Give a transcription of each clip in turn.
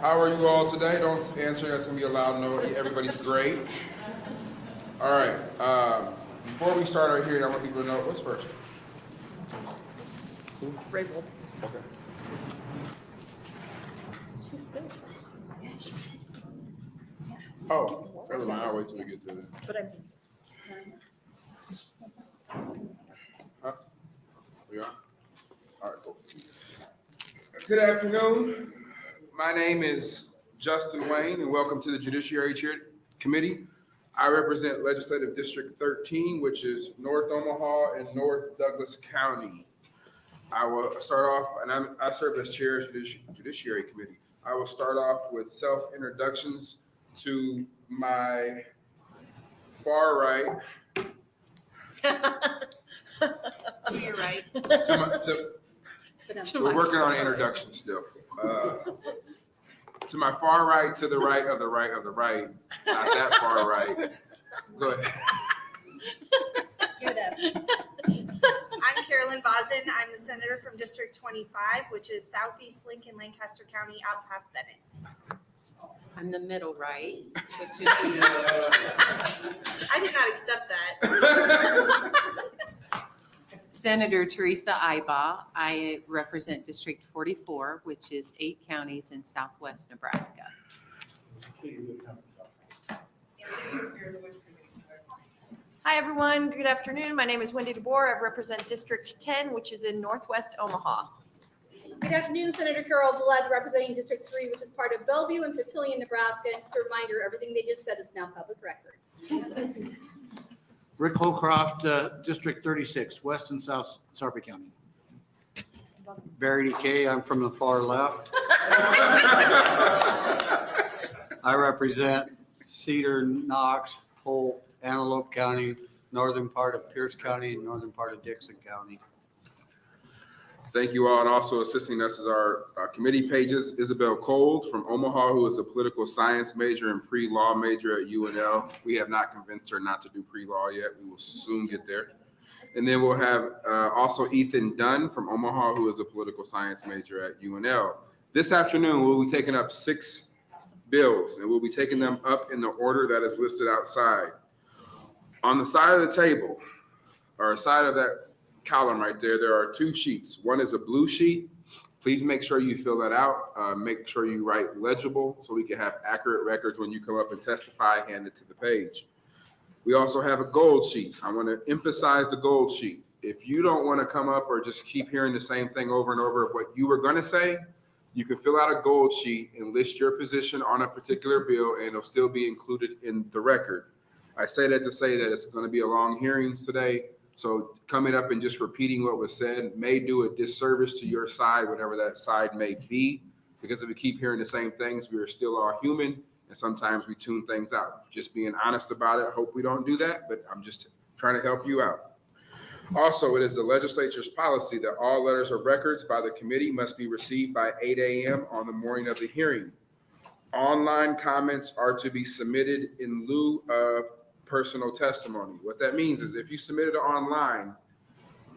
How are you all today? Don't answer. That's going to be a loud no. Everybody's great. All right. Before we start our hearing, I want people to know what's first. Raybould. Okay. She's sick. Oh, never mind. I'll wait till we get to that. But I mean, Huh? We on? All right, cool. Good afternoon. My name is Justin Wayne, and welcome to the Judiciary Committee. I represent Legislative District 13, which is North Omaha and North Douglas County. I will start off, and I serve as chair of the Judiciary Committee. I will start off with self-introductions. To my far right. to your right. We're working on introductions still. To my far right, to the right of the right of the right, not that far right. Go ahead. Give it up. I'm Carolyn Bosn. I'm the senator from District 25, which is Southeast Lincoln, Lancaster County, out past Bennett. I'm the middle right, which is I did not accept that. Senator Teresa Ibach. I represent District 44, which is 8 counties in southwest Nebraska. Hi, everyone. Good afternoon. My name is Wendy DeBoer. I represent District 10, which is in northwest Omaha. Good afternoon, Senator Carol Velez, representing District 3, which is part of Bellevue and Papillion, Nebraska. And just a reminder, everything they just said is now public record. Rick Holcroft, District 36, West and South Sarpy County. Barry DeKay, I'm from the far left. I represent Cedar, Knox, Holt, Antelope County, northern part of Pierce County, and northern part of Dixon County. Thank you all, and also assisting us is our committee pages, Isabel Cold from Omaha, who is a political science major and pre-law major at UNL. We have not convinced her not to do pre-law yet. We will soon get there. And then we'll have also Ethan Dunn from Omaha, who is a political science major at UNL. This afternoon, we'll be taking up 6 bills, and we'll be taking them up in the order that is listed outside. On the side of the table, or side of that column right there, there are 2 sheets. One is a blue sheet. Please make sure you fill that out. Make sure you write legible so we can have accurate records when you come up and testify handed to the page. We also have a gold sheet. I want to emphasize the gold sheet. If you don't want to come up or just keep hearing the same thing over and over of what you were going to say, you can fill out a gold sheet and list your position on a particular bill, and it'll still be included in the record. I say that to say that it's going to be a long hearings today. So coming up and just repeating what was said may do a disservice to your side, whatever that side may be, because if we keep hearing the same things, we are still all human, and sometimes we tune things out. Just being honest about it. I hope we don't do that, but I'm just trying to help you out. Also, it is the legislature's policy that all letters or records by the committee must be received by 8 a.m. on the morning of the hearing. Online comments are to be submitted in lieu of personal testimony. What that means is if you submit it online,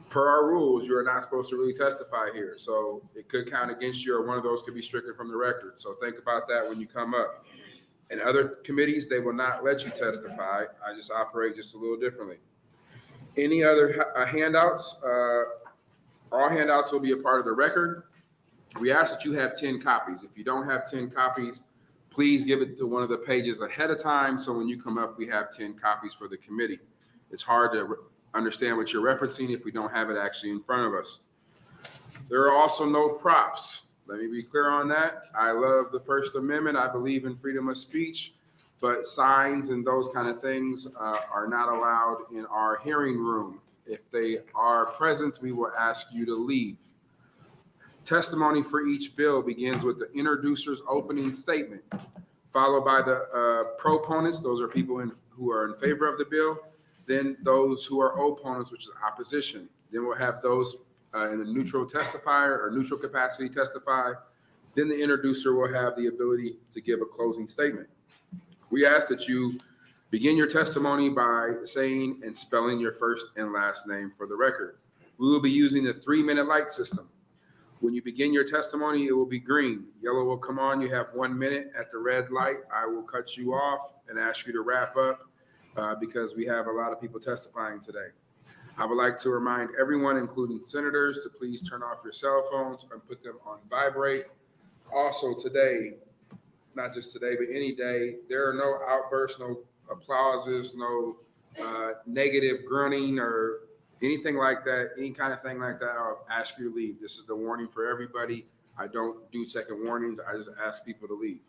per our rules, you are not supposed to really testify here. So it could count against you, or one of those could be stricken from the record. So think about that when you come up. In other committees, they will not let you testify. I just operate just a little differently. Any other handouts? All handouts will be a part of the record. We ask that you have 10 copies. If you don't have 10 copies, please give it to one of the pages ahead of time, so when you come up, we have 10 copies for the committee. It's hard to understand what you're referencing if we don't have it actually in front of us. There are also no props. Let me be clear on that. I love the First Amendment. I believe in freedom of speech, but signs and those kind of things are not allowed in our hearing room. If they are present, we will ask you to leave. Testimony for each bill begins with the introducer's opening statement, followed by the proponents. Those are people who are in favor of the bill. Then those who are opponents, which is opposition. Then we'll have those in a neutral testifier or neutral capacity testify. Then the introducer will have the ability to give a closing statement. We ask that you begin your testimony by saying and spelling your first and last name for the record. We will be using the 3-minute light system. When you begin your testimony, it will be green. Yellow will come on. You have 1 minute. At the red light, I will cut you off and ask you to wrap up because we have a lot of people testifying today. I would like to remind everyone, including senators, to please turn off your cell phones and put them on vibrate. Also today, not just today, but any day, there are no outbursts, no applauses, no negative grunting or anything like that, any kind of thing like that. I'll ask you to leave. This is the warning for everybody. I don't do second warnings. I just ask people to leave.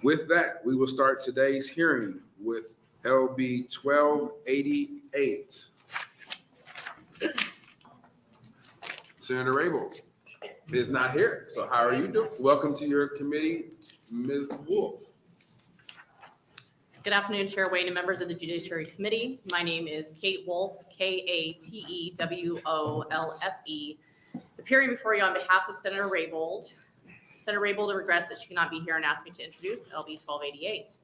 With that, we will start today's hearing with LB 1288. Senator Raybould is not here. So how are you doing? Welcome to your committee, Ms. Wolf. Good afternoon, Chair Wayne and members of the Judiciary Committee. My name is Kate Wolf, Katewolfe, appearing before you on behalf of Senator Raybould. Senator Raybould regrets that she cannot be here and asked me to introduce LB 1288.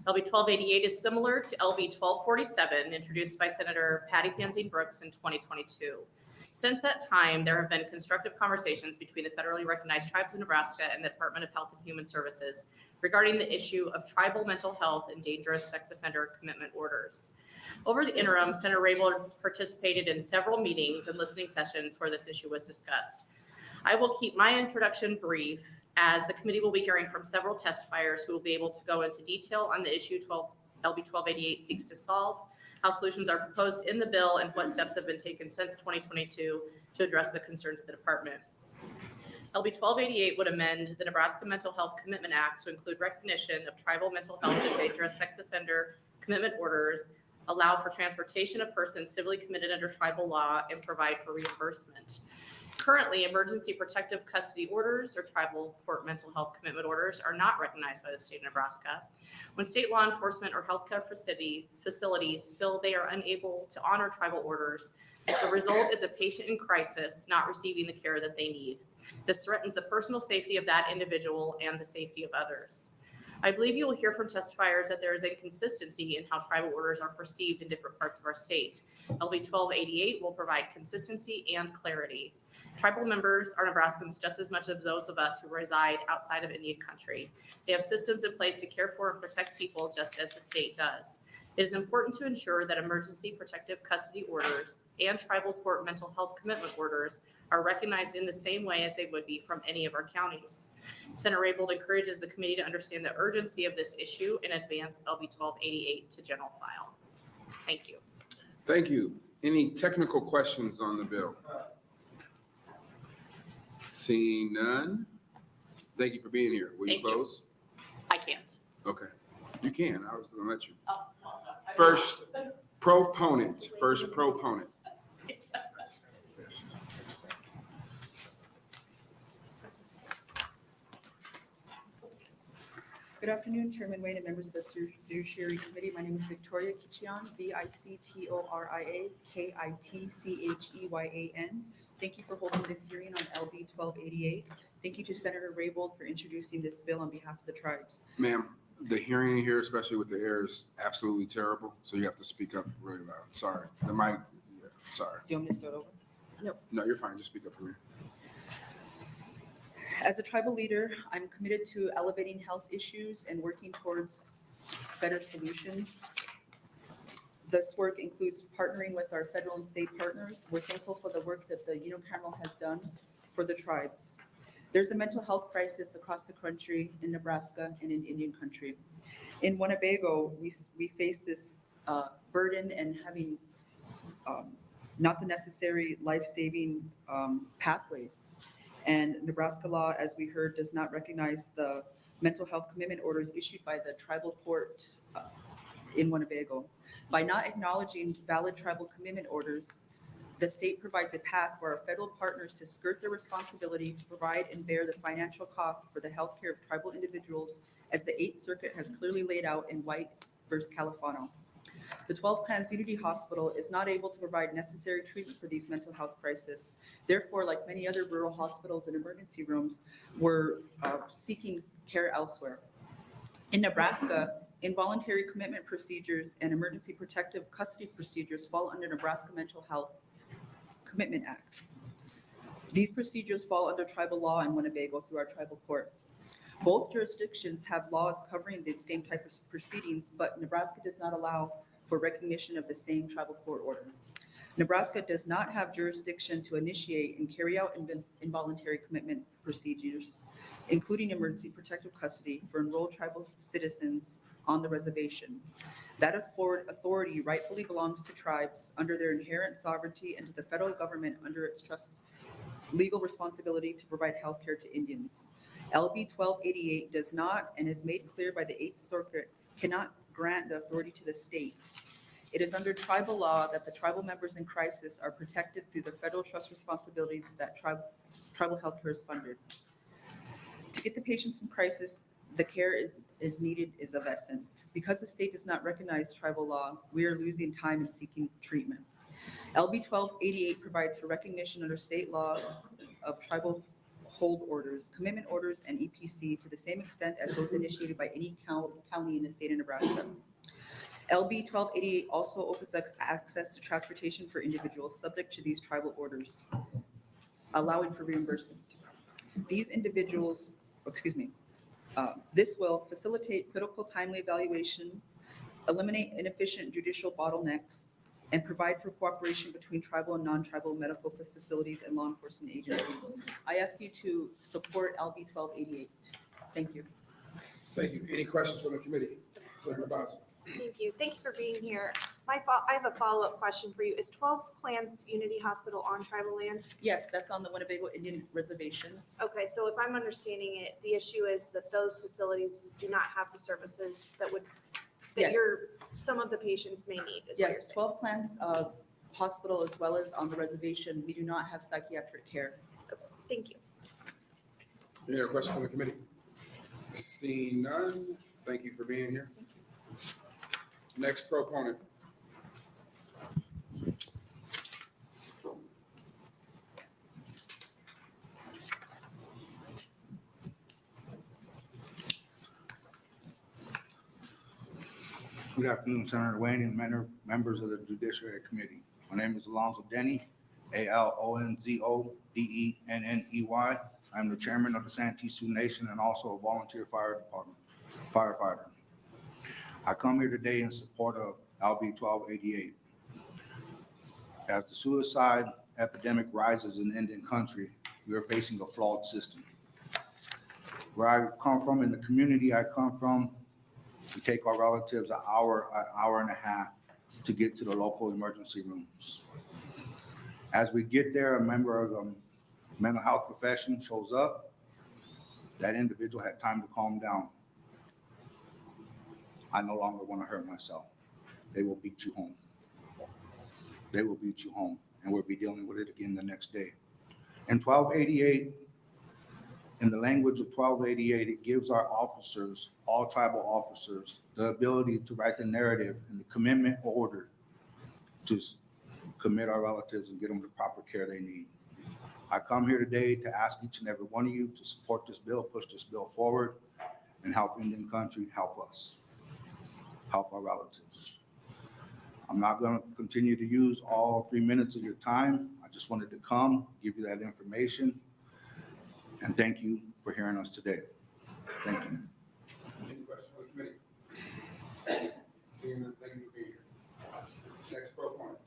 LB 1288 is similar to LB 1247, introduced by Senator Patty Panzine Brooks in 2022. Since that time, there have been constructive conversations between the federally recognized tribes of Nebraska and the Department of Health and Human Services regarding the issue of tribal mental health and dangerous sex offender commitment orders. Over the interim, Senator Raybould participated in several meetings and listening sessions where this issue was discussed. I will keep my introduction brief, as the committee will be hearing from several testifiers who will be able to go into detail on the issue LB 1288 seeks to solve, how solutions are proposed in the bill, and what steps have been taken since 2022 to address the concerns of the department. LB 1288 would amend the Nebraska Mental Health Commitment Act to include recognition of tribal mental health and dangerous sex offender commitment orders, allow for transportation of persons civilly committed under tribal law, and provide for reimbursement. Currently, emergency protective custody orders or tribal court mental health commitment orders are not recognized by the state of Nebraska. When state law enforcement or healthcare facilities feel they are unable to honor tribal orders, the result is a patient in crisis not receiving the care that they need. This threatens the personal safety of that individual and the safety of others. I believe you will hear from testifiers that there is inconsistency in how tribal orders are perceived in different parts of our state. LB 1288 will provide consistency and clarity. Tribal members are Nebraskans just as much as those of us who reside outside of Indian country. They have systems in place to care for and protect people just as the state does. It is important to ensure that emergency protective custody orders and tribal court mental health commitment orders are recognized in the same way as they would be from any of our counties. Senator Raybould encourages the committee to understand the urgency of this issue and advance LB 1288 to general file. Thank you. Thank you. Any technical questions on the bill? Seeing none. Thank you for being here. Will you Thank you. close? I can't. Okay. You can. I was going to let you. Oh, First proponent. First proponent. Good afternoon, Chairman Wayne and members of the Judiciary Committee. My name is Victoria Kitcheyan, Victoria Kitcheyan. Thank you for holding this hearing on LB 1288. Thank you to Senator Raybould for introducing this bill on behalf of the tribes. Ma'am, the hearing here, especially with the air, is absolutely terrible. So you have to speak up really loud. Sorry. The mic, yeah, sorry. Do you want me to start over? No, you're fine. Just speak up for me. As a tribal leader, I'm committed to elevating health issues and working towards better solutions. This work includes partnering with our federal and state partners. We're thankful for the work that the unicameral has done for the tribes. There's a mental health crisis across the country in Nebraska and in Indian country. In Winnebago, we face this burden and having not the necessary life-saving pathways. And Nebraska law, as we heard, does not recognize the mental health commitment orders issued by the tribal court in Winnebago. By not acknowledging valid tribal commitment orders, the state provides a path for our federal partners to skirt their responsibility to provide and bear the financial costs for the health care of tribal individuals, as the 8th Circuit has clearly laid out in White versus Califano. The 12 Clans Unity Hospital is not able to provide necessary treatment for these mental health crises. Therefore, like many other rural hospitals and emergency rooms, we're seeking care elsewhere. In Nebraska, involuntary commitment procedures and emergency protective custody procedures fall under Nebraska Mental Health Commitment Act. These procedures fall under tribal law in Winnebago through our tribal court. Both jurisdictions have laws covering the same type of proceedings, but Nebraska does not allow for recognition of the same tribal court order. Nebraska does not have jurisdiction to initiate and carry out involuntary commitment procedures, including emergency protective custody for enrolled tribal citizens on the reservation. That authority rightfully belongs to tribes under their inherent sovereignty and to the federal government under its legal responsibility to provide health care to Indians. LB 1288 does not, and is made clear by the 8th Circuit, cannot grant the authority to the state. It is under tribal law that the tribal members in crisis are protected through the federal trust responsibility that tribal health care is funded. To get the patients in crisis, the care is needed is of essence. Because the state does not recognize tribal law, we are losing time in seeking treatment. LB 1288 provides for recognition under state law of tribal hold orders, commitment orders, and EPC to the same extent as those initiated by any county in the state of Nebraska. LB 1288 also opens access to transportation for individuals subject to these tribal orders, allowing for reimbursement. These individuals, this will facilitate critical timely evaluation, eliminate inefficient judicial bottlenecks, and provide for cooperation between tribal and non-tribal medical facilities and law enforcement agencies. I ask you to support LB 1288. Thank you. Thank you. Any questions from the committee? Senator Bosn. Thank you. Thank you for being here. I have a follow-up question for you. Is 12 Clans Unity Hospital on tribal land? Yes, that's on the Winnebago Indian Reservation. Okay, so if I'm understanding it, the issue is that those facilities do not have the services that Yes. some of the patients may need. is what Yes, you're saying. 12 Clans Hospital as well as on the reservation, we do not have psychiatric care. Thank you. Any other questions from the committee? Seeing none, thank you for being here. Next proponent. Good afternoon, Senator Wayne and members of the Judiciary Committee. My name is Alonzo Denny, ALONZODENNEY. I'm the chairman of the Santee Sioux Nation and also a volunteer fire department firefighter. I come here today in support of LB 1288. As the suicide epidemic rises in Indian country, we are facing a flawed system. Where I come from, in the community I come from, we take our relatives an hour and a half to get to the local emergency rooms. As we get there, a member of the mental health profession shows up. That individual had time to calm down. I no longer want to hurt myself. They will beat you home. They will beat you home, and we'll be dealing with it again the next day. And 1288, in the language of 1288, it gives our officers, all tribal officers, the ability to write the narrative and the commitment order to commit our relatives and get them the proper care they need. I come here today to ask each and every one of you to support this bill, push this bill forward, and help Indian country help us, help our relatives. I'm not going to continue to use all 3 minutes of your time. I just wanted to come, give you that information, and thank you for hearing us today. Thank you. Any questions from the committee? Seeing none, thank you for being here. Next proponent.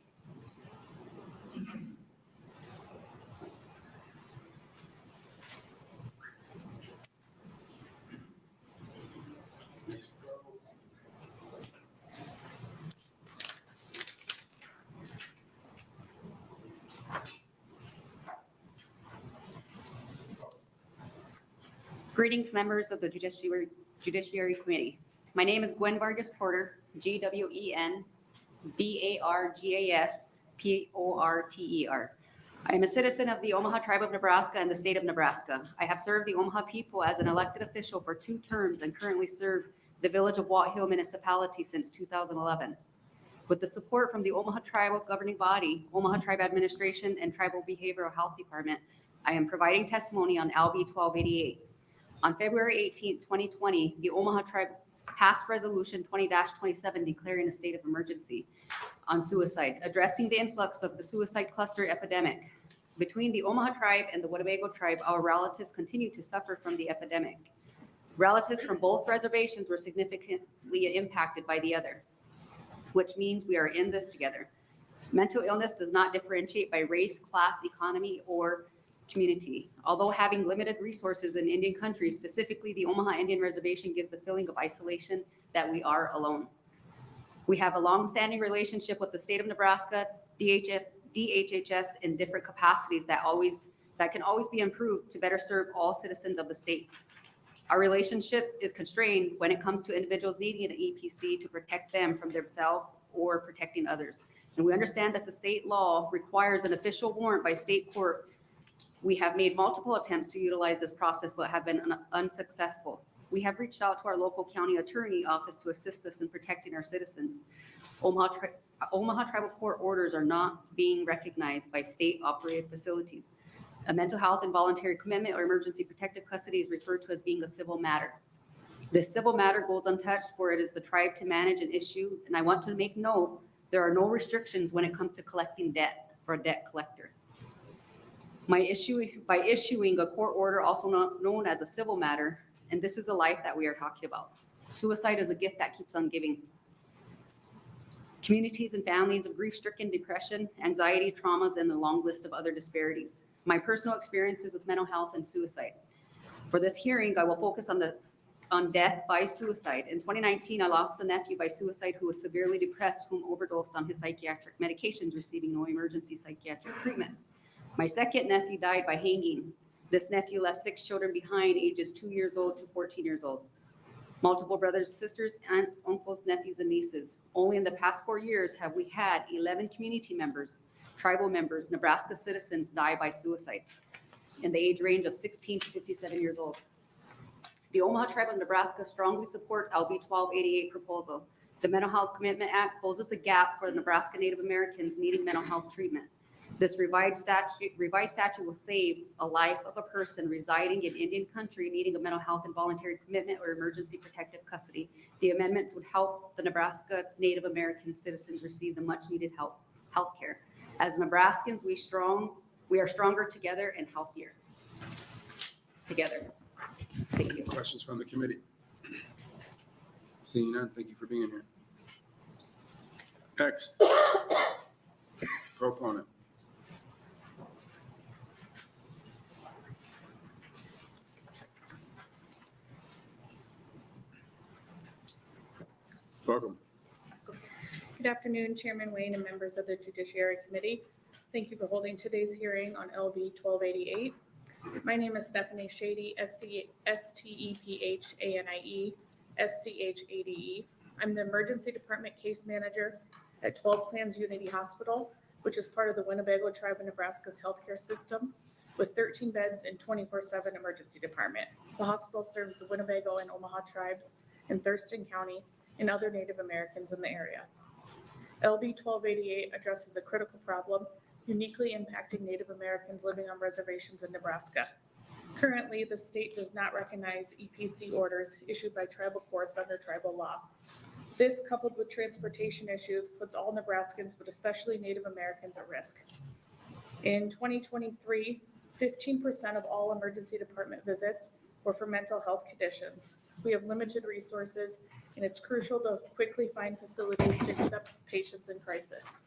Greetings, members of the Judiciary Committee. My name is Gwen Vargas Porter, GWEN VARGAS PORTER. I am a citizen of the Omaha Tribe of Nebraska and the state of Nebraska. I have served the Omaha people as an elected official for 2 terms and currently serve the village of Walk Hill Municipality since 2011. With the support from the Omaha Tribal Governing Body, Omaha Tribe Administration, and Tribal Behavioral Health Department, I am providing testimony on LB 1288. On February 18, 2020, the Omaha Tribe passed Resolution 20-27 declaring a state of emergency on suicide, addressing the influx of the suicide cluster epidemic. Between the Omaha tribe and the Winnebago tribe, our relatives continue to suffer from the epidemic. Relatives from both reservations were significantly impacted by the other, which means we are in this together. Mental illness does not differentiate by race, class, economy, or community. Although having limited resources in Indian country, specifically the Omaha Indian Reservation, gives the feeling of isolation that we are alone. We have a long-standing relationship with the state of Nebraska, DHHS in different capacities that can always be improved to better serve all citizens of the state. Our relationship is constrained when it comes to individuals needing an EPC to protect them from themselves or protecting others. And we understand that the state law requires an official warrant by state court. We have made multiple attempts to utilize this process, but have been unsuccessful. We have reached out to our local county attorney office to assist us in protecting our citizens. Omaha tribal court orders are not being recognized by state-operated facilities. A mental health and voluntary commitment or emergency protective custody is referred to as being a civil matter. This civil matter goes untouched, for it is the tribe to manage an issue, and I want to make note, there are no restrictions when it comes to collecting debt for a debt collector. By issuing a court order, also known as a civil matter, and this is a life that we are talking about. Suicide is a gift that keeps on giving. Communities and families of grief-stricken, depression, anxiety, traumas, and a long list of other disparities. My personal experiences with mental health and suicide. For this hearing, I will focus on death by suicide. In 2019, I lost a nephew by suicide who was severely depressed, whom overdosed on his psychiatric medications, receiving no emergency psychiatric treatment. My second nephew died by hanging. This nephew left 6 children behind, ages 2 years old to 14 years old. Multiple brothers, sisters, aunts, uncles, nephews, and nieces. Only in the past 4 years have we had 11 community members, tribal members, Nebraska citizens die by suicide in the age range of 16 to 57 years old. The Omaha Tribe of Nebraska strongly supports LB 1288 proposal. The Mental Health Commitment Act closes the gap for Nebraska Native Americans needing mental health treatment. This revised statute will save a life of a person residing in Indian country needing a mental health and voluntary commitment or emergency protective custody. The amendments would help the Nebraska Native American citizens receive the much needed health care. As Nebraskans, we are stronger together and healthier together. Thank you. Questions from the committee? Seeing none, thank you for being here. Next. Proponent. Welcome. Good afternoon, Chairman Wayne and members of the Judiciary Committee. Thank you for holding today's hearing on LB 1288. My name is Stephanie Shady, STEPHANIE, SCHADE. I'm the Emergency Department Case Manager at 12 Plans Unity Hospital, which is part of the Winnebago Tribe of Nebraska's healthcare system with 13 beds and 24/7 emergency department. The hospital serves the Winnebago and Omaha tribes in Thurston County and other Native Americans in the area. LB 1288 addresses a critical problem uniquely impacting Native Americans living on reservations in Nebraska. Currently, the state does not recognize EPC orders issued by tribal courts under tribal law. This, coupled with transportation issues, puts all Nebraskans, but especially Native Americans, at risk. In 2023, 15% of all emergency department visits were for mental health conditions. We have limited resources, and it's crucial to quickly find facilities to accept patients in crisis.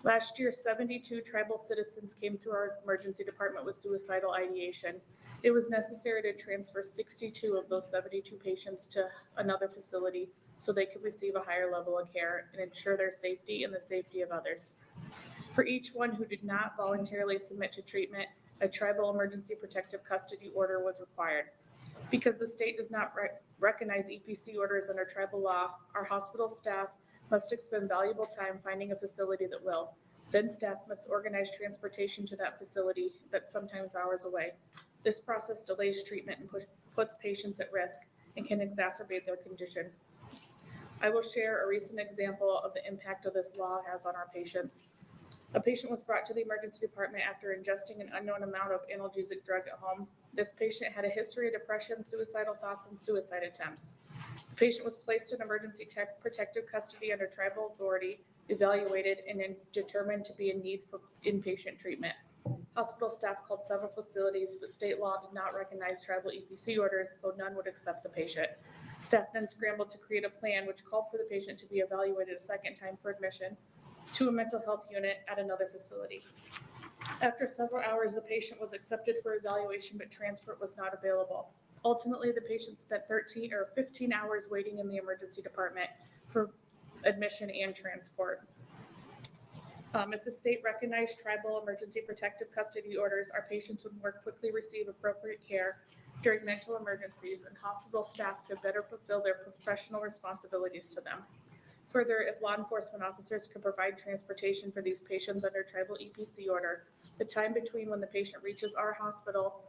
Last year, 72 tribal citizens came through our emergency department with suicidal ideation. It was necessary to transfer 62 of those 72 patients to another facility so they could receive a higher level of care and ensure their safety and the safety of others. For each one who did not voluntarily submit to treatment, a tribal emergency protective custody order was required. Because the state does not recognize EPC orders under tribal law, our hospital staff must expend valuable time finding a facility that will. Then staff must organize transportation to that facility that's sometimes hours away. This process delays treatment and puts patients at risk and can exacerbate their condition. I will share a recent example of the impact of this law has on our patients. A patient was brought to the emergency department after ingesting an unknown amount of analgesic drug at home. This patient had a history of depression, suicidal thoughts, and suicide attempts. The patient was placed in emergency protective custody under tribal authority evaluated, and then determined to be in need for inpatient treatment. Hospital staff called several facilities, but state law did not recognize tribal EPC orders, so none would accept the patient. Staff then scrambled to create a plan which called for the patient to be evaluated a second time for admission to a mental health unit at another facility. After several hours, the patient was accepted for evaluation, but transport was not available. Ultimately, the patient spent 15 hours waiting in the emergency department for admission and transport. If the state recognized tribal emergency protective custody orders, our patients would more quickly receive appropriate care during mental emergencies, and hospital staff could better fulfill their professional responsibilities to them. Further, if law enforcement officers could provide transportation for these patients under tribal EPC order, the time between when the patient reaches our hospital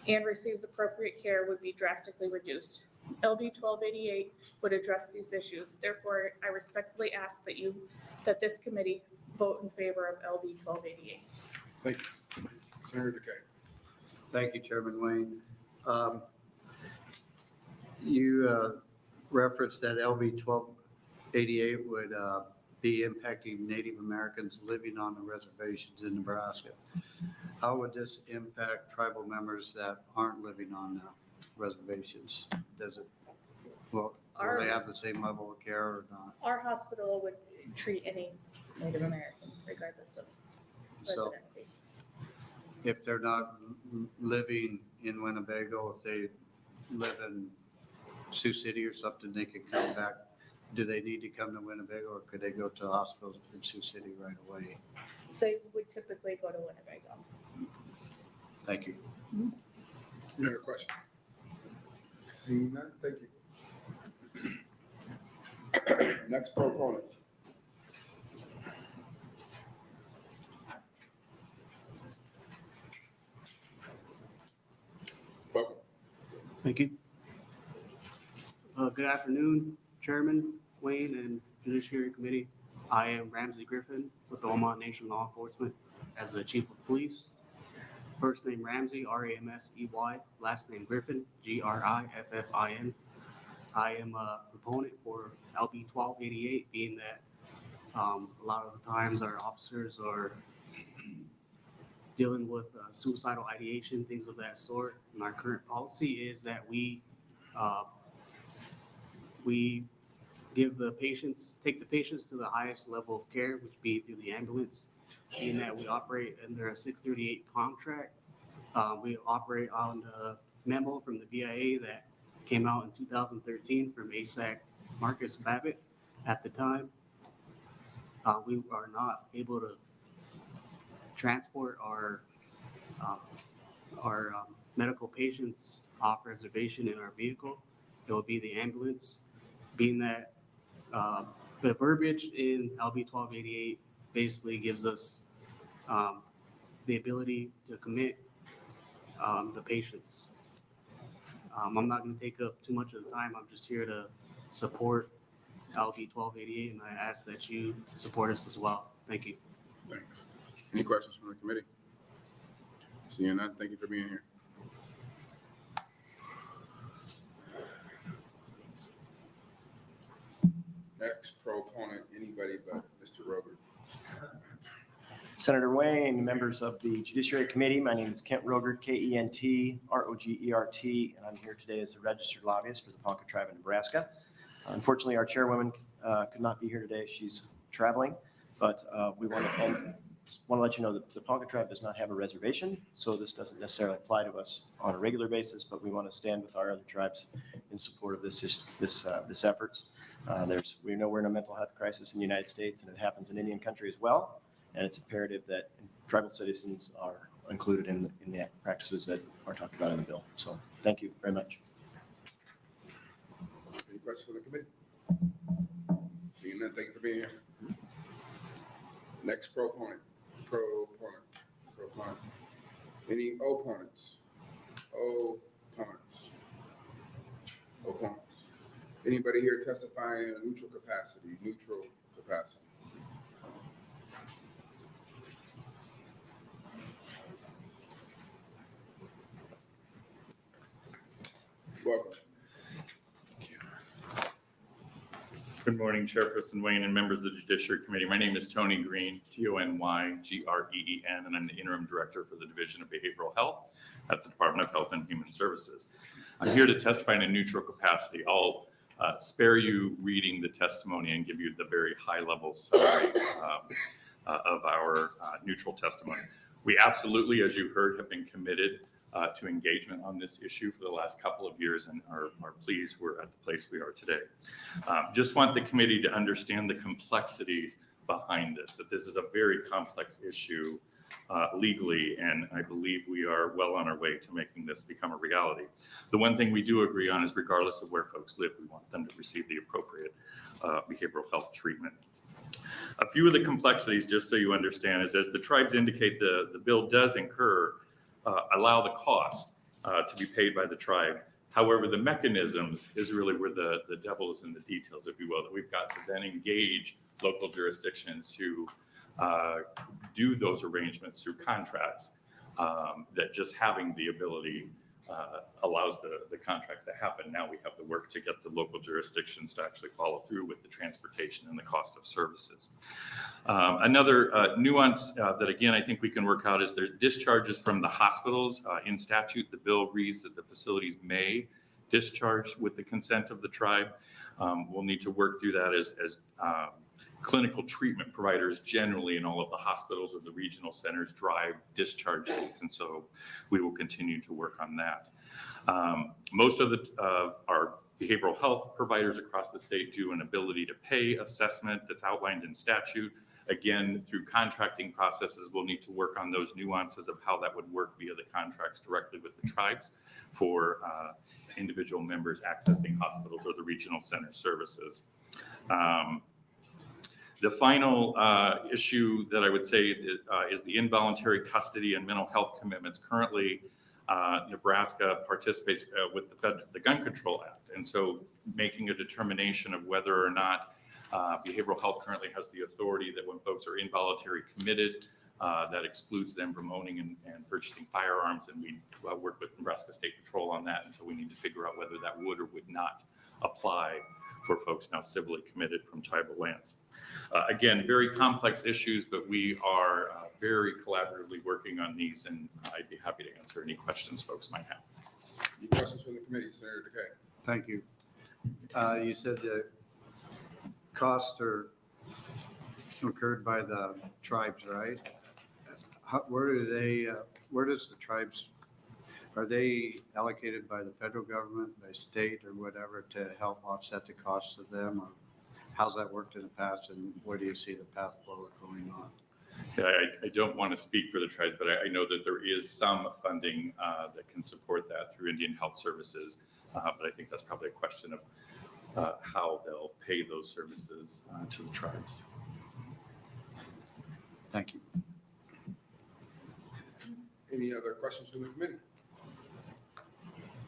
and receives appropriate care would be drastically reduced. LB 1288 would address these issues. Therefore, I respectfully ask that this committee vote in favor of LB 1288. Thank you. Senator DeKay. Thank you, Chairman Wayne. You referenced that LB 1288 would be impacting Native Americans living on the reservations in Nebraska. How would this impact tribal members that aren't living on the reservations? Will they have the same level of care or not? Our hospital would treat any Native American regardless of So residency. if they're not living in Winnebago, if they live in Sioux City or something, they can come back. Do they need to come to Winnebago, or could they go to the hospital in Sioux City right away? They would typically go to Winnebago. Thank you. Any other questions? Seeing none, thank you. Next proponent. Welcome. Thank you. Good afternoon, Chairman Wayne and Judiciary Committee. I am Ramsey Griffin with the Omaha Nation Law Enforcement as the Chief of Police. First name Ramsey, R-A-M-S-E-Y. Last name Griffin, G-R-I-F-F-I-N. I am a proponent for LB 1288, being that a lot of the times our officers are dealing with suicidal ideation, things of that sort. And our current policy is that we give the patients, take the patients to the highest level of care, which be through the ambulance, being that we operate under a 638 contract. We operate on the memo from the VIA that came out in 2013 from ASAC Marcus Babbitt at the time. We are not able to transport our medical patients off reservation in our vehicle. It will be the ambulance, being that the verbiage in LB 1288 basically gives us the ability to commit the patients. I'm not going to take up too much of the time. I'm just here to support LB 1288, and I ask that you support us as well. Thank you. Thanks. Any questions from the committee? Seeing none, thank you for being here. Next proponent, anybody but Mr. Roger. Senator Wayne, members of the Judiciary Committee, my name is Kent Rogert, K-E-N-T-R-O-G-E-R-T, and I'm here today as a registered lobbyist for the Ponca Tribe of Nebraska. Unfortunately, our chairwoman could not be here today. She's traveling, but we want to let you know that the Ponca Tribe does not have a reservation, so this doesn't necessarily apply to us on a regular basis, but we want to stand with our other tribes in support of this efforts. We know we're in a mental health crisis in the United States, and it happens in Indian country as well. And it's imperative that tribal citizens are included in the practices that are talked about in the bill. So thank you very much. Any questions for the committee? Seeing none, thank you for being here. Next proponent. Any opponents? Opponents. Anybody here testifying in a neutral capacity? Welcome. Good morning, Chairperson Wayne and members of the Judiciary Committee. My name is Tony Green, Tonygreen, and I'm the Interim Director for the Division of Behavioral Health at the Department of Health and Human Services. I'm here to testify in a neutral capacity. I'll spare you reading the testimony and give you the very high-level summary of our neutral testimony. We absolutely, as you heard, have been committed to engagement on this issue for the last couple of years and are pleased we're at the place we are today. Just want the committee to understand the complexities behind this, that this is a very complex issue legally, and I believe we are well on our way to making this become a reality. The one thing we do agree on is regardless of where folks live, we want them to receive the appropriate behavioral health treatment. A few of the complexities, just so you understand, is as the tribes indicate, the bill does allow the cost to be paid by the tribe. However, the mechanisms is really where the devil is in the details, if you will, that we've got to then engage local jurisdictions to do those arrangements through contracts, that just having the ability allows the contracts to happen. Now we have the work to get the local jurisdictions to actually follow through with the transportation and the cost of services. Another nuance that, again, I think we can work out is there's discharges from the hospitals. In statute, the bill reads that the facilities may discharge with the consent of the tribe. We'll need to work through that as clinical treatment providers generally in all of the hospitals or the regional centers drive discharge dates, and so we will continue to work on that. Most of our behavioral health providers across the state do an ability to pay assessment that's outlined in statute. Again, through contracting processes, we'll need to work on those nuances of how that would work via the contracts directly with the tribes for individual members accessing hospitals or the regional center services. The final issue that I would say is the involuntary custody and mental health commitments. Currently, Nebraska participates with the Gun Control Act, and so making a determination of whether or not behavioral health currently has the authority that when folks are involuntary committed, that excludes them from owning and purchasing firearms, and we work with Nebraska State Patrol on that, and so we need to figure out whether that would or would not apply for folks now civilly committed from tribal lands. Again, very complex issues, but we are very collaboratively working on these, and I'd be happy to answer any questions folks might have. Any questions from the committee, Senator DeKay? Thank you. You said the costs are incurred by the tribes, right? Where does the tribes, are they allocated by the federal government, by state or whatever to help offset the costs of them? Or how's that worked in the past, and where do you see the path forward going on? Yeah, I don't want to speak for the tribes, but I know that there is some funding that can support that through Indian Health Services, but I think that's probably a question of how they'll pay those services to the tribes. Thank you. Any other questions from the committee?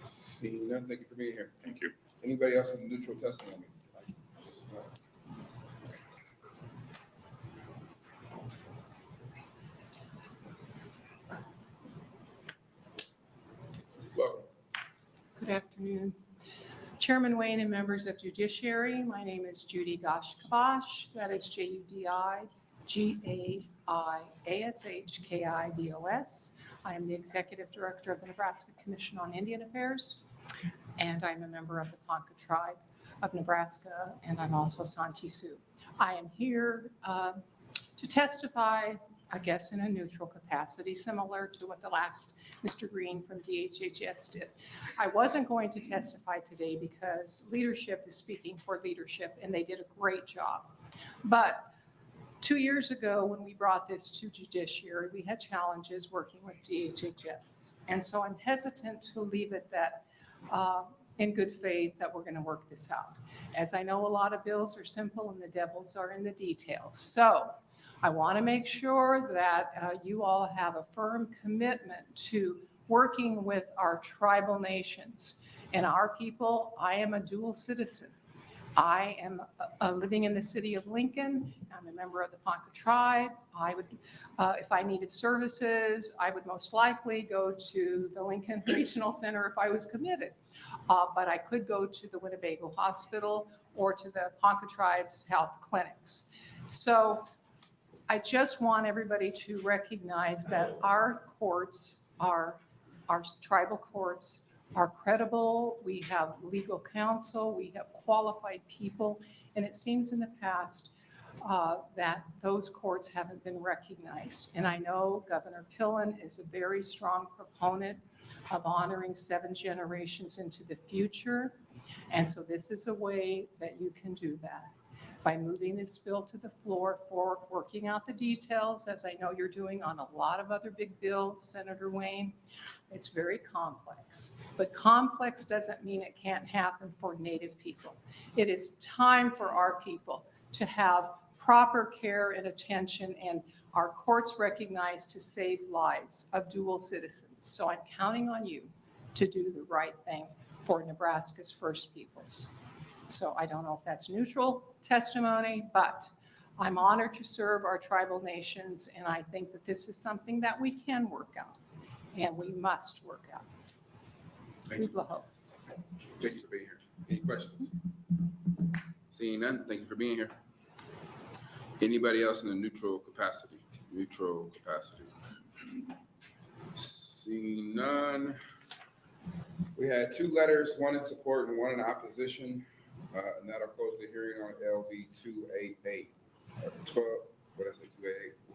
Seeing none, thank you for being here. Thank you. Anybody else in the neutral testimony? Welcome. Good afternoon. Chairman Wayne and members of Judiciary, my name is Judy Gosh-Kabash. That is JUDIGAIASHKIBOS. I am the Executive Director of the Nebraska Commission on Indian Affairs, and I'm a member of the Ponca Tribe of Nebraska, and I'm also Santee Sioux. I am here to testify, I guess, in a neutral capacity, similar to what the last Mr. Green from DHHS did. I wasn't going to testify today because leadership is speaking for leadership, and they did a great job. But 2 years ago, when we brought this to Judiciary, we had challenges working with DHHS. And so I'm hesitant to leave it that in good faith that we're going to work this out. As I know, a lot of bills are simple and the devils are in the details. So I want to make sure that you all have a firm commitment to working with our tribal nations. And our people, I am a dual citizen. I am living in the city of Lincoln. I'm a member of the Ponca tribe. I would, if I needed services, I would most likely go to the Lincoln Regional Center if I was committed. But I could go to the Winnebago Hospital or to the Ponca Tribe's health clinics. So I just want everybody to recognize that our courts our tribal courts are credible. We have legal counsel, we have qualified people, and it seems in the past that those courts haven't been recognized. And I know Governor Pillen is a very strong proponent of honoring 7 generations into the future. And so this is a way that you can do that by moving this bill to the floor for working out the details, as I know you're doing on a lot of other big bills, Senator Wayne. It's very complex, but complex doesn't mean it can't happen for Native people. It is time for our people to have proper care and attention, and our courts recognize to save lives of dual citizens. So I'm counting on you to do the right thing for Nebraska's First Peoples. So I don't know if that's neutral testimony, but I'm honored to serve our tribal nations, and I think that this is something that we can work out, and we must work out. Thank you. Hope. Thank you for being here. Any questions? Seeing none, thank you for being here. Anybody else in a neutral capacity? Neutral capacity. Seeing none. We had 2 letters, one in support and one in opposition. And that'll close the hearing on LV 288.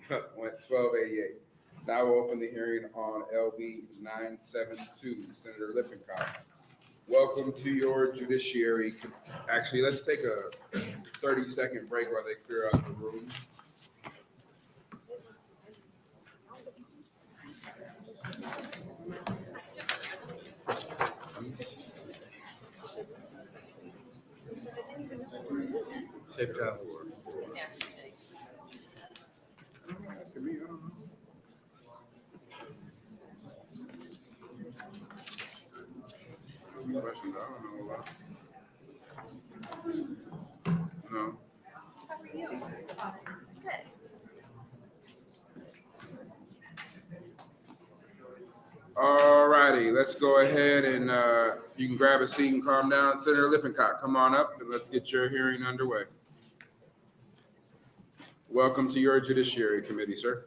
1288. Now we'll open the hearing on LV 972, Senator Lippincott. Welcome to your judiciary. Actually, let's take a 30-second break while they clear out the room. Safe travel. Questions? I don't know about. No. How are you? Good. All righty, let's go ahead and you can grab a seat and calm down. Senator Lippincott, come on up and let's get your hearing underway. Welcome to your Judiciary Committee, sir.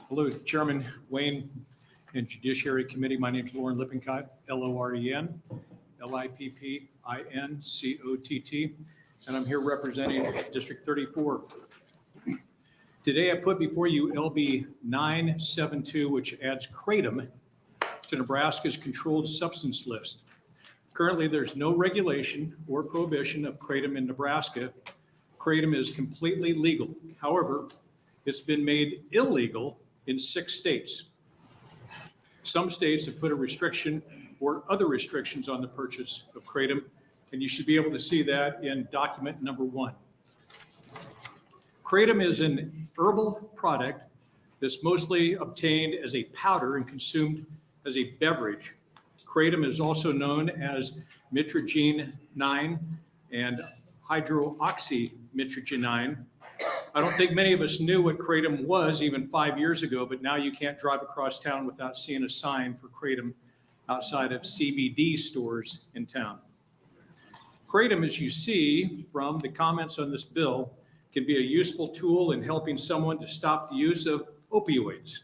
Hello, Chairman Wayne and Judiciary Committee. My name is Lauren Lippincott, Loren, Lippincott, and I'm here representing District 34. Today, I put before you LB 972, which adds kratom to Nebraska's controlled substance list. Currently, there's no regulation or prohibition of kratom in Nebraska. Kratom is completely legal. However, it's been made illegal in 6 states. Some states have put a restriction or other restrictions on the purchase of kratom, and you should be able to see that in document number 1. Kratom is an herbal product that's mostly obtained as a powder and consumed as a beverage. Kratom is also known as mitragene 9 and hydroxymitragene 9. I don't think many of us knew what kratom was even 5 years ago, but now you can't drive across town without seeing a sign for kratom outside of CBD stores in town. Kratom, as you see from the comments on this bill, can be a useful tool in helping someone to stop the use of opioids.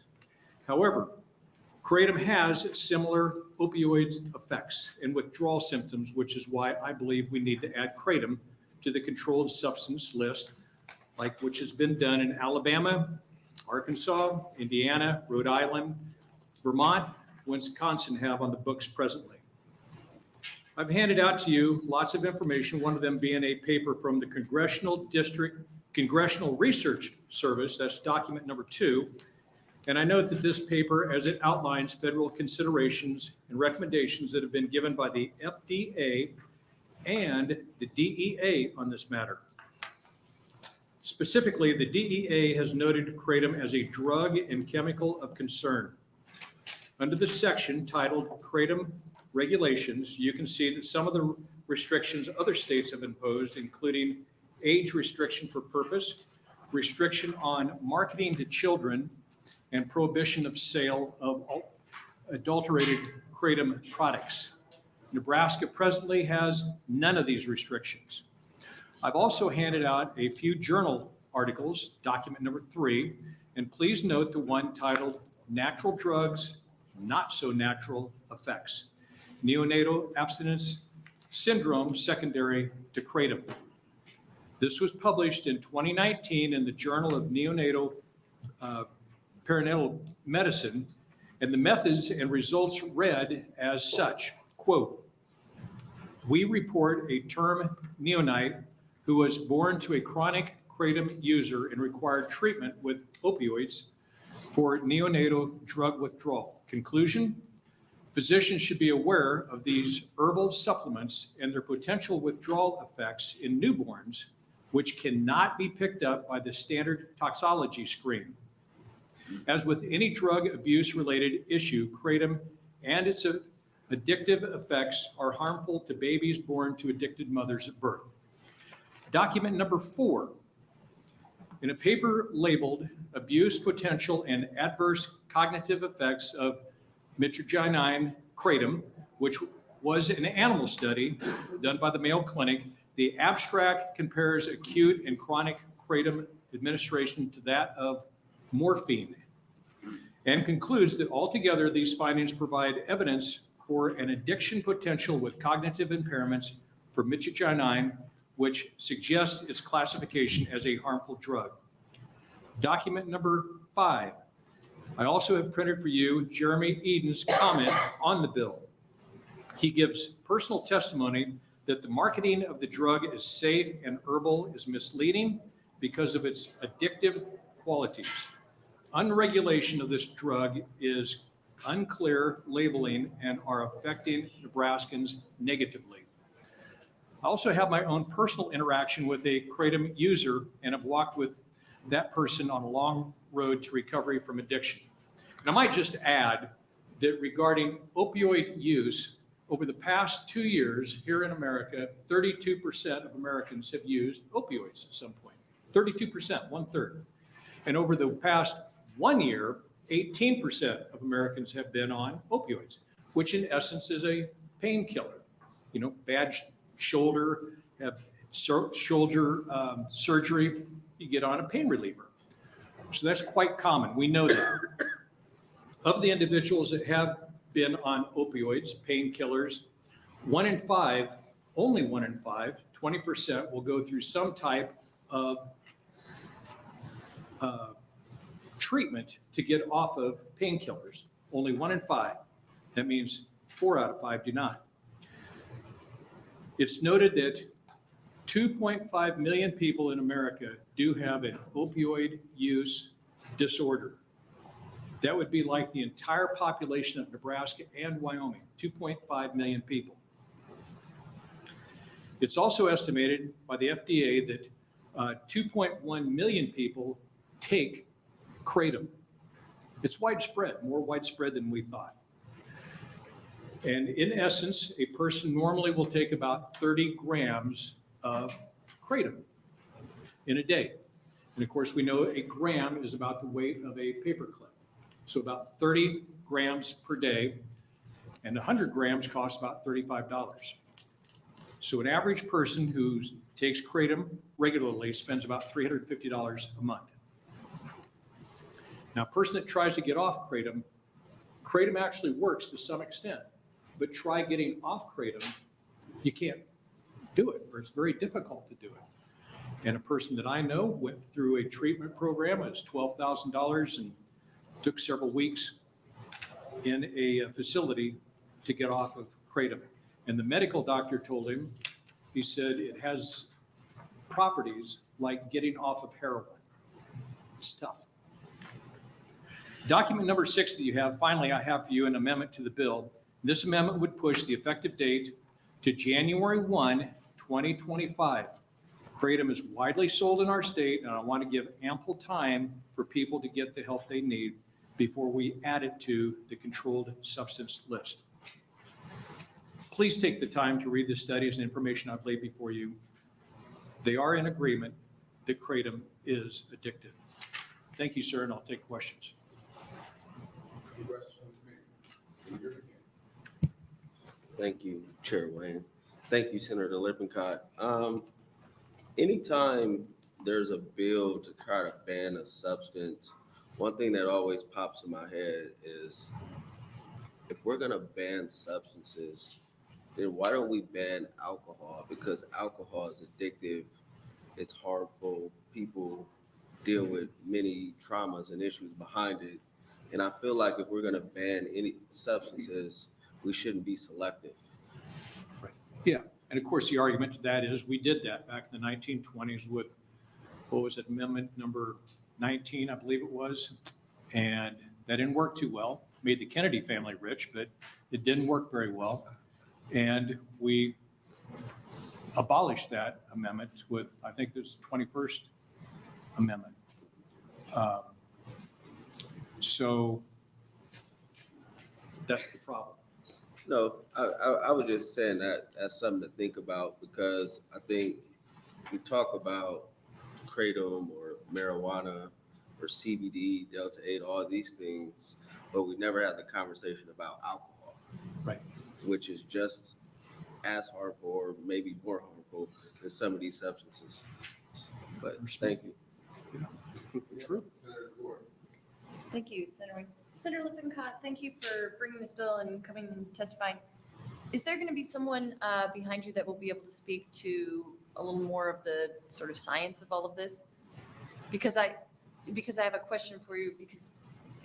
However, kratom has similar opioid effects and withdrawal symptoms, which is why I believe we need to add kratom to the controlled substance list, like which has been done in Alabama, Arkansas, Indiana, Rhode Island, Vermont, Wisconsin have on the books presently. I've handed out to you lots of information, one of them being a paper from the Congressional Research Service, that's document number 2. And I note that this paper, as it outlines federal considerations and recommendations that have been given by the FDA and the DEA on this matter. Specifically, the DEA has noted kratom as a drug and chemical of concern. Under the section titled Kratom Regulations, you can see that some of the restrictions other states have imposed, including age restriction for purpose, restriction on marketing to children, and prohibition of sale of adulterated kratom products. Nebraska presently has none of these restrictions. I've also handed out a few journal articles, document number 3, and please note the one titled Natural Drugs, Not So Natural Effects, Neonatal Abstinence Syndrome Secondary to Kratom. This was published in 2019 in the Journal of Neonatal Perinatal Medicine, and the methods and results read as such, quote, "We report a term neonate who was born to a chronic kratom user and required treatment with opioids for neonatal drug withdrawal. Conclusion, physicians should be aware of these herbal supplements and their potential withdrawal effects in newborns, which cannot be picked up by the standard toxicology screen. As with any drug abuse related issue, kratom and its addictive effects are harmful to babies born to addicted mothers at birth." Document number 4, in a paper labeled Abuse Potential and Adverse Cognitive Effects of Mitragynine Kratom, which was an animal study done by the Mayo Clinic, the abstract compares acute and chronic kratom administration to that of morphine and concludes that altogether these findings provide evidence for an addiction potential with cognitive impairments for mitragynine, which suggests its classification as a harmful drug. Document number 5. I also have printed for you Jeremy Eden's comment on the bill. He gives personal testimony that the marketing of the drug as safe and herbal is misleading because of its addictive qualities. Unregulation of this drug is unclear labeling and are affecting Nebraskans negatively. I also have my own personal interaction with a kratom user and have walked with that person on a long road to recovery from addiction. And I might just add that regarding opioid use, over the past 2 years here in America, 32% of Americans have used opioids at some point. 32%, 1/3. And over the past 1 year, 18% of Americans have been on opioids, which in essence is a painkiller. You know, bad shoulder, have shoulder surgery, you get on a pain reliever. So that's quite common. We know that. Of the individuals that have been on opioids, painkillers, 1 in 5, only 1 in 5, 20% will go through some type of treatment to get off of painkillers. Only 1 in 5. That means 4 out of 5 do not. It's noted that 2.5 million people in America do have an opioid use disorder. That would be like the entire population of Nebraska and Wyoming, 2.5 million people. It's also estimated by the FDA that 2.1 million people take kratom. It's widespread, more widespread than we thought. And in essence, a person normally will take about 30 grams of kratom in a day. And of course, we know a gram is about the weight of a paperclip. So about 30 grams per day, and 100 grams costs about $35. So an average person who takes kratom regularly spends about $350 a month. Now, a person that tries to get off kratom, kratom actually works to some extent, but try getting off kratom, you can't do it, or it's very difficult to do it. And a person that I know went through a treatment program. It was $12,000 and took several weeks in a facility to get off of kratom. And the medical doctor told him, he said, it has properties like getting off of heroin. It's tough. Document number 6 that you have, finally, I have for you an amendment to the bill. This amendment would push the effective date to January 1, 2025. Kratom is widely sold in our state, and I want to give ample time for people to get the help they need before we add it to the controlled substance list. Please take the time to read the studies and information I've laid before you. They are in agreement that kratom is addictive. Thank you, sir, and I'll take questions. Thank you, Chair Wayne. Thank you, Senator Lippincott. Anytime there's a bill to try to ban a substance, one thing that always pops in my head is if we're gonna ban substances, then why don't we ban alcohol? Because alcohol is addictive, it's harmful, people deal with many traumas and issues behind it. And I feel like if we're gonna ban any substances, we shouldn't be selective. Yeah, and of course, the argument to that is we did that back in the 1920s with, what was it, Amendment number 19, I believe it was. And that didn't work too well. Made the Kennedy family rich, but it didn't work very well. And we abolished that amendment with, I think this 21st Amendment. So that's the problem. No, I was just saying that that's something to think about, because I think we talk about kratom or marijuana or CBD, Delta 8, all these things, but we never had the conversation about alcohol. Right. Which is just as harmful or maybe more harmful than some of these substances. But thank you. True. Thank you, Senator Wayne. Senator Lippincott, thank you for bringing this bill and coming and testifying. Is there going to be someone behind you that will be able to speak to a little more of the sort of science of all of this? Because I have a question for you, because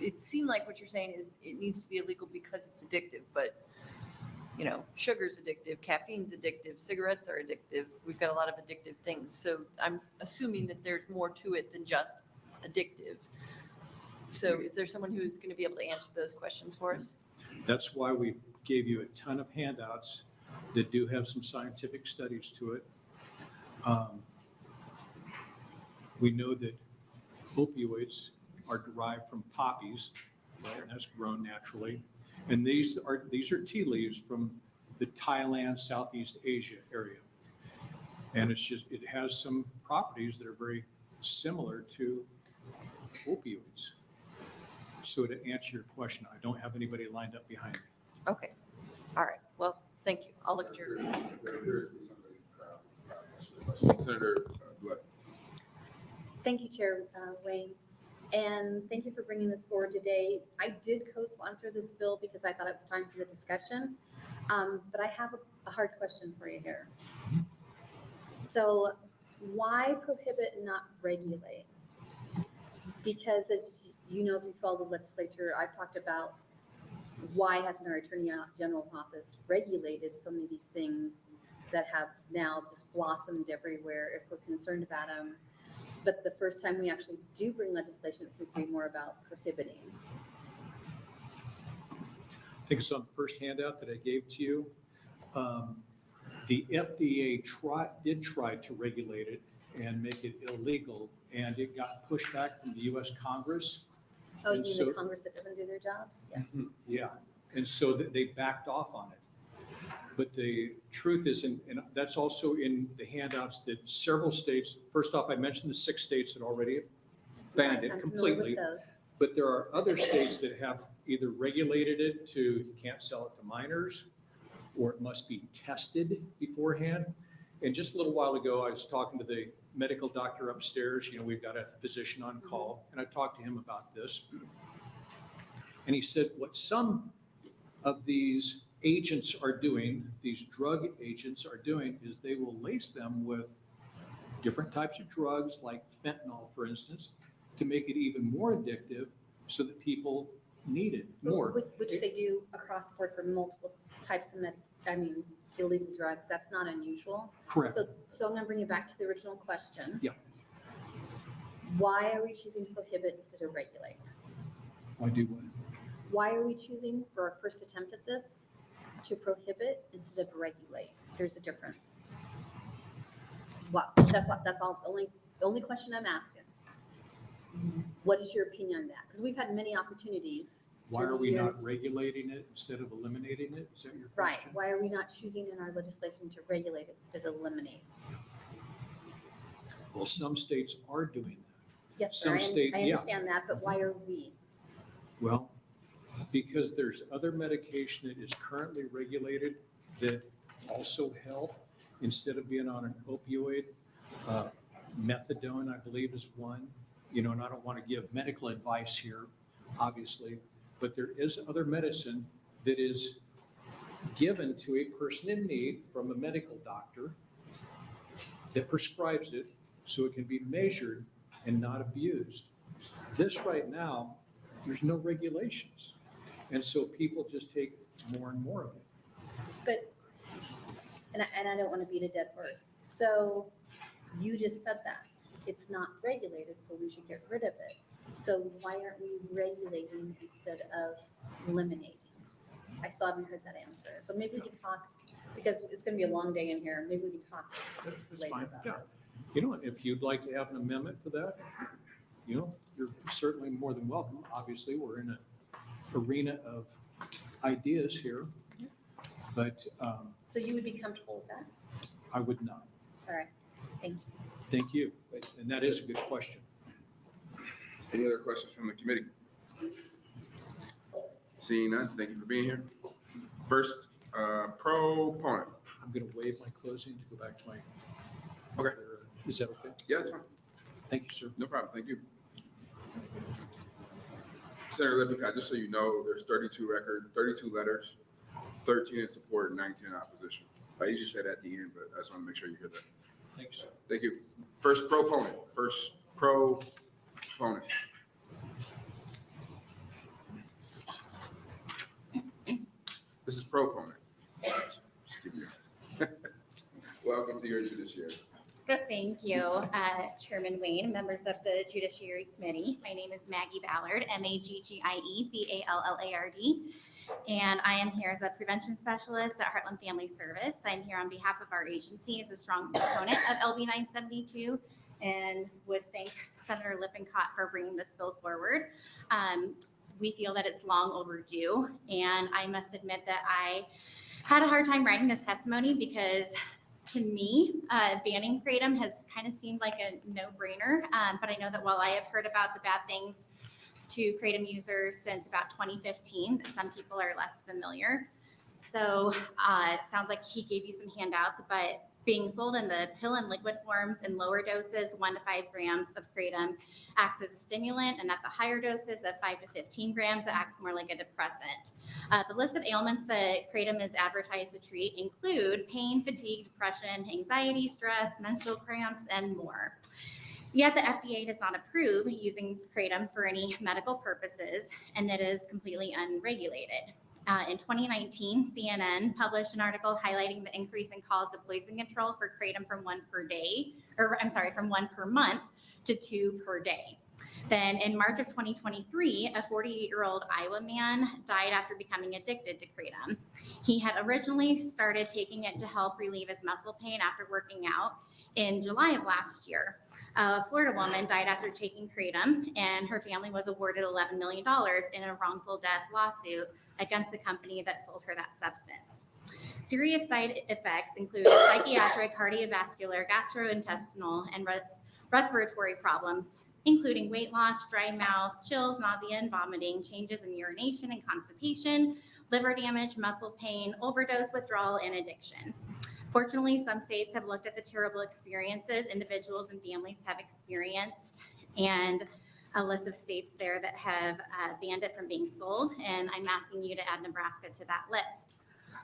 it seemed like what you're saying is it needs to be illegal because it's addictive, but you know, sugar's addictive, caffeine's addictive, cigarettes are addictive. We've got a lot of addictive things. So I'm assuming that there's more to it than just addictive. So is there someone who's going to be able to answer those questions for us? That's why we gave you a ton of handouts that do have some scientific studies to it. We know that opioids are derived from poppies, right? And that's grown naturally. And these are tea leaves from the Thailand, Southeast Asia area. And it's just, it has some properties that are very similar to opioids. So to answer your question, I don't have anybody lined up behind me. Okay. All right. Well, thank you. I'll look at your. Senator Blood. Thank you, Chair Wayne, and thank you for bringing this forward today. I did co-sponsor this bill because I thought it was time for the discussion, but I have a hard question for you here. So why prohibit and not regulate? Because as you know, if you follow the legislature, I've talked about why hasn't our Attorney General's office regulated so many of these things that have now just blossomed everywhere if we're concerned about them. But the first time we actually do bring legislation, it seems to be more about prohibiting. I think it's on the first handout that I gave to you. The FDA did try to regulate it and make it illegal, and it got pushed back from the U.S. Congress. Oh, you And mean so- the Congress that doesn't do their jobs? Yes. Yeah, and so they backed off on it. But the truth is, and that's also in the handouts, that several states, first off, I mentioned the 6 states that already banned it I'm familiar with completely. those. But there are other states that have either regulated it to, you can't sell it to minors, or it must be tested beforehand. And just a little while ago, I was talking to the medical doctor upstairs. You know, we've got a physician on call, and I talked to him about this. And he said what some of these agents are doing, these drug agents are doing, is they will lace them with different types of drugs, like fentanyl, for instance, to make it even more addictive so that people need it more. Which they do across the board for multiple types of illegal drugs. That's not unusual. Correct. So I'm going to bring you back to the original question. Yeah. Why are we choosing to prohibit instead of regulate? I do what? Why are we choosing for our first attempt at this to prohibit instead of regulate? There's a difference. Well, that's all. The only question I'm asking. What is your opinion on that? Because we've had many opportunities. Why through are the we not years. regulating it instead of eliminating it? Is that your Right. question? Why are we not choosing in our legislation to regulate it instead of eliminate? Well, some states are doing that. Yes, Some sir. state- I yeah. understand that, but why are we? Well, because there's other medication that is currently regulated that also help instead of being on an opioid. Methadone, I believe, is one. You know, and I don't want to give medical advice here, obviously, but there is other medicine that is given to a person in need from a medical doctor that prescribes it so it can be measured and not abused. This right now, there's no regulations. And so people just take more and more of it. But, and I don't want to beat a dead horse. So you just said that. It's not regulated, so we should get rid of it. So why aren't we regulating instead of eliminating? I still haven't heard that answer. So maybe we can talk, because it's going to be a long day in here. Maybe we can talk That's later fine. about Yeah. this. You know, if you'd like to have an amendment for that, you know, you're certainly more than welcome. Obviously, we're in an arena of ideas here, but So you would be comfortable with that? I would not. All right, thank you. Thank you. And that is a good question. Any other questions from the committee? Seeing none, thank you for being here. First, proponent. I'm going to waive my closing to go back to my. Okay. Is that okay? Yeah, that's fine. Thank you, sir. No problem, thank you. Senator Lippincott, just so you know, there's 32 letters, 13 in support, 19 in opposition. I usually say that at the end, but I just want to make sure you hear that. Thank you, sir. Thank you. First proponent. This is proponent. Just give you. Welcome to your judiciary. Thank you, Chairman Wayne, members of the Judiciary Committee. My name is Maggie Ballard, Maggie Ballard, and I am here as a prevention specialist at Heartland Family Service. I'm here on behalf of our agency as a strong proponent of LB 972 and would thank Senator Lippincott for bringing this bill forward. We feel that it's long overdue, and I must admit that I had a hard time writing this testimony because to me, banning kratom has kind of seemed like a no-brainer, but I know that while I have heard about the bad things to kratom users since about 2015, that some people are less familiar. So it sounds like he gave you some handouts, but being sold in the pill and liquid forms in lower doses, 1 to 5 grams of kratom acts as a stimulant, and at the higher doses of 5 to 15 grams, it acts more like a depressant. The list of ailments that kratom is advertised to treat include pain, fatigue, depression, anxiety, stress, menstrual cramps, and more. Yet the FDA does not approve using kratom for any medical purposes, and it is completely unregulated. In 2019, CNN published an article highlighting the increase in calls to poison control for kratom from 1 per month to 2 per day. Then in March of 2023, a 48-year-old Iowa man died after becoming addicted to kratom. He had originally started taking it to help relieve his muscle pain after working out in July of last year. A Florida woman died after taking kratom, and her family was awarded $11 million in a wrongful death lawsuit against the company that sold her that substance. Serious side effects include psychiatric, cardiovascular, gastrointestinal, and respiratory problems, including weight loss, dry mouth, chills, nausea and vomiting, changes in urination and constipation, liver damage, muscle pain, overdose withdrawal, and addiction. Fortunately, some states have looked at the terrible experiences individuals and families have experienced, and a list of states there that have banned it from being sold, and I'm asking you to add Nebraska to that list.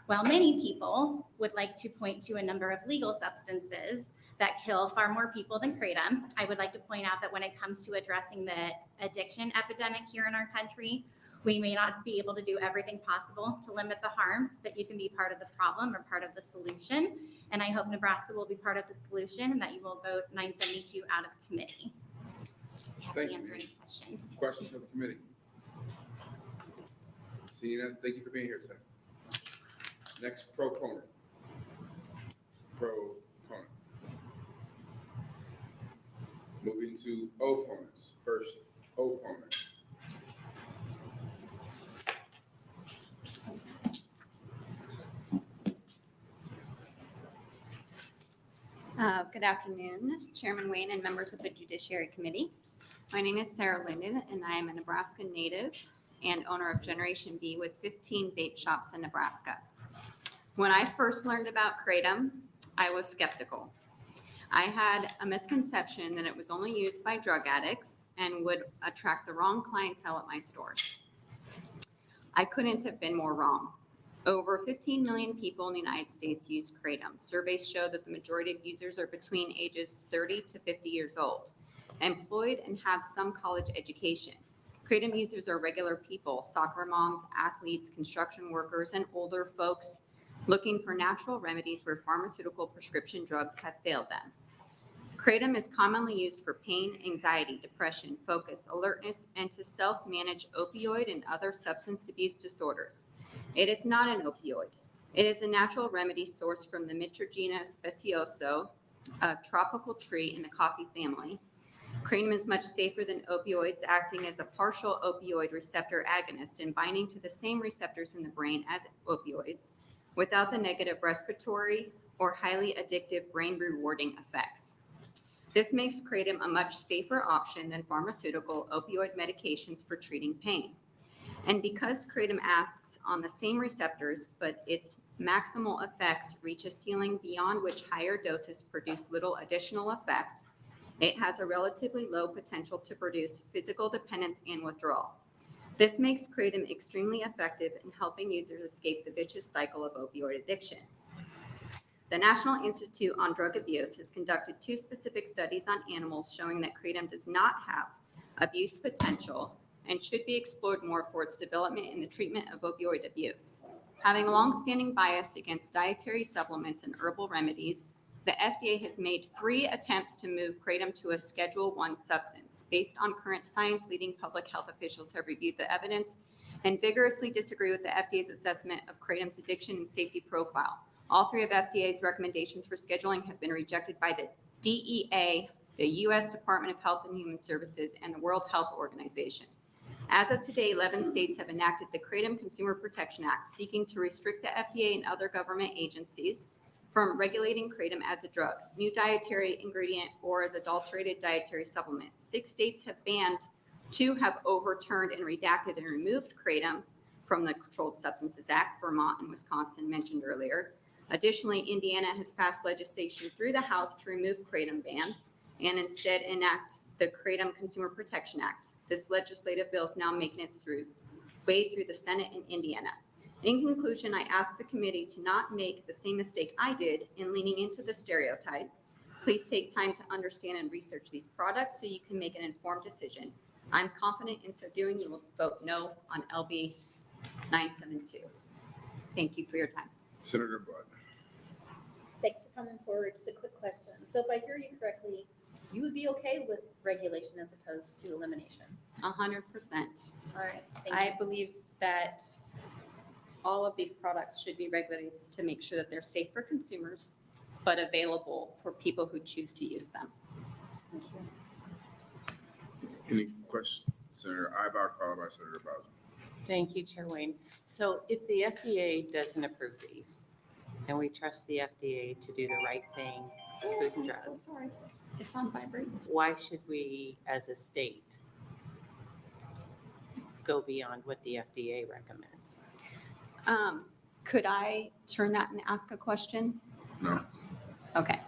While many people would like to point to a number of legal substances that kill far more people than kratom, I would like to point out that when it comes to addressing the addiction epidemic here in our country, we may not be able to do everything possible to limit the harms, but you can be part of the problem or part of the solution. And I hope Nebraska will be part of the solution and that you will vote 972 out of committee. Thank you. Answer any questions. Questions from the committee? Seeing that, thank you for being here today. Next proponent. Moving to opponents. First, opponent. Good afternoon, Chairman Wayne and members of the Judiciary Committee. My name is Sarah Linden, and I am a Nebraska native and owner of Generation B with 15 vape shops in Nebraska. When I first learned about kratom, I was skeptical. I had a misconception that it was only used by drug addicts and would attract the wrong clientele at my stores. I couldn't have been more wrong. Over 15 million people in the United States use kratom. Surveys show that the majority of users are between ages 30 to 50 years old, employed and have some college education. Kratom users are regular people, soccer moms, athletes, construction workers, and older folks looking for natural remedies where pharmaceutical prescription drugs have failed them. Kratom is commonly used for pain, anxiety, depression, focus, alertness, and to self-manage opioid and other substance abuse disorders. It is not an opioid. It is a natural remedy sourced from the Mitragina specioso, a tropical tree in the coffee family. Kratom is much safer than opioids, acting as a partial opioid receptor agonist and binding to the same receptors in the brain as opioids, without the negative respiratory or highly addictive brain rewarding effects. This makes kratom a much safer option than pharmaceutical opioid medications for treating pain. And because kratom acts on the same receptors, but its maximal effects reach a ceiling beyond which higher doses produce little additional effect, it has a relatively low potential to produce physical dependence and withdrawal. This makes kratom extremely effective in helping users escape the vicious cycle of opioid addiction. The National Institute on Drug Abuse has conducted 2 specific studies on animals showing that kratom does not have abuse potential and should be explored more for its development in the treatment of opioid abuse. Having a long-standing bias against dietary supplements and herbal remedies, the FDA has made 3 attempts to move kratom to a Schedule I substance. Based on current science, leading public health officials have reviewed the evidence and vigorously disagree with the FDA's assessment of kratom's addiction and safety profile. All 3 of FDA's recommendations for scheduling have been rejected by the DEA, the U.S. Department of Health and Human Services, and the World Health Organization. As of today, 11 states have enacted the Kratom Consumer Protection Act, seeking to restrict the FDA and other government agencies from regulating kratom as a drug, new dietary ingredient, or as adulterated dietary supplement. 6 states have banned, 2 have overturned and redacted and removed kratom from the Controlled Substances Act, Vermont and Wisconsin mentioned earlier. Additionally, Indiana has passed legislation through the House to remove kratom ban and instead enact the Kratom Consumer Protection Act. This legislative bill is now making its way through the Senate in Indiana. In conclusion, I ask the committee to not make the same mistake I did in leaning into the stereotype. Please take time to understand and research these products so you can make an informed decision. I'm confident in so doing you will vote no on LB 972. Thank you for your time. Senator Blood. Thanks for coming forward. Just a quick question. So if I hear you correctly, you would be okay with regulation as opposed to elimination? 100%. All right. Thank I you. believe that all of these products should be regulated to make sure that they're safe for consumers, but available for people who choose to use them. Thank you. Any questions? Senator Ibach, followed by Senator Bosn. Thank you, Chair Wayne. So if the FDA doesn't approve these, and we trust the FDA to do the right thing, Food and I'm so Drugs, sorry. It's on vibrate. why should we, as a state, go beyond what the FDA recommends? Could I turn that and ask a question? No. Okay.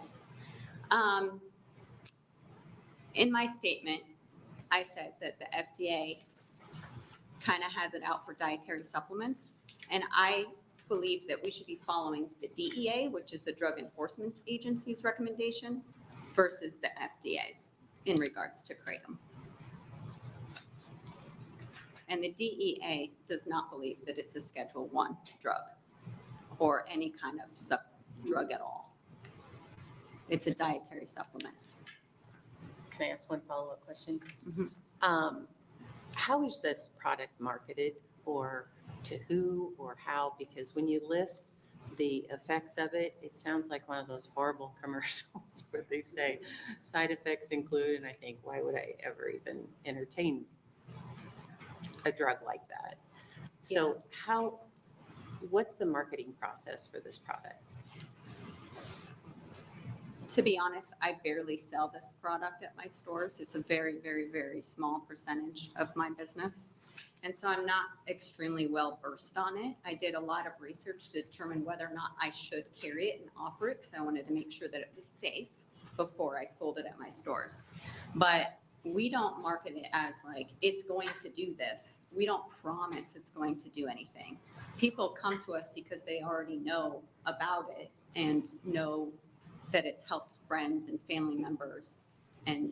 In my statement, I said that the FDA kind of has it out for dietary supplements. And I believe that we should be following the DEA, which is the Drug Enforcement Agency's recommendation, versus the FDA's in regards to kratom. And the DEA does not believe that it's a Schedule I drug or any kind of drug at all. It's a dietary supplement. Can I ask one follow-up question? Mhm. How is this product marketed, or to who or how? Because when you list the effects of it, it sounds like one of those horrible commercials where they say side effects include, and I think, why would I ever even entertain a drug like that? So what's the marketing process for this product? To be honest, I barely sell this product at my stores. It's a very, very, very small percentage of my business. And so I'm not extremely well versed on it. I did a lot of research to determine whether or not I should carry it and offer it, because I wanted to make sure that it was safe before I sold it at my stores. But we don't market it as like, it's going to do this. We don't promise it's going to do anything. People come to us because they already know about it and know that it's helped friends and family members and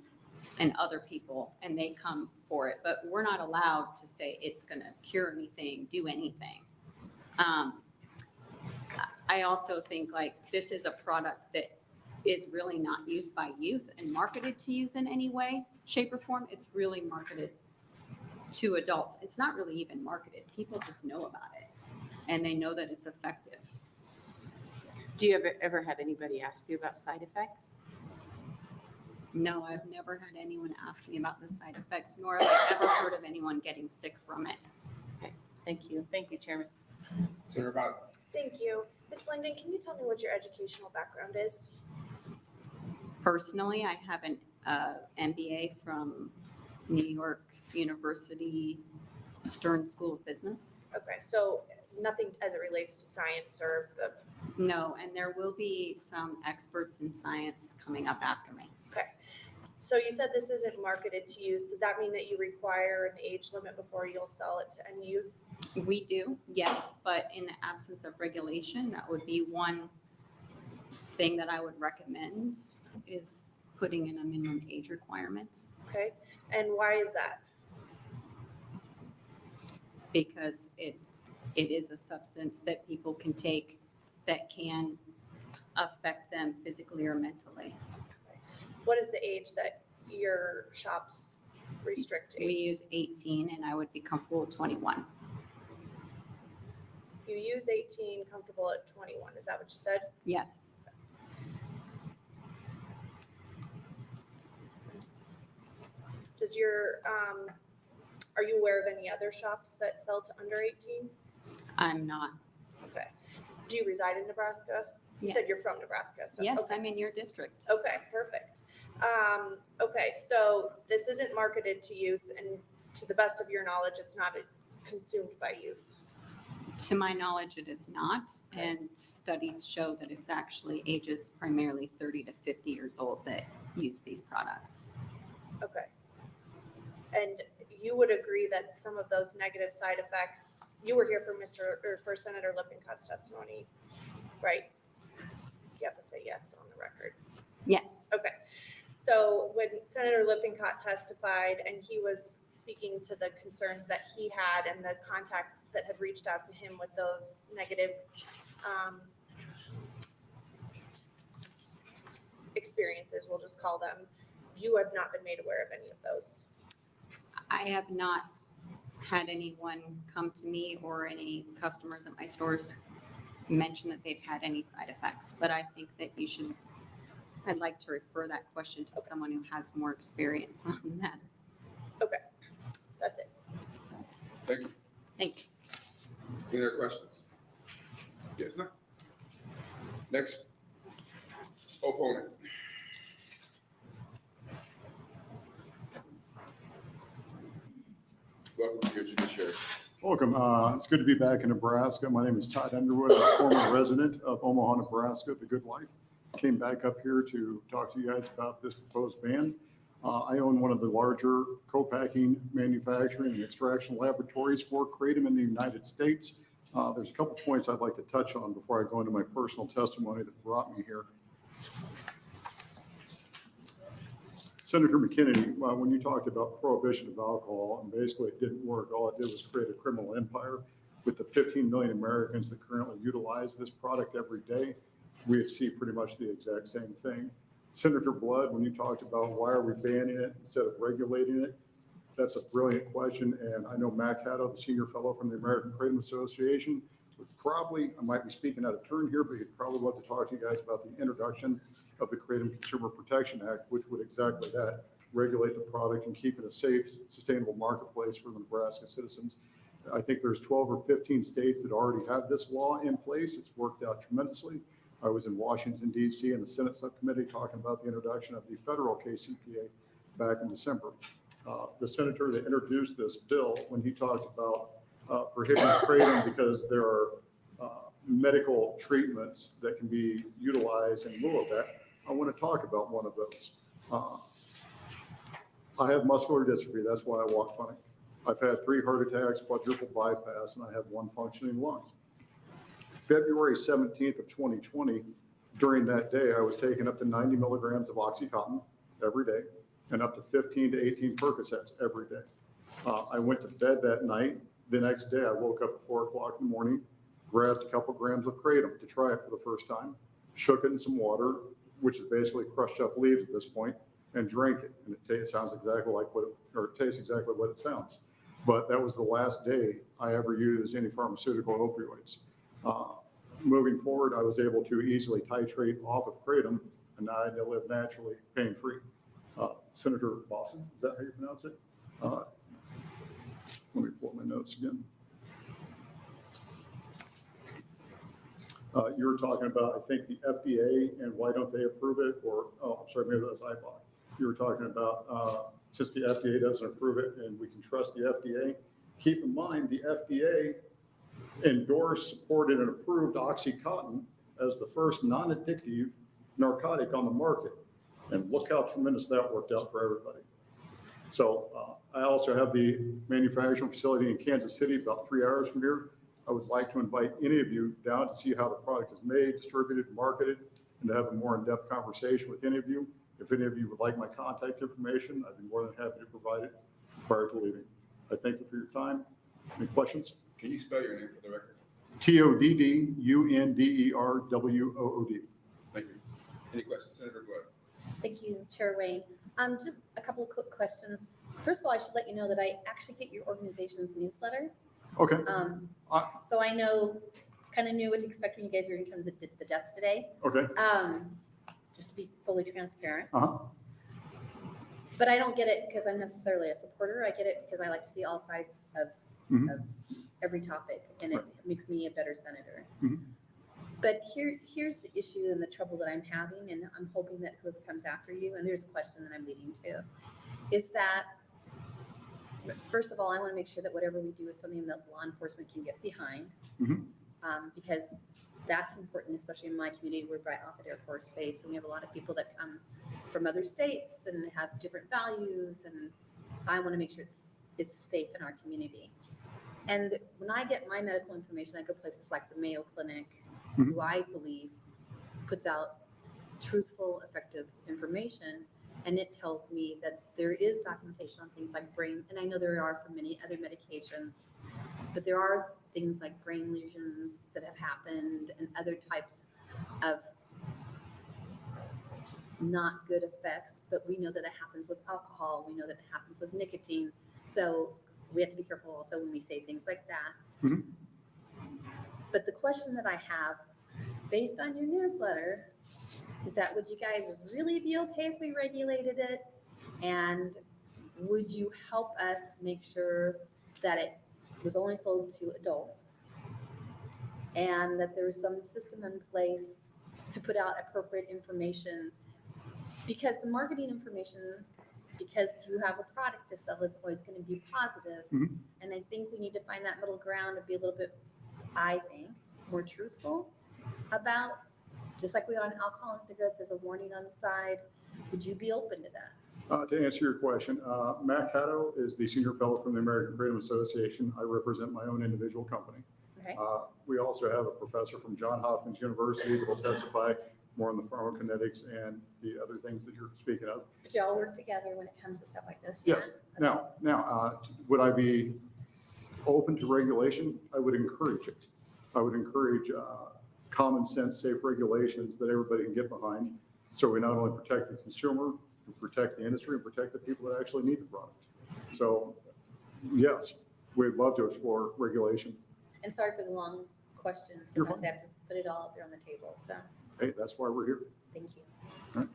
other people, and they come for it. But we're not allowed to say it's going to cure anything, do anything. I also think like this is a product that is really not used by youth and marketed to youth in any way, shape, or form. It's really marketed to adults. It's not really even marketed. People just know about it, and they know that it's effective. Do you ever have anybody ask you about side effects? No, I've never had anyone ask me about the side effects, nor have I ever heard of anyone getting sick from it. Okay, thank you. Thank you, Chairman. Senator Bosn. Thank you. Ms. Linden, can you tell me what your educational background is? Personally, I have an MBA from New York University Stern School of Business. Okay, so nothing as it relates to science or the. No, and there will be some experts in science coming up after me. Okay. So you said this isn't marketed to youth. Does that mean that you require an age limit before you'll sell it to any youth? We do, yes, but in the absence of regulation, that would be one thing that I would recommend is putting in a minimum age requirement. Okay, and why is that? Because it is a substance that people can take that can affect them physically or mentally. What is the age that your shops restrict? We use 18 and I would be comfortable with 21. You use 18, comfortable at 21. Is that what you said? Yes. Does your, are you aware of any other shops that sell to under 18? I'm not. Okay. Do you reside in Nebraska? You said Yes. you're from Nebraska. So, Yes, okay. I'm in your district. Okay, perfect. Okay, so this isn't marketed to youth, and to the best of your knowledge, it's not consumed by youth. To my knowledge, it is not, and studies show that it's actually ages primarily 30 to 50 years old that use these products. Okay. And you would agree that some of those negative side effects, you were here for Senator Lippincott's testimony, right? You have to say yes on the record. Yes. Okay. So when Senator Lippincott testified and he was speaking to the concerns that he had and the contacts that had reached out to him with those negative experiences, we'll just call them, you have not been made aware of any of those. I have not had anyone come to me or any customers at my stores mention that they've had any side effects, but I think that you should, I'd like to refer that question to someone who has more experience on that. Okay, that's it. Thank you. Thank you. Any other questions? Yes, no. Next opponent. Welcome to your judiciary. Welcome. It's good to be back in Nebraska. My name is Todd Underwood. I'm a former resident of Omaha, Nebraska, the good life. Came back up here to talk to you guys about this proposed ban. I own one of the larger co-packing, manufacturing, and extraction laboratories for kratom in the United States. There's a couple points I'd like to touch on before I go into my personal testimony that brought me here. Senator McKinney, when you talked about prohibition of alcohol, and basically it didn't work, all it did was create a criminal empire. With the 15 million Americans that currently utilize this product every day, we see pretty much the exact same thing. Senator Blood, when you talked about why are we banning it instead of regulating it, that's a brilliant question. And I know Mac Haddo, the senior fellow from the American Kratom Association, would probably, I might be speaking out of turn here, but he'd probably love to talk to you guys about the introduction of the Kratom Consumer Protection Act, which would exactly that, regulate the product and keep it a safe, sustainable marketplace for the Nebraska citizens. I think there's 12 or 15 states that already have this law in place. It's worked out tremendously. I was in Washington DC in the Senate subcommittee talking about the introduction of the federal KCPA back in December. The senator that introduced this bill, when he talked about prohibiting kratom because there are medical treatments that can be utilized in lieu of that, I want to talk about one of those. I have muscular dystrophy. That's why I walk funny. I've had 3 heart attacks, quadruple bypass, and I have 1 functioning lung. February 17th of 2020, during that day, I was taking up to 90 milligrams of Oxycontin every day and up to 15 to 18 Percocets every day. I went to bed that night. The next day, I woke up at 4 o'clock in the morning, grabbed a couple grams of kratom to try it for the first time, shook it in some water, which is basically crushed up leaves at this point, and drank it. And it sounds exactly like it tastes exactly what it sounds. But that was the last day I ever used any pharmaceutical opioids. Moving forward, I was able to easily titrate off of kratom, and now I live naturally, pain-free. Senator Bosn, is that how you pronounce it? Let me pull up my notes again. You were talking about, I think, the FDA and why don't they approve it? Or, I'm sorry, maybe that's Ibach. You were talking about since the FDA doesn't approve it and we can trust the FDA. Keep in mind, the FDA endorsed, supported, and approved Oxycontin as the first non-addictive narcotic on the market. And look how tremendous that worked out for everybody. So I also have the manufacturing facility in Kansas City, about 3 hours from here. I would like to invite any of you down to see how the product is made, distributed, marketed, and to have a more in-depth conversation with any of you. If any of you would like my contact information, I'd be more than happy to provide it prior to leaving. I thank you for your time. Any questions? Can you spell your name for the record? TODDUNDERWOOD. Thank you. Any questions? Senator, go ahead. Thank you, Chair Wayne. Just a couple of quick questions. First of all, I should let you know that I actually get your organization's newsletter. Okay. So I kind of knew what to expect when you guys were going to come to the desk today. Okay. Just to be fully transparent. Uh-huh. But I don't get it because I'm necessarily a supporter. I get it because I like to see all sides of every topic, and it makes me a better senator. But here's the issue and the trouble that I'm having, and I'm hoping that whoever comes after you, and there's a question that I'm leading to, is that, first of all, I want to make sure that whatever we do is something that law enforcement can get behind, because that's important, especially in my community. We're right off at Air Force Base, and we have a lot of people that come from other states and have different values, and I want to make sure it's safe in our community. And when I get my medical information, I go places like the Mayo Clinic, who I believe puts out truthful, effective information, and it tells me that there is documentation on things like brain, and I know there are for many other medications, but there are things like brain lesions that have happened and other types of not good effects, but we know that it happens with alcohol, we know that it happens with nicotine, so we have to be careful also when we say things like that. But the question that I have, based on your newsletter, is that would you guys really be okay if we regulated it? And would you help us make sure that it was only sold to adults? And that there's some system in place to put out appropriate information? Because the marketing information, because you have a product to sell, is always going to be positive. And I think we need to find that middle ground and be a little bit, I think, more truthful about, just like we on alcohol and cigarettes, there's a warning on the side. Would you be open to that? To answer your question, Matt Caddo is the senior fellow from the American Kratom Association. I represent my own individual company. Okay. We also have a professor from Johns Hopkins University that will testify more on the pharmacokinetics and the other things that you're speaking of. But you all work together when it comes to stuff like this? Yes. Yeah? Now, would I be open to regulation? I would encourage it. I would encourage common sense, safe regulations that everybody can get behind. So we not only protect the consumer, we protect the industry, and protect the people that actually need the product. So yes, we'd love to explore regulation. And sorry for the long questions. You're Sometimes I fine. have to put it all out there on the table. So Hey, that's why we're here. thank you.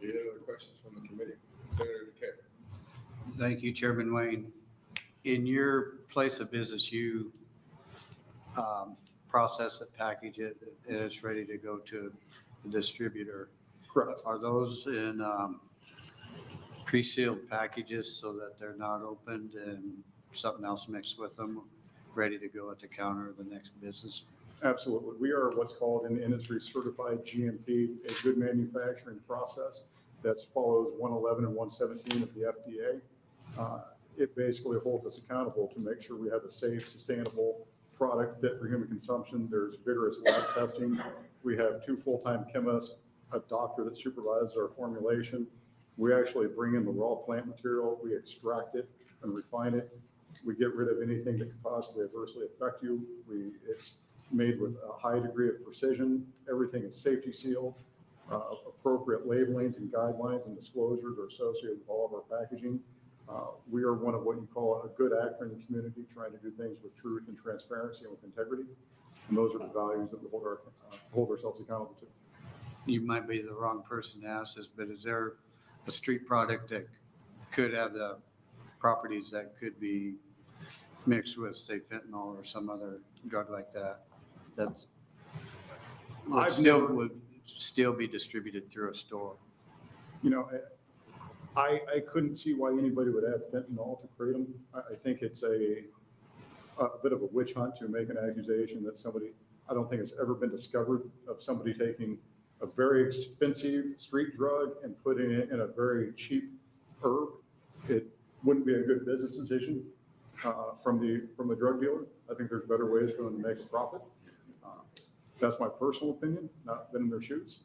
Any other questions from the committee? Senator DeKay. Thank you, Chairman Wayne. In your place of business, you process it, package it, and it's ready to go to the distributor. Correct. Are those in pre-sealed packages so that they're not opened and something else mixed with them, ready to go at the counter of the next business? Absolutely. We are what's called in the industry certified GMP, a good manufacturing process that follows 111 and 117 of the FDA. It basically holds us accountable to make sure we have a safe, sustainable product fit for human consumption. There's vigorous lab testing. We have 2 full-time chemists, a doctor that supervises our formulation. We actually bring in the raw plant material, we extract it and refine it. We get rid of anything that could possibly adversely affect you. It's made with a high degree of precision. Everything is safety sealed. Appropriate labelings and guidelines and disclosures are associated with all of our packaging. We are one of what you call a good actor in the community, trying to do things with truth and transparency and with integrity. And those are the values that we hold ourselves accountable to. You might be the wrong person to ask this, but is there a street product that could have the properties that could be mixed with, say, fentanyl or some other drug like that? That would still be distributed through a store. You know, I couldn't see why anybody would add fentanyl to kratom. I think it's a bit of a witch hunt to make an accusation that somebody, I don't think it's ever been discovered of somebody taking a very expensive street drug and putting it in a very cheap herb. It wouldn't be a good business decision from the drug dealer. I think there's better ways for them to make a profit. That's my personal opinion, not been in their shoes.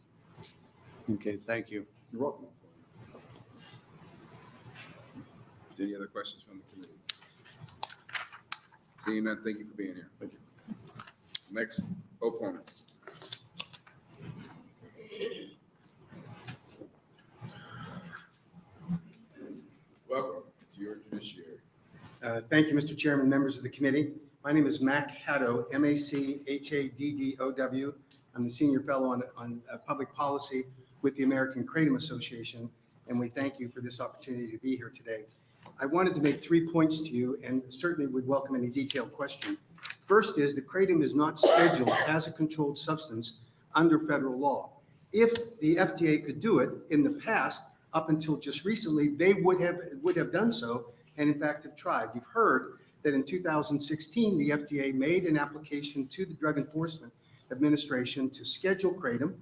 Okay, thank you. You're welcome. Any other questions from the committee? Seeing none, thank you for being here. Thank you. Next opponent. Welcome to your judiciary. Thank you, Mr. Chairman, members of the committee. My name is Mac Haddow, M-A-C-H-A-D-D-O-W. I'm the senior fellow on public policy with the American Kratom Association, and we thank you for this opportunity to be here today. I wanted to make 3 points to you and certainly would welcome any detailed question. First is that kratom is not scheduled as a controlled substance under federal law. If the FDA could do it in the past, up until just recently, they would have done so, and in fact have tried. You've heard that in 2016, the FDA made an application to the Drug Enforcement Administration to schedule kratom.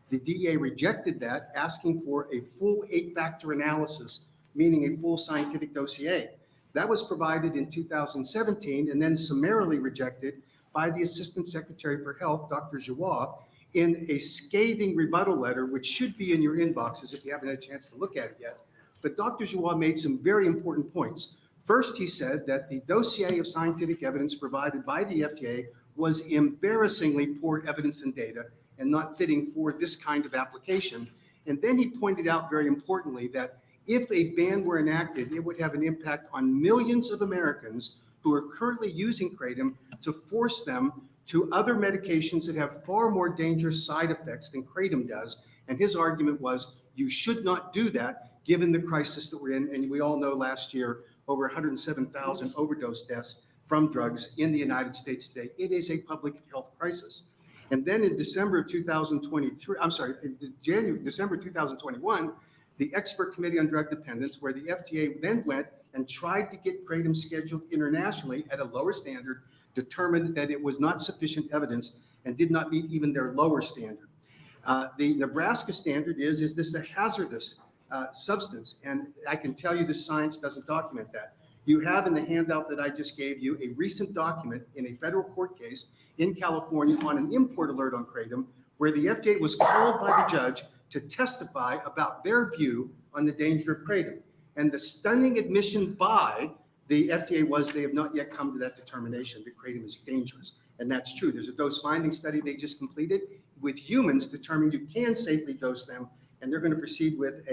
The DEA rejected that, asking for a full 8-factor analysis, meaning a full scientific dossier. That was provided in 2017 and then summarily rejected by the Assistant Secretary for Health, Dr. Joie, in a scathing rebuttal letter, which should be in your inboxes if you haven't had a chance to look at it yet. But Dr. Joie made some very important points. First, he said that the dossier of scientific evidence provided by the FDA was embarrassingly poor evidence and data and not fitting for this kind of application. And then he pointed out very importantly that if a ban were enacted, it would have an impact on millions of Americans who are currently using kratom to force them to other medications that have far more dangerous side effects than kratom does. And his argument was, you should not do that given the crisis that we're in. And we all know last year, over 107,000 overdose deaths from drugs in the United States today. It is a public health crisis. And then in December of 2023, December 2021, the Expert Committee on Drug Dependence, where the FDA then went and tried to get kratom scheduled internationally at a lower standard, determined that it was not sufficient evidence and did not meet even their lower standard. The Nebraska standard is this a hazardous substance? And I can tell you the science doesn't document that. You have in the handout that I just gave you a recent document in a federal court case in California on an import alert on kratom, where the FDA was called by the judge to testify about their view on the danger of kratom. And the stunning admission by the FDA was they have not yet come to that determination that kratom is dangerous. And that's true. There's a dose finding study they just completed with humans determining you can safely dose them, and they're going to proceed with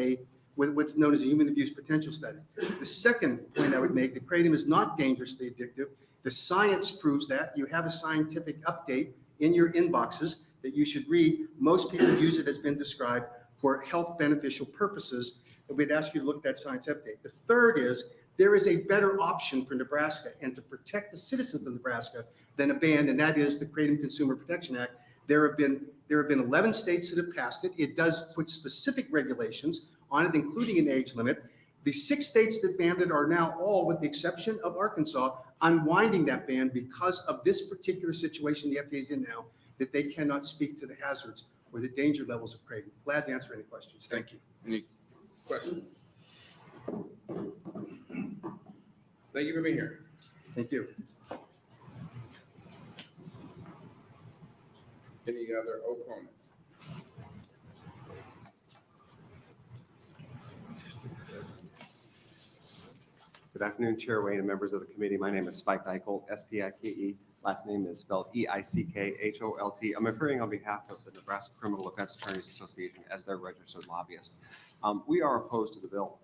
what's known as a human abuse potential study. The second point I would make, that kratom is not dangerously addictive. The science proves that. You have a scientific update in your inboxes that you should read. Most people use it as been described for health beneficial purposes. And we'd ask you to look at that science update. The third is there is a better option for Nebraska and to protect the citizens of Nebraska than a ban, and that is the Kratom Consumer Protection Act. There have been There have been 11 states that have passed it. It does put specific regulations on it, including an age limit. The 6 states that banned it are now all, with the exception of Arkansas, unwinding that ban because of this particular situation the FDA is in now, that they cannot speak to the hazards or the danger levels of kratom. Glad to answer any questions. Thank you. Any questions? Thank you for being here. Thank you. Any other opponent? Good afternoon, Chair Wayne and members of the committee. My name is Spike Eichholt, S-P-I-K-E. Last name is spelled E-I-C-K-H-O-L-T. I'm appearing on behalf of the Nebraska Criminal Defense Attorneys Association as their registered lobbyist. We are opposed to the bill.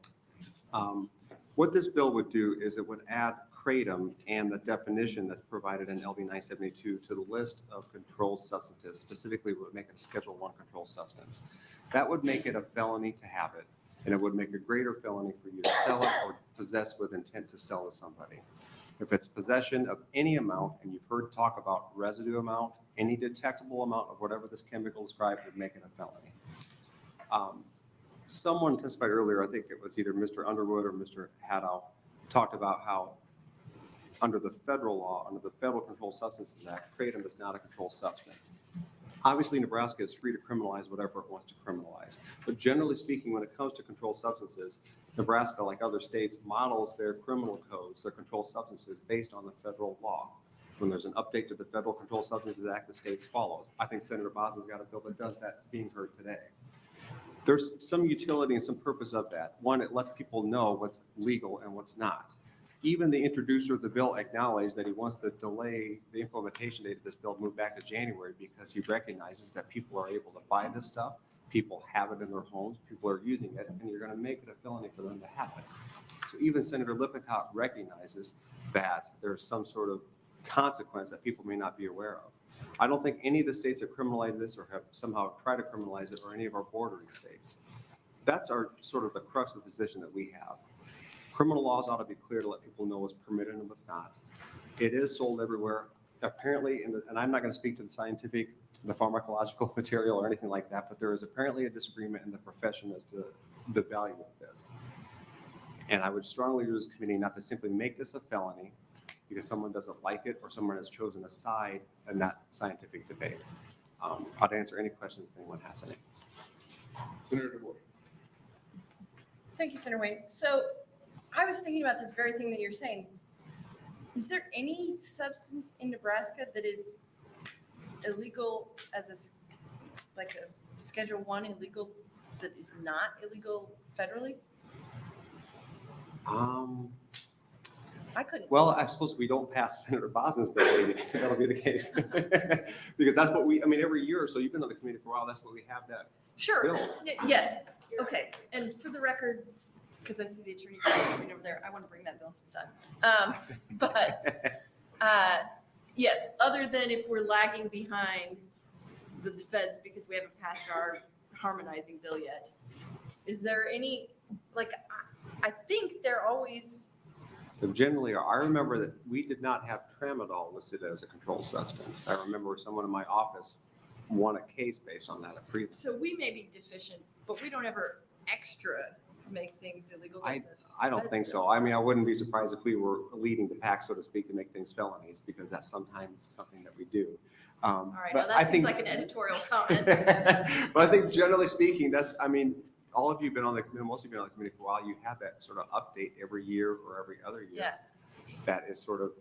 What this bill would do is it would add kratom and the definition that's provided in LB 972 to the list of controlled substances. Specifically, would make it a Schedule I controlled substance. That would make it a felony to have it, and it would make a greater felony for you to sell it or possess with intent to sell to somebody. If it's possession of any amount, and you've heard talk about residue amount, any detectable amount of whatever this chemical described would make it a felony. Someone testified earlier, I think it was either Mr. Underwood or Mr. Haddow, talked about how under the federal law, under the Federal Controlled Substances Act, kratom is not a controlled substance. Obviously, Nebraska is free to criminalize whatever it wants to criminalize. But generally speaking, when it comes to controlled substances, Nebraska, like other states, models their criminal codes, their controlled substances based on the federal law. When there's an update to the Federal Controlled Substances Act, the states follow. I think Senator Bosn's got a bill that does that being heard today. There's some utility and some purpose of that. One, it lets people know what's legal and what's not. Even the introducer of the bill acknowledged that he wants to delay the implementation date of this bill, move back to January, because he recognizes that people are able to buy this stuff, people have it in their homes, people are using it, and you're going to make it a felony for them to have it. So even Senator Lippincott recognizes that there's some sort of consequence that people may not be aware of. I don't think any of the states have criminalized this or have somehow tried to criminalize it, or any of our bordering states. That's our sort of the crux of the position that we have. Criminal laws ought to be clear to let people know what's permitted and what's not. It is sold everywhere. Apparently, and I'm not going to speak to the pharmacological material or anything like that, but there is apparently a disagreement in the profession as to the value of this. And I would strongly urge this committee not to simply make this a felony because someone doesn't like it or someone has chosen a side in that scientific debate. I'd answer any questions if anyone has any. Senator DeBoer. Thank you, Senator Wayne. So I was thinking about this very thing that you're saying. Is there any substance in Nebraska that is illegal as a Schedule I illegal that is not illegal federally? I couldn't. Well, I suppose if we don't pass Senator Bosn's bill, maybe that'll be the case. Because that's what every year or so, you've been on the committee for a while, that's what we have that Sure. bill. Yes. Okay. And for the record, because I see the attorney sitting over there, I want to bring that bill sometime. Yes, other than if we're lagging behind the feds because we haven't passed our harmonizing bill yet, is there any, I think they're always. So generally, I remember that we did not have tramadol listed as a controlled substance. I remember someone in my office won a case based on that. So we may be deficient, but we don't ever extra make things illegal. I don't think so. I mean, I wouldn't be surprised if we were leading the pack, so to speak, to make things felonies, because that's sometimes something that we do. All right, now that seems like an editorial comment. But I think generally speaking, all of you have been on the committee, most of you have been on the committee for a while, you have that sort of update every year or every other year. Yeah. That is sort of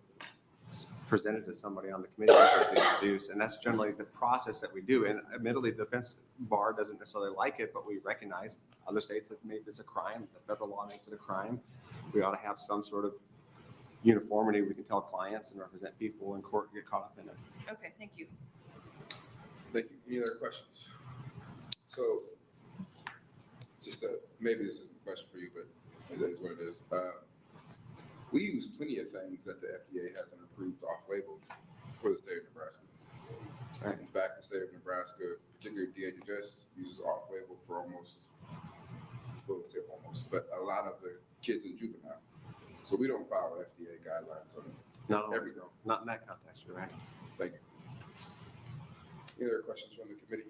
presented to somebody on the committee to introduce, and that's generally the process that we do. And admittedly, the defense bar doesn't necessarily like it, but we recognize other states have made this a crime. The federal law makes it a crime. We ought to have some sort of uniformity. We can tell clients and represent people in court get caught up in it. Okay, thank you. Thank you. Any other questions? So, maybe this isn't a question for you, but it is what it is. We use plenty of things that the FDA hasn't approved off-label for the state of Nebraska. That's right. In fact, the state of Nebraska, particularly DHS, uses off-label for almost, but a lot of the kids in juvenile. So we don't follow FDA guidelines on Not everything. Not in that context, you're right. Thank Any other questions from the committee?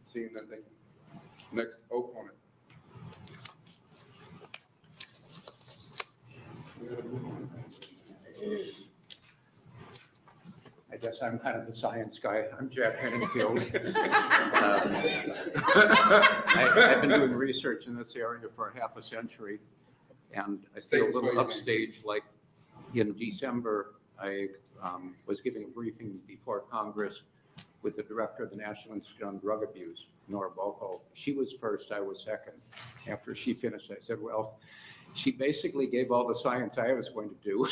Seeing nothing. Next opponent. I guess I'm kind of the science guy. I'm Jack Henningfield. I've been doing research in this area for half a century, and I feel a little upstage. Like in December, I was giving a briefing before Congress with the director of the National Institute on Drug Abuse, Nora Balko. She was first, I was second. After she finished, I said, well, she basically gave all the science I was going to do.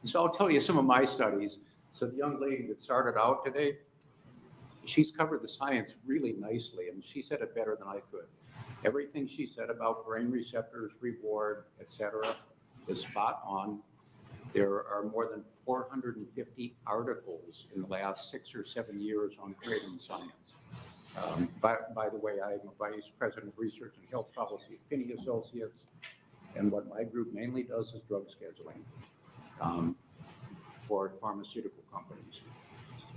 So I'll tell you some of my studies. So the young lady that started out today, she's covered the science really nicely, and she said it better than I could. Everything she said about brain receptors, reward, et cetera, is spot on. There are more than 450 articles in the last 6 or 7 years on kratom science. By the way, I'm a vice president of research and health policy at McKinney Associates, and what my group mainly does is drug scheduling for pharmaceutical companies.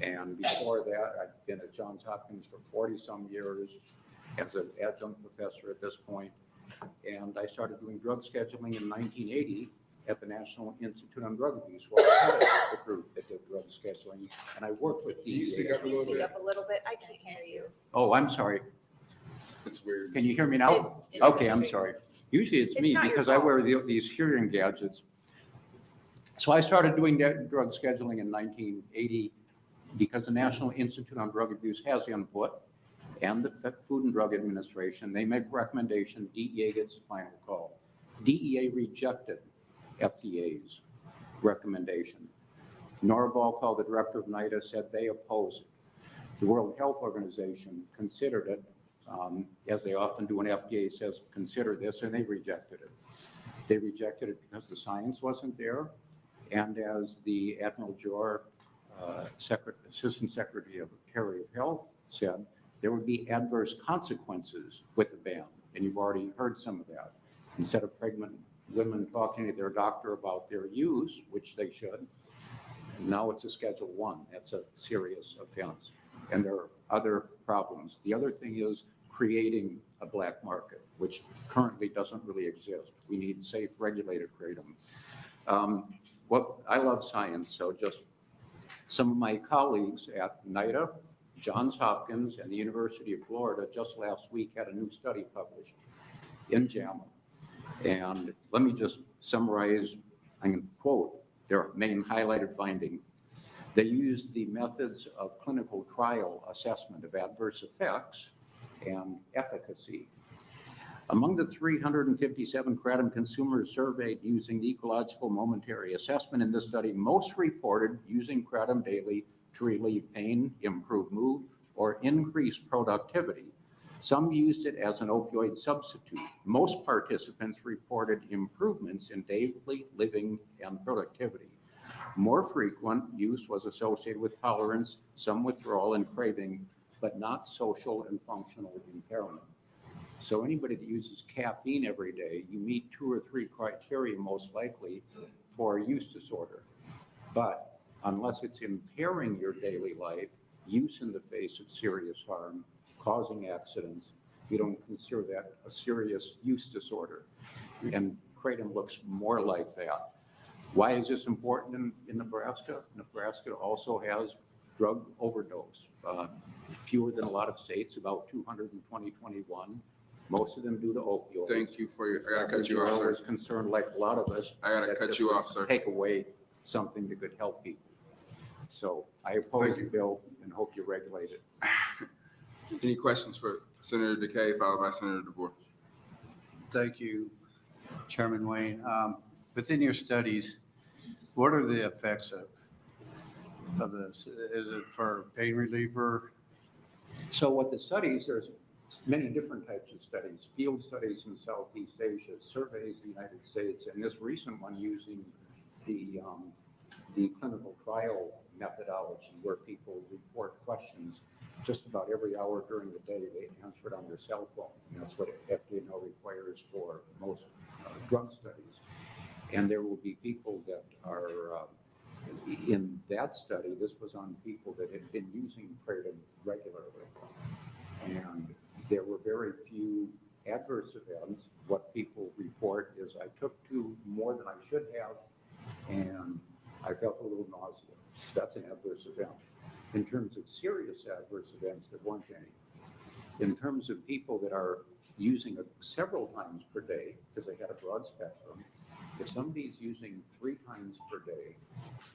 And before that, I've been at Johns Hopkins for 40-some years as an adjunct professor at this point. And I started doing drug scheduling in 1980 at the National Institute on Drug Abuse, where I headed the group that did drug scheduling, and I worked with DEA. Can you speak up a little bit? Speak up a little bit. I can't hear you. Oh, I'm sorry. It's weird. Can you hear me now? Okay, I'm sorry. Usually it's me not your because I fault. wear these hearing gadgets. So I started doing drug scheduling in 1980 because the National Institute on Drug Abuse has input, and the Food and Drug Administration. They make recommendation, DEA gets the final call. DEA rejected FDA's recommendation. Nora Balko, the director of NIDA, said they oppose it. The World Health Organization considered it, as they often do when FDA says, consider this, and they rejected it. They rejected it because the science wasn't there, and as the Admiral Jor, Assistant Secretary of Health, said, there would be adverse consequences with the ban, and you've already heard some of that. Instead of pregnant women talking to their doctor about their use, which they should, and now it's a Schedule I. That's a serious offense, and there are other problems. The other thing is creating a black market, which currently doesn't really exist. We need safe, regulated kratom. I love science, so just some of my colleagues at NIDA, Johns Hopkins, and the University of Florida just last week had a new study published in JAMA. And let me just summarize, I'm going to quote their main highlighted finding. They used the methods of clinical trial assessment of adverse effects and efficacy. Among the 357 kratom consumers surveyed using the ecological momentary assessment in this study, most reported using kratom daily to relieve pain, improve mood, or increase productivity. Some used it as an opioid substitute. Most participants reported improvements in daily living and productivity. More frequent use was associated with tolerance, some withdrawal and craving, but not social and functional impairment. So anybody that uses caffeine every day, you meet 2 or 3 criteria most likely for a use disorder. But unless it's impairing your daily life, use in the face of serious harm, causing accidents, you don't consider that a serious use disorder. And kratom looks more like that. Why is this important in Nebraska? Nebraska also has drug overdose. Fewer than a lot of states, about 200 in 2021. Most of them due to opioids. Thank you for your, I gotta cut you off, I sir. was concerned, like a lot of us. I gotta that cut this you would off, sir. Take away something that could help people. So I oppose the bill and hope you regulate it. Any questions for Senator DeKay, followed by Senator DeBoer? Thank you, Chairman Wayne. Within your studies, what are the effects of this? Is it for pain reliever? So what the studies, there's many different types of studies, field studies in Southeast Asia, surveys in the United States, and this recent one using the clinical trial methodology where people report questions just about every hour during the day. They answer it on their cell phone. And that's what FDA now requires for most drug studies. And there will be people that are In that study, this was on people that had been using kratom regularly. And there were very few adverse events. What people report is I took two more than I should have, and I felt a little nausea. That's an adverse event. In terms of serious adverse events, there weren't any. In terms of people that are using it several times per day, because they had a broad spectrum, if somebody's using 3 times per day,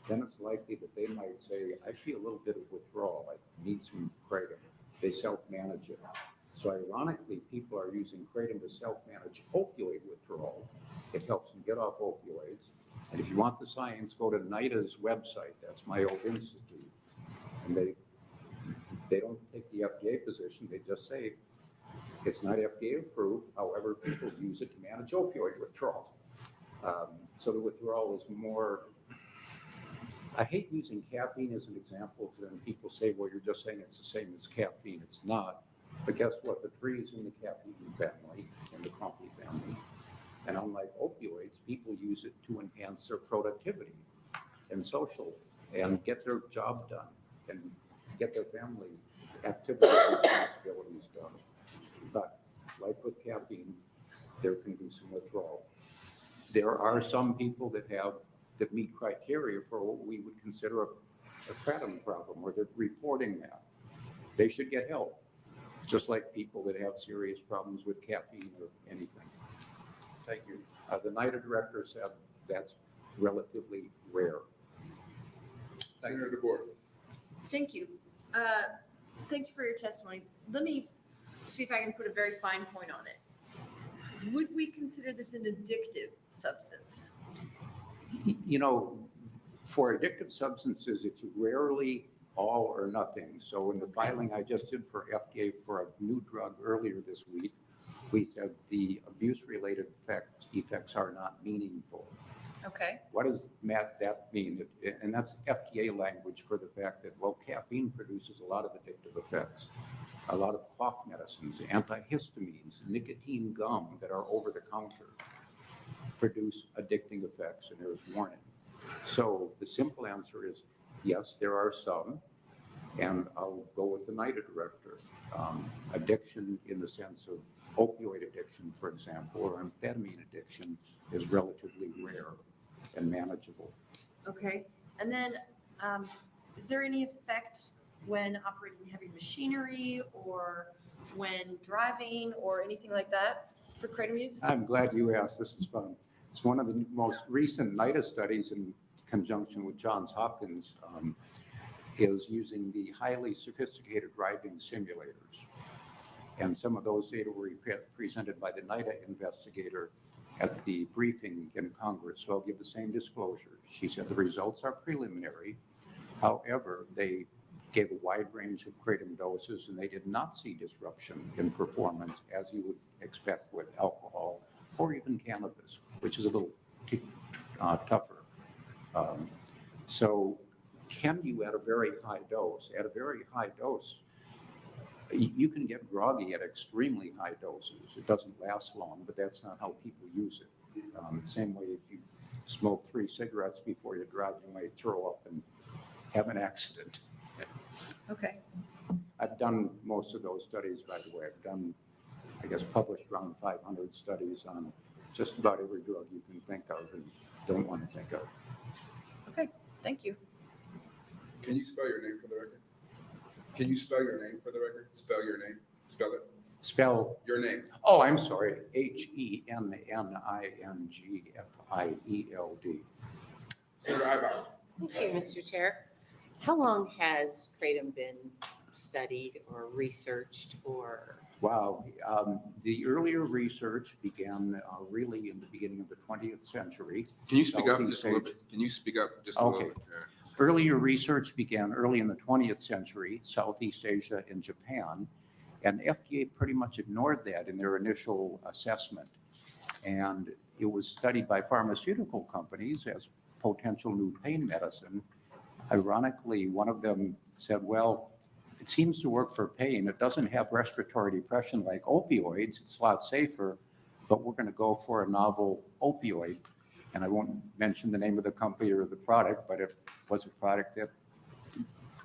then it's likely that they might say, I feel a little bit of withdrawal, I need some kratom. They self-manage it. So ironically, people are using kratom to self-manage opioid withdrawal. It helps them get off opioids. And if you want the science, go to NIDA's website. That's my old institute. And they don't take the FDA position. They just say it's not FDA approved. However, people use it to manage opioid withdrawal. So the withdrawal is more, I hate using caffeine as an example, because then people say, well, you're just saying it's the same as caffeine. It's not. But guess what? The tree is in the caffeine family, in the coffee family. And unlike opioids, people use it to enhance their productivity and social and get their job done and get their family activities and responsibilities done. But like with caffeine, there can be some withdrawal. There are some people that meet criteria for what we would consider a kratom problem, where they're reporting that. They should get help, just like people that have serious problems with caffeine or anything. Thank you. The NIDA director said that's relatively rare. Senator DeBoer. Thank you. Thank you for your testimony. Let me see if I can put a very fine point on it. Would we consider this an addictive substance? You know, for addictive substances, it's rarely all or nothing. So in the filing I just did for FDA for a new drug earlier this week, we said the abuse-related effects are not meaningful. Okay. What does that mean? And that's FDA language for the fact that, well, caffeine produces a lot of addictive effects. A lot of cough medicines, antihistamines, nicotine gum that are over the counter produce addicting effects, and there's warning. So the simple answer is yes, there are some, and I'll go with the NIDA director. Addiction in the sense of opioid addiction, for example, or amphetamine addiction is relatively rare and manageable. Okay. And then is there any effect when operating heavy machinery or when driving or anything like that for kratom use? I'm glad you asked. This is fun. It's one of the most recent NIDA studies in conjunction with Johns Hopkins is using the highly sophisticated driving simulators. And some of those data were presented by the NIDA investigator at the briefing in Congress. So I'll give the same disclosure. She said the results are preliminary. However, they gave a wide range of kratom doses, and they did not see disruption in performance as you would expect with alcohol or even cannabis, which is a little tougher. So can you at a very high dose? At a very high dose, you can get groggy at extremely high doses. It doesn't last long, but that's not how people use it. The same way if you smoke 3 cigarettes before you drive, you might throw up and have an accident. Okay. I've done most of those studies, by the way. I've done, I guess, published around 500 studies on just about every drug you can think of and don't want to think of. Okay, thank you. Can you spell your name for the record? Can you spell your name for the record? Spell your name. Spell it. Spell your name. Oh, I'm sorry. HENNINGFIELD. Senator Ibach. Thank you, Mr. Chair. How long has kratom been studied or researched or? Wow. The earlier research began really in the beginning of the 20th century. Can you speak up just a little bit? Can you speak up just a little bit? Earlier research began early in the 20th century, Southeast Asia and Japan, and FDA pretty much ignored that in their initial assessment. And it was studied by pharmaceutical companies as potential new pain medicine. Ironically, one of them said, well, it seems to work for pain. It doesn't have respiratory depression like opioids. It's a lot safer, but we're going to go for a novel opioid. and I won't mention the name of the company or the product, but it was a product that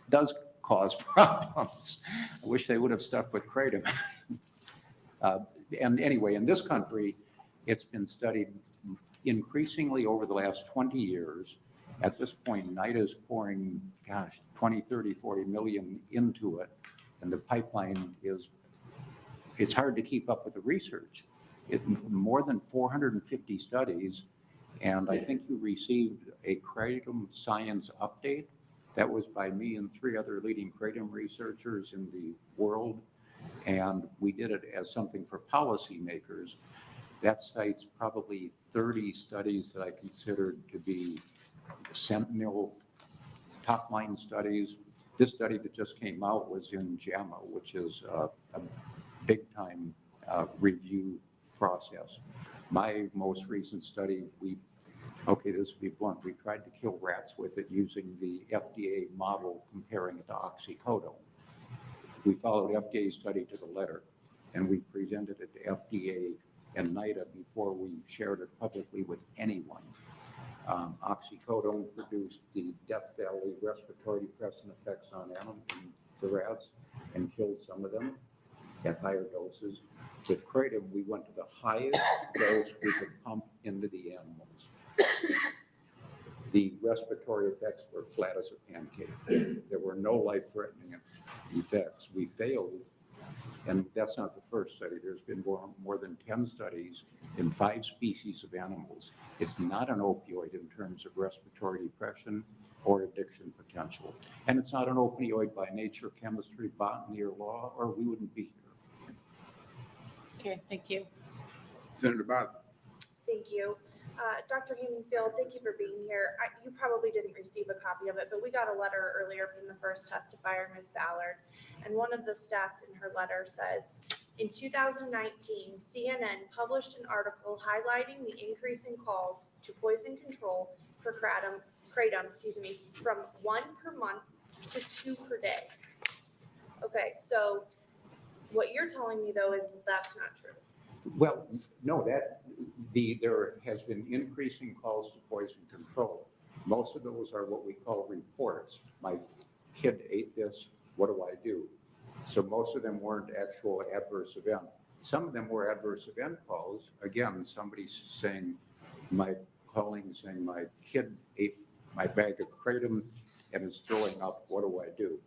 does cause problems. I wish they would have stuck with kratom. And anyway, in this country, it's been studied increasingly over the last 20 years. At this point, NIDA is pouring, 20, 30, 40 million into it. And the pipeline it's hard to keep up with the research. More than 450 studies. And I think you received a kratom science update. That was by me and 3 other leading kratom researchers in the world. And we did it as something for policymakers. That cites probably 30 studies that I considered to be sentinel top-line studies. This study that just came out was in JAMA, which is a big-time review process. My most recent study, this will be blunt, we tried to kill rats with it using the FDA model, comparing it to oxycodone. We followed FDA's study to the letter, and we presented it to FDA and NIDA before we shared it publicly with anyone. Oxycodone produced the Death Valley respiratory depressant effects on animals, the rats, and killed some of them at higher doses. With kratom, we went to the highest dose we could pump into the animals. The respiratory effects were flat as a pancake. There were no life-threatening effects. We failed, and that's not the first study. There's been more than 10 studies in 5 species of animals. It's not an opioid in terms of respiratory depression or addiction potential. And it's not an opioid by nature, chemistry, botany, or law, or we wouldn't be here. Okay, thank you. Senator Bosn. Thank you. Dr. Hemingfield, thank you for being here. You probably didn't receive a copy of it, but we got a letter earlier from the first testifier, Ms. Ballard. And one of the stats in her letter says, in 2019, CNN published an article highlighting the increase in calls to poison control for kratom, from 1 per month to 2 per day. Okay, so what you're telling me though is that's not true. Well, no, there has been increasing calls to poison control. Most of those are what we call reports. My kid ate this, what do I do? So most of them weren't actual adverse event. Some of them were adverse event calls. Again, somebody's saying, my kid ate my bag of kratom and is throwing up, what do I do?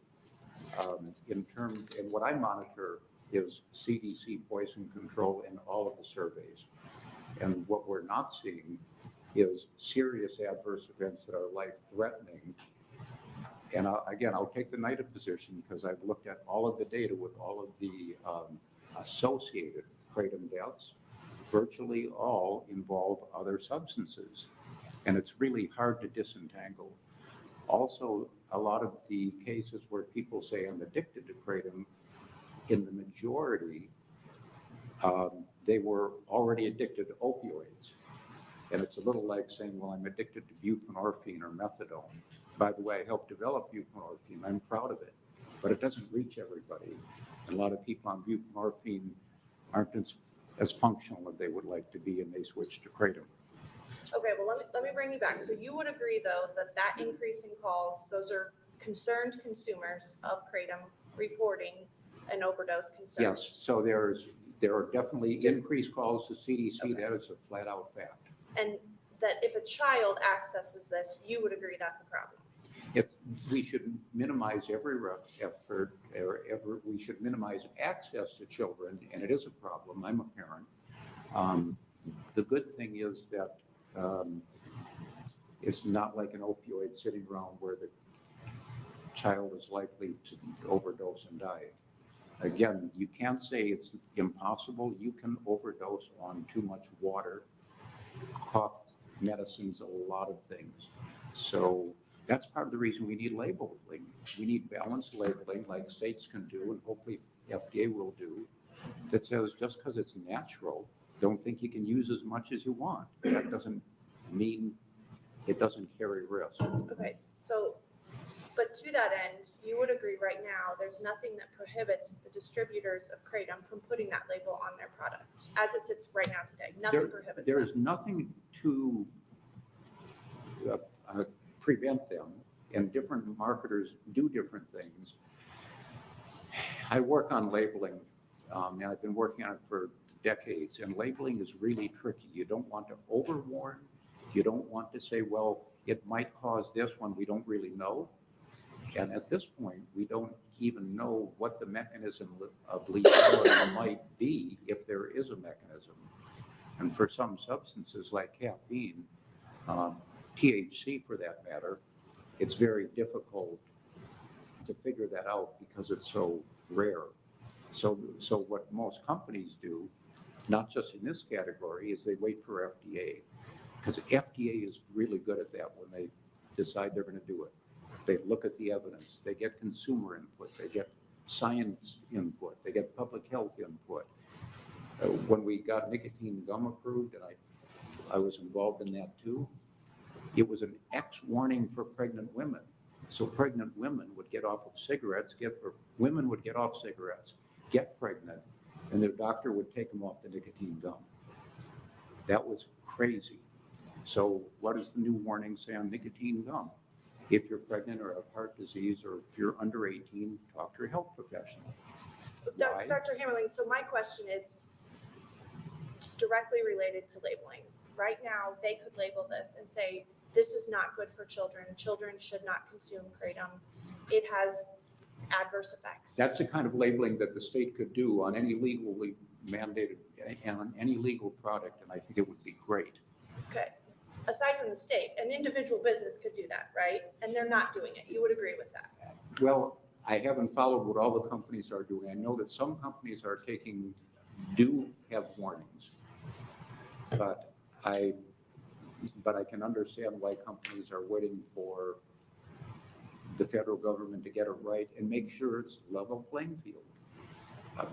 And what I monitor is CDC poison control in all of the surveys. And what we're not seeing is serious adverse events that are life-threatening. And I'll take the NIDA position because I've looked at all of the data with all of the associated kratom deaths. Virtually all involve other substances. And it's really hard to disentangle. Also, a lot of the cases where people say I'm addicted to kratom, in the majority, they were already addicted to opioids. And it's a little like saying, well, I'm addicted to buprenorphine or methadone. By the way, I helped develop buprenorphine. I'm proud of it, but it doesn't reach everybody. And a lot of people on buprenorphine aren't as functional as they would like to be, and they switch to kratom. Okay, well, let me bring you back. So you would agree though that increase in calls, those are concerned consumers of kratom reporting an overdose concern? Yes, so there are definitely increased calls to CDC. Okay. That is a flat out fact. And that if a child accesses this, you would agree that's a problem? We should minimize every effort, we should minimize access to children, and it is a problem. I'm a parent. The good thing is that it's not like an opioid sitting around where the child is likely to overdose and die. Again, you can't say it's impossible. You can overdose on too much water, cough medicines, a lot of things. So that's part of the reason we need labeling. We need balanced labeling like states can do, and hopefully FDA will do, that says just because it's natural, don't think you can use as much as you want. That doesn't mean it doesn't carry risk. Okay, so, but to that end, you would agree right now, there's nothing that prohibits the distributors of kratom from putting that label on their product as it sits right now today. Nothing prohibits There that. is nothing to prevent them, and different marketers do different things. I work on labeling, and I've been working on it for decades, and labeling is really tricky. You don't want to overwarn. You don't want to say, well, it might cause this when we don't really know. And at this point, we don't even know what the mechanism of lethality might be, if there is a mechanism. And for some substances like caffeine, THC for that matter, it's very difficult to figure that out because it's so rare. So what most companies do, not just in this category, is they wait for FDA, because FDA is really good at that when they decide they're going to do it. They look at the evidence, they get consumer input, they get science input, they get public health input. When we got nicotine gum approved, and I was involved in that too, it was an X warning for pregnant women. So pregnant women would get off of cigarettes, women would get off cigarettes, get pregnant, and their doctor would take them off the nicotine gum. That was crazy. So what does the new warning say on nicotine gum? If you're pregnant or have heart disease, or if you're under 18, talk to a health professional. Why? Dr. Hammerling, so my question is directly related to labeling. Right now, they could label this and say, this is not good for children. Children should not consume kratom. It has adverse effects. That's the kind of labeling that the state could do on any legally mandated, on any legal product, and I think it would be great. Okay. Aside from the state, an individual business could do that, right? And they're not doing it. You would agree with that? Well, I haven't followed what all the companies are doing. I know that some companies do have warnings, but I can understand why companies are waiting for the federal government to get it right and make sure it's level playing field.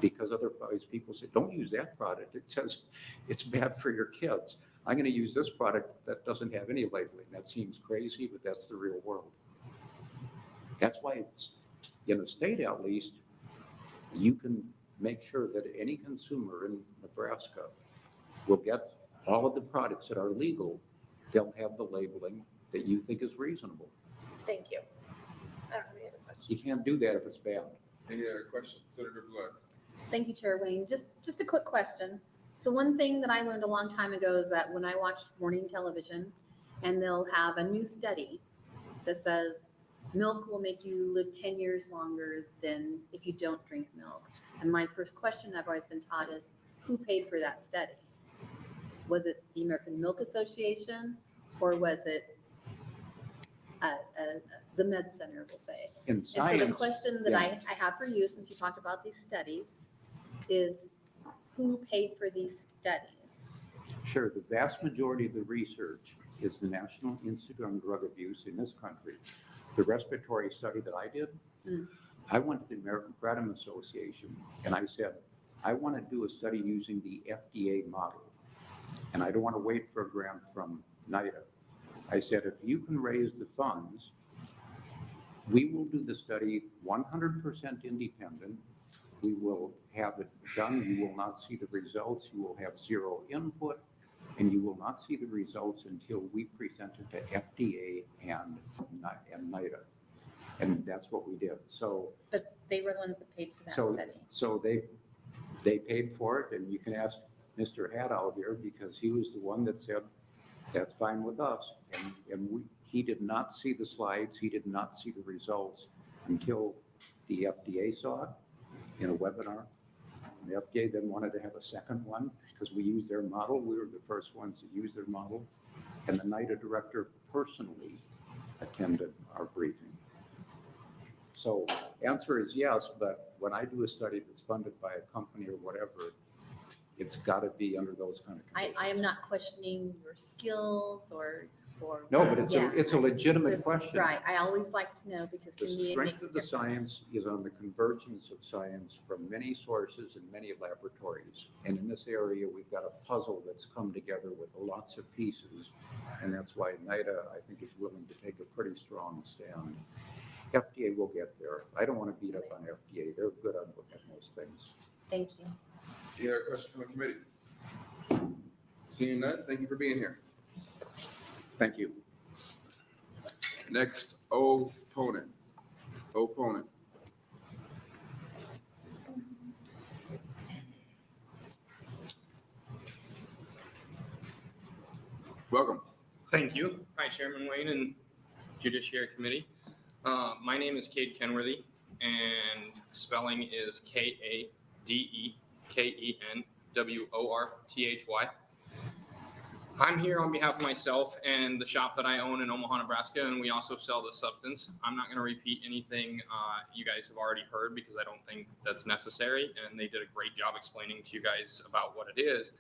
Because otherwise people say, don't use that product. It says it's bad for your kids. I'm going to use this product that doesn't have any labeling. That seems crazy, but that's the real world. That's why in the state, at least, you can make sure that any consumer in Nebraska will get all of the products that are legal. They'll have the labeling that you think is reasonable. Thank you. I don't have any other questions. You can't do that if it's banned. Any other questions? Senator Blood. Thank you, Chair Wayne. Just a quick question. So one thing that I learned a long time ago is that when I watch morning television and they'll have a new study that says milk will make you live 10 years longer than if you don't drink milk. And my first question I've always been taught is, who paid for that study? Was it the American Milk Association, or was it the Med Center, we'll say? In science, and so the question that yeah. I have for you, since you talked about these studies, is who paid for these studies? Sure, the vast majority of the research is the National Institute on Drug Abuse in this country. The respiratory study that I did, I went to the American Kratom Association and I said, I want to do a study using the FDA model. And I don't want to wait for a grant from NIDA. I said, if you can raise the funds, we will do the study 100% independent. We will have it done. You will not see the results. You will have zero input, and you will not see the results until we present it to FDA and NIDA. And that's what we did. So, But they were the ones that paid for that study. So they paid for it, and you can ask Mr. Haddow here, because he was the one that said, that's fine with us. And he did not see the slides. He did not see the results until the FDA saw it in a webinar. And the FDA then wanted to have a second one because we used their model. We were the first ones to use their model. And the NIDA director personally attended our briefing. So answer is yes, but when I do a study that's funded by a company or whatever, it's got to be under those kind of conditions. I am not questioning your skills or. No, but it's a legitimate It's a- question. Right, I always like to know because to The me it strength makes a of the difference. science is on the convergence of science from many sources and many laboratories. And in this area, we've got a puzzle that's come together with lots of pieces. And that's why NIDA, I think, is willing to take a pretty strong stand. FDA will get there. I don't want to beat up on FDA. They're good on most things. Thank you. Any other questions from the committee? Seeing none, thank you for being here. Thank you. Next, opponent. Opponent. Welcome. Thank you. Hi, Chairman Wayne and Judiciary Committee. My name is Cade Kenworthy, and spelling is Kadekenworthy. I'm here on behalf of myself and the shop that I own in Omaha, Nebraska, and we also sell this substance. I'm not going to repeat anything you guys have already heard because I don't think that's necessary, and they did a great job explaining to you guys about what it is.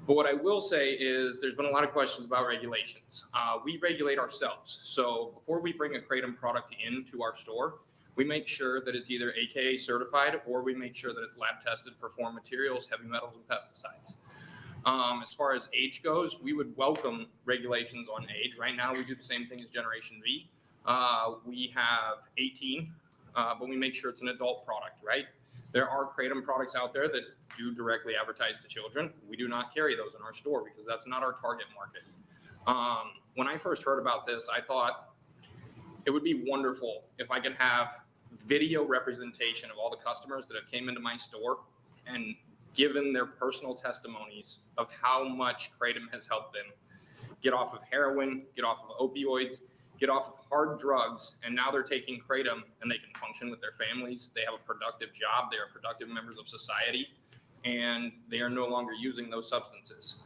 But what I will say is there's been a lot of questions about regulations. We regulate ourselves. So before we bring a kratom product into our store, we make sure that it's either AKA certified or we make sure that it's lab tested for foreign materials, heavy metals, and pesticides. As far as age goes, we would welcome regulations on age. Right now, we do the same thing as Generation V. We have 18, but we make sure it's an adult product, right? There are kratom products out there that do directly advertise to children. We do not carry those in our store because that's not our target market. When I first heard about this, I thought it would be wonderful if I could have video representation of all the customers that have came into my store and given their personal testimonies of how much kratom has helped them get off of heroin, get off of opioids, get off of hard drugs, and now they're taking kratom and they can function with their families. They have a productive job. They are productive members of society, and they are no longer using those substances.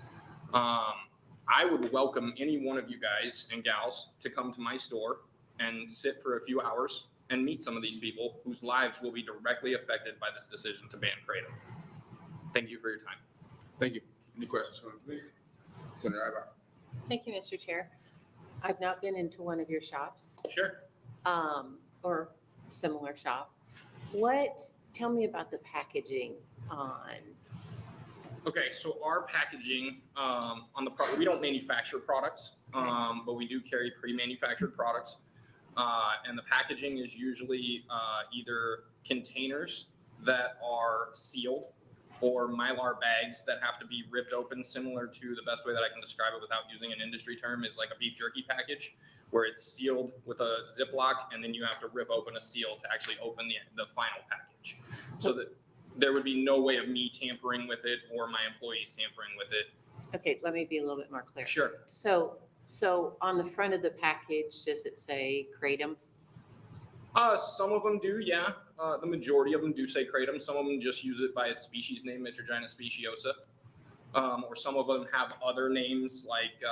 I would welcome any one of you guys and gals to come to my store and sit for a few hours and meet some of these people whose lives will be directly affected by this decision to ban kratom. Thank you for your time. Thank you. Any questions from the committee? Senator Ibach. Thank you, Mr. Chair. I've not been into one of your shops. Sure. Or similar shop. Tell me about the packaging on. Okay, so our packaging on the product, we don't manufacture products, but we do carry pre-manufactured products. And the packaging is usually either containers that are sealed or Mylar bags that have to be ripped open, similar to the best way that I can describe it without using an industry term is like a beef jerky package, where it's sealed with a Ziploc, and then you have to rip open a seal to actually open the final package. So that there would be no way of me tampering with it or my employees tampering with it. Okay, let me be a little bit more clear. Sure. So on the front of the package, does it say kratom? Some of them do, yeah. The majority of them do say kratom. Some of them just use it by its species name, Mitragina speciosa. Or some of them have other names like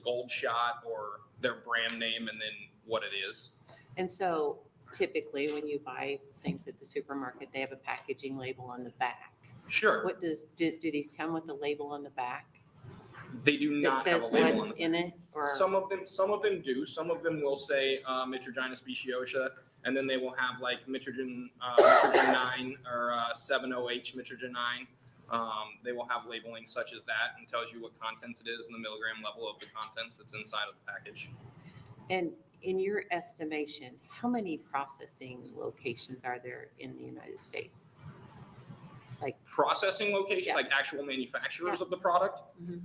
Gold Shot or their brand name and then what it is. And so typically when you buy things at the supermarket, they have a packaging label on the back. Sure. What do these come with a label on the back? They do not that have says a label what's on the in it? Or Some of them do. Some of them will say Mitragina speciosa, and then they will have like Mitrogen 9 or 70H Mitrogen 9. They will have labeling such as that and tells you what contents it is and the milligram level of the contents that's inside of the package. And in your estimation, how many processing locations are there in the United States? Like processing location, yeah. like actual manufacturers of the product. Mhm.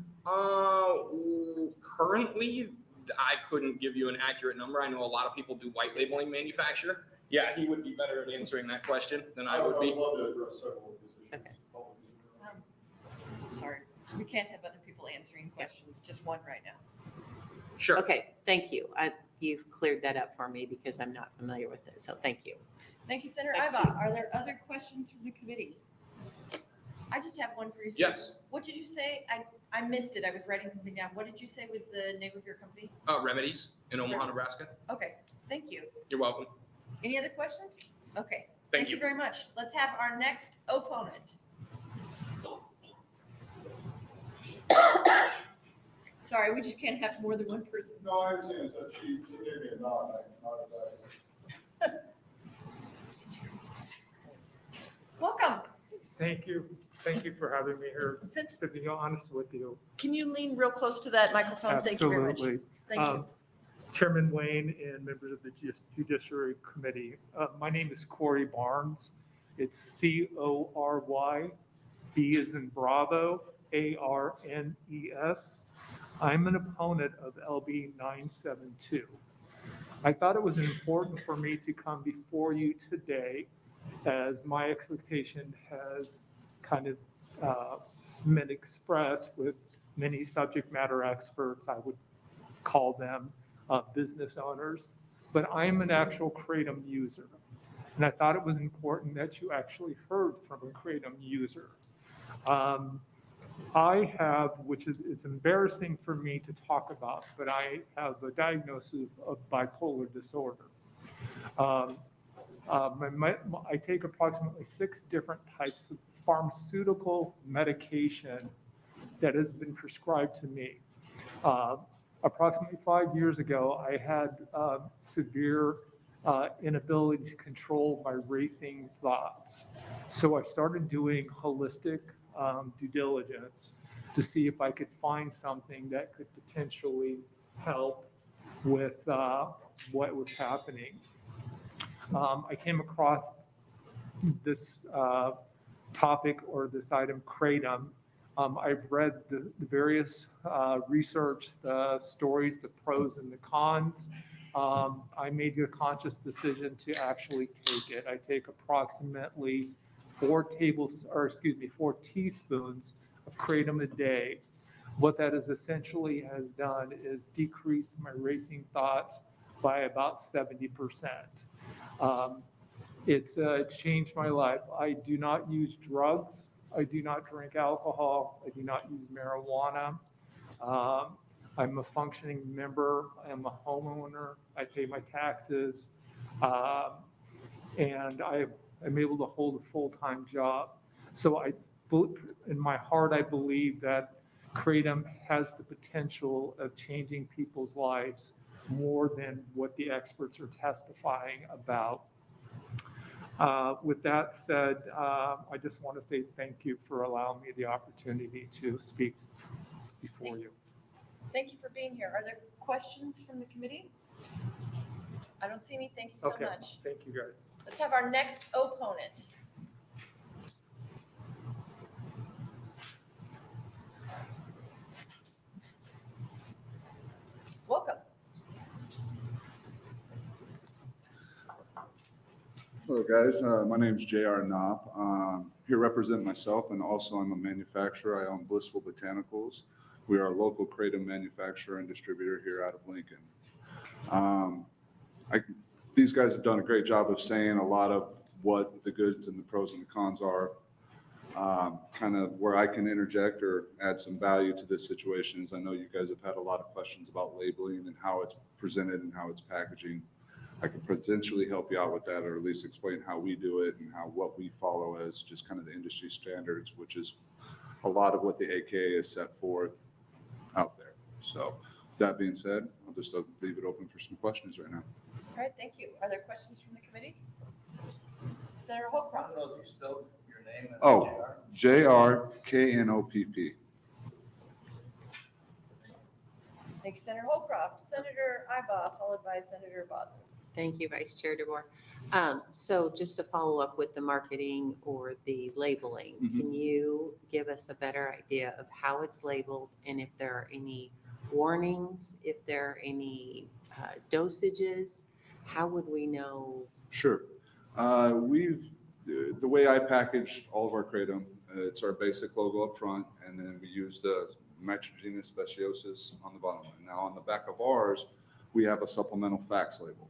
Currently, I couldn't give you an accurate number. I know a lot of people do white labeling manufacture. Yeah, he would be better at answering that question than I would be. I'd love to address several positions. Sorry, we can't have other people answering questions, just one right now. Sure. Okay, thank you. You've cleared that up for me because I'm not familiar with it. So thank you. Thank you, Senator Thank Ibach. Are there other questions from the committee? I just have one for you, sir. Yes. What did you say? I missed it. I was writing something down. What did you say was the name of your company? Remedies in Omaha, Remedies. Nebraska. Okay, thank you. You're welcome. Any other questions? Okay. Thank you you. very much. Let's have our next opponent. Sorry, we just can't have more than one person. No, I understand. So she gave me a nod. I nodded back. Welcome. Thank you. Thank you for having me here. Since- To be honest with you. Can you lean real close to that microphone? Thank you very much. Absolutely. Thank you. Chairman Wayne and members of the Judiciary Committee. My name is Corey Barnes. It's Cory, B as in Bravo, Arnes. I'm an opponent of LB 972. I thought it was important for me to come before you today, as my expectation has kind of been expressed with many subject matter experts. I would call them business owners, but I'm an actual kratom user. And I thought it was important that you actually heard from a kratom user. I have, which is it's embarrassing for me to talk about, but I have a diagnosis of bipolar disorder. I take approximately 6 different types of pharmaceutical medication that has been prescribed to me. Approximately 5 years ago, I had severe inability to control my racing thoughts. So I started doing holistic due diligence to see if I could find something that could potentially help with what was happening. I came across this topic or this item, kratom. I've read the various research, the stories, the pros and the cons. I made a conscious decision to actually take it. I take approximately 4 teaspoons of kratom a day. What that is essentially has done is decrease my racing thoughts by about 70%. It's changed my life. I do not use drugs. I do not drink alcohol. I do not use marijuana. I'm a functioning member. I'm a homeowner. I pay my taxes. And I'm able to hold a full-time job. So in my heart, I believe that kratom has the potential of changing people's lives more than what the experts are testifying about. With that said, I just want to say thank you for allowing me the opportunity to speak before you. Thank you for being here. Are there questions from the committee? I don't see any. Thank you so Okay, much. thank you guys. Let's have our next opponent. Welcome. Hello, guys. My name is J.R. Knopp. Here representing myself, and also I'm a manufacturer. I own Blissful Botanicals. We are a local kratom manufacturer and distributor here out of Lincoln. These guys have done a great job of saying a lot of what the goods and the pros and the cons are. Kind of where I can interject or add some value to this situation is I know you guys have had a lot of questions about labeling and how it's presented and how it's packaging. I could potentially help you out with that, or at least explain how we do it and what we follow as just kind of the industry standards, which is a lot of what the AKA has set forth out there. So with that being said, I'll just leave it open for some questions right now. All right, thank you. Are there questions from the committee? Senator Holcroft. I don't know if you spelled your name. Oh, JRKNOPP. Thank you, Senator Holcroft. Senator Ibach, followed by Senator Bosn. Thank you, Vice Chair DeBoer. So just to follow up with the marketing or the labeling, can you give us a better idea of how it's labeled and if there are any warnings, if there are any dosages? How would we know? Sure. The way I package all of our kratom, it's our basic logo up front, and then we use the Metrogenous speciosus on the bottom. Now on the back of ours, we have a supplemental facts label.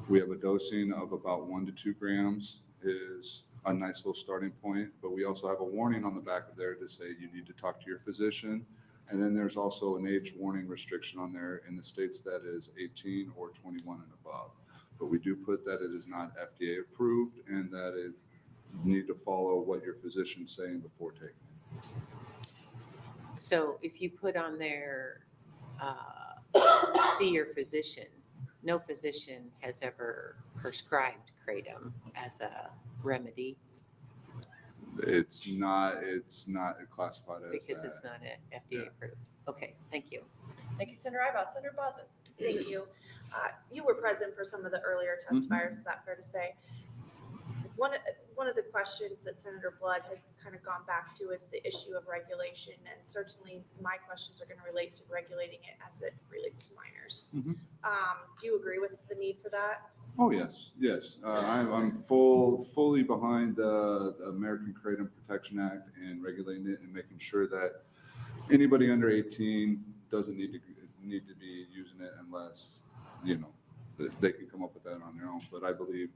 We have a dosing of about 1 to 2 grams is a nice little starting point, but we also have a warning on the back of there to say you need to talk to your physician. And then there's also an age warning restriction on there in the states that is 18 or 21 and above. But we do put that it is not FDA approved and that it need to follow what your physician's saying before taking it. So if you put on there, see your physician, no physician has ever prescribed kratom as a remedy. It's not classified as Because that. it's not FDA approved. Okay, thank you. Thank you, Senator Ibach. Senator Bosn. Thank you. You were present for some of the earlier testifiers, is that fair to say? One of the questions that Senator Blood has kind of gone back to is the issue of regulation, and certainly my questions are going to relate to regulating it as it relates to minors. Mhm. Do you agree with the need for that? Oh, yes, yes. I'm fully behind the American Kratom Protection Act and regulating it and making sure that anybody under 18 doesn't need to be using it unless, they can come up with that on their own. But I believe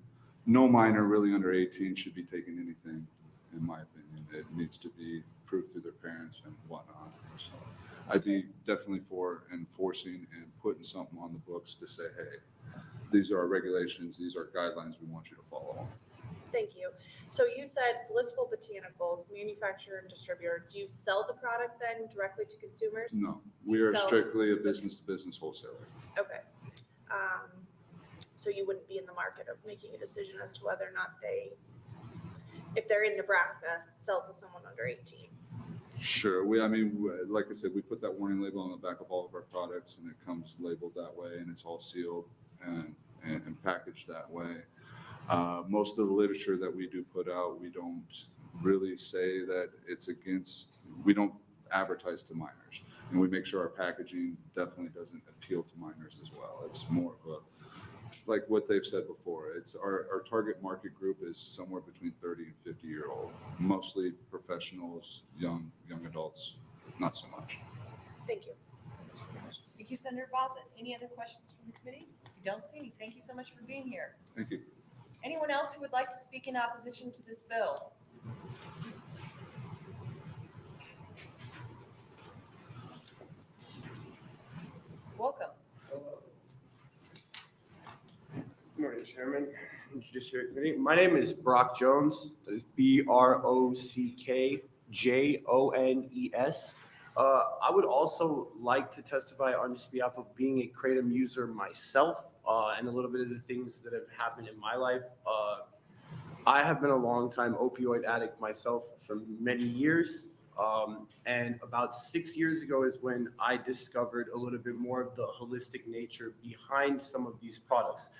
no minor really under 18 should be taking anything, in my opinion. It needs to be approved through their parents and whatnot. So I'd be definitely for enforcing and putting something on the books to say, hey, these are our regulations, these are guidelines we want you to follow. Thank you. So you said Blissful Botanicals, manufacturer and distributor. Do you sell the product then directly to consumers? No, we are strictly a business-to-business wholesaler. Okay. So you wouldn't be in the market of making a decision as to whether or not if they're in Nebraska, sell to someone under 18? Sure. Like I said, we put that warning label on the back of all of our products, and it comes labeled that way, and it's all sealed and packaged that way. Most of the literature that we do put out, we don't really say that we don't advertise to minors. And we make sure our packaging definitely doesn't appeal to minors as well. It's more of like what they've said before, it's our target market group is somewhere between 30 and 50-year-old, mostly professionals, young adults, not so much. Thank you. Thank you, Senator Bosn. Any other questions from the committee? If you don't see any, thank you so much for being here. Thank you. Anyone else who would like to speak in opposition to this bill? Welcome. Good morning, Chairman and Judiciary Committee. My name is Brock Jones. That is BrockJones. I would also like to testify on just behalf of being a kratom user myself and a little bit of the things that have happened in my life. I have been a long-time opioid addict myself for many years. And about 6 years ago is when I discovered a little bit more of the holistic nature behind some of these products.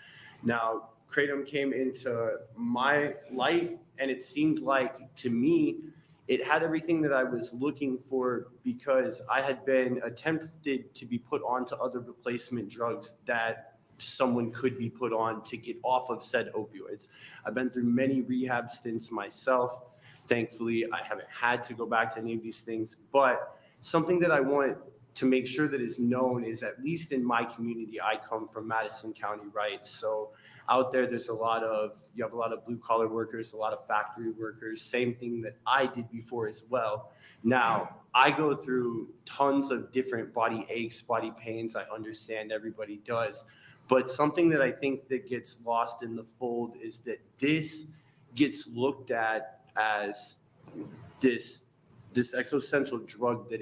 Now, kratom came into my light, and it seemed like, to me, it had everything that I was looking for because I had been attempted to be put onto other replacement drugs that someone could be put on to get off of said opioids. I've been through many rehab stints myself. Thankfully, I haven't had to go back to any of these things, but something that I want to make sure that is known is, at least in my community, I come from Madison County, right? So out there, you have a lot of blue collar workers, a lot of factory workers, same thing that I did before as well. Now, I go through tons of different body aches, body pains. I understand everybody does. But something that I think that gets lost in the fold is that this gets looked at as this existential drug that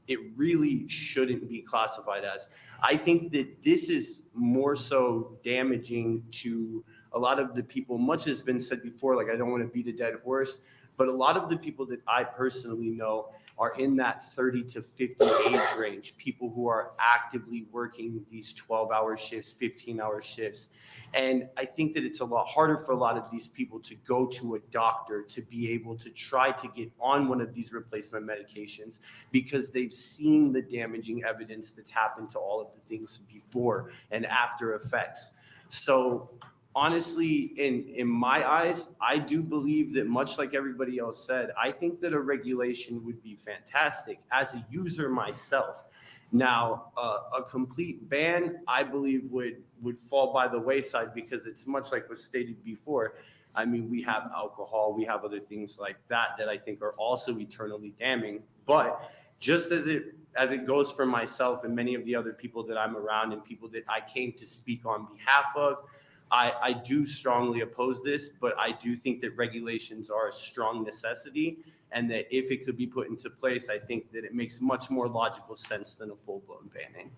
it really shouldn't be classified as. I think that this is more so damaging to a lot of the people. Much has been said before, like I don't want to beat a dead horse, but a lot of the people that I personally know are in that 30 to 50 age range, people who are actively working these 12-hour shifts, 15-hour shifts. And I think that it's a lot harder for a lot of these people to go to a doctor to be able to try to get on one of these replacement medications because they've seen the damaging evidence that's happened to all of the things before and after effects. So honestly, in my eyes, I do believe that, much like everybody else said, I think that a regulation would be fantastic as a user myself. Now, a complete ban, I believe, would fall by the wayside because it's much like was stated before. I mean, we have alcohol, we have other things like that I think are also eternally damning. But just as it goes for myself and many of the other people that I'm around and people that I came to speak on behalf of, I do strongly oppose this, but I do think that regulations are a strong necessity, and that if it could be put into place, I think that it makes much more logical sense than a full-blown banning.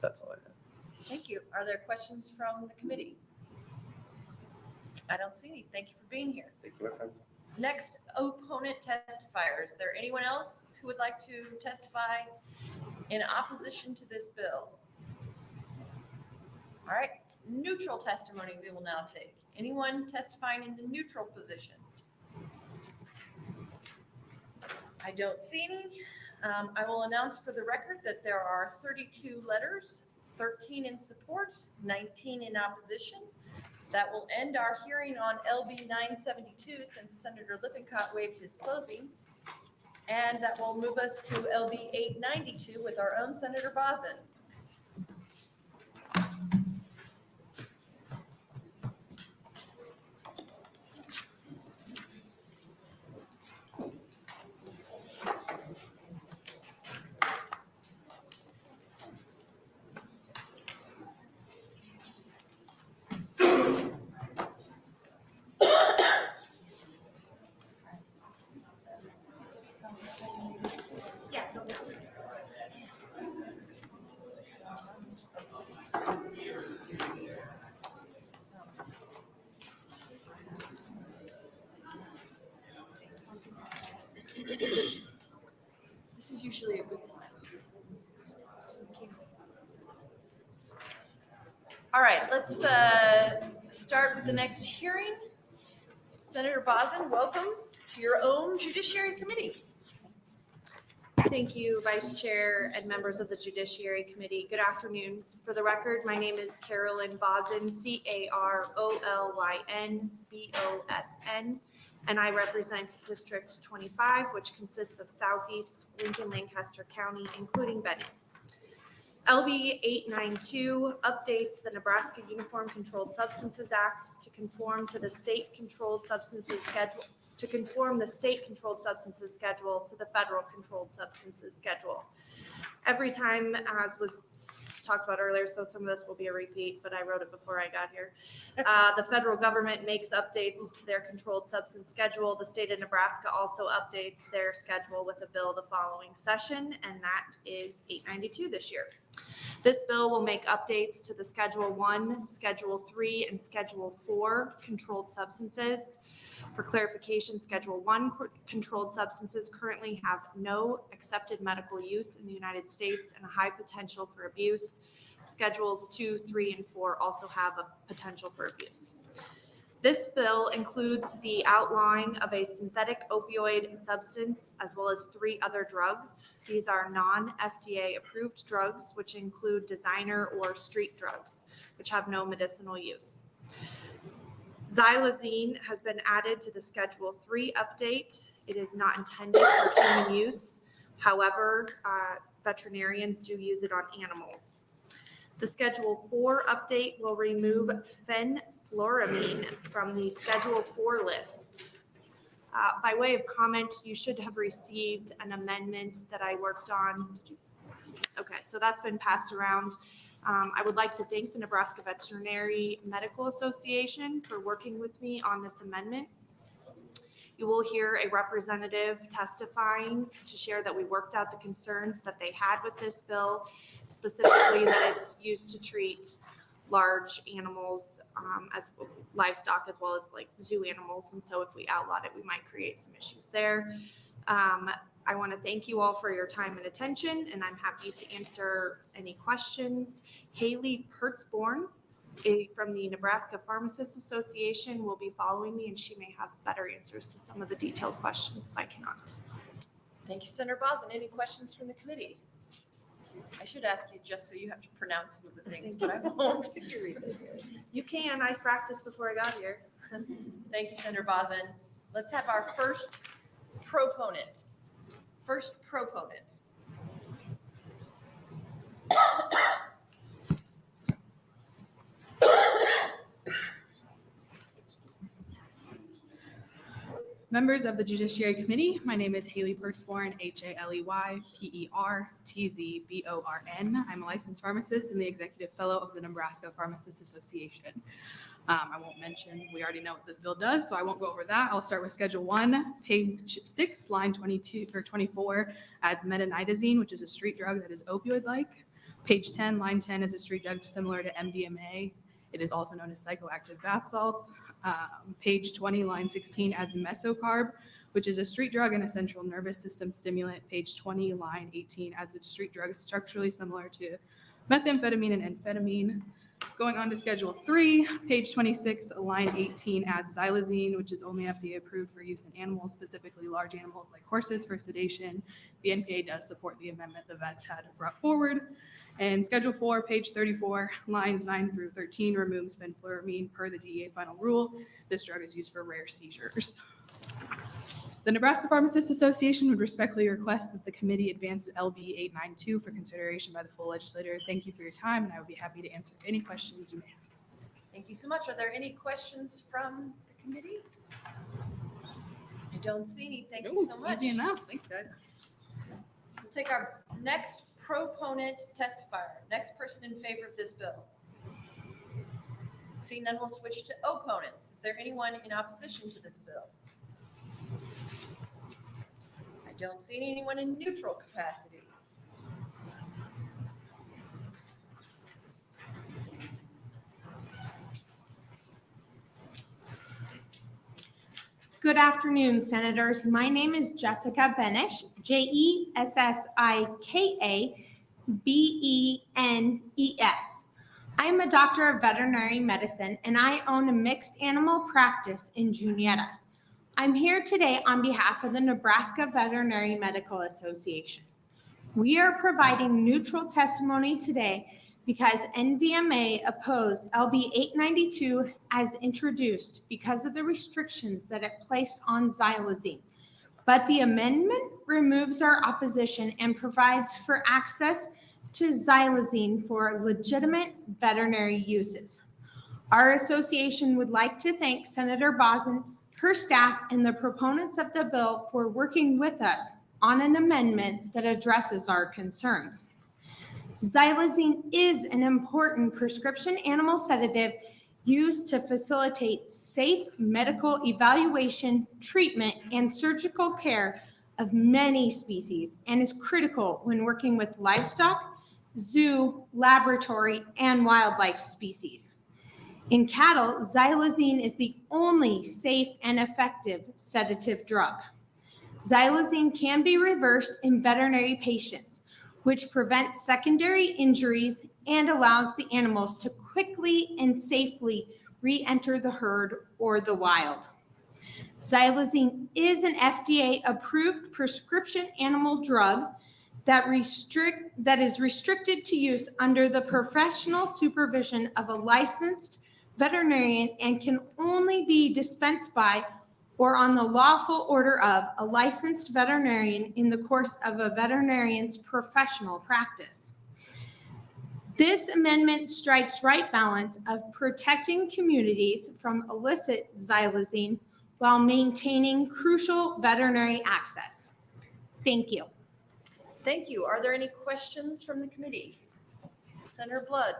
That's all I have. Thank you. Are there questions from the committee? I don't see any. Thank you for being here. Thank you, my friends. Next, opponent testifier. Is there anyone else who would like to testify in opposition to this bill? All right. neutral testimony we will now take. Anyone testifying in the neutral position? I don't see any. I will announce for the record that there are 32 letters, 13 in support, 19 in opposition. That will end our hearing on LB 972 since Senator Lippincott waived his closing. And that will move us to LB 892 with our own Senator Bosn. This is usually a good sign. All right, let's start with the next hearing. Senator Bosn, welcome to your own Judiciary Committee. Thank you, Vice Chair and members of the Judiciary Committee. Good afternoon. For the record, my name is Carolyn Bosn, CarolynBosn, and I represent District 25, which consists of Southeast Lincoln, Lancaster County, including Bennett. LB 892 updates the Nebraska Uniform Controlled Substances Act to conform to the state controlled substances schedule, to conform the state controlled substances schedule to the federal controlled substances schedule. Every time, as was talked about earlier, so some of this will be a repeat, but I wrote it before I got here. The federal government makes updates to their controlled substance schedule. The state of Nebraska also updates their schedule with a bill the following session, and that is 892 this year. This bill will make updates to the Schedule 1, Schedule 3, and Schedule 4 controlled substances. For clarification, Schedule 1 controlled substances currently have no accepted medical use in the United States and a high potential for abuse. Schedules 2, 3, and 4 also have a potential for abuse. This bill includes the outline of a synthetic opioid substance as well as 3 other drugs. These are non-FDA approved drugs, which include designer or street drugs, which have no medicinal use. Xylazine has been added to the Schedule 3 update. It is not intended for human use. However, veterinarians do use it on animals. The Schedule 4 update will remove fenfluramine from the Schedule 4 list. By way of comment, you should have received an amendment that I worked on. Okay, so that's been passed around. I would like to thank the Nebraska Veterinary Medical Association for working with me on this amendment. You will hear a representative testifying to share that we worked out the concerns that they had with this bill, specifically that it's used to treat large animals as livestock as well as like zoo animals. And so if we outlawed it, we might create some issues there. I want to thank you all for your time and attention, and I'm happy to answer any questions. Haley Pertzborn from the Nebraska Pharmacists Association will be following me, and she may have better answers to some of the detailed questions if I cannot. Thank you, Senator Bosn. Any questions from the committee? I should ask you just so you have to pronounce some of the things, but I won't. You can. I practiced before I got here. Thank you, Senator Bosn. Let's have our first proponent. Members of the Judiciary Committee, my name is Haley Pertzborn, HaleyPertzborn. I'm a licensed pharmacist and the Executive Fellow of the Nebraska Pharmacists Association. I won't mention, we already know what this bill does, so I won't go over that. I'll start with Schedule 1, page 6, line 22 or 24, adds metanidazine, which is a street drug that is opioid-like. Page 10, line 10 is a street drug similar to MDMA. It is also known as psychoactive bath salts. Page 20, line 16 adds mesocarb, which is a street drug and a central nervous system stimulant. Page 20, line 18 adds a street drug structurally similar to methamphetamine and amphetamine. Going on to Schedule 3, page 26, line 18 adds xylazine, which is only FDA approved for use in animals, specifically large animals like horses, for sedation. The NPA does support the amendment the vets had brought forward. And Schedule 4, page 34, lines 9 through 13 removes fenfluramine per the DEA final rule. This drug is used for rare seizures. The Nebraska Pharmacists Association would respectfully request that the committee advance LB 892 for consideration by the full legislature. Thank you for your time, and I would be happy to answer any questions you may have. Thank you so much. Are there any questions from the committee? I don't see any. Thank you so much. Easy enough. Thanks, guys. We'll take our next proponent testifier, next person in favor of this bill. Seeing none, we'll switch to opponents. Is there anyone in opposition to this bill? I don't see anyone in neutral capacity. Good afternoon, Senators. My name is Jessica Benish, Jessica I am a doctor of veterinary medicine, and I own a mixed animal practice in Juniata. I'm here today on behalf of the Nebraska Veterinary Medical Association. We are providing neutral testimony today because NVMA opposed LB 892 as introduced because of the restrictions that it placed on xylazine. But the amendment removes our opposition and provides for access to xylazine for legitimate veterinary uses. Our association would like to thank Senator Bosn, her staff, and the proponents of the bill for working with us on an amendment that addresses our concerns. Xylazine is an important prescription animal sedative used to facilitate safe medical evaluation, treatment, and surgical care of many species and is critical when working with livestock, zoo, laboratory, and wildlife species. In cattle, xylazine is the only safe and effective sedative drug. Xylazine can be reversed in veterinary patients, which prevents secondary injuries and allows the animals to quickly and safely re-enter the herd or the wild. Xylazine is an FDA-approved prescription animal drug that is restricted to use under the professional supervision of a licensed veterinarian and can only be dispensed by or on the lawful order of a licensed veterinarian in the course of a veterinarian's professional practice. This amendment strikes right balance of protecting communities from illicit xylazine while maintaining crucial veterinary access. Thank you. Thank you. Are there any questions from the committee? Senator Blood.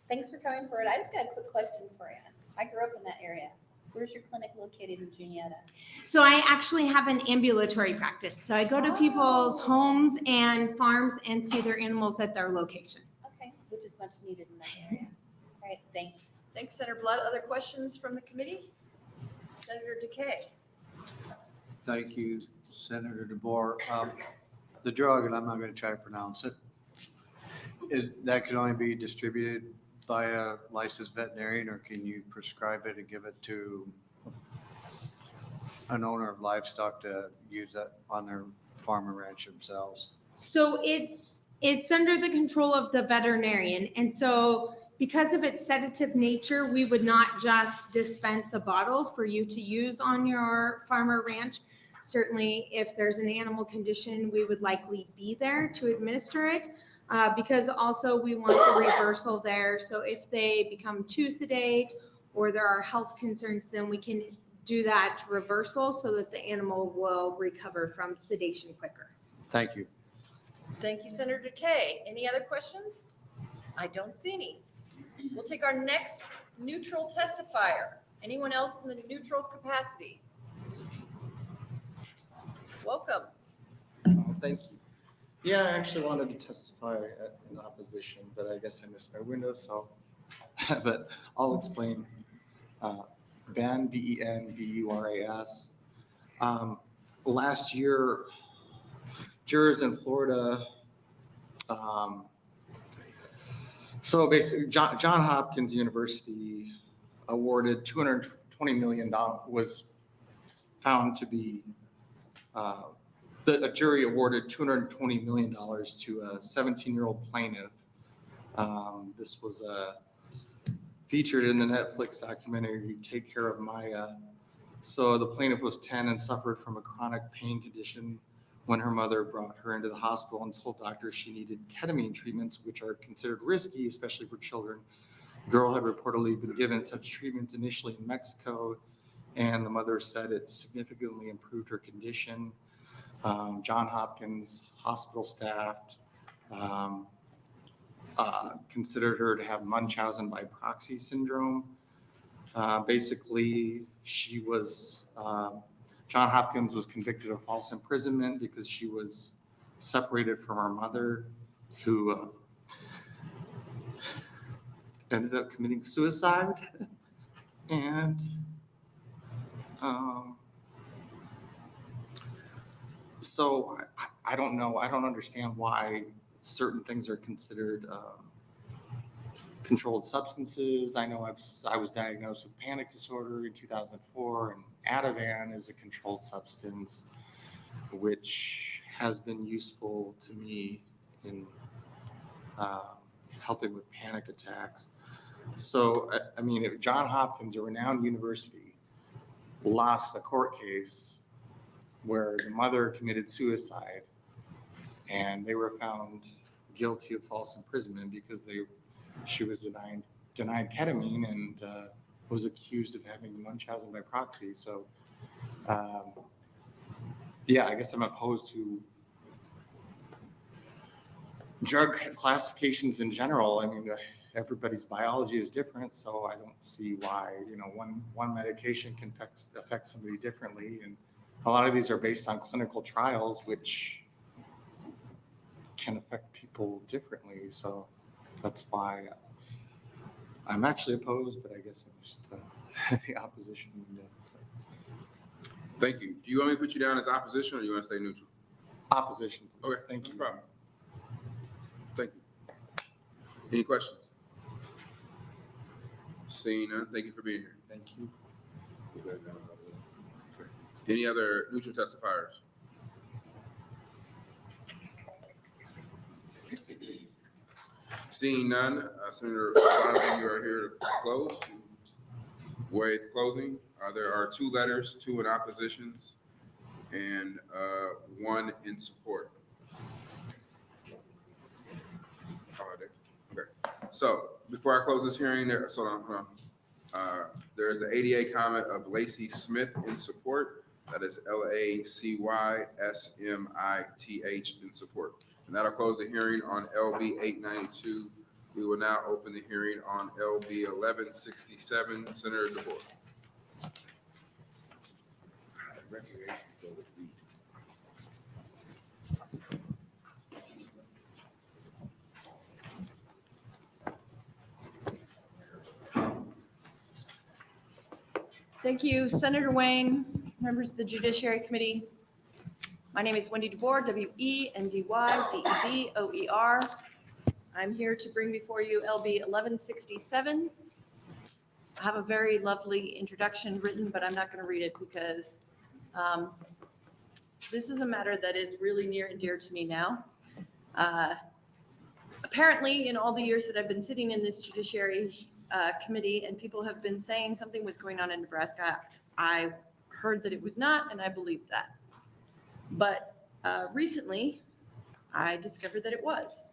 Thanks for coming forward. I just got a quick question for you. I grew up in that area. Where's your clinic located in Juniata? So I actually have an ambulatory practice. So I go to people's homes and farms and see their animals at their location. Okay, which is much needed in that area. All right, thanks. Thanks, Senator Blood. Other questions from the committee? Senator DeKay. Thank you, Senator DeBoer. The drug, and I'm not going to try to pronounce it, is that can only be distributed by a licensed veterinarian, or can you prescribe it and give it to an owner of livestock to use that on their farm or ranch themselves? So it's under the control of the veterinarian. And so because of its sedative nature, we would not just dispense a bottle for you to use on your farm or ranch. Certainly, if there's an animal condition, we would likely be there to administer it. Because also we want the reversal there. So if they become too sedate or there are health concerns, then we can do that reversal so that the animal will recover from sedation quicker. Thank you. Thank you, Senator DeKay. Any other questions? I don't see any. We'll take our next neutral testifier. Anyone else in the neutral capacity? Welcome. Thank you. Yeah, I actually wanted to testify in opposition, but I guess I missed my window, so, but I'll explain. BAN, B-E-N-B-U-R-A-S. Last year, jurors in Florida So basically, John Hopkins University awarded $220 million, was found to be, a jury awarded $220 million to a 17-year-old plaintiff. This was featured in the Netflix documentary, Take Care of Maya. So the plaintiff was 10 and suffered from a chronic pain condition when her mother brought her into the hospital and told doctors she needed ketamine treatments, which are considered risky, especially for children. The girl had reportedly been given such treatments initially in Mexico, and the mother said it significantly improved her condition. John Hopkins hospital staff considered her to have Munchausen by proxy syndrome. Basically, she was, John Hopkins was convicted of false imprisonment because she was separated from her mother, who ended up committing suicide. And so I don't know. I don't understand why certain things are considered controlled substances. I know I was diagnosed with panic disorder in 2004, and Ativan is a controlled substance, which has been useful to me in helping with panic attacks. So, I mean, if John Hopkins, a renowned university, lost a court case where the mother committed suicide and they were found guilty of false imprisonment because she was denied ketamine and was accused of having Munchausen by proxy. So, yeah, I guess I'm opposed to drug classifications in general. I mean, everybody's biology is different, so I don't see why, one medication can affect somebody differently. And a lot of these are based on clinical trials, which can affect people differently. So that's why I'm actually opposed, but I guess I'm just the opposition. Thank you. Do you want me to put you down as opposition or do you want to stay neutral? Opposition. Okay, Thank you. No problem. Thank you. Any questions? Seeing none, thank you for being here. Thank you. Any other neutral testifiers? Seeing none, Senator Bosn, you are here to close. Waive closing. There are 2 letters, 2 in oppositions, and 1 in support. Okay. So before I close this hearing, there is an ADA comment of Lacey Smith in support. That is LACY SMITH in support. And that'll close the hearing on LB 892. We will now open the hearing on LB 1167. Senator DeBoer. Thank you, Senator Wayne, members of the Judiciary Committee. My name is Wendy DeBoer, WENDY-DEBOER. I'm here to bring before you LB 1167. I have a very lovely introduction written, but I'm not going to read it because this is a matter that is really near and dear to me now. Apparently, in all the years that I've been sitting in this Judiciary Committee and people have been saying something was going on in Nebraska, I heard that it was not, and I believed that. But recently, I discovered that it was.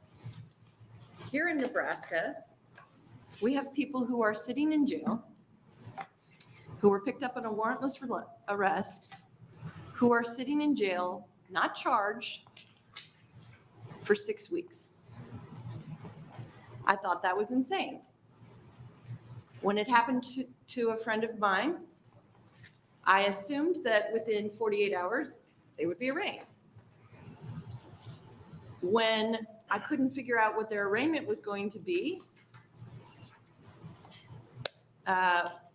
Here in Nebraska, we have people who are sitting in jail, who were picked up on a warrantless arrest, who are sitting in jail, not charged, for 6 weeks. I thought that was insane. When it happened to a friend of mine, I assumed that within 48 hours, they would be arraigned. When I couldn't figure out what their arraignment was going to be,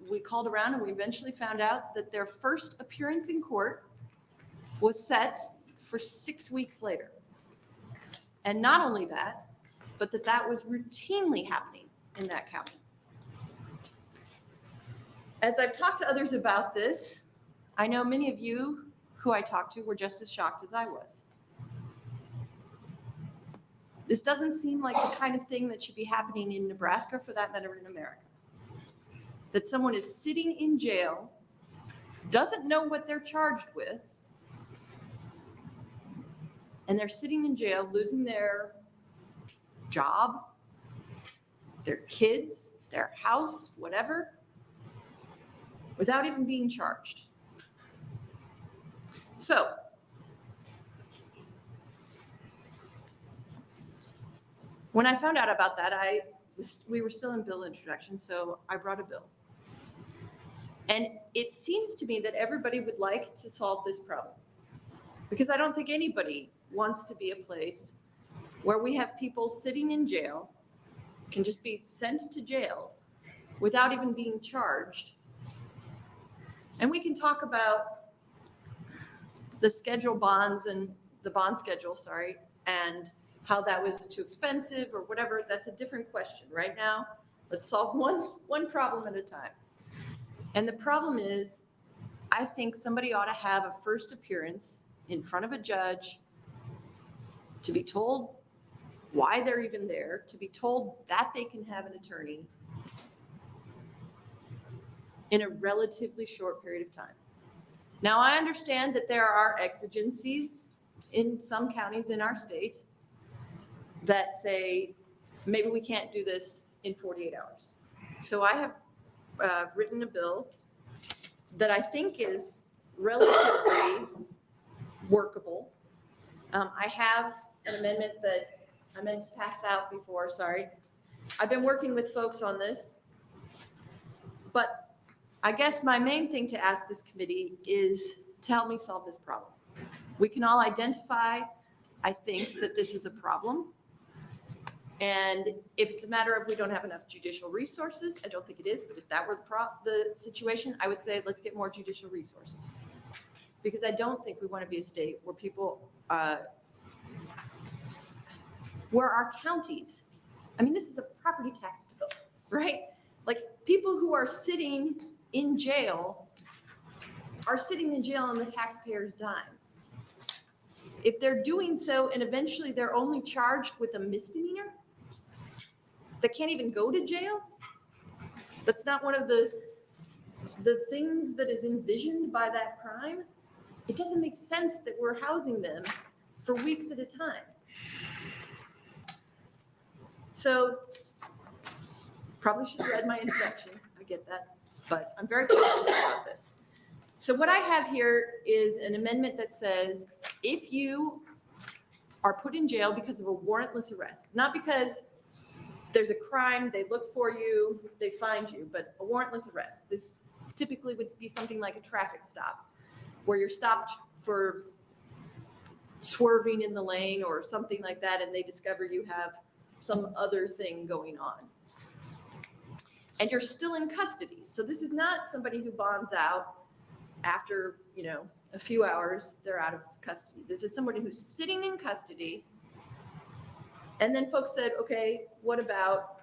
we called around and we eventually found out that their first appearance in court was set for 6 weeks later. And not only that, but that was routinely happening in that county. As I've talked to others about this, I know many of you who I talked to were just as shocked as I was. This doesn't seem like the kind of thing that should be happening in Nebraska, for that matter in America. That someone is sitting in jail, doesn't know what they're charged with, and they're sitting in jail losing their job, their kids, their house, whatever, without even being charged. So, when I found out about that, we were still in bill introduction, so I brought a bill. And it seems to me that everybody would like to solve this problem, because I don't think anybody wants to be a place where we have people sitting in jail, can just be sent to jail without even being charged. And we can talk about the schedule bonds and the bond schedule, and how that was too expensive or whatever. That's a different question. Right now, let's solve one problem at a time. And the problem is, I think somebody ought to have a first appearance in front of a judge to be told why they're even there, to be told that they can have an attorney in a relatively short period of time. Now, I understand that there are exigencies in some counties in our state that say, maybe we can't do this in 48 hours. So I have written a bill that I think is relatively workable. I have an amendment that I meant to pass out before, sorry. I've been working with folks on this, but I guess my main thing to ask this committee is to help me solve this problem. We can all identify, I think, that this is a problem. And if it's a matter of we don't have enough judicial resources, I don't think it is, but if that were the situation, I would say let's get more judicial resources. Because I don't think we want to be a state where people, where our counties, I mean, this is a property tax bill, right? Like, people who are sitting in jail are sitting in jail on the taxpayer's dime. If they're doing so and eventually they're only charged with a misdemeanor, that can't even go to jail, that's not one of the things that is envisioned by that crime, it doesn't make sense that we're housing them for weeks at a time. So, probably should have read my introduction, I get that, but I'm very passionate about this. So what I have here is an amendment that says, if you are put in jail because of a warrantless arrest, not because there's a crime, they look for you, they find you, but a warrantless arrest. This typically would be something like a traffic stop, where you're stopped for swerving in the lane or something like that, and they discover you have some other thing going on. And you're still in custody. So this is not somebody who bonds out after, a few hours, they're out of custody. This is somebody who's sitting in custody. And then folks said, okay, what about,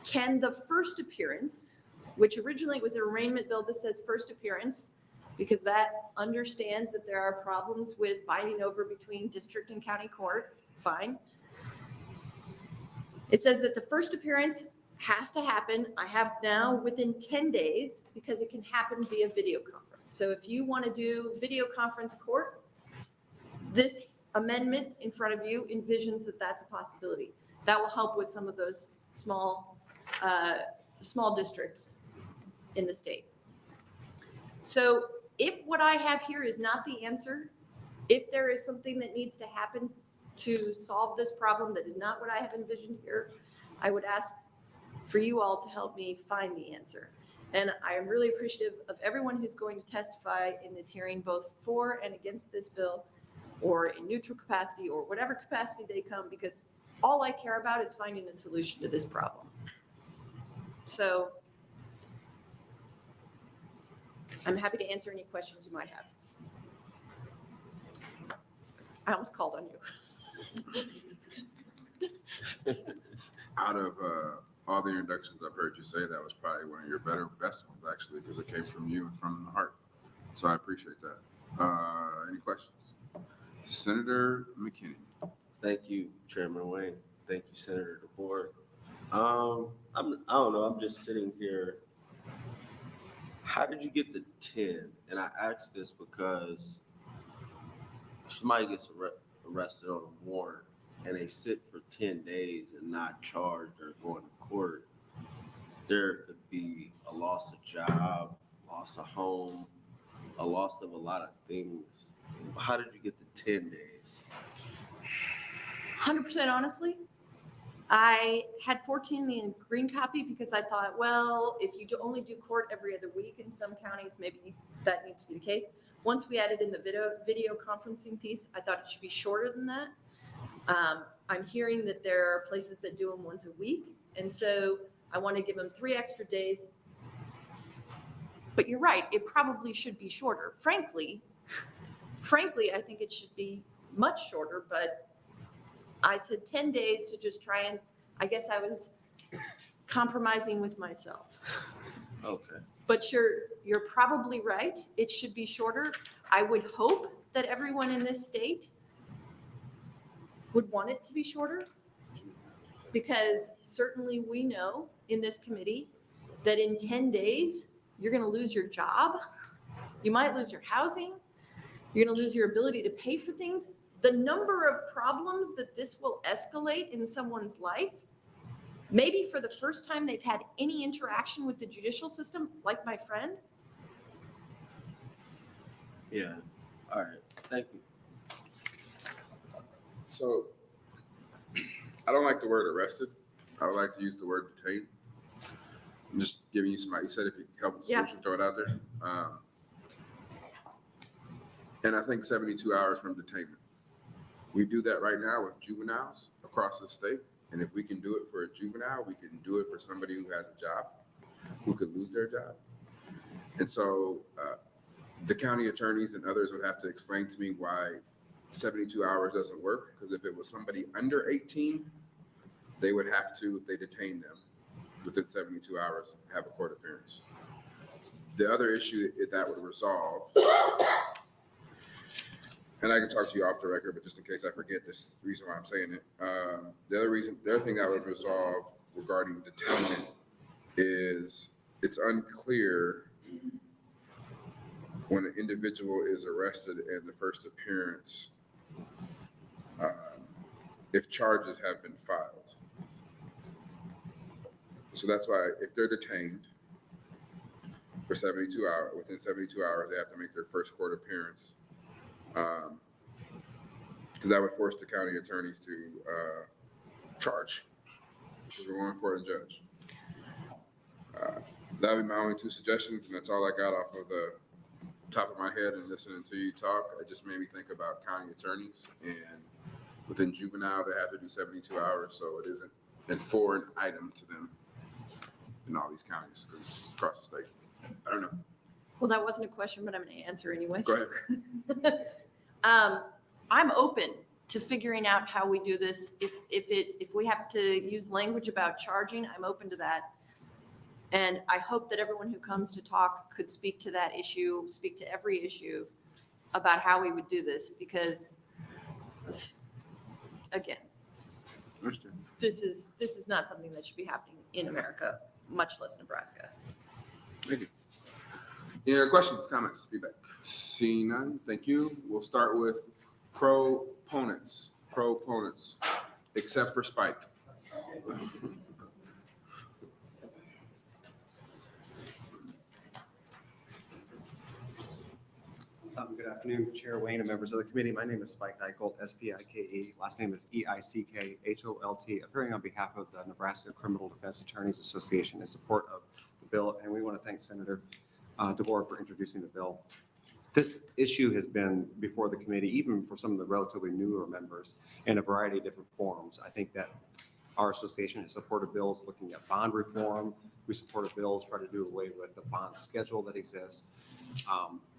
can the first appearance, which originally was an arraignment bill that says first appearance, because that understands that there are problems with binding over between district and county court, fine. It says that the first appearance has to happen, I have now, within 10 days, because it can happen via video conference. So if you want to do video conference court, this amendment in front of you envisions that that's a possibility. That will help with some of those small districts in the state. So if what I have here is not the answer, if there is something that needs to happen to solve this problem that is not what I have envisioned here, I would ask for you all to help me find the answer. And I am really appreciative of everyone who's going to testify in this hearing, both for and against this bill, or in neutral capacity, or whatever capacity they come, because all I care about is finding a solution to this problem. So I'm happy to answer any questions you might have. I almost called on you. Out of all the introductions I've heard you say, that was probably one of your best ones, actually, because it came from you and from the heart. So I appreciate that. Any questions? Senator McKinney. Thank you, Chairman Wayne. Thank you, Senator DeBoer. I don't know. I'm just sitting here. How did you get the 10? And I ask this because if somebody gets arrested on a warrant and they sit for 10 days and not charged or going to court, there could be a loss of job, loss of home, a loss of a lot of things. How did you get the 10 days? 100% honestly, I had 14 in the green copy because I thought, well, if you only do court every other week in some counties, maybe that needs to be the case. Once we added in the video conferencing piece, I thought it should be shorter than that. I'm hearing that there are places that do them once a week. And so I want to give them 3 extra days. But you're right, it probably should be shorter. Frankly, I think it should be much shorter, but I said 10 days to just try and, I guess I was compromising with myself. Okay. But you're probably right. It should be shorter. I would hope that everyone in this state would want it to be shorter, because certainly we know in this committee that in 10 days, you're going to lose your job. You might lose your housing. You're going to lose your ability to pay for things. The number of problems that this will escalate in someone's life, maybe for the first time they've had any interaction with the judicial system, like my friend. Yeah. All right. Thank you. So I don't like the word arrested. I would like to use the word detained. I'm just giving you some, you said if you help with the solution, throw it out there. And I think 72 hours from detainment. We do that right now with juveniles across the state. And if we can do it for a juvenile, we can do it for somebody who has a job, who could lose their job. And so the county attorneys and others would have to explain to me why 72 hours doesn't work. Because if it was somebody under 18, they would have to, if they detain them within 72 hours, have a court appearance. The other issue that would resolve, and I can talk to you off the record, but just in case I forget, this is the reason why I'm saying it. The other thing that would resolve regarding detainment is it's unclear when an individual is arrested in the first appearance, if charges have been filed. So that's why if they're detained for 72 hours, within 72 hours, they have to make their first court appearance. Because that would force the county attorneys to charge, because we're going for a judge. That would be my only 2 suggestions, and that's all I got off of the top of my head and listening to you talk. It just made me think about county attorneys, and within juvenile, they have to do 72 hours, so it isn't a foreign item to them in all these counties, because across the state. I don't know. Well, that wasn't a question, but I'm going to answer anyway. Go ahead. I'm open to figuring out how we do this. If we have to use language about charging, I'm open to that. And I hope that everyone who comes to talk could speak to that issue, speak to every issue about how we would do this, because again, this is not something that should be happening in America, much less Nebraska. Thank you. Any other questions, comments, feedback? Seeing none, thank you. We'll start with proponents, except for Spike. Good afternoon, Chair Wayne and members of the committee. My name is Spike Eicholt, S-P-I-K-E. Last name is E-I-C-K-H-O-L-T. Appearing on behalf of the Nebraska Criminal Defense Attorneys Association in support of the bill, and we want to thank Senator DeBoer for introducing the bill. This issue has been before the committee, even for some of the relatively newer members, in a variety of different forms. I think that our association has supported bills looking at bond reform. We supported bills trying to do away with the bond schedule that exists.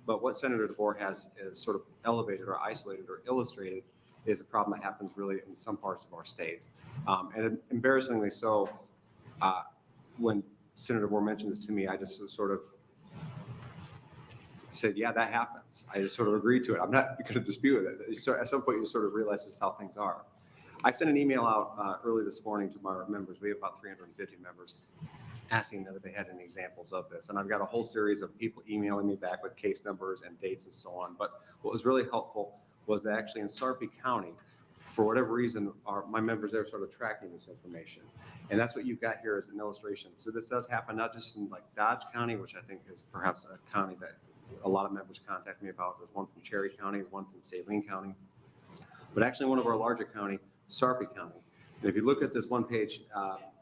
But what Senator DeBoer has is sort of elevated or isolated or illustrated is a problem that happens really in some parts of our state. And embarrassingly so, when Senator Moore mentioned this to me, I just sort of said, yeah, that happens. I just sort of agreed to it. I'm not going to dispute it. So at some point, you sort of realize this is how things are. I sent an email out early this morning to my members. We have about 350 members, asking them if they had any examples of this. And I've got a whole series of people emailing me back with case numbers and dates and so on. But what was really helpful was that actually in Sarpy County, for whatever reason, my members there sort of tracking this information. And that's what you've got here as an illustration. So this does happen not just in like Dodge County, which I think is perhaps a county that a lot of members contact me about. There's one from Cherry County, one from Saline County, but actually one of our larger county, Sarpy County. And if you look at this one page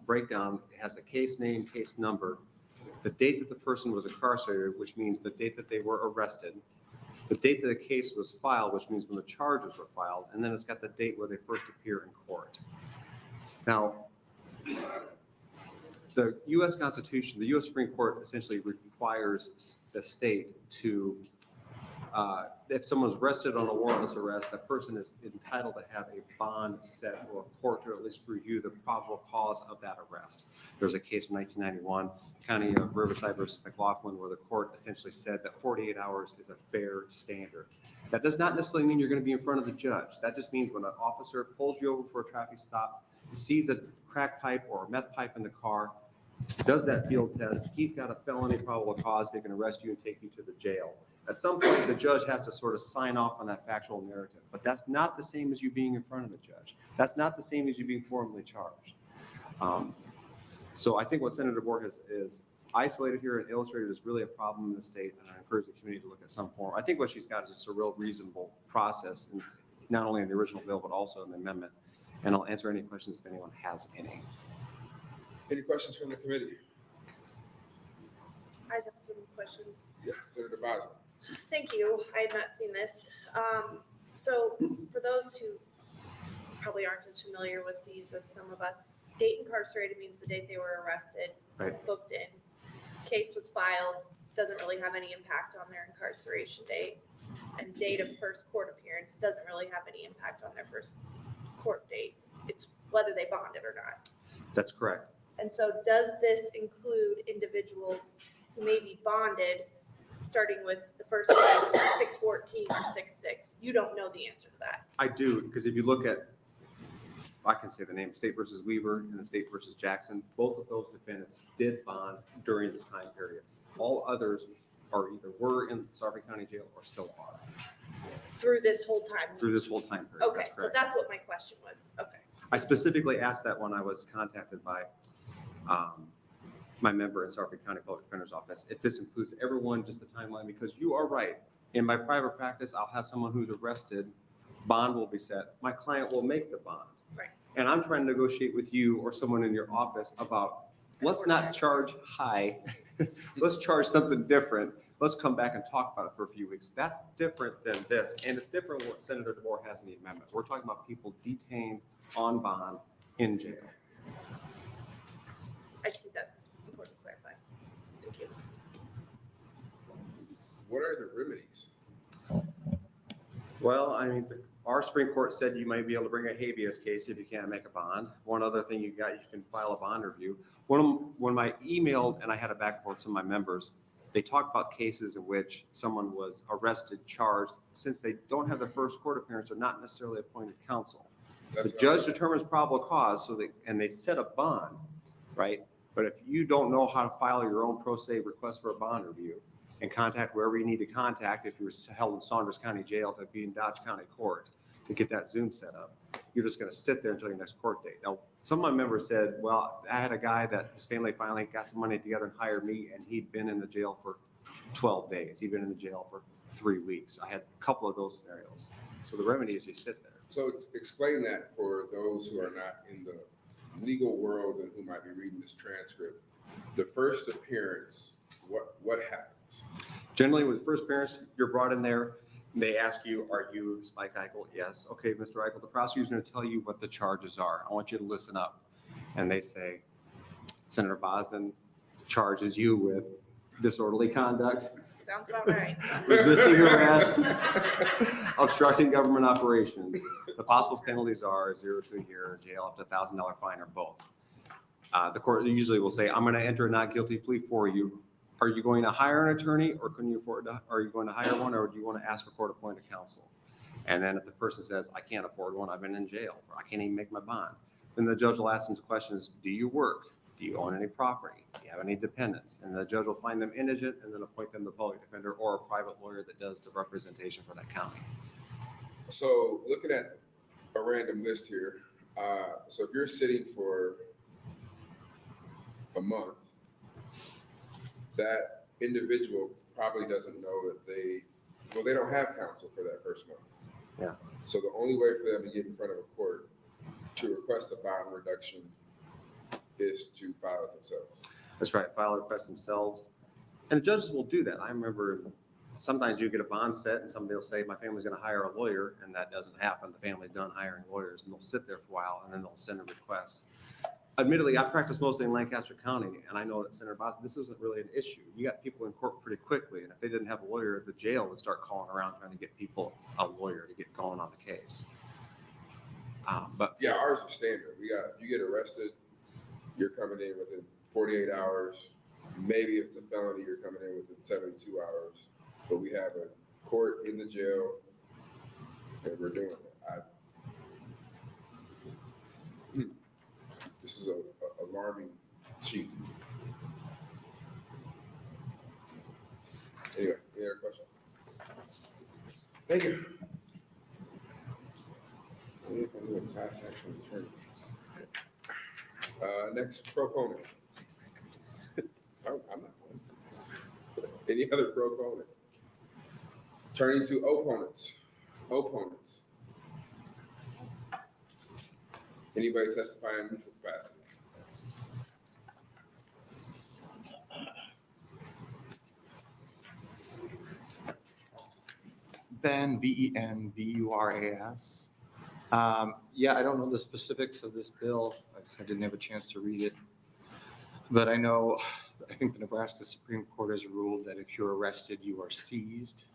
breakdown, it has the case name, case number, the date that the person was incarcerated, which means the date that they were arrested, the date that the case was filed, which means when the charges were filed, and then it's got the date where they first appear in court. Now, the U.S. Constitution, the U.S. Supreme Court essentially requires the state to, if someone's arrested on a warrantless arrest, that person is entitled to have a bond set or a court to at least review the probable cause of that arrest. There's a case from 1991, County of Riverside versus McLaughlin, where the court essentially said that 48 hours is a fair standard. That does not necessarily mean you're going to be in front of the judge. That just means when an officer pulls you over for a traffic stop, sees a crack pipe or a meth pipe in the car, does that field test, he's got a felony probable cause, they can arrest you and take you to the jail. At some point, the judge has to sort of sign off on that factual narrative, but that's not the same as you being in front of the judge. That's not the same as you being formally charged. So I think what Senator DeBoer is isolated here and illustrated is really a problem in the state, and I encourage the community to look at some form. I think what she's got is just a real reasonable process, in, not only in the original bill, but also in the amendment. And I'll answer any questions if anyone has any. Any questions from the committee? I have some questions. Yes, Senator Bosn. Thank you. I had not seen this. So for those who probably aren't as familiar with these as some of us, date incarcerated means the date they were arrested, Right. booked in. Case was filed, doesn't really have any impact on their incarceration date. And date of first court appearance doesn't really have any impact on their first court date. It's whether they bonded or not. That's correct. And so does this include individuals who may be bonded, starting with the first case, 614 or 66? You don't know the answer to that. I do, because if you look at, I can say the name, State versus Weaver and the State versus Jackson, both of those defendants did bond during this time period. All others are either were in Sarpy County Jail or still are. Through this whole time? Through this whole time period. Okay, so that's what my question was. Okay. I specifically asked that when I was contacted by my member in Sarpy County Public Defender's Office, if this includes everyone, just the timeline, because you are right. In my private practice, I'll have someone who's arrested, bond will be set, my client will make the bond. Right. And I'm trying to negotiate with you or someone in your office about, let's not charge high, let's charge something different. Let's come back and talk about it for a few weeks. That's different than this. And it's different what Senator DeBoer has in the amendment. We're talking about people detained on bond in jail. I see that. It's important to clarify. Thank you. What are the remedies? Well, I mean, our Supreme Court said you might be able to bring a habeas case if you can't make a bond. One other thing you can file a bond review. When I emailed and I had a back and forth to my members, they talked about cases in which someone was arrested, charged, since they don't have their first court appearance, they're not necessarily appointed counsel. The judge determines probable cause, and they set a bond, right? But if you don't know how to file your own pro se request for a bond review and contact wherever you need to contact, if you're held in Saunders County Jail to be in Dodge County Court to get that Zoom set up, you're just going to sit there until your next court date. Now, some of my members said, well, I had a guy that his family finally got some money together and hired me, and he'd been in the jail for 12 days. He'd been in the jail for 3 weeks. I had a couple of those scenarios. So the remedy is you sit there. So explain that for those who are not in the legal world and who might be reading this transcript. The first appearance, what happens? Generally, with the first appearance, you're brought in there. They ask you, are you Spike Eichel? Yes. Okay, Mr. Eichel, the prosecutor's going to tell you what the charges are. I want you to listen up. And they say, Senator Bosn charges you with disorderly conduct, Sounds about right. resisting arrest, obstructing government operations. The possible penalties are 0 to a year, jail, up to $1,000 fine, or both. The court usually will say, I'm going to enter a not guilty plea for you. Are you going to hire an attorney, or can you afford to, are you going to hire one, or do you want to ask for court-appointed counsel? And then if the person says, I can't afford one, I've been in jail, or I can't even make my bond, then the judge will ask them questions. Do you work? Do you own any property? Do you have any dependents? And the judge will find them indigent and then appoint them the public defender or a private lawyer that does the representation for that county. So looking at a random list here, so if you're sitting for a month, that individual probably doesn't know that they don't have counsel for that first month. Yeah. So the only way for them to get in front of a court to request a bond reduction is to file it themselves. That's right, file a request themselves. And the judges will do that. I remember sometimes you get a bond set and somebody will say, my family's gonna hire a lawyer, and that doesn't happen. The family's done hiring lawyers, and they'll sit there for a while and then they'll send a request. Admittedly, I practice mostly in Lancaster County, and I know that Senator Bosn, this isn't really an issue. You got people in court pretty quickly, and if they didn't have a lawyer, the jail would start calling around trying to get people a lawyer to get going on the case. But yeah, ours is standard. You get arrested, you're coming in within 48 hours. Maybe if it's a felony, you're coming in within 72 hours. But we have a court in the jail, and we're doing it. This is a alarming sheet. Anyway, any other questions? Thank you. I wonder if I'm doing class action attorney. Next proponent. I'm not one. Any other proponent? Turning to opponents. Opponents. Anybody testifying in neutral capacity? Ben, BenBuras. Yeah, I don't know the specifics of this bill. I didn't have a chance to read it. But I think the Nebraska Supreme Court has ruled that if you're arrested, you are seized.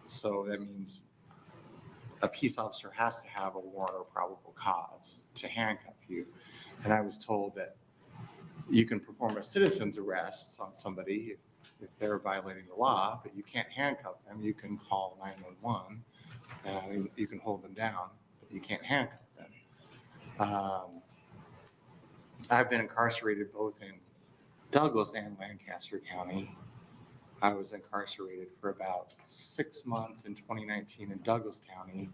So that means a peace officer has to have a warrant or probable cause to handcuff you. And I was told that you can perform a citizen's arrest on somebody if they're violating the law, but you can't handcuff them. You can call 911 and you can hold them down, but you can't handcuff them. I've been incarcerated both in Douglas and Lancaster County. I was incarcerated for about 6 months in 2019 in Douglas County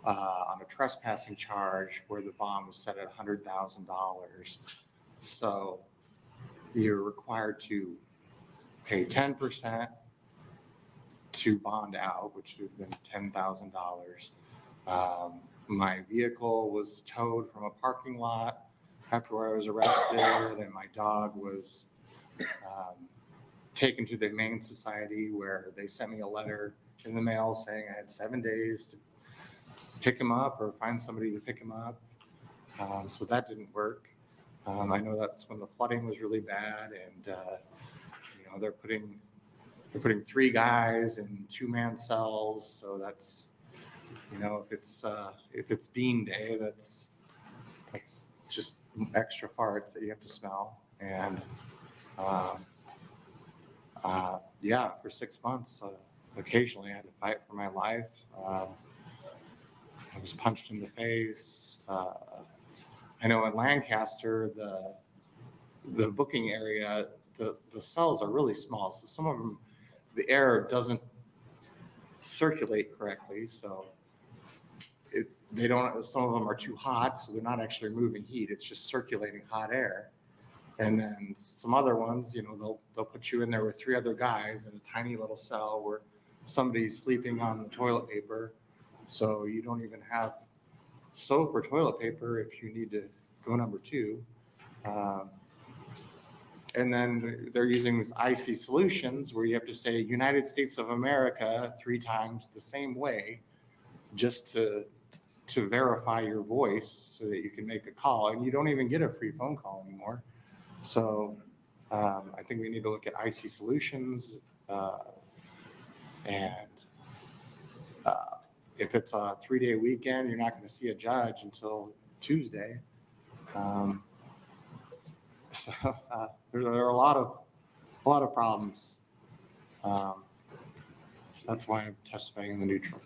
on a trespassing charge where the bond was set at $100,000. So you're required to pay 10% to bond out, which would have been $10,000. My vehicle was towed from a parking lot after I was arrested, and my dog was taken to the Humane Society, where they sent me a letter in the mail saying I had 7 days to pick him up or find somebody to pick him up. So that didn't work. I know that's when the flooding was really bad, and they're putting 3 guys in 2-man cells. So that's, if it's bean day, that's just extra farts that you have to smell. And for 6 months, occasionally I had to fight for my life. I was punched in the face. I know in Lancaster, the booking area, the cells are really small. So some of them, the air doesn't circulate correctly. So some of them are too hot, so they're not actually removing heat. It's just circulating hot air. And then some other ones, they'll put you in there with 3 other guys in a tiny little cell where somebody's sleeping on the toilet paper. So you don't even have soap or toilet paper if you need to go number 2. And then they're using these icy solutions where you have to say United States of America 3 times the same way just to verify your voice so that you can make a call. And you don't even get a free phone call anymore. So I think we need to look at IC solutions. And if it's a 3-day weekend, you're not going to see a judge until Tuesday. So there are a lot of problems. That's why I'm testifying in the neutral.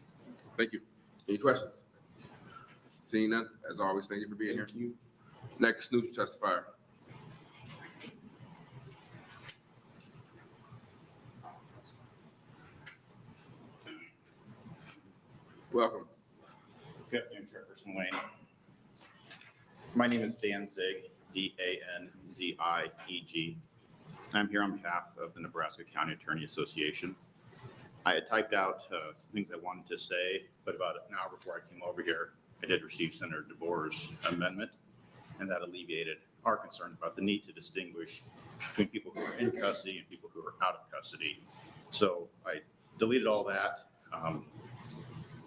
Thank you. Any questions? Seeing none, as always, thank you for being here. Thank you. Next neutral testifier. Welcome. Good afternoon, Chairperson Wayne. My name is Dan Zig, D-A-N-Z-I-E-G. I'm here on behalf of the Nebraska County Attorney Association. I had typed out some things I wanted to say, but about an hour before I came over here, I did receive Senator DeBoer's amendment, and that alleviated our concern about the need to distinguish between people who are in custody and people who are out of custody. So I deleted all that.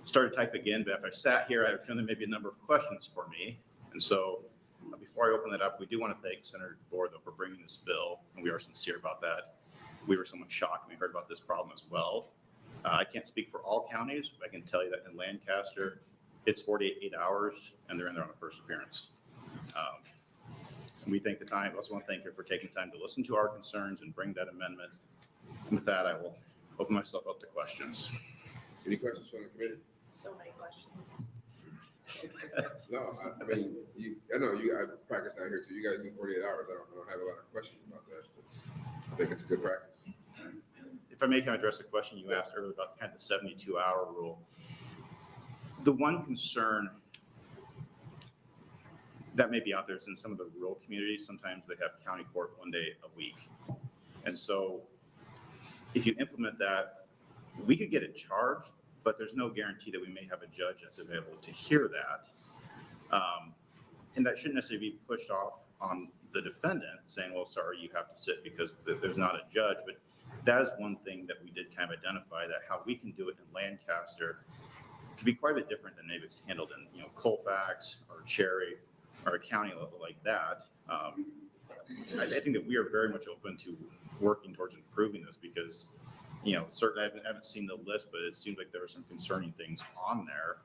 Started to type again, but if I sat here, I have a feeling there may be a number of questions for me. And so before I open that up, we do want to thank Senator DeBoer, though, for bringing this bill, and we are sincere about that. We were somewhat shocked when we heard about this problem as well. I can't speak for all counties, but I can tell you that in Lancaster, it's 48 hours, and they're in there on the first appearance. And we thank the time. I also want to thank you for taking time to listen to our concerns and bring that amendment. And with that, I will open myself up to questions. Any questions from the committee? So many questions. No, I mean, I know I practice down here too. You guys do 48 hours. I don't have a lot of questions about that. I think it's a good practice. If I may, can I address a question you asked earlier about kind of the 72-hour rule? The one concern that may be out there is in some of the rural communities, sometimes they have county court 1 day a week. And so if you implement that, we could get it charged, but there's no guarantee that we may have a judge that's available to hear that. And that shouldn't necessarily be pushed off on the defendant saying, well, sorry, you have to sit because there's not a judge. But that is one thing that we did kind of identify, that how we can do it in Lancaster could be quite a bit different than maybe it's handled in, Colfax or Cherry or a county level like that. I think that we are very much open to working towards improving this because, certainly I haven't seen the list, but it seems like there are some concerning things on there.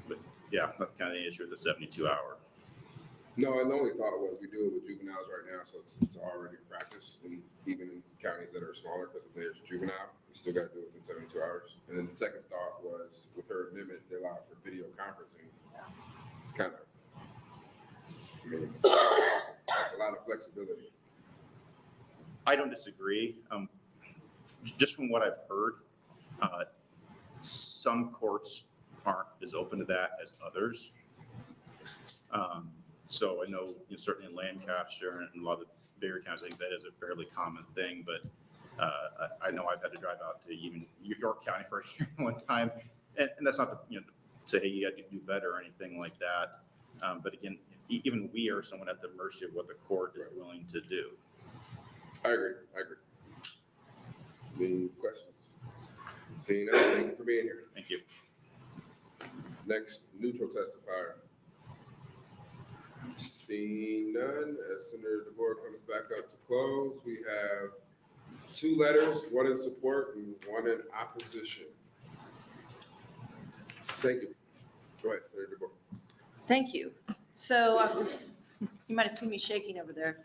But yeah, that's kind of the issue with the 72-hour. No, and the only thought was we do it with juveniles right now, so it's already a practice, and even in counties that are smaller, because there's juvenile, we still got to do it within 72 hours. And then the second thought was with her amendment, they allow for video conferencing. It's kind of, that's a lot of flexibility. I don't disagree. Just from what I've heard, some courts aren't as open to that as others. So I know certainly in Lancaster and a lot of the bigger counties, I think that is a fairly common thing. But I know I've had to drive out to even York County for a hearing one time, and that's not to say, hey, you got to do better or anything like that. But again, even we are somewhat at the mercy of what the court is willing to do. I agree. Any questions? Seeing none, thank you for being here. Thank you. Next neutral testifier. Seeing none, as Senator DeBoer comes back up to close, we have 2 letters, one in support and one in opposition. Thank you. Go ahead, Senator DeBoer. Thank you. So you might have seen me shaking over there.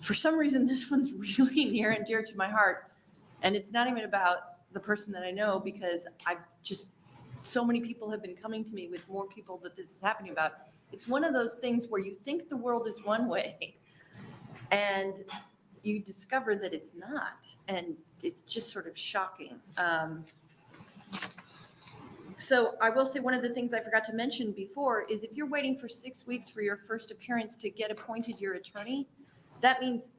For some reason, this one's really near and dear to my heart. And it's not even about the person that I know, because so many people have been coming to me with more people that this is happening about. It's one of those things where you think the world is one way and you discover that it's not. And it's just sort of shocking. So I will say one of the things I forgot to mention before is if you're waiting for 6 weeks for your first appearance to get appointed your attorney, that means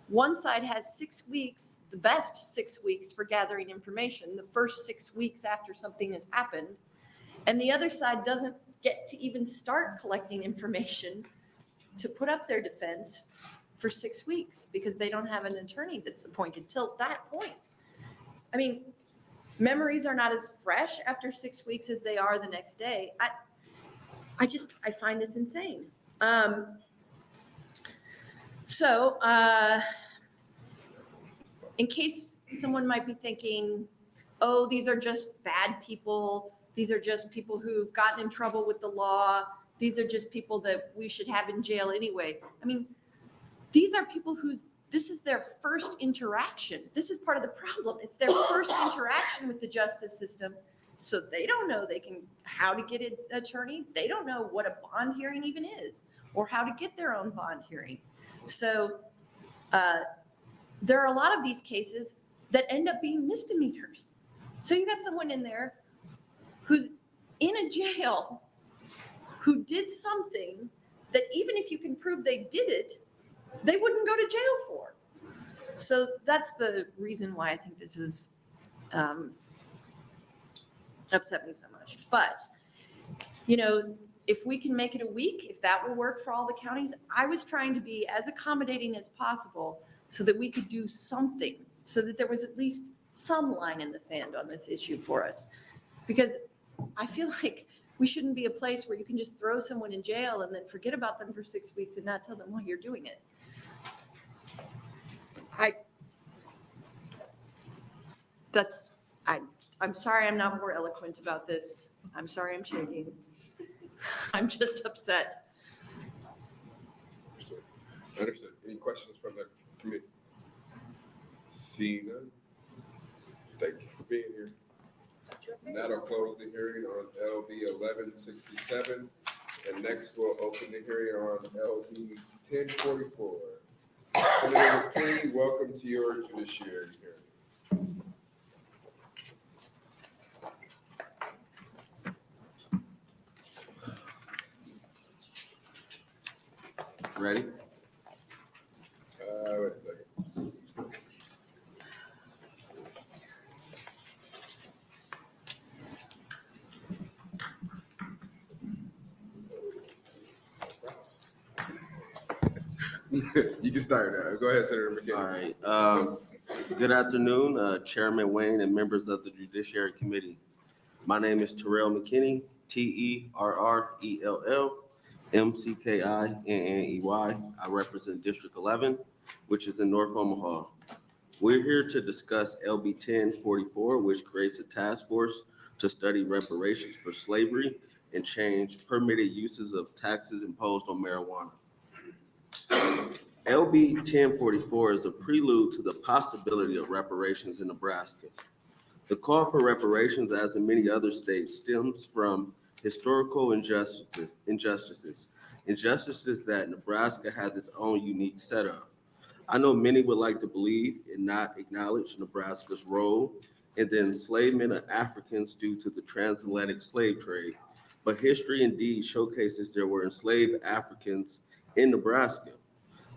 one side has 6 weeks, the best 6 weeks for gathering information, the first 6 weeks after something has happened. And the other side doesn't get to even start collecting information to put up their defense for 6 weeks because they don't have an attorney that's appointed till that point. I mean, memories are not as fresh after 6 weeks as they are the next day. I find this insane. So, in case someone might be thinking, oh, these are just bad people, these are just people who've gotten in trouble with the law, these are just people that we should have in jail anyway. I mean, these are people this is their first interaction. This is part of the problem. It's their first interaction with the justice system. So they don't know how to get an attorney. They don't know what a bond hearing even is or how to get their own bond hearing. So there are a lot of these cases that end up being misdemeanors. So you got someone in there who's in a jail who did something that even if you can prove they did it, they wouldn't go to jail for. So that's the reason why I think this is upset me so much. But, you know, if we can make it a week, if that will work for all the counties, I was trying to be as accommodating as possible so that we could do something, so that there was at least some line in the sand on this issue for us. Because I feel like we shouldn't be a place where you can just throw someone in jail and then forget about them for 6 weeks and not tell them why you're doing it. I'm sorry I'm not more eloquent about this. I'm sorry I'm shaking. I'm just upset. Understood. Any questions from the committee? Seeing none. Thank you for being here. That'll close the hearing on LB 1167. And next we'll open the hearing on LB 1044. Senator McKinney, welcome to your judiciary hearing. Ready? Wait a second. You can start now. Go ahead, Senator McKinney. All right. Good afternoon, Chairman Wayne and members of the Judiciary Committee. My name is Terrell McKinney, Terrell McKinney. I represent District 11, which is in North Omaha. We're here to discuss LB 1044, which creates a task force to study reparations for slavery and change permitted uses of taxes imposed on marijuana. LB 1044 is a prelude to the possibility of reparations in Nebraska. The call for reparations, as in many other states, stems from historical injustices that Nebraska has its own unique setup. I know many would like to believe and not acknowledge Nebraska's role in the enslavement of Africans due to the transatlantic slave trade, but history indeed showcases there were enslaved Africans in Nebraska.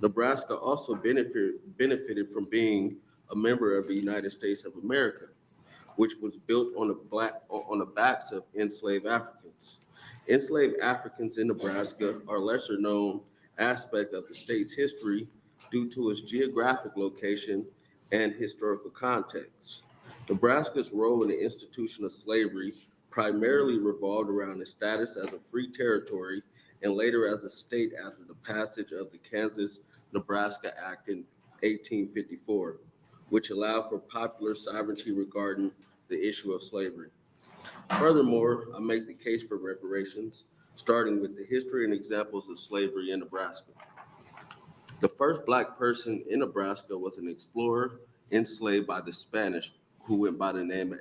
Nebraska also benefited from being a member of the United States of America, which was built on the backs of enslaved Africans. Enslaved Africans in Nebraska are a lesser known aspect of the state's history due to its geographic location and historical context. Nebraska's role in the institution of slavery primarily revolved around its status as a free territory and later as a state after the passage of the Kansas-Nebraska Act in 1854, which allowed for popular sovereignty regarding the issue of slavery. Furthermore, I make the case for reparations, starting with the history and examples of slavery in Nebraska. The first Black person in Nebraska was an explorer enslaved by the Spanish who went by the name of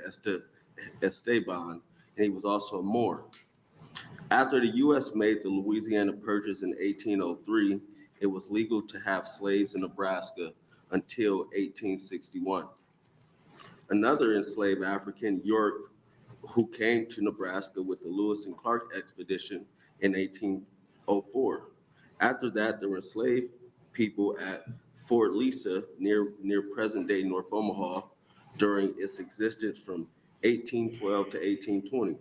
Esteban, and he was also a Moor. After the U.S. made the Louisiana Purchase in 1803, it was legal to have slaves in Nebraska until 1861. Another enslaved African, York, who came to Nebraska with the Lewis and Clark expedition in 1804. After that, there were enslaved people at Fort Lisa near present-day North Omaha during its existence from 1812 to 1820.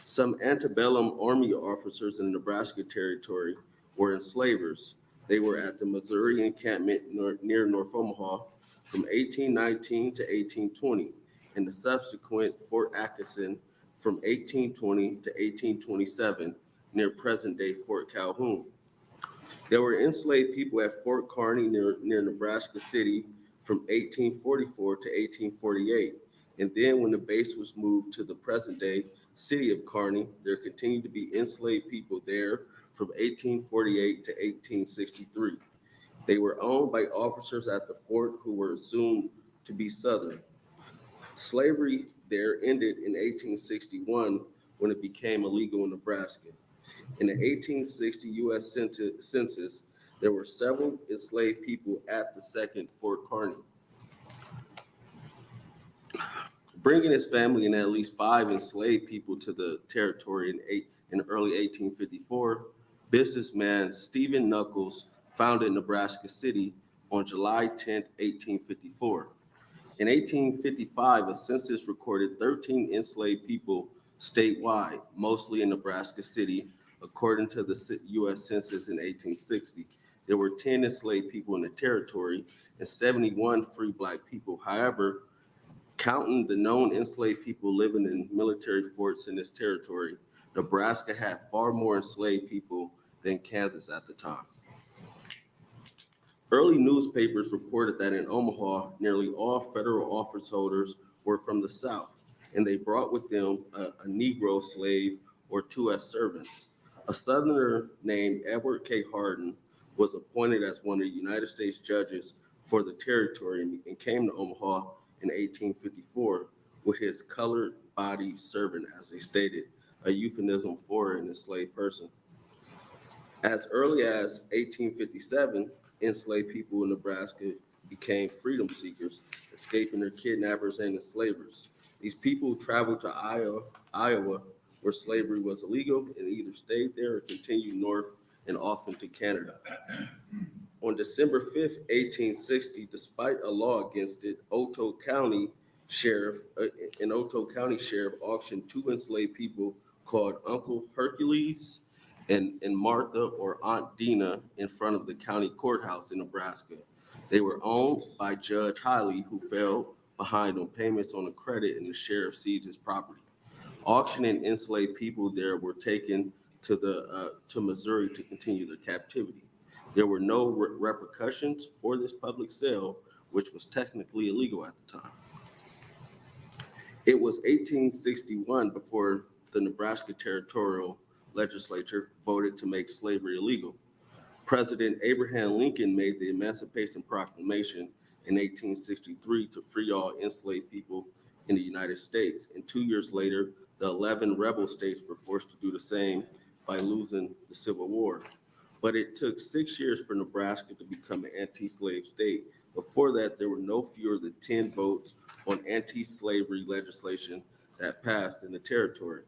Some antebellum Army officers in the Nebraska Territory were enslavers. They were at the Missouri encampment near North Omaha from 1819 to 1820, and the subsequent Fort Atkinson from 1820 to 1827 near present-day Fort Calhoun. There were enslaved people at Fort Kearny near Nebraska City from 1844 to 1848. And then when the base was moved to the present day city of Kearny, there continued to be enslaved people there from 1848 to 1863. They were owned by officers at the fort who were assumed to be Southern. Slavery there ended in 1861 when it became illegal in Nebraska. In the 1860 U.S. Census, there were several enslaved people at the second Fort Kearny. Bringing his family and at least 5 enslaved people to the territory in early 1854, businessman Stephen Knuckles founded Nebraska City on July 10, 1854. In 1855, a census recorded 13 enslaved people statewide, mostly in Nebraska City. According to the U.S. Census in 1860, there were 10 enslaved people in the territory and 71 free Black people. However, counting the known enslaved people living in military forts in this territory, Nebraska had far more enslaved people than Kansas at the time. Early newspapers reported that in Omaha, nearly all federal office holders were from the South, and they brought with them a Negro slave or 2 as servants. A Southerner named Edward K. Hardin was appointed as one of the United States judges for the territory and came to Omaha in 1854 with his colored body servant, as they stated, a euphemism for an enslaved person. As early as 1857, enslaved people in Nebraska became freedom seekers, escaping their kidnappers and enslavers. These people traveled to Iowa, where slavery was illegal, and either stayed there or continued north and often to Canada. On December 5th, 1860, despite a law against it, an Otoe County sheriff auctioned 2 enslaved people called Uncle Hercules and Martha or Aunt Dina in front of the county courthouse in Nebraska. They were owned by Judge Hiley, who fell behind on payments on a credit, and the sheriff seized his property. Auctioning enslaved people there were taken to Missouri to continue their captivity. There were no repercussions for this public sale, which was technically illegal at the time. It was 1861 before the Nebraska Territorial Legislature voted to make slavery illegal. President Abraham Lincoln made the Emancipation Proclamation in 1863 to free all enslaved people in the United States. And 2 years later, the 11 rebel states were forced to do the same by losing the Civil War. But it took 6 years for Nebraska to become an anti-slave state. Before that, there were no fewer than 10 votes on anti-slavery legislation that passed in the territory.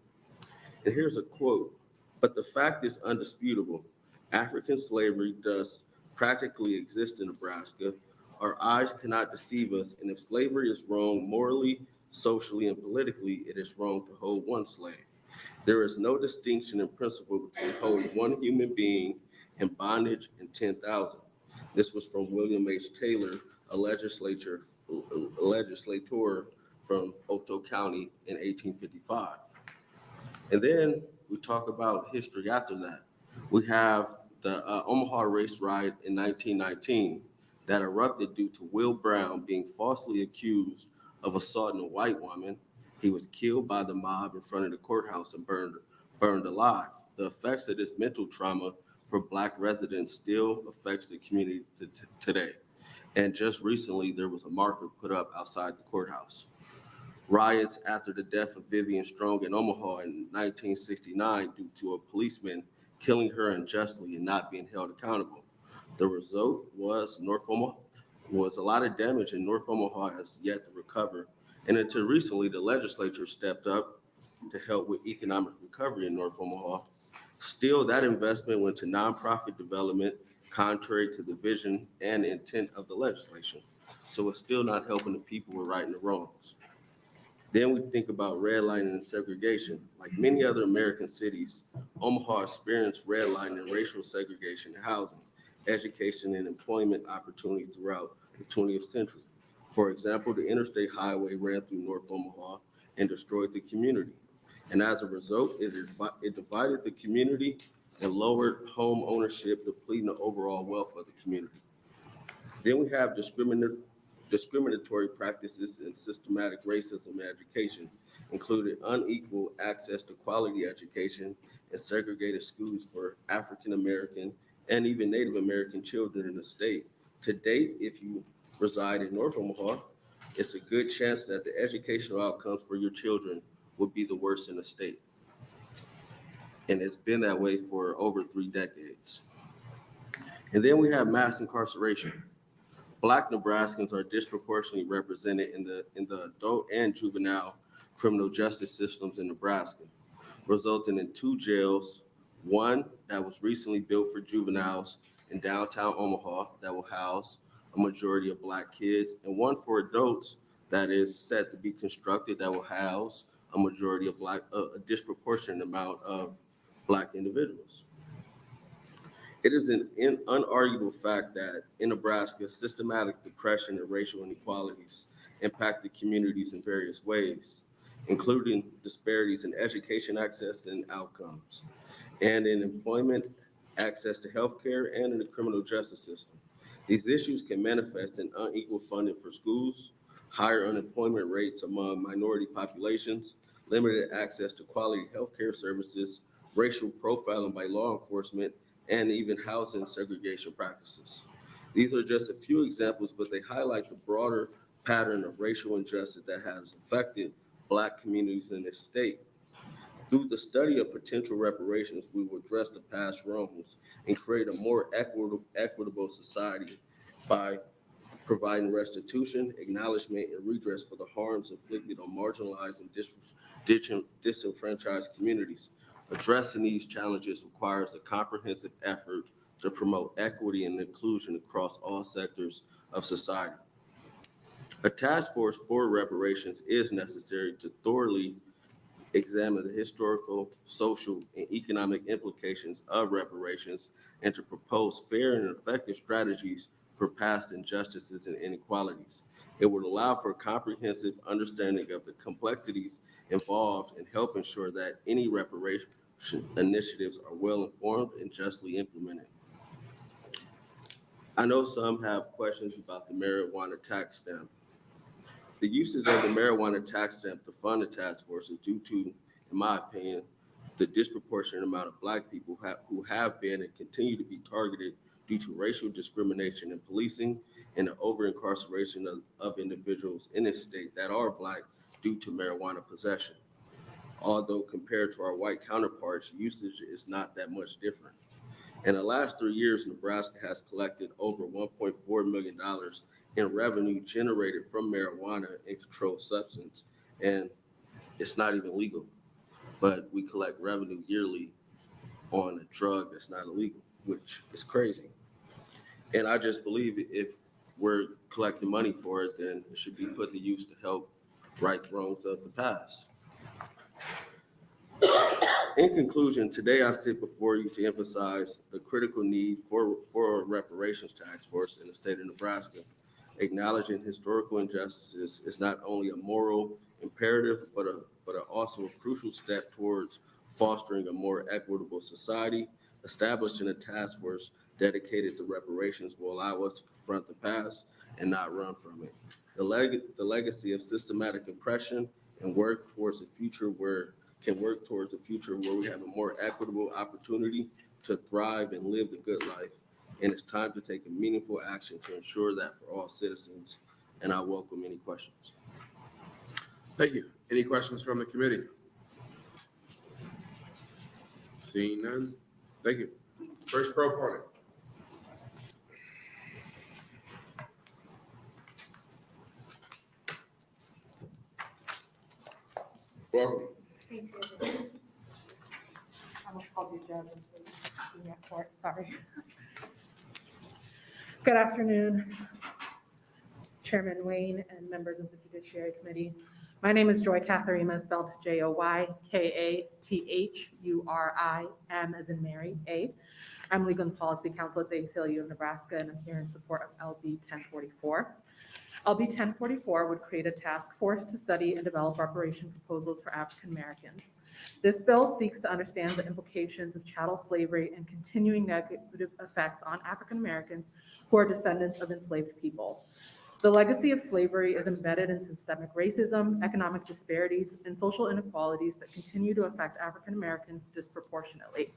And here's a quote: "But the fact is undisputable. African slavery does practically exist in Nebraska. Our eyes cannot deceive us, and if slavery is wrong morally, socially, and politically, it is wrong to hold one slave. There is no distinction in principle between holding one human being in bondage and 10,000. This was from William H. Taylor, a legislator from Otoe County in 1855. And then we talk about history after that. We have the Omaha race riot in 1919 that erupted due to Will Brown being falsely accused of assaulting a white woman. He was killed by the mob in front of the courthouse and burned alive. The effects of this mental trauma for Black residents still affects the community today. And just recently, there was a marker put up outside the courthouse. Riots after the death of Vivian Strong in Omaha in 1969 due to a policeman killing her unjustly and not being held accountable. The result was a lot of damage, and North Omaha has yet to recover. And until recently, the legislature stepped up to help with economic recovery in North Omaha. Still, that investment went to nonprofit development, contrary to the vision and intent of the legislation. So it's still not helping the people who are righting the wrongs. Then we think about redlining and segregation. Like many other American cities, Omaha experienced redlining and racial segregation in housing, education, and employment opportunities throughout the 20th century. For example, the interstate highway ran through North Omaha and destroyed the community. And as a result, it divided the community and lowered home ownership, depleting the overall wealth of the community. Then we have discriminatory practices and systematic racism in education, including unequal access to quality education and segregated schools for African American and even Native American children in the state. To date, if you reside in North Omaha, it's a good chance that the educational outcomes for your children would be the worst in the state. And it's been that way for over 3 decades. And then we have mass incarceration. Black Nebraskans are disproportionately represented in the adult and juvenile criminal justice systems in Nebraska, resulting in 2 jails, one that was recently built for juveniles in downtown Omaha that will house a majority of Black kids, and one for adults that is set to be constructed that will house a majority of a disproportionate amount of Black individuals. It is an unarguable fact that in Nebraska, systematic depression and racial inequalities impact the communities in various ways, including disparities in education access and outcomes, and in employment, access to healthcare, and in the criminal justice system. These issues can manifest in unequal funding for schools, higher unemployment rates among minority populations, limited access to quality healthcare services, racial profiling by law enforcement, and even housing segregation practices. These are just a few examples, but they highlight the broader pattern of racial injustice that has affected Black communities in this state. Through the study of potential reparations, we will address the past wrongs and create a more equitable society by providing restitution, acknowledgement, and redress for the harms inflicted on marginalized and disenfranchised communities. Addressing these challenges requires a comprehensive effort to promote equity and inclusion across all sectors of society. A task force for reparations is necessary to thoroughly examine the historical, social, and economic implications of reparations and to propose fair and effective strategies for past injustices and inequalities. It would allow for a comprehensive understanding of the complexities involved and help ensure that any reparation initiatives are well informed and justly implemented. I know some have questions about the marijuana tax stamp. The usage of the marijuana tax stamp to fund the task force is due to, in my opinion, the disproportionate amount of Black people who have been and continue to be targeted due to racial discrimination in policing and the over-incarceration of individuals in this state that are Black due to marijuana possession. Although compared to our white counterparts, usage is not that much different. In the last 3 years, Nebraska has collected over $1.4 million in revenue generated from marijuana and controlled substance, and it's not even legal. But we collect revenue yearly on a drug that's not illegal, which is crazy. And I just believe if we're collecting money for it, then it should be put to use to help right the wrongs of the past. In conclusion, today I sit before you to emphasize the critical need for a reparations task force in the state of Nebraska. Acknowledging historical injustices is not only a moral imperative, but also a crucial step towards fostering a more equitable society. Establishing a task force dedicated to reparations will allow us to confront the past and not run from it. The legacy of systematic oppression and work towards a future where we have a more equitable opportunity to thrive and live the good life. And it's time to take a meaningful action to ensure that for all citizens. And I welcome any questions. Thank you. Any questions from the committee? Seeing none, thank you. First proponent. Welcome. Thank you. I almost called you Judge. Sorry. Good afternoon, Chairman Wayne and members of the Judiciary Committee. My name is Joy Katharima, spelled Joykathurima, as in Mary, A. I'm Legal and Policy Counsel at the ACLU of Nebraska, and I'm here in support of LB 1044. LB 1044 would create a task force to study and develop reparation proposals for African Americans. This bill seeks to understand the implications of chattel slavery and continuing negative effects on African Americans who are descendants of enslaved people. The legacy of slavery is embedded in systemic racism, economic disparities, and social inequalities that continue to affect African Americans disproportionately.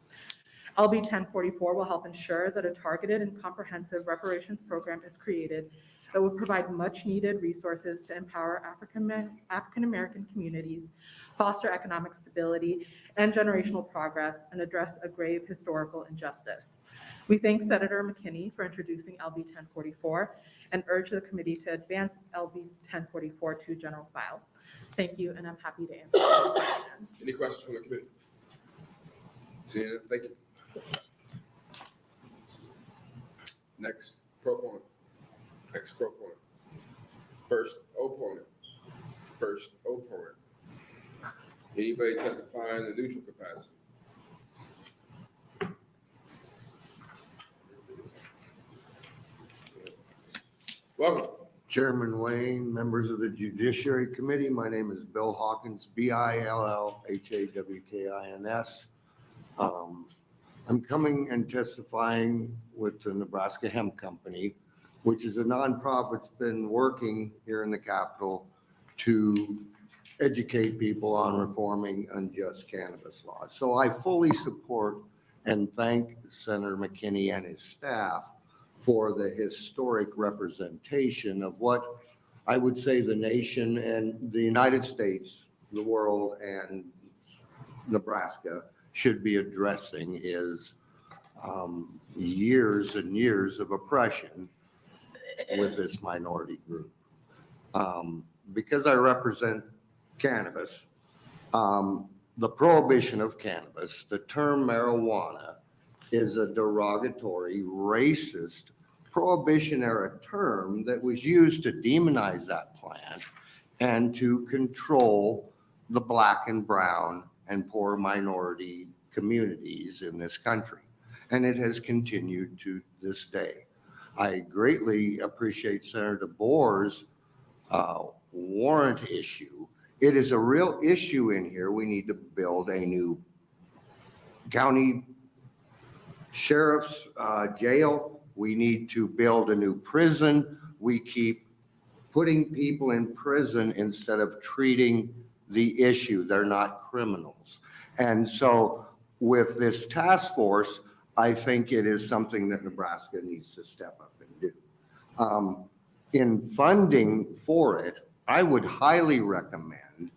LB 1044 will help ensure that a targeted and comprehensive reparations program is created that would provide much needed resources to empower African American communities, foster economic stability and generational progress, and address a grave historical injustice. We thank Senator McKinney for introducing LB 1044 and urge the committee to advance LB 1044 to general file. Thank you, and I'm happy to answer any questions. Any questions from the committee? Seeing none, thank you. Next proponent. Next proponent. First opponent. First opponent. Anybody testifying in the neutral capacity? Welcome. Chairman Wayne, members of the Judiciary Committee, my name is Bill Hawkins, BILLHAWKINS. I'm coming and testifying with the Nebraska Hemp Company, which is a nonprofit that's been working here in the Capitol to educate people on reforming unjust cannabis laws. So I fully support and thank Senator McKinney and his staff for the historic representation of what I would say the nation and the United States, the world, and Nebraska should be addressing is years and years of oppression with this minority group. Because I represent cannabis, the prohibition of cannabis, the term marijuana is a derogatory, racist, prohibition-era term that was used to demonize that plant and to control the Black and brown and poor minority communities in this country. And it has continued to this day. I greatly appreciate Senator DeBoer's warrant issue. It is a real issue in here. We need to build a new county sheriff's jail. We need to build a new prison. We keep putting people in prison instead of treating the issue. They're not criminals. And so with this task force, I think it is something that Nebraska needs to step up and do. In funding for it, I would highly recommend,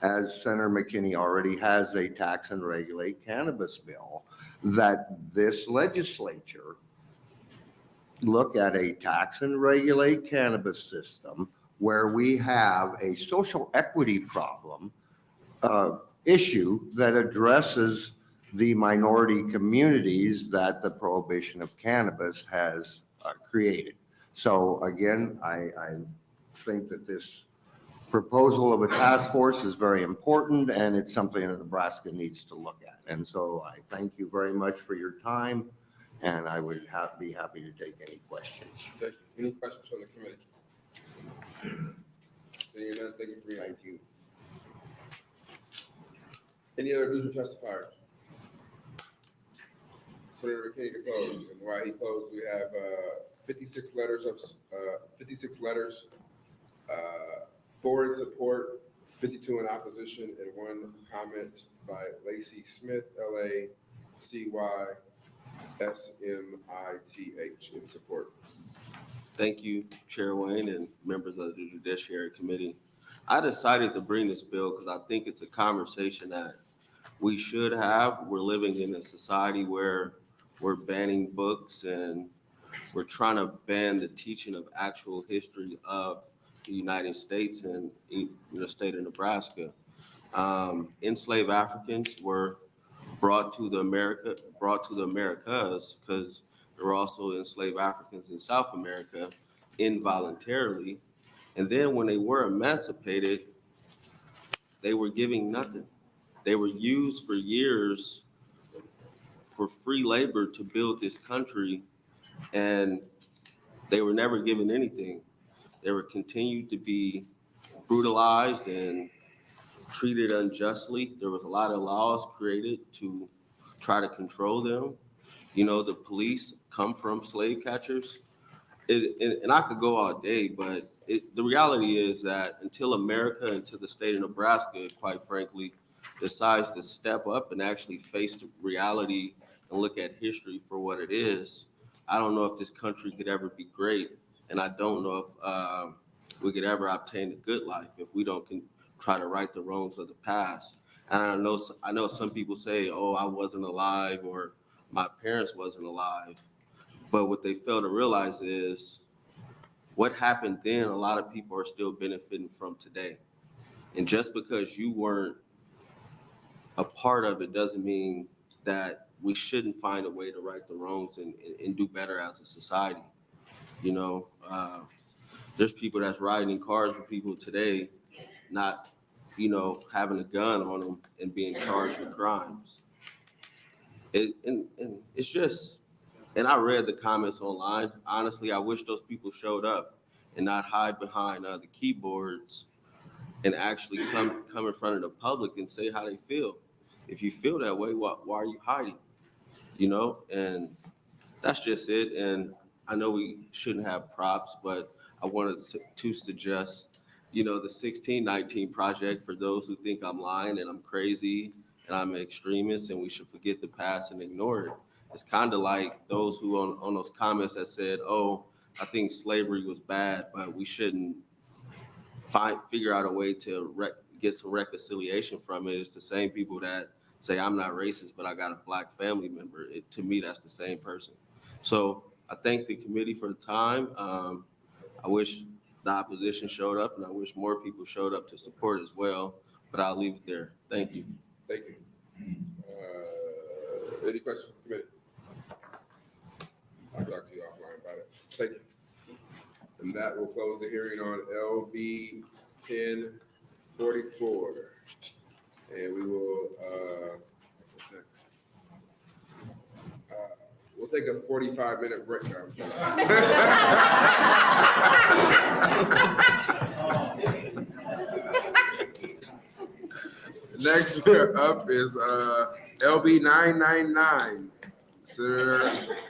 as Senator McKinney already has a tax and regulate cannabis bill, that this legislature look at a tax and regulate cannabis system where we have a social equity problem issue that addresses the minority communities that the prohibition of cannabis has created. So again, I think that this proposal of a task force is very important, and it's something that Nebraska needs to look at. And so I thank you very much for your time, and I would be happy to take any questions. Thank you. Any questions from the committee? Seeing none, thank you for your. Thank you. Any other neutral testifiers? Senator McKinney to close, and while he closed, we have 56 letters, 4 in support, 52 in opposition, and 1 comment by Lacey Smith, LACY in support. Thank you, Chair Wayne and members of the Judiciary Committee. I decided to bring this bill because I think it's a conversation that we should have. We're living in a society where we're banning books and we're trying to ban the teaching of actual history of the United States and in the state of Nebraska. Enslaved Africans were brought to the Americas because there were also enslaved Africans in South America involuntarily. And then when they were emancipated, they were giving nothing. They were used for years for free labor to build this country, and they were never given anything. They were continued to be brutalized and treated unjustly. There was a lot of laws created to try to control them. You know, the police come from slave catchers. And I could go all day, but the reality is that until America, until the state of Nebraska, quite frankly, decides to step up and actually face the reality and look at history for what it is, I don't know if this country could ever be great. And I don't know if we could ever obtain a good life if we don't try to right the wrongs of the past. And I know some people say, oh, I wasn't alive or my parents wasn't alive. But what they fail to realize is what happened then, a lot of people are still benefiting from today. And just because you weren't a part of it doesn't mean that we shouldn't find a way to right the wrongs and do better as a society. You know, there's people that's riding in cars with people today, not, you know, having a gun on them and being charged with crimes. And it's just, and I read the comments online. Honestly, I wish those people showed up and not hide behind the keyboards and actually come in front of the public and say how they feel. If you feel that way, why are you hiding? You know, and that's just it. And I know we shouldn't have props, but I wanted to suggest, you know, the 1619 project for those who think I'm lying and I'm crazy and I'm an extremist and we should forget the past and ignore it. It's kind of like those who on those comments that said, oh, I think slavery was bad, but we shouldn't figure out a way to get some reconciliation from it. It's the same people that say I'm not racist, but I got a black family member. To me, that's the same person. So I thank the committee for the time. I wish the opposition showed up, and I wish more people showed up to support as well, but I'll leave it there. Thank you. Thank you. Any questions from the committee? I'll talk to you offline about it. Thank you. And that will close the hearing on LB 1044. And we will, what's next? We'll take a 45-minute break now. Next up is LB 999. Senator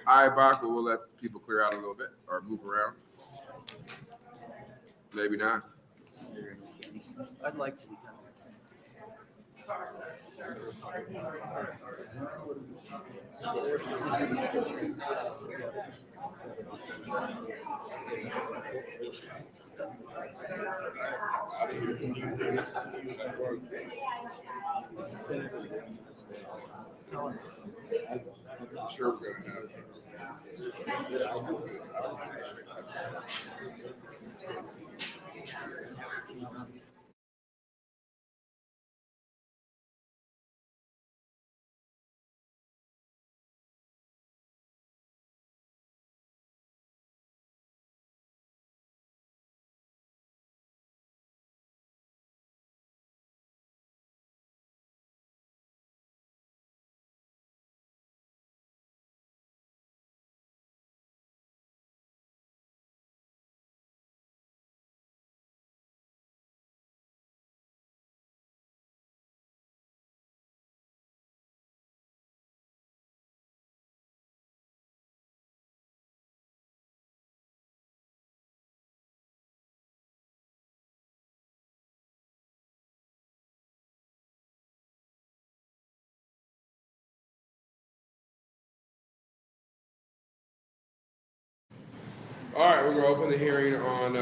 Ibach, but we'll let people clear out a little bit or move around. Maybe not. I'd like to become. I'm sure we're gonna have. All right, we're gonna open the hearing on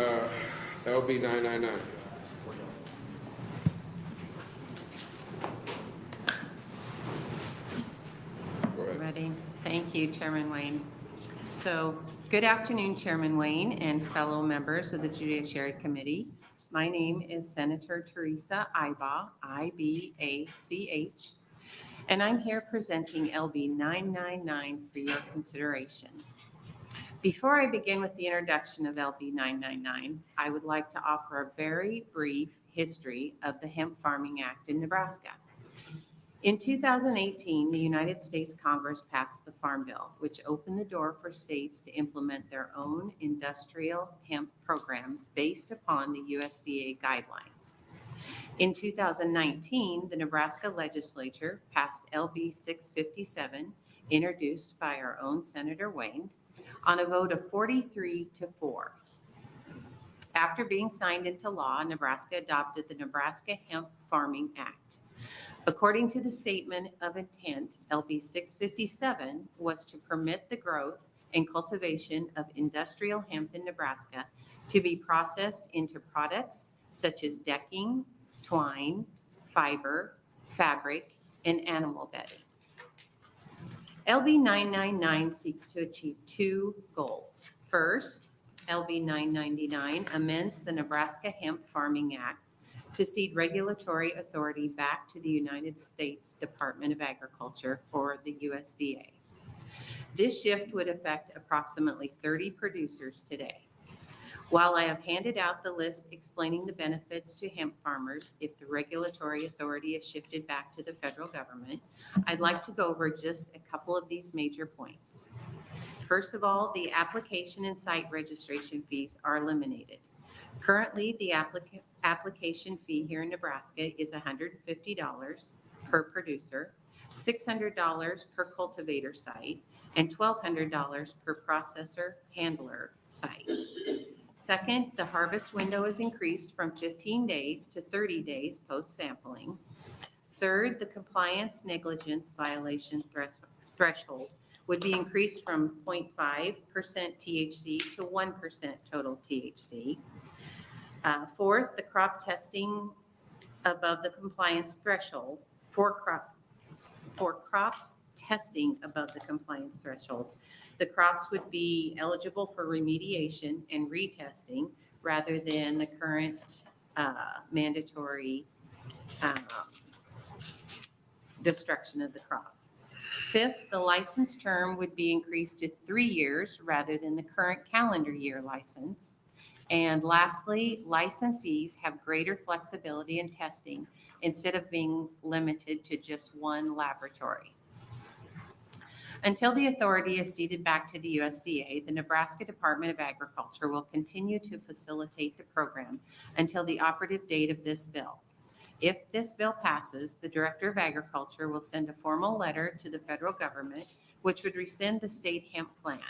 LB 999. Go ahead. Ready? Thank you, Chairman Wayne. So, good afternoon, Chairman Wayne and fellow members of the Judiciary Committee. My name is Senator Teresa Ibach, I-B-A-C-H, and I'm here presenting LB 999 for your consideration. Before I begin with the introduction of LB 999, I would like to offer a very brief history of the Hemp Farming Act in Nebraska. In 2018, the United States Congress passed the Farm Bill, which opened the door for states to implement their own industrial hemp programs based upon the USDA guidelines. In 2019, the Nebraska Legislature passed LB 657, introduced by our own Senator Wayne, on a vote of 43-4. After being signed into law, Nebraska adopted the Nebraska Hemp Farming Act. According to the statement of intent, LB 657 was to permit the growth and cultivation of industrial hemp in Nebraska to be processed into products such as decking, twine, fiber, fabric, and animal bedding. LB 999 seeks to achieve two goals. First, LB 999 amends the Nebraska Hemp Farming Act to cede regulatory authority back to the United States Department of Agriculture, or the USDA. This shift would affect approximately 30 producers today. While I have handed out the list explaining the benefits to hemp farmers if the regulatory authority is shifted back to the federal government, I'd like to go over just a couple of these major points. First of all, the application and site registration fees are eliminated. Currently, the application fee here in Nebraska is $150 per producer, $600 per cultivator site, and $1,200 per processor handler site. Second, the harvest window is increased from 15 days to 30 days post-sampling. Third, the compliance negligence violation threshold would be increased from 0.5% THC to 1% total THC. Fourth, the crop testing above the compliance threshold for crops testing above the compliance threshold. The crops would be eligible for remediation and retesting rather than the current mandatory destruction of the crop. Fifth, the license term would be increased to 3 years rather than the current calendar year license. And lastly, licensees have greater flexibility in testing instead of being limited to just one laboratory. Until the authority is ceded back to the USDA, the Nebraska Department of Agriculture will continue to facilitate the program until the operative date of this bill. If this bill passes, the Director of Agriculture will send a formal letter to the federal government, which would rescind the state hemp plan.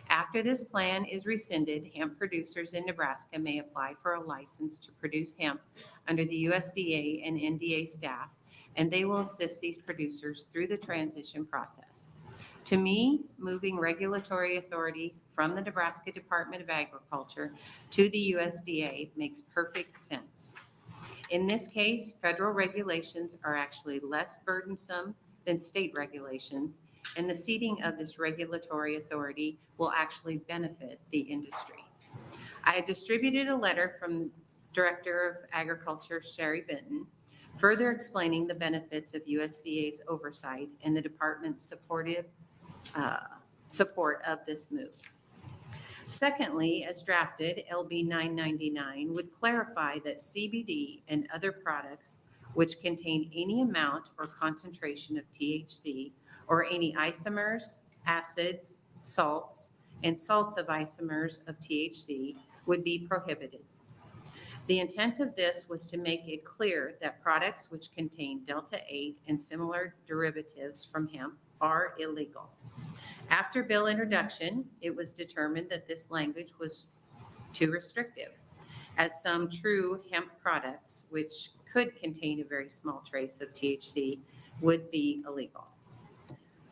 After this plan is rescinded, hemp producers in Nebraska may apply for a license to produce hemp under the USDA and NDA staff, and they will assist these producers through the transition process. To me, moving regulatory authority from the Nebraska Department of Agriculture to the USDA makes perfect sense. In this case, federal regulations are actually less burdensome than state regulations, and the ceding of this regulatory authority will actually benefit the industry. I have distributed a letter from Director of Agriculture Sherry Benton, further explaining the benefits of USDA's oversight and the department's support of this move. Secondly, as drafted, LB 999 would clarify that CBD and other products which contain any amount or concentration of THC or any isomers, acids, salts, and salts of isomers of THC would be prohibited. The intent of this was to make it clear that products which contain Delta-8 and similar derivatives from hemp are illegal. After bill introduction, it was determined that this language was too restrictive, as some true hemp products, which could contain a very small trace of THC, would be illegal.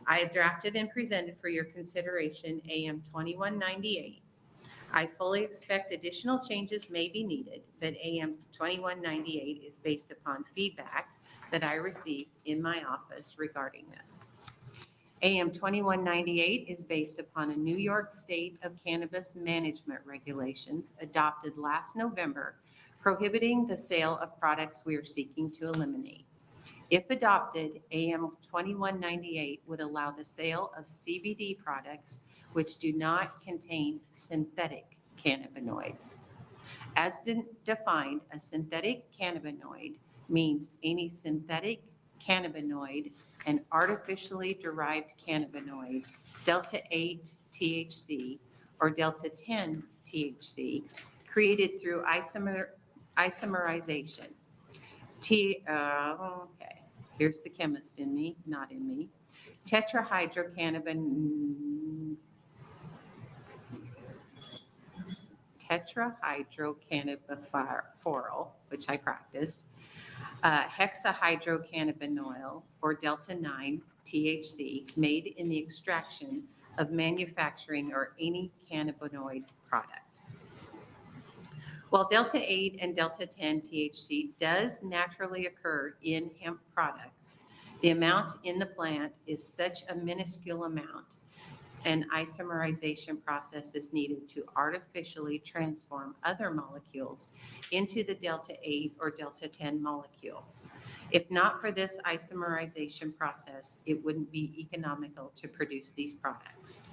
I have drafted and presented for your consideration AM 2198. I fully expect additional changes may be needed, but AM 2198 is based upon feedback that I received in my office regarding this. AM 2198 is based upon a New York State of Cannabis Management regulations adopted last November, prohibiting the sale of products we are seeking to eliminate. If adopted, AM 2198 would allow the sale of CBD products which do not contain synthetic cannabinoids. As defined, a synthetic cannabinoid means any synthetic cannabinoid, an artificially derived cannabinoid, delta-8 THC, or delta-10 THC, created through isomerization. Okay, here's the chemist in me, not in me. Tetrahydrocannabidiol, which I practiced, hexahydrocannabinol, or delta-9 THC, made in the extraction of manufacturing or any cannabinoid product. While delta-8 and delta-10 THC does naturally occur in hemp products, the amount in the plant is such a minuscule amount, an isomerization process is needed to artificially transform other molecules into the delta-8 or delta-10 molecule. If not for this isomerization process, it wouldn't be economical to produce these products.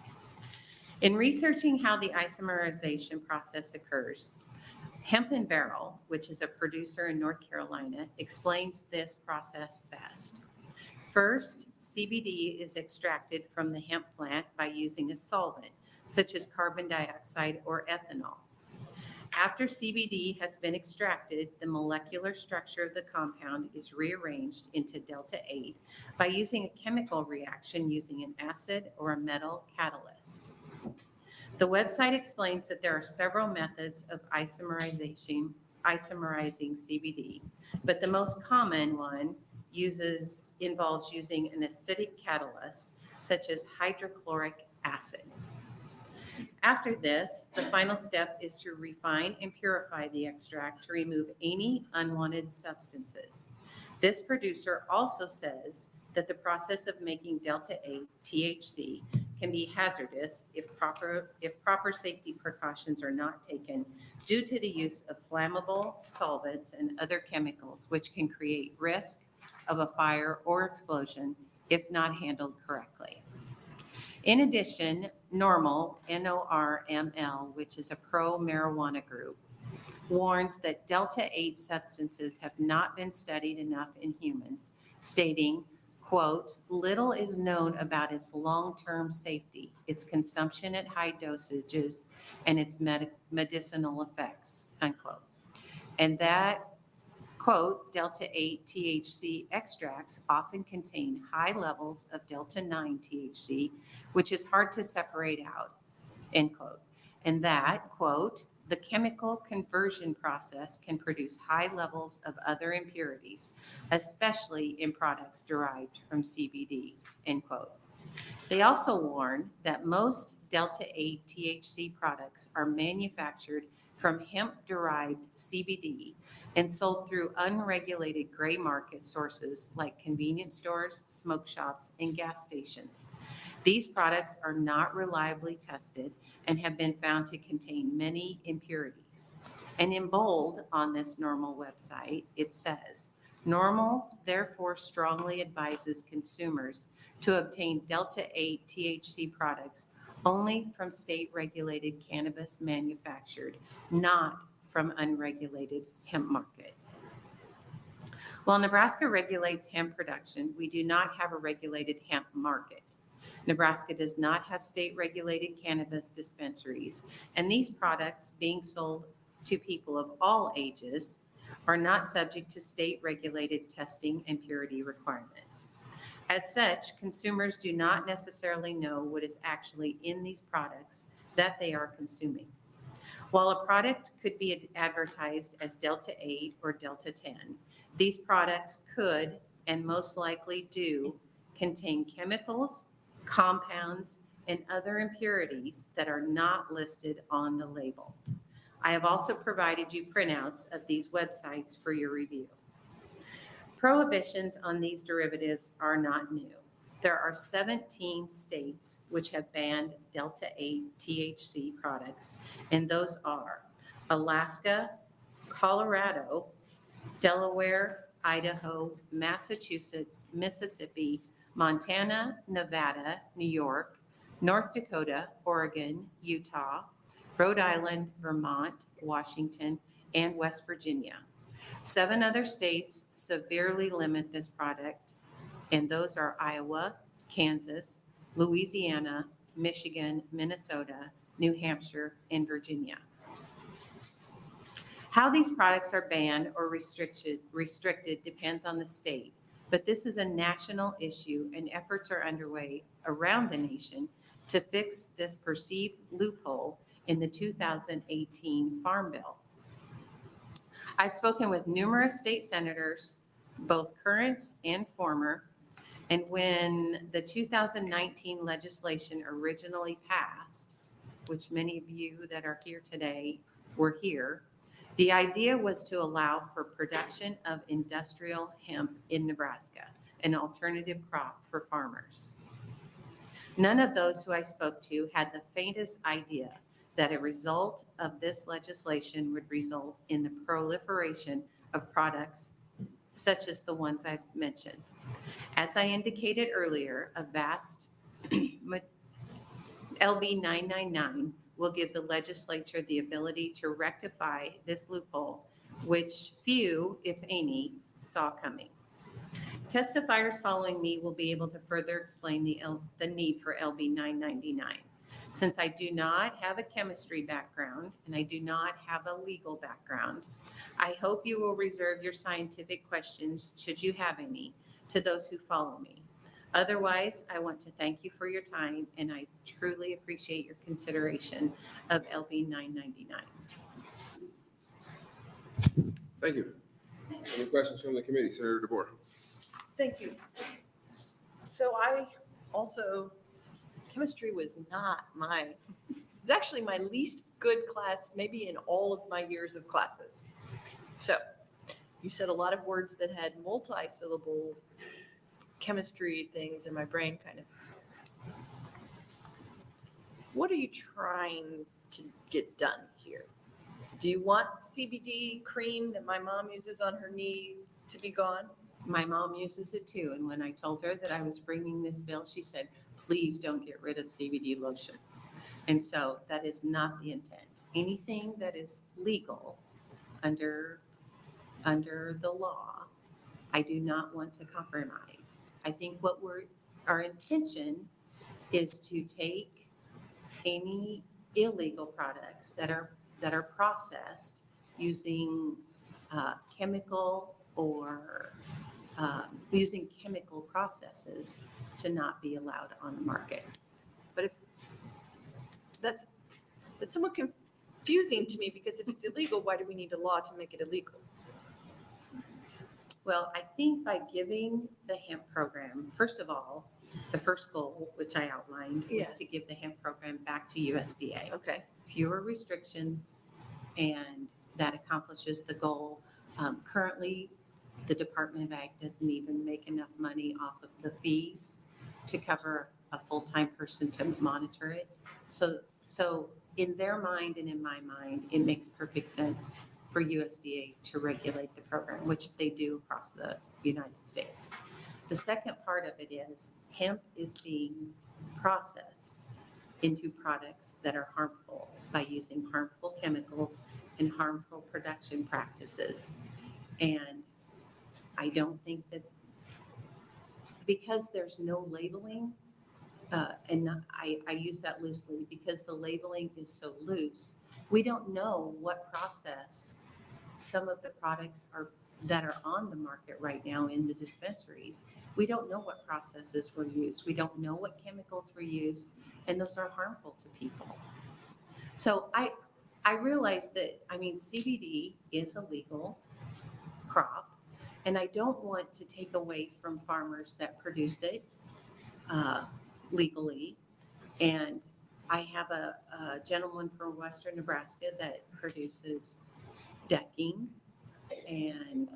In researching how the isomerization process occurs, Hemp and Barrel, which is a producer in North Carolina, explains this process best. First, CBD is extracted from the hemp plant by using a solvent, such as carbon dioxide or ethanol. After CBD has been extracted, the molecular structure of the compound is rearranged into delta-8 by using a chemical reaction using an acid or a metal catalyst. The website explains that there are several methods of isomerizing CBD, but the most common one involves using an acidic catalyst, such as hydrochloric acid. After this, the final step is to refine and purify the extract to remove any unwanted substances. This producer also says that the process of making delta-8 THC can be hazardous if proper safety precautions are not taken due to the use of flammable solvents and other chemicals, which can create risk of a fire or explosion if not handled correctly. In addition, NORML, NORML, which is a pro-marijuana group, warns that delta-8 substances have not been studied enough in humans, stating, quote, little is known about its long-term safety, its consumption at high dosages, and its medicinal effects, unquote. And that, quote, delta-8 THC extracts often contain high levels of delta-9 THC, which is hard to separate out, end quote. And that, quote, the chemical conversion process can produce high levels of other impurities, especially in products derived from CBD, end quote. They also warn that most delta-8 THC products are manufactured from hemp-derived CBD and sold through unregulated gray market sources like convenience stores, smoke shops, and gas stations. These products are not reliably tested and have been found to contain many impurities. And in bold on this NORML website, it says, NORML therefore strongly advises consumers to obtain delta-8 THC products only from state-regulated cannabis manufactured, not from unregulated hemp market. While Nebraska regulates hemp production, we do not have a regulated hemp market. Nebraska does not have state-regulated cannabis dispensaries, and these products being sold to people of all ages are not subject to state-regulated testing and purity requirements. As such, consumers do not necessarily know what is actually in these products that they are consuming. While a product could be advertised as delta-8 or delta-10, these products could, and most likely do, contain chemicals, compounds, and other impurities that are not listed on the label. I have also provided you printouts of these websites for your review. Prohibitions on these derivatives are not new. There are 17 states which have banned delta-8 THC products, and those are Alaska, Colorado, Delaware, Idaho, Massachusetts, Mississippi, Montana, Nevada, New York, North Dakota, Oregon, Utah, Rhode Island, Vermont, Washington, and West Virginia. 7 other states severely limit this product And those are Iowa, Kansas, Louisiana, Michigan, Minnesota, New Hampshire, and Virginia. How these products are banned or restricted depends on the state, but this is a national issue and efforts are underway around the nation to fix this perceived loophole in the 2018 Farm Bill. I've spoken with numerous state senators, both current and former, and when the 2019 legislation originally passed, which many of you that are here today were here, the idea was to allow for production of industrial hemp in Nebraska, an alternative crop for farmers. None of those who I spoke to had the faintest idea that a result of this legislation would result in the proliferation of products such as the ones I've mentioned. As I indicated earlier, a vast LB 999 will give the legislature the ability to rectify this loophole, which few, if any, saw coming. Testifiers following me will be able to further explain the need for LB 999. Since I do not have a chemistry background and I do not have a legal background, I hope you will reserve your scientific questions, should you have any, to those who follow me. Otherwise, I want to thank you for your time, and I truly appreciate your consideration of LB 999. Thank you. Any questions from the committee? Senator DeBoer. Thank you. So I also, chemistry was not it was actually my least good class, maybe in all of my years of classes. So you said a lot of words that had multi-syllable chemistry things, and my brain kind of. What are you trying to get done here? Do you want CBD cream that my mom uses on her knee to be gone? My mom uses it too, and when I told her that I was bringing this bill, she said, please don't get rid of CBD lotion. And so that is not the intent. Anything that is legal under the law, I do not want to compromise. I think our intention is to take any illegal products that are processed using chemical or using chemical processes to not be allowed on the market. But if that's somewhat confusing to me, because if it's illegal, why do we need a law to make it illegal? Well, I think by giving the hemp program, first of all, the first goal, which I outlined, was to give the hemp program back to USDA. Okay. Fewer restrictions, and that accomplishes the goal. Currently, the Department of Ag doesn't even make enough money off of the fees to cover a full-time person to monitor it. So in their mind and in my mind, it makes perfect sense for USDA to regulate the program, which they do across the United States. The second part of it is hemp is being processed into products that are harmful by using harmful chemicals and harmful production practices. And I don't think that, because there's no labeling, and I use that loosely because the labeling is so loose, we don't know what process some of the products that are on the market right now in the dispensaries. We don't know what processes were used. We don't know what chemicals were used, and those are harmful to people. So I realize that, CBD is a legal crop, and I don't want to take away from farmers that produce it legally. And I have a gentleman from Western Nebraska that produces decking and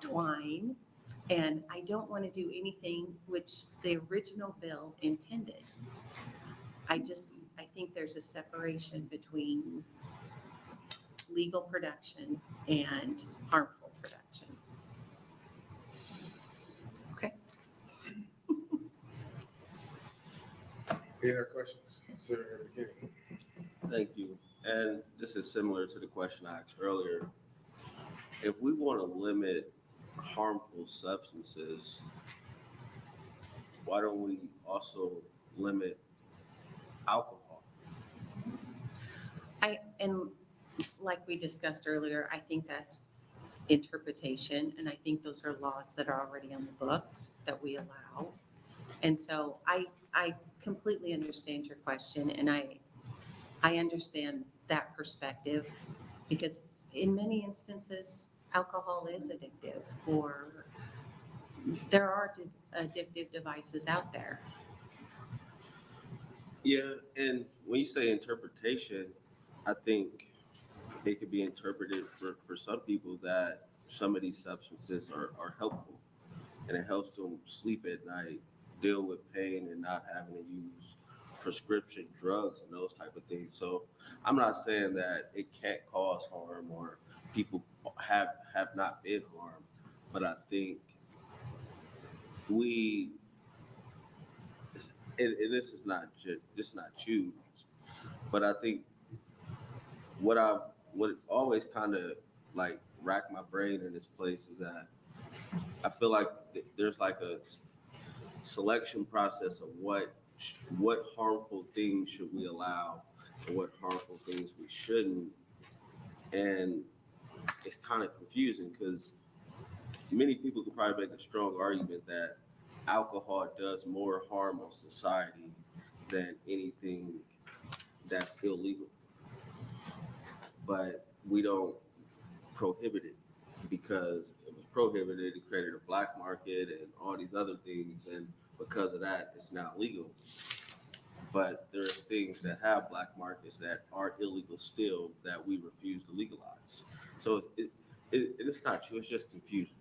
twine, and I don't want to do anything which the original bill intended. I think there's a separation between legal production and harmful production. Okay. Any other questions? Senator McKinney. Thank you. And this is similar to the question I asked earlier. If we want to limit harmful substances, why don't we also limit alcohol? And like we discussed earlier, I think that's interpretation, and I think those are laws that are already on the books that we allow. And so I completely understand your question, and I understand that perspective, because in many instances, alcohol is addictive, or there are addictive devices out there. Yeah, and when you say interpretation, I think it could be interpreted for some people that some of these substances are helpful, and it helps them sleep at night, deal with pain, and not having to use prescription drugs and those type of things. So I'm not saying that it can't cause harm or people have not been harmed, but I think this is not you, but I think what always kind of like racked my brain in this place is that I feel like there's like a selection process of what harmful things should we allow and what harmful things we shouldn't. And it's kind of confusing because many people could probably make a strong argument that alcohol does more harm on society than anything that's illegal. But we don't prohibit it because it was prohibited, it created a black market and all these other things, and because of that, it's now legal. But there's things that have black markets that are illegal still that we refuse to legalize. So it's not true, it's just confusion.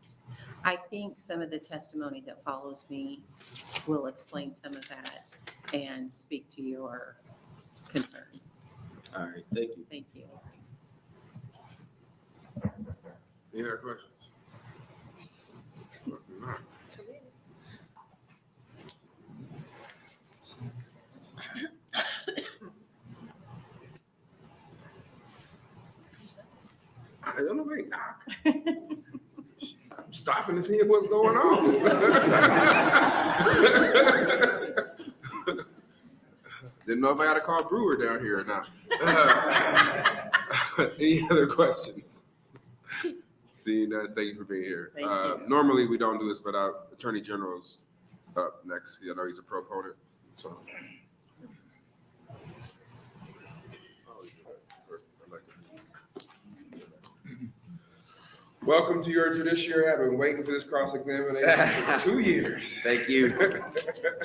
I think some of the testimony that follows me will explain some of that and speak to your concern. All right, thank you. Thank you. Any other questions? I don't know, wait, knock. I'm stopping to see what's going on. Didn't know if I had to call Brewer down here or not. Any other questions? Seeing none, thank you for being here. Thank you. Normally, we don't do this, but our Attorney General's up next. I know he's a proponent, so. Welcome to your judiciary. I've been waiting for this cross-examination for 2 years. Thank you.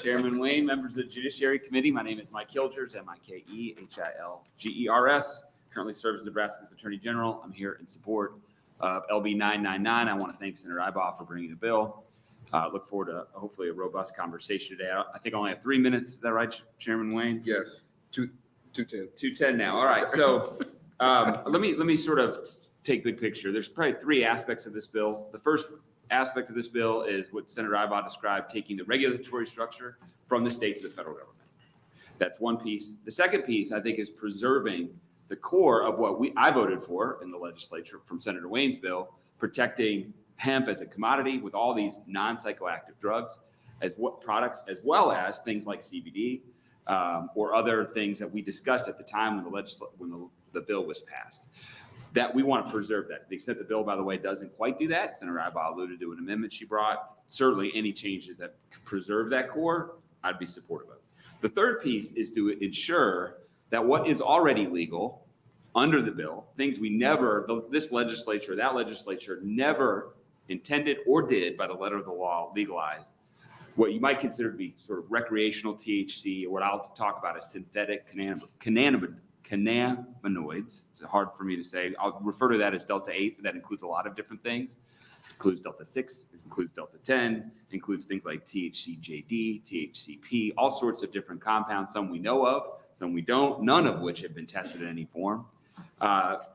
Chairman Wayne, members of the Judiciary Committee, my name is Mike Hilgers, MIKEHILGERS. Currently serves as Nebraska's Attorney General. I'm here in support of LB 999. I want to thank Senator Ibach for bringing the bill. Look forward to hopefully a robust conversation today. I think I only have 3 minutes. Is that right, Chairman Wayne? Yes, 2:10. 2:10 now. All right. So let me sort of take big picture. There's probably 3 aspects of this bill. The first aspect of this bill is what Senator Ibach described, taking the regulatory structure from the state to the federal government. That's one piece. The second piece, I think, is preserving the core of what I voted for in the legislature from Senator Wayne's bill, protecting hemp as a commodity with all these non-psychoactive drugs as products, as well as things like CBD or other things that we discussed at the time when the bill was passed. That we want to preserve that. To the extent the bill, by the way, doesn't quite do that, Senator Ibach alluded to an amendment she brought. Certainly any changes that preserve that core, I'd be supportive of. The third piece is to ensure that what is already legal under the bill, things we never, this legislature, that legislature never intended or did by the letter of the law legalize, what you might consider to be sort of recreational THC, or what I'll talk about as synthetic cannabinoids. It's hard for me to say. I'll refer to that as Delta 8, but that includes a lot of different things. It includes Delta 6, it includes Delta 10, it includes things like THCJD, THCP, all sorts of different compounds, some we know of, some we don't, none of which have been tested in any form.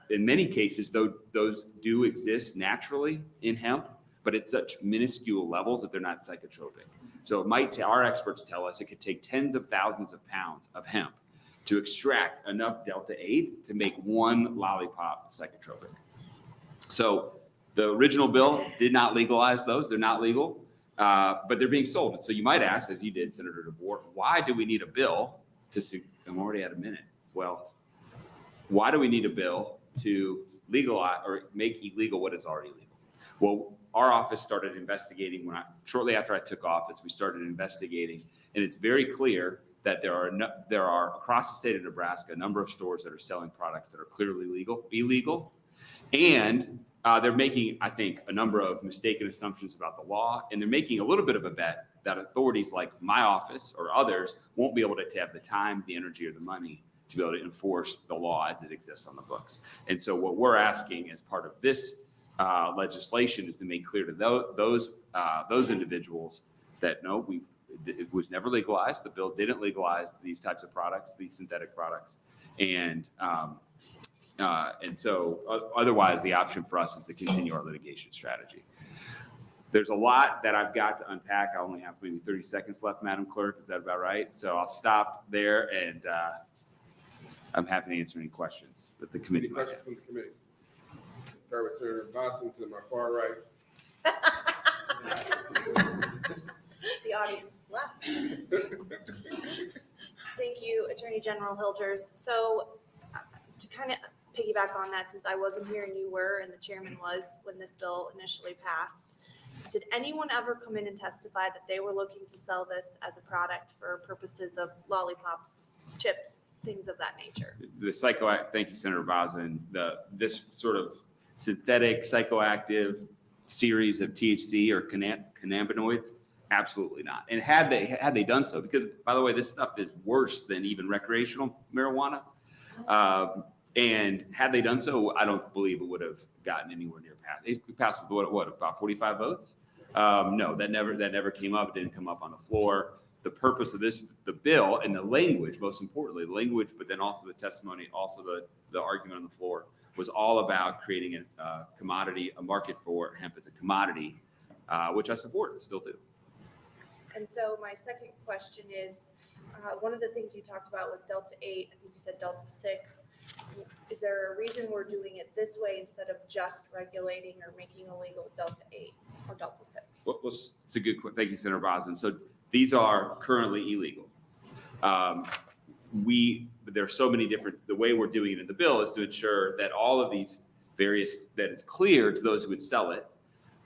In many cases, though, those do exist naturally in hemp, but at such minuscule levels that they're not psychotropic. So it might, our experts tell us, it could take tens of thousands of pounds of hemp to extract enough Delta 8 to make one lollipop psychotropic. So the original bill did not legalize those. They're not legal. but they're being sold. And so you might ask, as you did, Senator DeBoer, why do we need a bill to sue? I'm already at a minute. Well, why do we need a bill to legalize or make illegal what is already legal? Well, our office started investigating shortly after I took office. We started investigating, and it's very clear that there are across the state of Nebraska a number of stores that are selling products that are clearly illegal, and they're making, I think, a number of mistaken assumptions about the law, and they're making a little bit of a bet that authorities like my office or others won't be able to have the time, the energy, or the money to be able to enforce the law as it exists on the books. And so what we're asking as part of this legislation is to make clear to those individuals that no, it was never legalized. The bill didn't legalize these types of products, these synthetic products, and so otherwise the option for us is to continue our litigation strategy. There's a lot that I've got to unpack. I only have maybe 30 seconds left, Madam Clerk. Is that about right? So I'll stop there, and I'm happy to answer any questions that the committee might have. Questions from the committee? Start with Senator Bosn to my far right. The audience is left. Thank you, Attorney General Hilders. So to kind of piggyback on that, since I wasn't here and you were, and the chairman was when this bill initially passed, did anyone ever come in and testify that they were looking to sell this as a product for purposes of lollipops, chips, things of that nature? Thank you, Senator Bosn. This sort of synthetic psychoactive series of THC or cannabinoids, absolutely not. And had they done so, because by the way, this stuff is worse than even recreational marijuana. And had they done so, I don't believe it would have gotten anywhere near pass. It passed with what about 45 votes? No, that never came up. It didn't come up on the floor. The purpose of the bill and the language, most importantly, the language, but then also the testimony, also the argument on the floor, was all about creating a commodity, a market for hemp as a commodity, which I support and still do. And so my second question is, one of the things you talked about was Delta 8. I think you said Delta 6. Is there a reason we're doing it this way instead of just regulating or making illegal Delta 8 or Delta 6? Well, it's a good question. Thank you, Senator Bosn. So these are currently illegal. There's so many different, the way we're doing it in the bill is to ensure that all of these that it's clear to those who would sell it,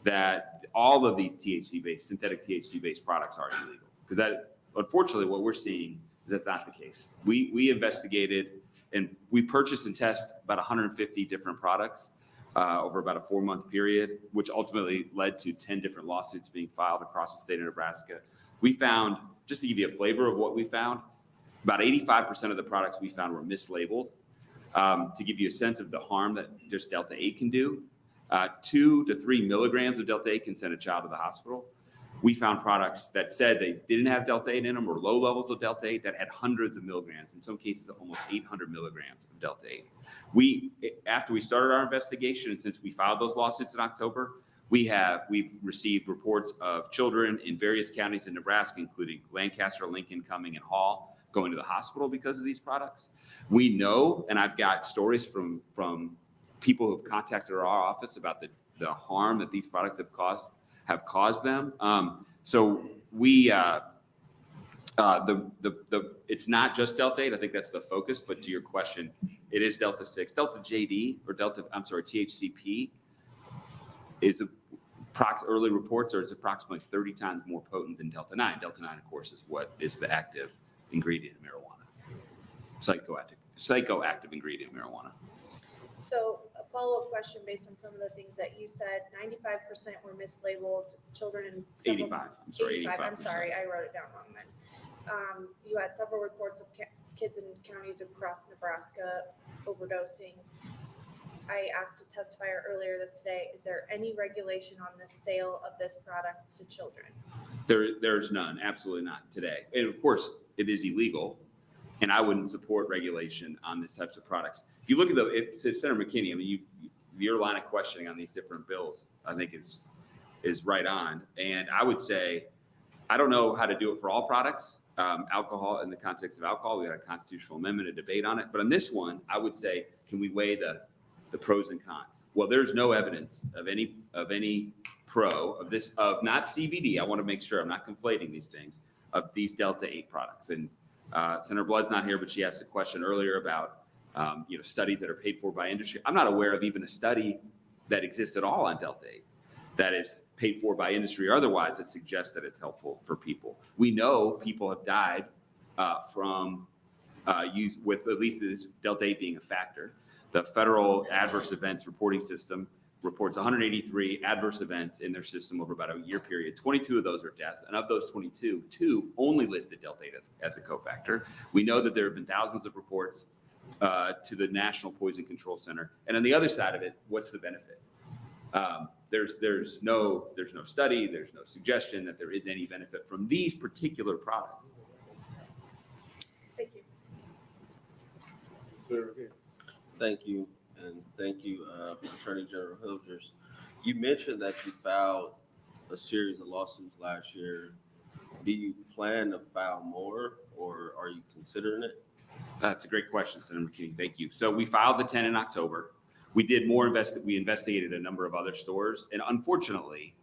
that all of these synthetic THC-based products are illegal. Because that, unfortunately, what we're seeing is that's not the case. We investigated and we purchased and test about 150 different products over about a 4-month period, which ultimately led to 10 different lawsuits being filed across the state of Nebraska. We found, just to give you a flavor of what we found, about 85% of the products we found were mislabeled. To give you a sense of the harm that just Delta 8 can do, 2 to 3 milligrams of Delta 8 can send a child to the hospital. We found products that said they didn't have Delta 8 in them or low levels of Delta 8 that had hundreds of milligrams, in some cases almost 800 milligrams of Delta 8. After we started our investigation, and since we filed those lawsuits in October, we've received reports of children in various counties in Nebraska, including Lancaster, Lincoln, Cumming, and Hall, going to the hospital because of these products. We know, and I've got stories from people who've contacted our office about the harm that these products have caused them. So it's not just Delta 8. I think that's the focus, but to your question, it is Delta 6. Delta JD or THCP is early reports are it's approximately 30 times more potent than Delta 9. Delta 9, of course, is what is the active ingredient in marijuana, psychoactive ingredient in marijuana. So a follow-up question based on some of the things that you said, 95% were mislabeled children in 85. I'm sorry, 85%. I'm sorry, I wrote it down wrong then. You had several reports of kids in counties across Nebraska overdosing. I asked to testify earlier today, is there any regulation on the sale of this product to children? There's none, absolutely not today. And of course, it is illegal, and I wouldn't support regulation on these types of products. If you look at to Senator McKinney, I mean, your line of questioning on these different bills, I think is right on. And I would say, I don't know how to do it for all products. Alcohol, in the context of alcohol, we had a constitutional amendment, a debate on it. But on this one, I would say, can we weigh the pros and cons? Well, there's no evidence of any pro of this, of not CBD. I want to make sure I'm not conflating these things, of these Delta 8 products. And Senator Blood's not here, but she asked a question earlier about studies that are paid for by industry. I'm not aware of even a study that exists at all on Delta 8 that is paid for by industry or otherwise that suggests that it's helpful for people. We know people have died from use with at least this Delta 8 being a factor. The Federal Adverse Events Reporting System reports 183 adverse events in their system over about a year period. 22 of those are deaths, and of those 22, 2 only listed Delta 8 as a cofactor. We know that there have been thousands of reports to the National Poison Control Center. And on the other side of it, what's the benefit? There's no study, there's no suggestion that there is any benefit from these particular products. Thank you. Thank you, and thank you, Attorney General Hilgers. You mentioned that you filed a series of lawsuits last year. Do you plan to file more, or are you considering it? That's a great question, Senator McKinney. Thank you. So we filed the 10 in October. We did more we investigated a number of other stores, and unfortunately,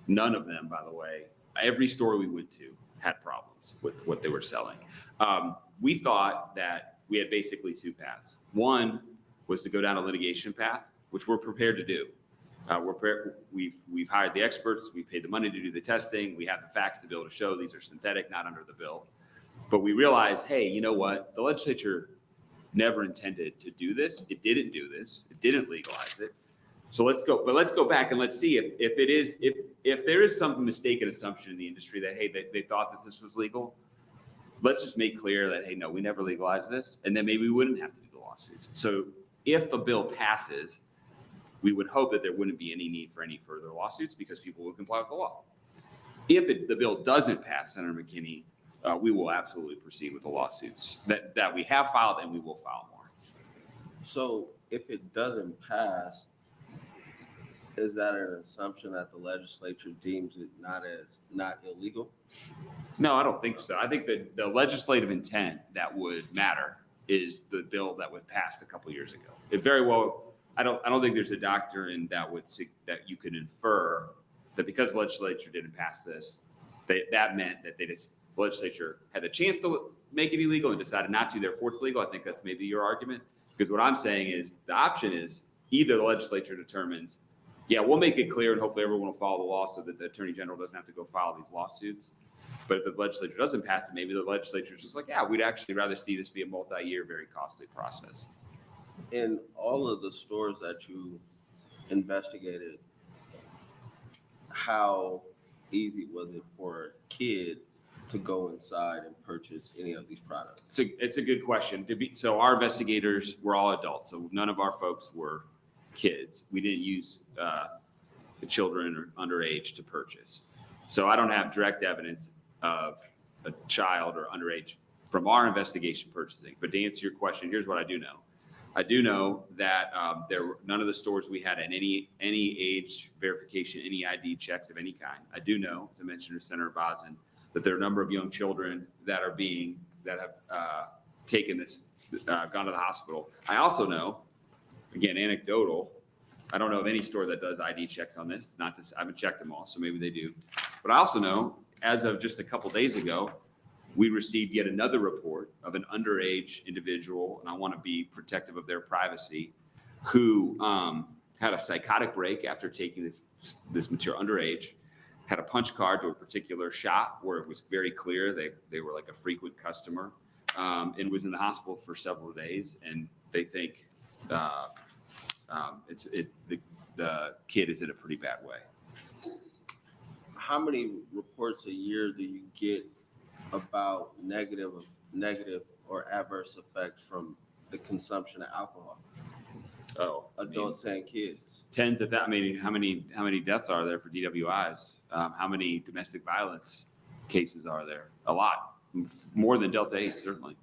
none of them, by the way, every store we went to had problems with what they were selling. We thought that we had basically 2 paths. One was to go down a litigation path, which we're prepared to do. We've hired the experts, we paid the money to do the testing, we have the facts to be able to show these are synthetic, not under the bill. But we realized, hey, you know what? The legislature never intended to do this. It didn't do this. It didn't legalize it. So let's go back and let's see if there is some mistaken assumption in the industry that, hey, they thought that this was legal. Let's just make clear that, hey, no, we never legalized this. And then maybe we wouldn't have to do the lawsuits. So if the bill passes, we would hope that there wouldn't be any need for any further lawsuits because people will comply with the law. If the bill doesn't pass, Senator McKinney, we will absolutely proceed with the lawsuits that we have filed, and we will file more. So if it doesn't pass, is that an assumption that the legislature deems it not illegal? No, I don't think so. I think that the legislative intent that would matter is the bill that was passed a couple years ago. It very well, I don't think there's a doctrine that you could infer that because the legislature didn't pass this, that meant that the legislature had the chance to make it illegal and decided not to, therefore it's legal. I think that's maybe your argument. Because what I'm saying is the option is either the legislature determines, yeah, we'll make it clear and hopefully everyone will follow the law so that the Attorney General doesn't have to go file these lawsuits. But if the legislature doesn't pass it, maybe the legislature is just like, yeah, we'd actually rather see this be a multi-year, very costly process. In all of the stores that you investigated, how easy was it for a kid to go inside and purchase any of these products? It's a good question. So our investigators were all adults, so none of our folks were kids. We didn't use the children or underage to purchase. So I don't have direct evidence of a child or underage from our investigation purchasing. But to answer your question, here's what I do know. I do know that none of the stores we had any age verification, any ID checks of any kind. I do know, as I mentioned to Senator Bosn, that there are a number of young children that have taken this, gone to the hospital. I also know, again, anecdotal, I don't know of any store that does ID checks on this. I haven't checked them all, so maybe they do. But I also know, as of just a couple days ago, we received yet another report of an underage individual, and I want to be protective of their privacy, who had a psychotic break after taking this material underage, had a punch card to a particular shop where it was very clear they were like a frequent customer, and was in the hospital for several days, and they think the kid is in a pretty bad way. How many reports a year do you get about negative or adverse effects from the consumption of alcohol? Oh, adults and kids. Tens of that. I mean, how many deaths are there for DWIs? How many domestic violence cases are there? A lot, more than Delta 8, certainly.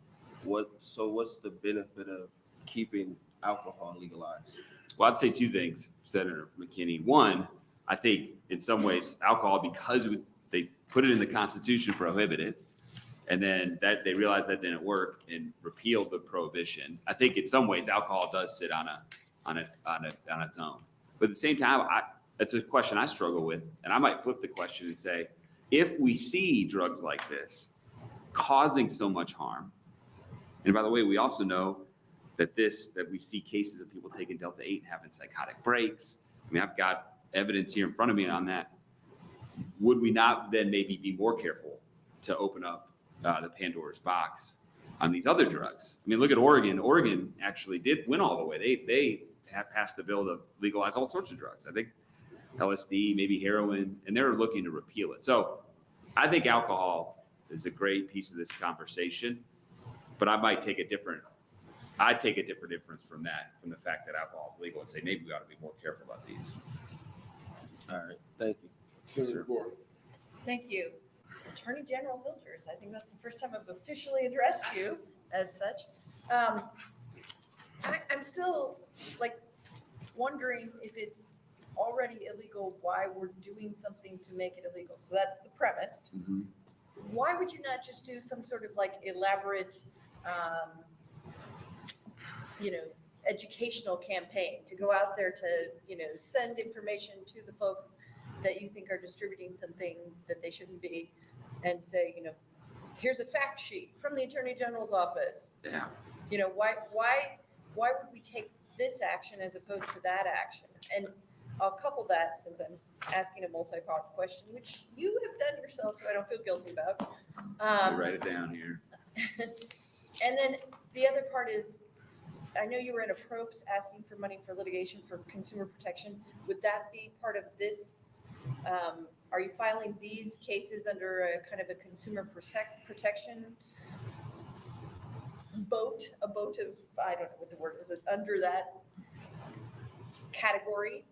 So what's the benefit of keeping alcohol legalized? Well, I'd say 2 things, Senator McKinney. One, I think in some ways alcohol, because they put it in the Constitution, prohibit it, and then that they realized that didn't work and repealed the prohibition. I think in some ways alcohol does sit on its own. But at the same time, that's a question I struggle with. And I might flip the question and say, if we see drugs like this causing so much harm, and by the way, we also know that we see cases of people taking Delta 8 and having psychotic breaks. I mean, I've got evidence here in front of me on that. Would we not then maybe be more careful to open up the Pandora's box on these other drugs? I mean, look at Oregon. Oregon actually did win all the way. They have passed a bill to legalize all sorts of drugs. I think LSD, maybe heroin, and they're looking to repeal it. So I think alcohol is a great piece of this conversation, but I'd take a different inference from that, from the fact that alcohol is legal, and say maybe we ought to be more careful about these. All right, thank you. Senator DeBoer. Thank you. Attorney General Wilders, I think that's the first time I've officially addressed you as such. I'm still wondering if it's already illegal, why we're doing something to make it illegal. So that's the premise. Mm-hmm. Why would you not just do some sort of elaborate, educational campaign to go out there to, send information to the folks that you think are distributing something that they shouldn't be, and say, here's a fact sheet from the Attorney General's office. Yeah. Why would we take this action as opposed to that action? And I'll couple that, since I'm asking a multi-part question, which you have done yourself, so I don't feel guilty about. Write it down here. And then the other part is, I know you were in a probes asking for money for litigation for consumer protection. Would that be part of this? Are you filing these cases under a kind of a consumer protection boat of, I don't know what the word is, under that category?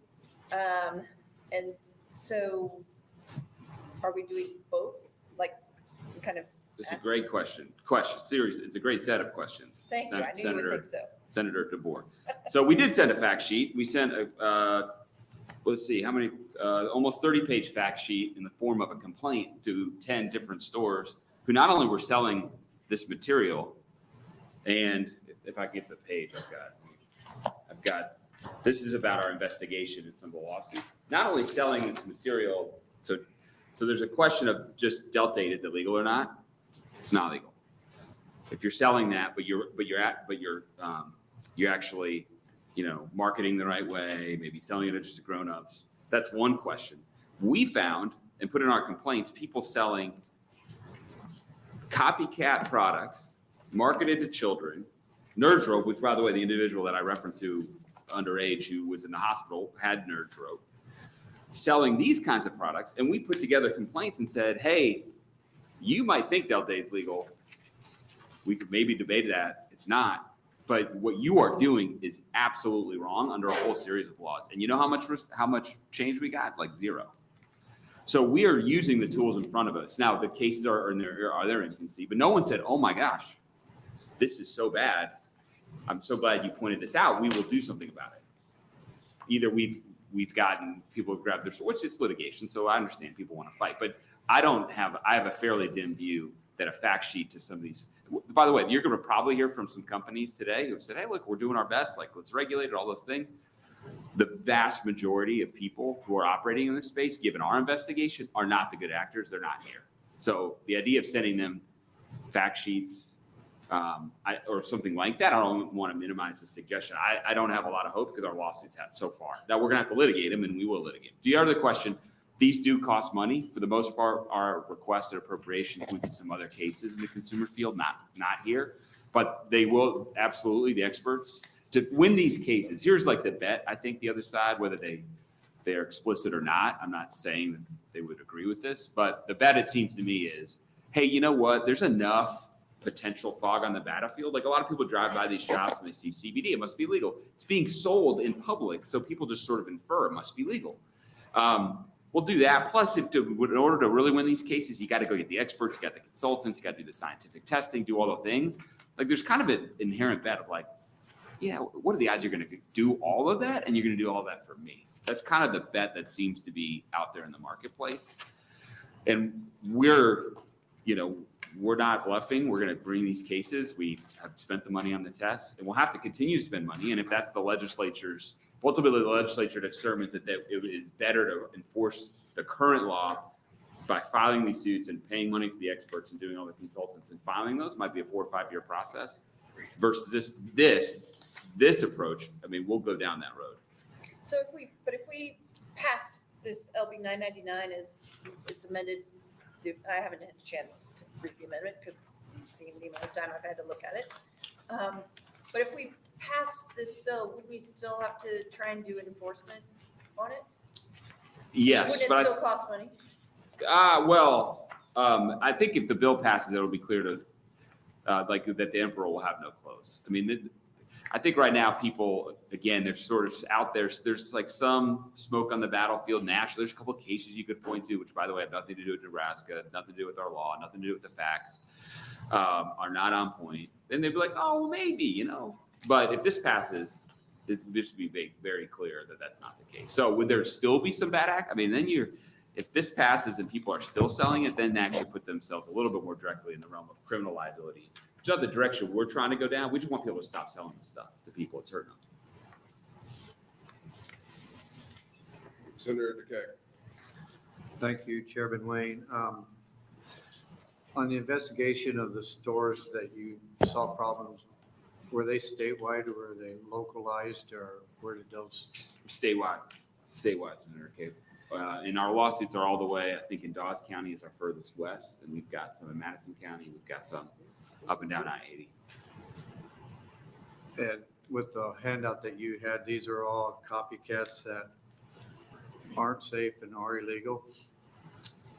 And so are we doing both? It's a great question. Serious. It's a great set of questions. Thank you. I knew you would think so. Senator DeBoer. So we did send a fact sheet. We sent let's see, how many, almost 30-page fact sheet in the form of a complaint to 10 different stores who not only were selling this material, and if I get the page, I've got, this is about our investigation in some of the lawsuits. Not only selling this material, so there's a question of just Delta 8, is it legal or not? It's not legal. If you're selling that, but you're actually, marketing the right way, maybe selling it just to grown-ups. That's one question. We found and put in our complaints, people selling copycat products marketed to children. Nerds Rope, which, by the way, the individual that I referenced who underage, who was in the hospital, had Nerds Rope, selling these kinds of products. And we put together complaints and said, hey, you might think Delta 8 is legal. We could maybe debate that. It's not. But what you are doing is absolutely wrong under a whole series of laws. And you know how much change we got? Like zero. So we are using the tools in front of us. Now, the cases are in their infancy, but no one said, oh my gosh, this is so bad. I'm so glad you pointed this out. We will do something about it. Either we've gotten, people have grabbed their sword, which is litigation, so I understand people want to fight. But I have a fairly dim view that a fact sheet to some of these. By the way, you're going to probably hear from some companies today who said, hey, look, we're doing our best. Let's regulate it, all those things. The vast majority of people who are operating in this space, given our investigation, are not the good actors. They're not here. So the idea of sending them fact sheets or something like that, I don't want to minimize the suggestion. I don't have a lot of hope because our lawsuits have so far. Now, we're going to have to litigate them, and we will litigate them. The other question, these do cost money. For the most part, our requests and appropriations went to some other cases in the consumer field, not here. But they will absolutely, the experts, to win these cases. Here's the bet, I think, the other side, whether they're explicit or not. I'm not saying that they would agree with this, but the bet, it seems to me, is, hey, you know what? There's enough potential fog on the battlefield. A lot of people drive by these shops and they see CBD. It must be legal. It's being sold in public, so people just sort of infer it must be legal. We'll do that. Plus, in order to really win these cases, you got to go get the experts, you got the consultants, you got to do the scientific testing, do all the things. There's kind of an inherent bet of yeah, what are the odds you're going to do all of that and you're going to do all of that for me? That's kind of the bet that seems to be out there in the marketplace. And we're not bluffing. We're going to bring these cases. We have spent the money on the tests, and we'll have to continue to spend money. And if that's the legislature's ultimately the legislature determines that it is better to enforce the current law by filing these suits and paying money for the experts and doing all the consultants and filing those might be a 4 or 5 year process versus this approach. I mean, we'll go down that road. So if we passed this LB 999 as it's amended, I haven't had a chance to read the amendment because I've seen the amount of time I've had to look at it. But if we passed this bill, would we still have to try and do enforcement on it? Yes, Wouldn't it but still cost money? I think if the bill passes, it'll be clear to like that the emperor will have no clothes. I mean, I think right now people, again, they're sort of out there. There's like some smoke on the battlefield nationally. There's a couple of cases you could point to, which by the way have nothing to do with Nebraska, nothing to do with our law, nothing to do with the facts, are not on point. Then they'd be like, oh, well, maybe, you know. But if this passes, it just be very clear that that's not the case. So would there still be some bad act? I mean, then if this passes and people are still selling it, then they actually put themselves a little bit more directly in the realm of criminal liability. Which is not the direction we're trying to go down. We just want people to stop selling this stuff to people it's hurting them. Senator DeKay. Thank you, Chairman Wayne. On the investigation of the stores that you saw problems, were they statewide or were they localized, or where did those? Statewide, Senator Cable. And our lawsuits are all the way, I think in Dawes County is our furthest west, and we've got some in Madison County, we've got some up and down I-80. And with the handout that you had, these are all copycats that aren't safe and are illegal?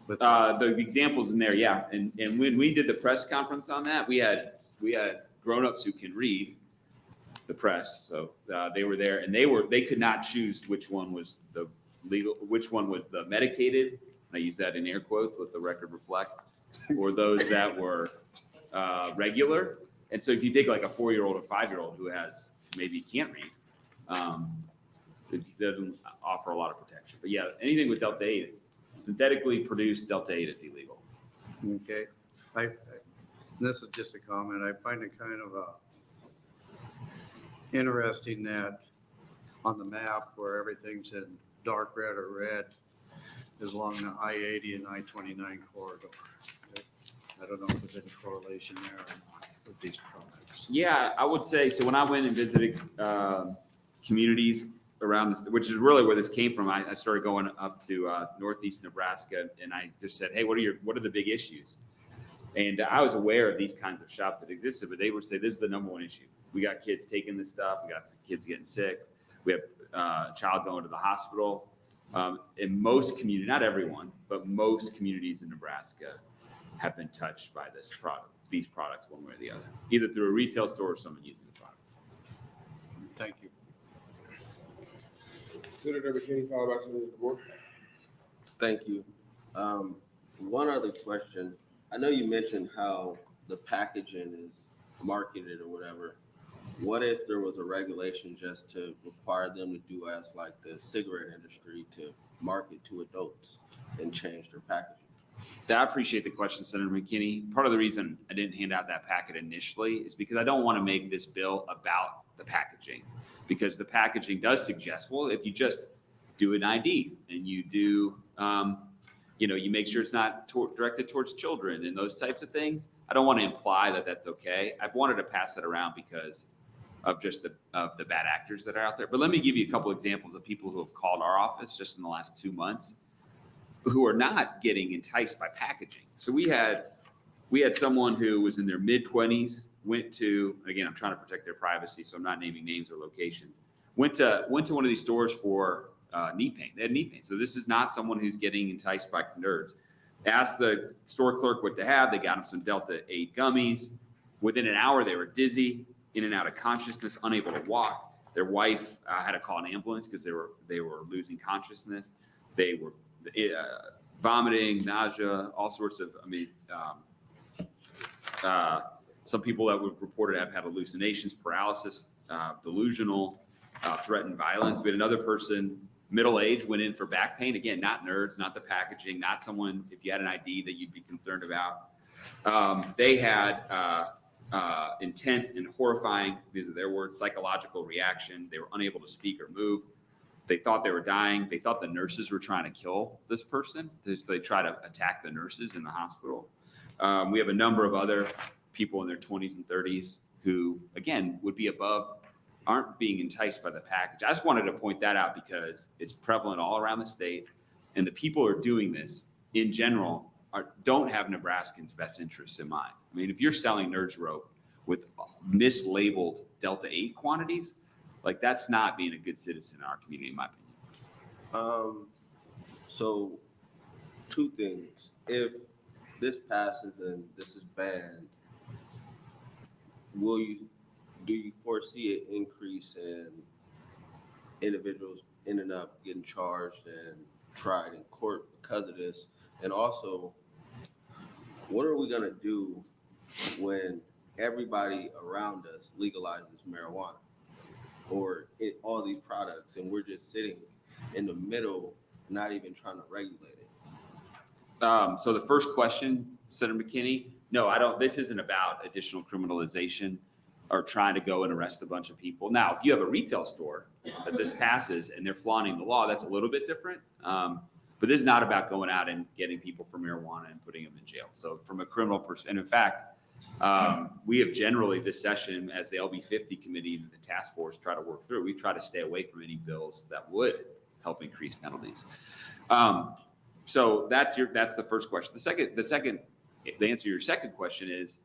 The examples in there, yeah. And when we did the press conference on that, we had grown-ups who can read the press. So they were there, and they could not choose which one was the legal, which one was the medicated. I use that in air quotes, let the record reflect, or those that were regular. And so if you take like a 4-year-old or 5-year-old who has maybe can't read, it doesn't offer a lot of protection. But yeah, anything with Delta 8, synthetically produced Delta 8 is illegal. Okay. This is just a comment. I find it kind of interesting that on the map where everything's in dark red or red is along the I-80 and I-29 corridor. I don't know if there's any correlation there or not with these products. Yeah, I would say, so when I went and visited communities around this, which is really where this came from, I started going up to northeast Nebraska, and I just said, hey, what are the big issues? And I was aware of these kinds of shops that existed, but they would say, this is the number one issue. We got kids taking this stuff. We got kids getting sick. We have a child going to the hospital. In most communities, not everyone, but most communities in Nebraska have been touched by these products one way or the other, either through a retail store or someone using the product. Thank you. Senator McKinney, followed by Senator DeBoer. Thank you. One other question. I know you mentioned how the packaging is marketed or whatever. What if there was a regulation just to require them to do as like the cigarette industry to market to adults and change their packaging? I appreciate the question, Senator McKinney. Part of the reason I didn't hand out that packet initially is because I don't want to make this bill about the packaging, because the packaging does suggest, well, if you just do an ID and you do, you make sure it's not directed towards children and those types of things. I don't want to imply that that's okay. I've wanted to pass that around because of just the bad actors that are out there. But let me give you a couple examples of people who have called our office just in the last 2 months who are not getting enticed by packaging. So we had someone who was in their mid-20s, went to, again, I'm trying to protect their privacy, so I'm not naming names or locations, went to one of these stores for knee pain. They had knee pain. So this is not someone who's getting enticed by nerds. Asked the store clerk what to have. They got them some Delta 8 gummies. Within an hour, they were dizzy, in and out of consciousness, unable to walk. Their wife had to call an ambulance because they were losing consciousness. They were vomiting, nausea, all sorts of, some people that were reported to have had hallucinations, paralysis, delusional, threatened violence. We had another person, middle-aged, went in for back pain. Again, not nerds, not the packaging, not someone, if you had an ID that you'd be concerned about. They had intense and horrifying, these are their words, psychological reaction. They were unable to speak or move. They thought they were dying. They thought the nurses were trying to kill this person. So they try to attack the nurses in the hospital. We have a number of other people in their 20s and 30s who, again, would be above, aren't being enticed by the package. I just wanted to point that out because it's prevalent all around the state. And the people who are doing this in general don't have Nebraskans' best interests in mind. I mean, if you're selling Nerds Rope with mislabeled Delta 8 quantities, like that's not being a good citizen in our community, in my opinion. So 2 things. If this passes and this is banned, do you foresee an increase in individuals ending up getting charged and tried in court because of this? And also, what are we gonna do when everybody around us legalizes marijuana or all these products and we're just sitting in the middle, not even trying to regulate it? So the first question, Senator McKinney, no, I don't, this isn't about additional criminalization or trying to go and arrest a bunch of people. Now, if you have a retail store that this passes and they're flaunting the law, that's a little bit different. But this is not about going out and getting people for marijuana and putting them in jail. So from a criminal perspective, and in fact, we have generally this session as the LB 50 committee and the task force try to work through, we try to stay away from any bills that would help increase penalties. So that's the first question. The answer to your second question is,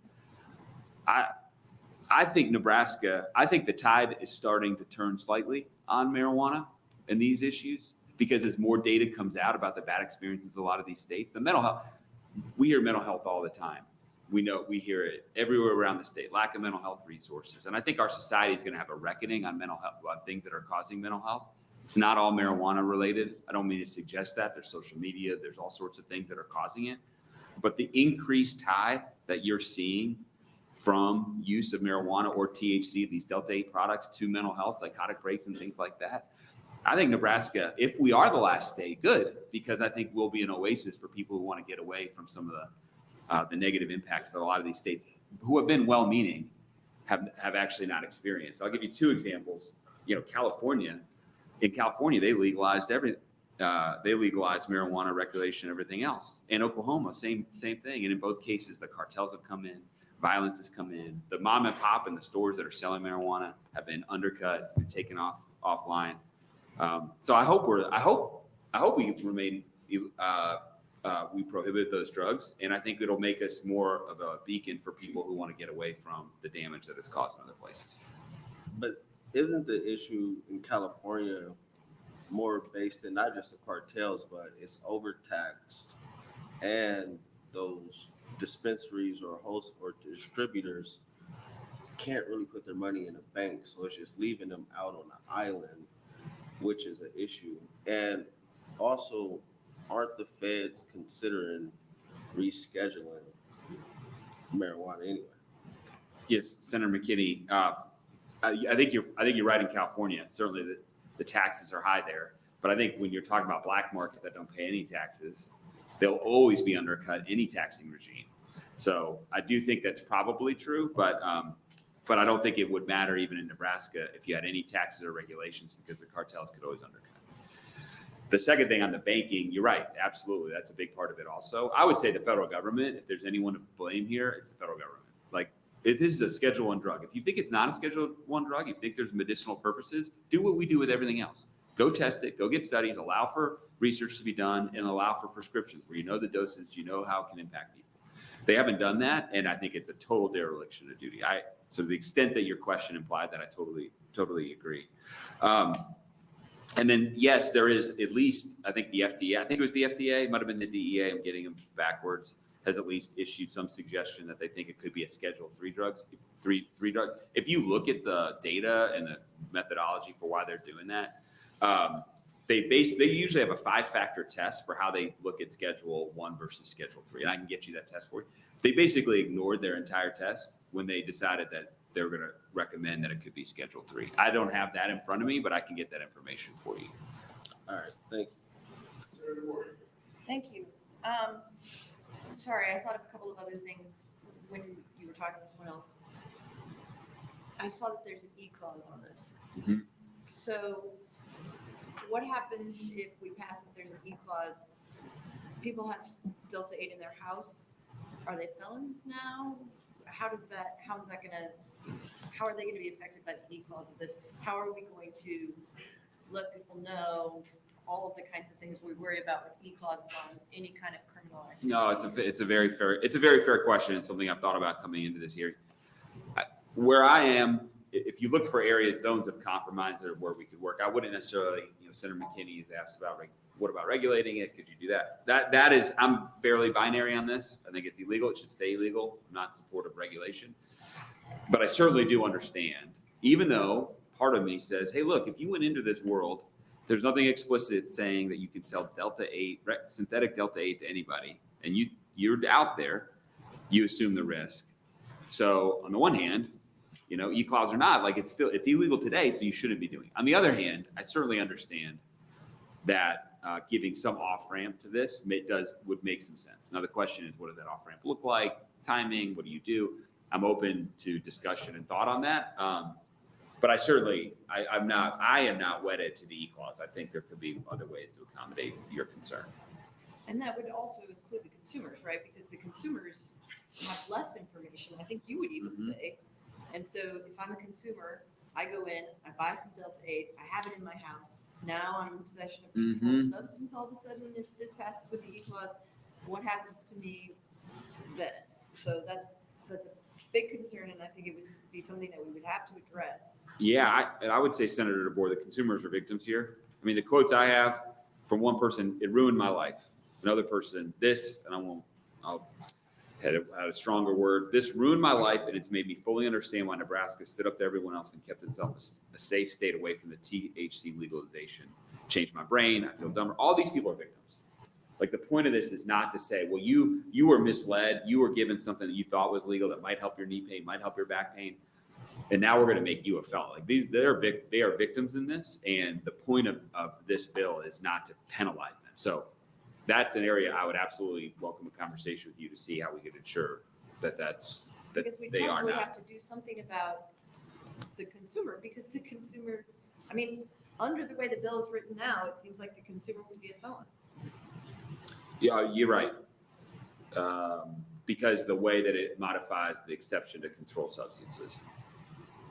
I think Nebraska, I think the tide is starting to turn slightly on marijuana and these issues, because as more data comes out about the bad experiences in a lot of these states, the mental health, we hear mental health all the time. We hear it everywhere around the state, lack of mental health resources. And I think our society is going to have a reckoning on mental health, on things that are causing mental health. It's not all marijuana related. I don't mean to suggest that. There's social media, there's all sorts of things that are causing it. But the increased tie that you're seeing from use of marijuana or THC, these Delta 8 products, to mental health, psychotic breaks and things like that, I think Nebraska, if we are the last state, good, because I think we'll be an oasis for people who want to get away from some of the negative impacts that a lot of these states who have been well-meaning have actually not experienced. I'll give you 2 examples. California, in California, they legalized marijuana, regulation, everything else. In Oklahoma, same thing. And in both cases, the cartels have come in, violence has come in. The mom and pop and the stores that are selling marijuana have been undercut and taken offline. So I hope we remain, we prohibit those drugs, and I think it'll make us more of a beacon for people who want to get away from the damage that it's caused in other places. But isn't the issue in California more based in not just the cartels, but it's overtaxed, and those dispensaries or hosts or distributors can't really put their money in a bank, so it's just leaving them out on the island, which is an issue. And also, aren't the feds considering rescheduling marijuana anyway? Yes, Senator McKinney. I think you're right in California. Certainly, the taxes are high there. But I think when you're talking about black market that don't pay any taxes, they'll always be undercut any taxing regime. So I do think that's probably true, but I don't think it would matter even in Nebraska if you had any taxes or regulations, because the cartels could always undercut. The second thing on the banking, you're right, absolutely. That's a big part of it also. I would say the federal government, if there's anyone to blame here, it's the federal government. Like, if this is a Schedule I drug, if you think it's not a Schedule I drug, you think there's medicinal purposes, do what we do with everything else. Go test it, go get studies, allow for research to be done, and allow for prescriptions where you know the dosage, you know how it can impact people. They haven't done that, and I think it's a total dereliction of duty. So to the extent that your question implied that, I totally agree. And then, yes, there is at least, I think the FDA, I think it was the FDA, it might have been the DEA, I'm getting them backwards, has at least issued some suggestion that they think it could be a Schedule III drug. If you look at the data and the methodology for why they're doing that, they usually have a 5-factor test for how they look at Schedule I versus Schedule III, and I can get you that test for you. They basically ignored their entire test when they decided that they were going to recommend that it could be Schedule III. I don't have that in front of me, but I can get that information for you. All right, thank you. Thank you. Sorry, I thought of a couple of other things when you were talking to someone else. I saw that there's an E clause on this. Mhm. So what happens if we pass if there's an E clause? People have Delta 8 in their house. Are they felons now? How are they gonna be affected by the E clause of this? How are we going to let people know all of the kinds of things we worry about with E clauses on any kind of criminal activity? No, it's a very fair question. It's something I've thought about coming into this hearing. Where I am, if you look for areas, zones of compromise or where we could work, I wouldn't necessarily, Senator McKinney has asked about, what about regulating it? Could you do that? That is, I'm fairly binary on this. I think it's illegal. It should stay illegal. I'm not in support of regulation. But I certainly do understand, even though part of me says, hey, look, if you went into this world, there's nothing explicit saying that you can sell Delta 8, synthetic Delta 8 to anybody, and you're out there, you assume the risk. So on the one hand, E-clause or not, it's illegal today, so you shouldn't be doing it. On the other hand, I certainly understand that giving some off-ramp to this would make some sense. Now the question is, what does that off-ramp look like? Timing, what do you do? I'm open to discussion and thought on that. But I am not wedded to the E-clause. I think there could be other ways to accommodate your concern. And that would also include the consumers, right? Because the consumers have less information, I think you would even say. And so if I'm a consumer, I go in, I buy some Delta 8, I have it in my house. Now I'm in possession of a controlled substance. All of a sudden, if this passes with the E-clause, what happens to me then? So that's a big concern, and I think it would be something that we would have to address. Yeah, I would say, Senator DeBoer, the consumers are victims here. I mean, the quotes I have from one person, it ruined my life. Another person, this, and I'll had a stronger word. This ruined my life, and it's made me fully understand why Nebraska stood up to everyone else and kept itself a safe state away from the THC legalization. Changed my brain. I feel dumber. All these people are victims. The point of this is not to say, well, you were misled. You were given something that you thought was legal that might help your knee pain, might help your back pain, and now we're going to make you a felon. They are victims in this, and the point of this bill is not to penalize them. So that's an area I would absolutely welcome a conversation with you to see how we could ensure that because we they are probably not. have to do something about the consumer, because the consumer, under the way the bill is written now, it seems like the consumer would be a felon. Yeah, you're right. Because the way that it modifies the exception to controlled substances.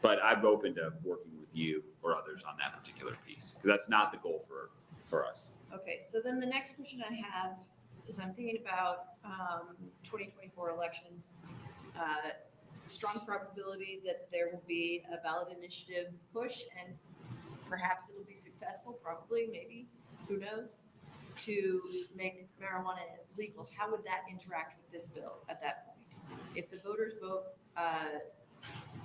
But I'm open to working with you or others on that particular piece, because that's not the goal for us. Okay, so then the next question I have is I'm thinking about 2024 election. Strong probability that there will be a ballot initiative push, and perhaps it'll be successful, probably, maybe, who knows, to make marijuana legal. How would that interact with this bill at that point? If the voters vote,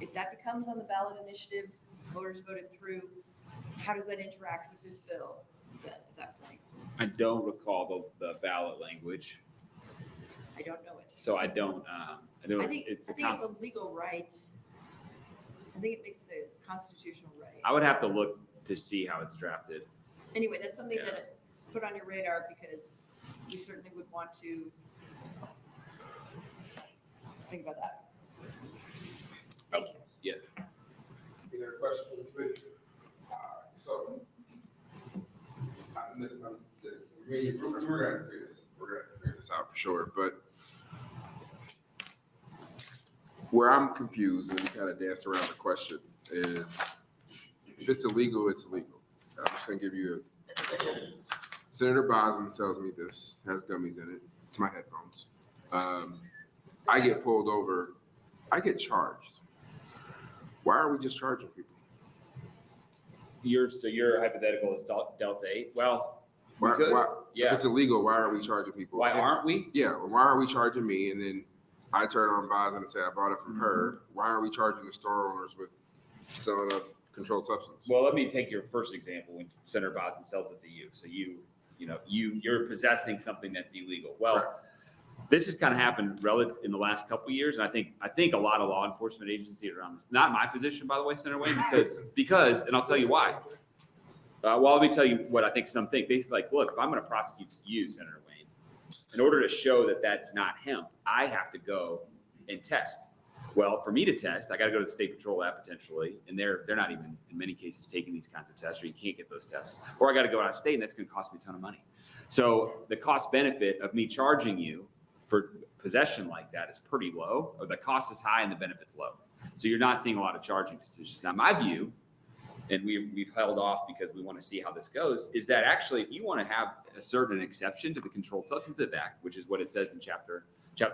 if that becomes on the ballot initiative, voters voted through, how does that interact with this bill at that point? I don't recall the ballot language, I don't know it. so I don't. I know I think it's it's a legal right. I think it makes it a constitutional right. I would have to look to see how it's drafted. Anyway, that's something that put on your radar, because we certainly would want to think about that. Thank you. Yeah. Any other questions from the committee? So, we're gonna figure this out for sure, but where I'm confused and kind of dance around the question is, if it's illegal, it's illegal. I'm just gonna give you Senator Bosn sells me this, has gummies in it. It's my headphones. I get pulled over. I get charged. Why are we just charging people? Your hypothetical is Delta 8. Well, Why, yeah. If it's illegal, why are we charging people? Why aren't we? Yeah, well, why are we charging me? And then I turn on Bosn and say I bought it from her. Why are we charging the store owners with selling a controlled substance? Well, let me take your first example when Senator Bosn sells it to you. So you're possessing something that's illegal. Well, this has kind of happened in the last couple of years, and I think a lot of law enforcement agencies around this. Not my position, by the way, Senator Wayne, because, and I'll tell you why. Well, let me tell you what I think some think. They say, look, if I'm going to prosecute you, Senator Wayne, in order to show that that's not hemp, I have to go and test Well, for me to test, I got to go to the state patrol lab potentially, and they're not even in many cases taking these kinds of tests, or you can't get those tests. Or I got to go out of state, and that's going to cost me a ton of money. So the cost benefit of me charging you for possession like that is pretty low, or the cost is high and the benefit's low. So you're not seeing a lot of charging decisions. Now, my view, and we've held off because we want to see how this goes, is that actually if you want to have a certain exception to the Controlled Substances Act, which is what it says in chapter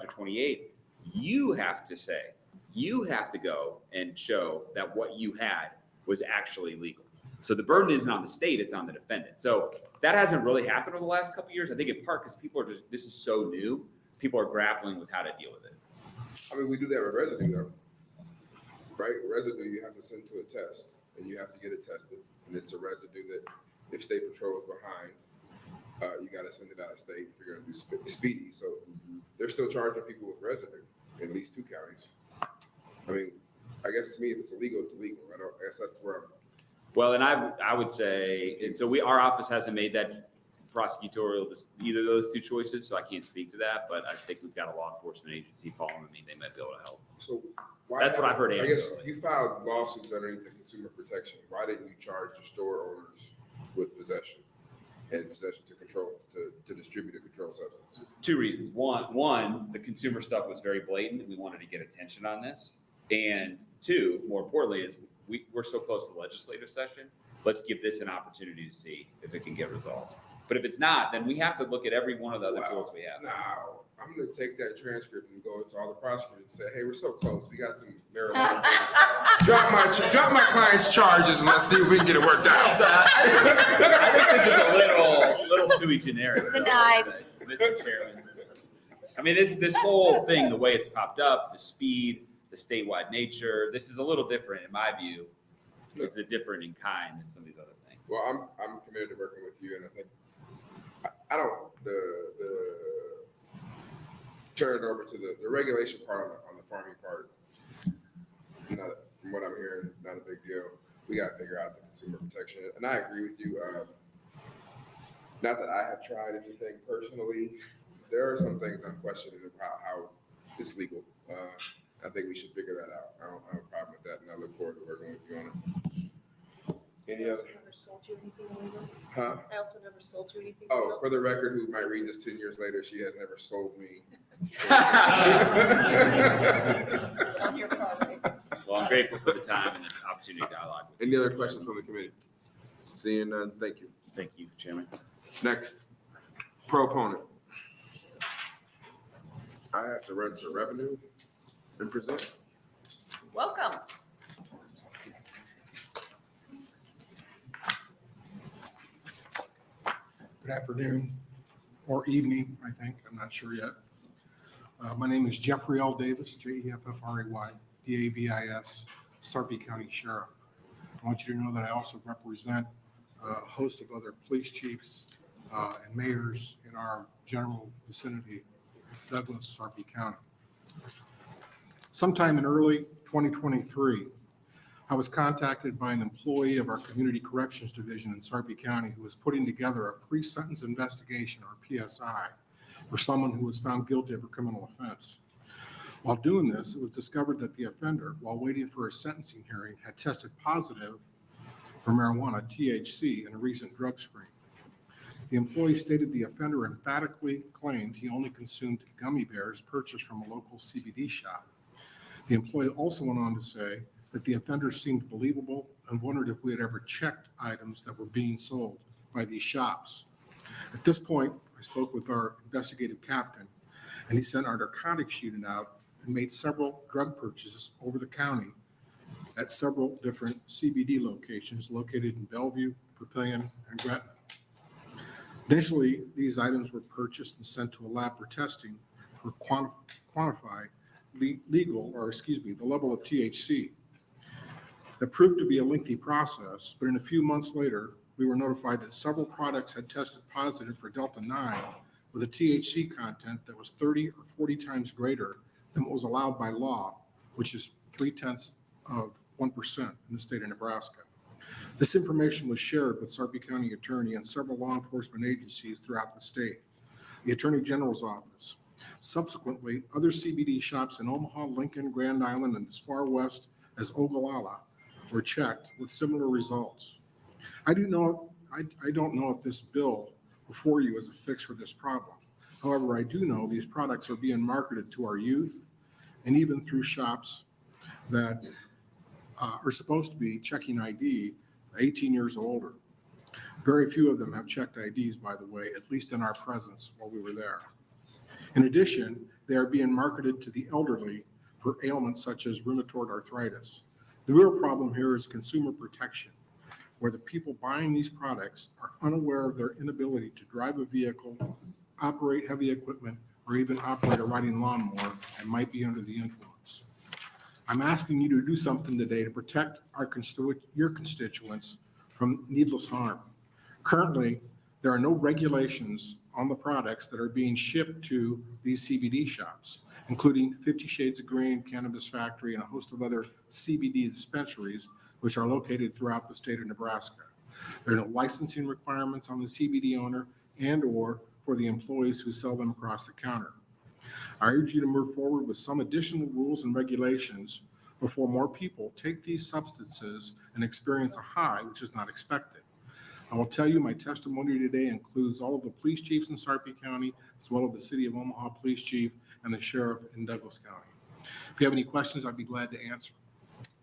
28, you have to go and show that what you had was actually legal. So the burden isn't on the state, it's on the defendant. So that hasn't really happened over the last couple of years. I think in part because people are just, this is so new, people are grappling with how to deal with it. I mean, we do that with residue though, right? Residue you have to send to a test and you have to get it tested. And it's a residue that if state patrol is behind, you got to send it out of state if you're going to do speedy. So they're still charging people with residue in at least 2 counties. I mean, I guess to me, if it's illegal, it's illegal. I guess that's where I'm. Well, and I would say, and so our office hasn't made that prosecutorial, either of those 2 choices, so I can't speak to that, but I think we've got a law enforcement agency following me. They might be able to help. So that's what I've heard. I guess you filed lawsuits underneath the consumer protection. Why didn't you charge the store owners with possession and possession to control, to distribute a controlled substance? 2 reasons. One, the consumer stuff was very blatant, and we wanted to get attention on this. And 2, more importantly, is we're so close to the legislative session. Let's give this an opportunity to see if it can get resolved. But if it's not, then we have to look at every one of the other tools we have. Now, I'm going to take that transcript and go to all the prosecutors and say, hey, we're so close. We got some marijuana. drop my client's charges and let's see if we can get it worked out. I think this is a little sui generis. Denied. Mr. Chairman. I mean, this whole thing, the way it's popped up, the speed, the statewide nature, this is a little different in my view. It's a different in kind than some of these other things. Well, I'm committed to working with you, and I think I don't the turn it over to the regulation part on the farming part. Not, from what I'm hearing, not a big deal. We got to figure out the consumer protection, and I agree with you. Not that I have tried anything personally. There are some things I'm questioning about how it's legal. I think we should figure that out. I don't have a problem with that, and I look forward to working with you on it. Any other? Never sold you anything illegal. Huh? I also never sold you anything Oh, illegal. for the record, who might read this 10 years later, she has never sold me. On your farm, right? Well, I'm grateful for the time and the opportunity to dialogue. Any other questions from the committee? Seeing none, thank you. Thank you, Chairman. Next, proponent. I have to run to revenue and present. Welcome. Good afternoon, or evening, I think, I'm not sure yet. My name is Jeffrey L. Davis, Jeffrey, DAVIS, Sarpy County Sheriff. I want you to know that I also represent a host of other police chiefs and mayors in our general vicinity, Douglas, Sarpy County. Sometime in early 2023, I was contacted by an employee of our Community Corrections Division in Sarpy County who was putting together a pre-sentence investigation, or PSI, for someone who was found guilty of a criminal offense. While doing this, it was discovered that the offender, while waiting for a sentencing hearing, had tested positive for marijuana, THC, in a recent drug screen. The employee stated the offender emphatically claimed he only consumed gummy bears purchased from a local CBD shop. The employee also went on to say that the offender seemed believable and wondered if we had ever checked items that were being sold by these shops. At this point, I spoke with our investigative captain, and he sent our narcotics unit out and made several drug purchases over the county at several different CBD locations located in Bellevue, Papillion, and Gretna. Initially, these items were purchased and sent to a lab for testing for quantify the level of THC. That proved to be a lengthy process, but in a few months later, we were notified that several products had tested positive for Delta-9 with a THC content that was 30 or 40 times greater than what was allowed by law, which is 0.3% in the state of Nebraska. This information was shared with Sarpy County Attorney and several law enforcement agencies throughout the state, the Attorney General's office, Subsequently, other CBD shops in Omaha, Lincoln, Grand Island, and as far west as Ogallala were checked with similar results. I don't know if this bill before you is a fix for this problem. However, I do know these products are being marketed to our youth and even through shops that are supposed to be checking ID 18 years or older. Very few of them have checked IDs, by the way, at least in our presence while we were there. In addition, they are being marketed to the elderly for ailments such as rheumatoid arthritis. The real problem here is consumer protection, where the people buying these products are unaware of their inability to drive a vehicle, operate heavy equipment, or even operate a riding lawnmower and might be under the influence. I'm asking you to do something today to protect your constituents from needless harm. Currently, there are no regulations on the products that are being shipped to these CBD shops, including 50 Shades of Green, Cannabis Factory, and a host of other CBD dispensaries, which are located throughout the state of Nebraska. There are no licensing requirements on the CBD owner and/or for the employees who sell them across the counter. I urge you to move forward with some additional rules and regulations before more people take these substances and experience a high which is not expected. I will tell you my testimony today includes all of the police chiefs in Sarpy County, as well as the City of Omaha Police Chief and the Sheriff in Douglas County. If you have any questions, I'd be glad to answer.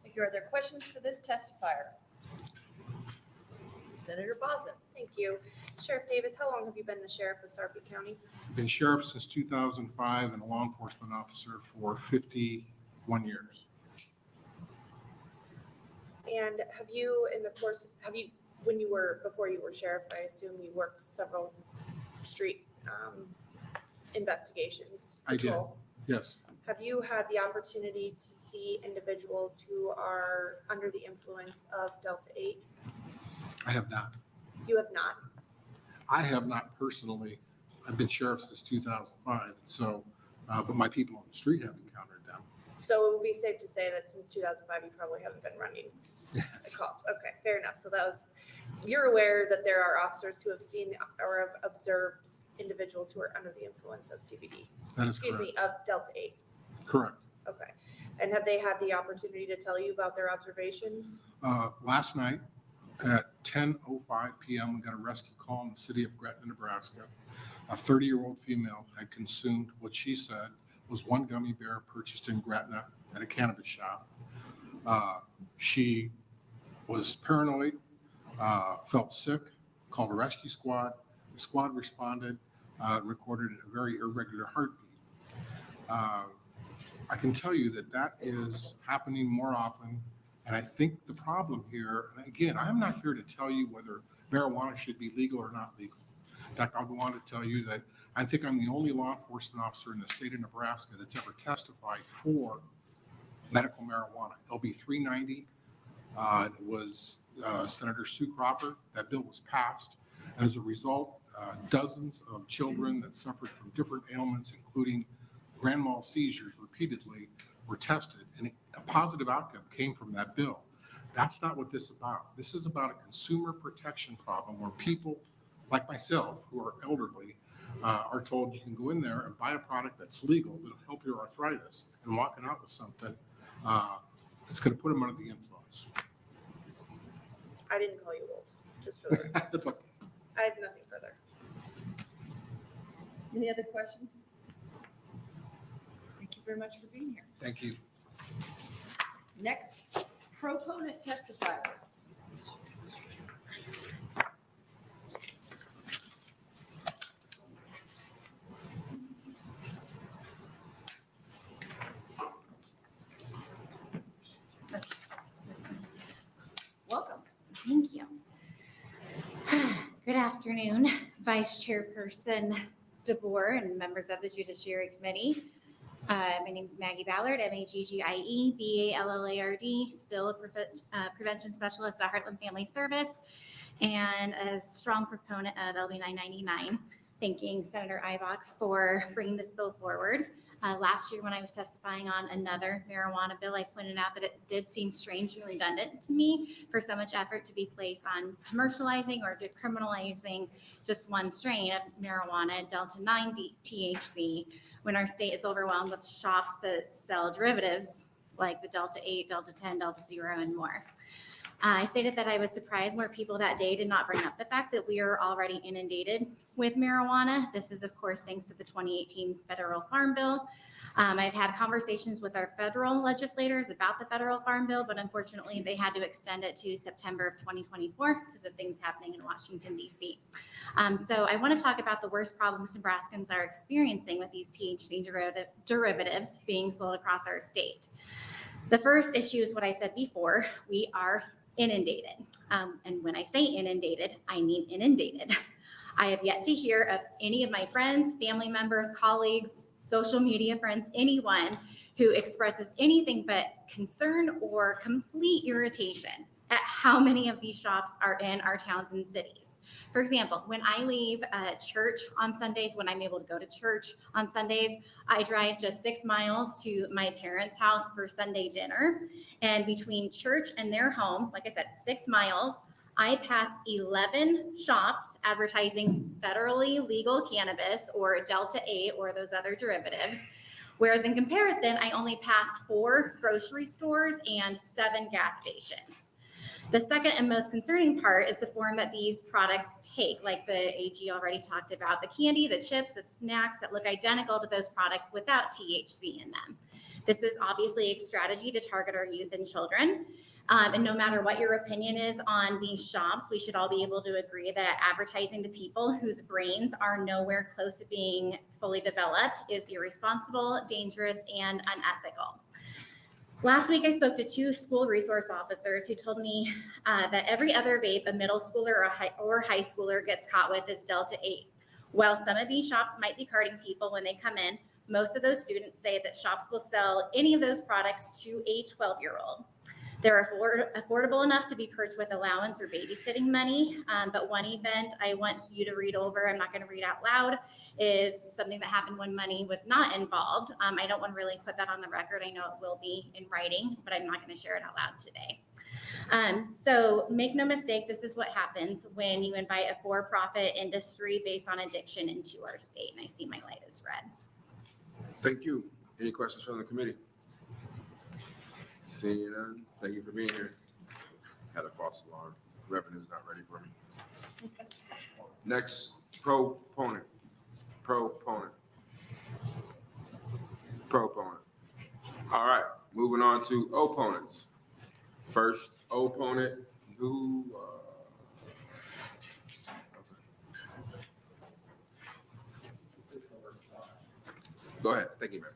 Thank you. Are there questions for this testifier? Senator Bosn. Thank you. Sheriff Davis, how long have you been the sheriff of Sarpy County? I've been sheriff since 2005 and a law enforcement officer for 51 years. And before you were sheriff, I assume you worked several street investigations. I did, patrol. yes. Have you had the opportunity to see individuals who are under the influence of Delta 8? I have not. You have not? I have not personally. I've been sheriff since 2005, so, but my people on the street have encountered them. So it would be safe to say that since 2005, you probably haven't been running the calls. Okay, fair enough. So you're aware that there are officers who have seen or have observed individuals who are under the influence of CBD. That is correct. Of Delta 8. Correct. Okay. And have they had the opportunity to tell you about their observations? Last night at 10:05 p.m., we got a rescue call in the city of Gretna, Nebraska. A 30-year-old female had consumed what she said was one gummy bear purchased in Gretna at a cannabis shop. She was paranoid, felt sick, called a rescue squad. The squad responded, recorded a very irregular heartbeat. I can tell you that is happening more often. And I think the problem here, and again, I'm not here to tell you whether marijuana should be legal or not legal. In fact, I'll go on to tell you that I think I'm the only law enforcement officer in the state of Nebraska that's ever testified for medical marijuana. LB 390 was Senator Sue Crawford. That bill was passed. And as a result, dozens of children that suffered from different ailments, including grand mal seizures repeatedly, were tested. And a positive outcome came from that bill. That's not what this is about. This is about a consumer protection problem where people like myself who are elderly are told you can go in there and buy a product that's legal that'll help your arthritis, and walking out with something that's going to put them under the influence. I didn't call you old, just for the That's okay. I have nothing further. Any other questions? Thank you very much for being here. Thank you. Next, proponent testifier. Welcome. Thank you. Good afternoon, Vice Chairperson DeBoer and members of the Judiciary Committee. My name is Maggie Ballard, Maggie Ballard, still a prevention specialist at Heartland Family Service and a strong proponent of LB 999. Thanking Senator Ibach for bringing this bill forward. Last year, when I was testifying on another marijuana bill, I pointed out that it did seem strange and redundant to me for so much effort to be placed on commercializing or decriminalizing just one strain of marijuana, Delta 9 THC, when our state is overwhelmed with shops that sell derivatives like the Delta 8, Delta 10, Delta 0, and more. I stated that I was surprised more people that day did not bring up the fact that we are already inundated with marijuana. This is, of course, thanks to the 2018 federal farm bill. I've had conversations with our federal legislators about the federal farm bill, but unfortunately they had to extend it to September of 2024 because of things happening in Washington, D.C. So I want to talk about the worst problems Nebraskans are experiencing with these THC derivatives being sold across our state. The first issue is what I said before. We are inundated. And when I say inundated, I mean inundated. I have yet to hear of any of my friends, family members, colleagues, social media friends, anyone who expresses anything but concern or complete irritation at how many of these shops are in our towns and cities. For example, when I leave church on Sundays, when I'm able to go to church on Sundays, I drive just 6 miles to my parents' house for Sunday dinner. And between church and their home, like I said, 6 miles, I pass 11 shops advertising federally legal cannabis or Delta 8 or those other derivatives. Whereas in comparison, I only pass 4 grocery stores and 7 gas stations. The second and most concerning part is the form that these products take, like the AG already talked about, the candy, the chips, the snacks that look identical to those products without THC in them. This is obviously a strategy to target our youth and children. And no matter what your opinion is on these shops, we should all be able to agree that advertising to people whose brains are nowhere close to being fully developed is irresponsible, dangerous, and unethical. Last week, I spoke to 2 school resource officers who told me that every other vape a middle schooler or high schooler gets caught with is Delta 8. While some of these shops might be carding people when they come in, most of those students say that shops will sell any of those products to a 12-year-old. They're affordable enough to be purchased with allowance or babysitting money, but one event I want you to read over, I'm not going to read out loud, is something that happened when money was not involved. I don't want to really put that on the record. I know it will be in writing, but I'm not going to share it out loud today. So make no mistake, this is what happens when you invite a for-profit industry based on addiction into our state, and I see my light is red. Thank you. Any questions from the committee? Seeing none, thank you for being here. Had a false alarm. Revenue's not ready for me. Next, proponent. All right, moving on to opponents. First opponent, who? Go ahead. Thank you, ma'am.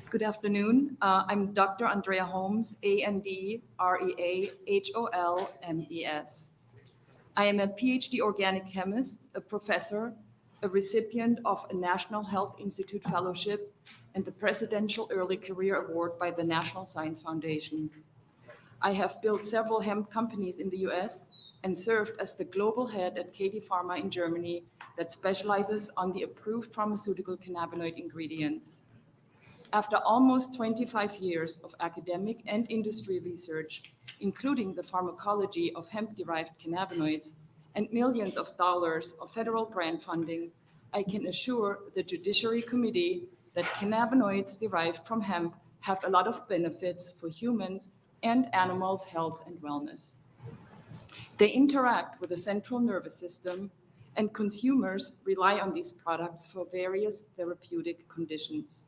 Good afternoon. I'm Dr. Andrea Holmes, ANDREAHOLMES. I am a PhD organic chemist, a professor, a recipient of a National Health Institute Fellowship, and the Presidential Early Career Award by the National Science Foundation. I have built several hemp companies in the US and served as the global head at KD Pharma in Germany that specializes on the approved pharmaceutical cannabinoid ingredients. After almost 25 years of academic and industry research, including the pharmacology of hemp-derived cannabinoids and millions of dollars of federal grant funding, I can assure the Judiciary Committee that cannabinoids derived from hemp have a lot of benefits for humans and animals' health and wellness. They interact with the central nervous system, and consumers rely on these products for various therapeutic conditions.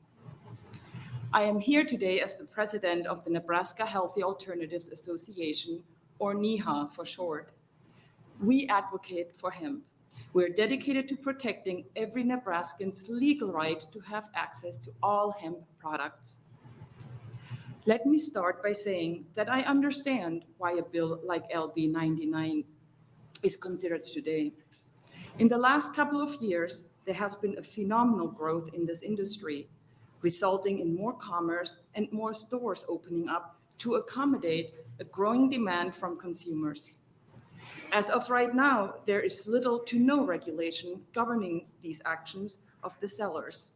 I am here today as the president of the Nebraska Healthy Alternatives Association, or NEHA for short. We advocate for hemp. We're dedicated to protecting every Nebraskan's legal right to have access to all hemp products. Let me start by saying that I understand why a bill like LB 99 is considered today. In the last couple of years, there has been a phenomenal growth in this industry, resulting in more commerce and more stores opening up to accommodate a growing demand from consumers. As of right now, there is little to no regulation governing these actions, of the sellers.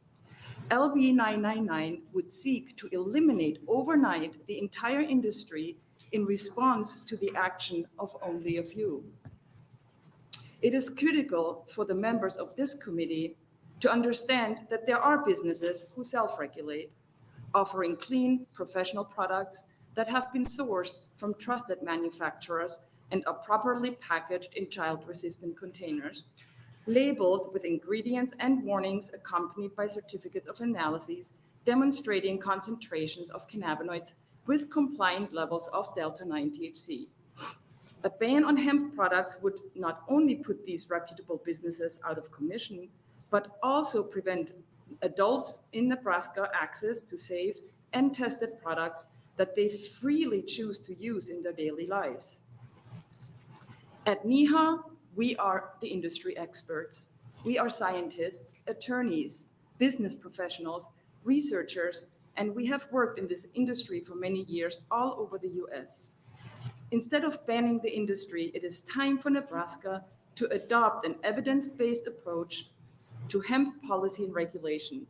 LB 999 would seek to eliminate overnight the entire industry in response to the action of only a few. It is critical for the members of this committee to understand that there are businesses who self-regulate, offering clean, professional products that have been sourced from trusted manufacturers and are properly packaged in child-resistant containers, labeled with ingredients and warnings accompanied by certificates of analysis demonstrating concentrations of cannabinoids with compliant levels of delta-9 THC. A ban on hemp products would not only put these reputable businesses out of commission, but also prevent adults in Nebraska access to safe and tested products that they freely choose to use in their daily lives. At NEHA, we are the industry experts. We are scientists, attorneys, business professionals, researchers, and we have worked in this industry for many years all over the US. Instead of banning the industry, it is time for Nebraska to adopt an evidence-based approach to hemp policy and regulation.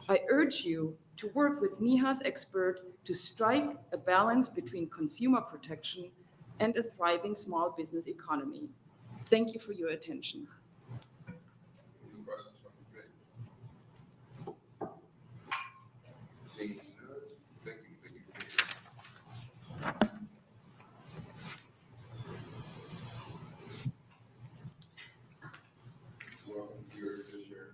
I urge you to work with NEHA's expert to strike a balance between consumer protection and a thriving small business economy. Thank you for your attention. Any questions from the committee? Seeing none, thank you. Welcome to your judiciary.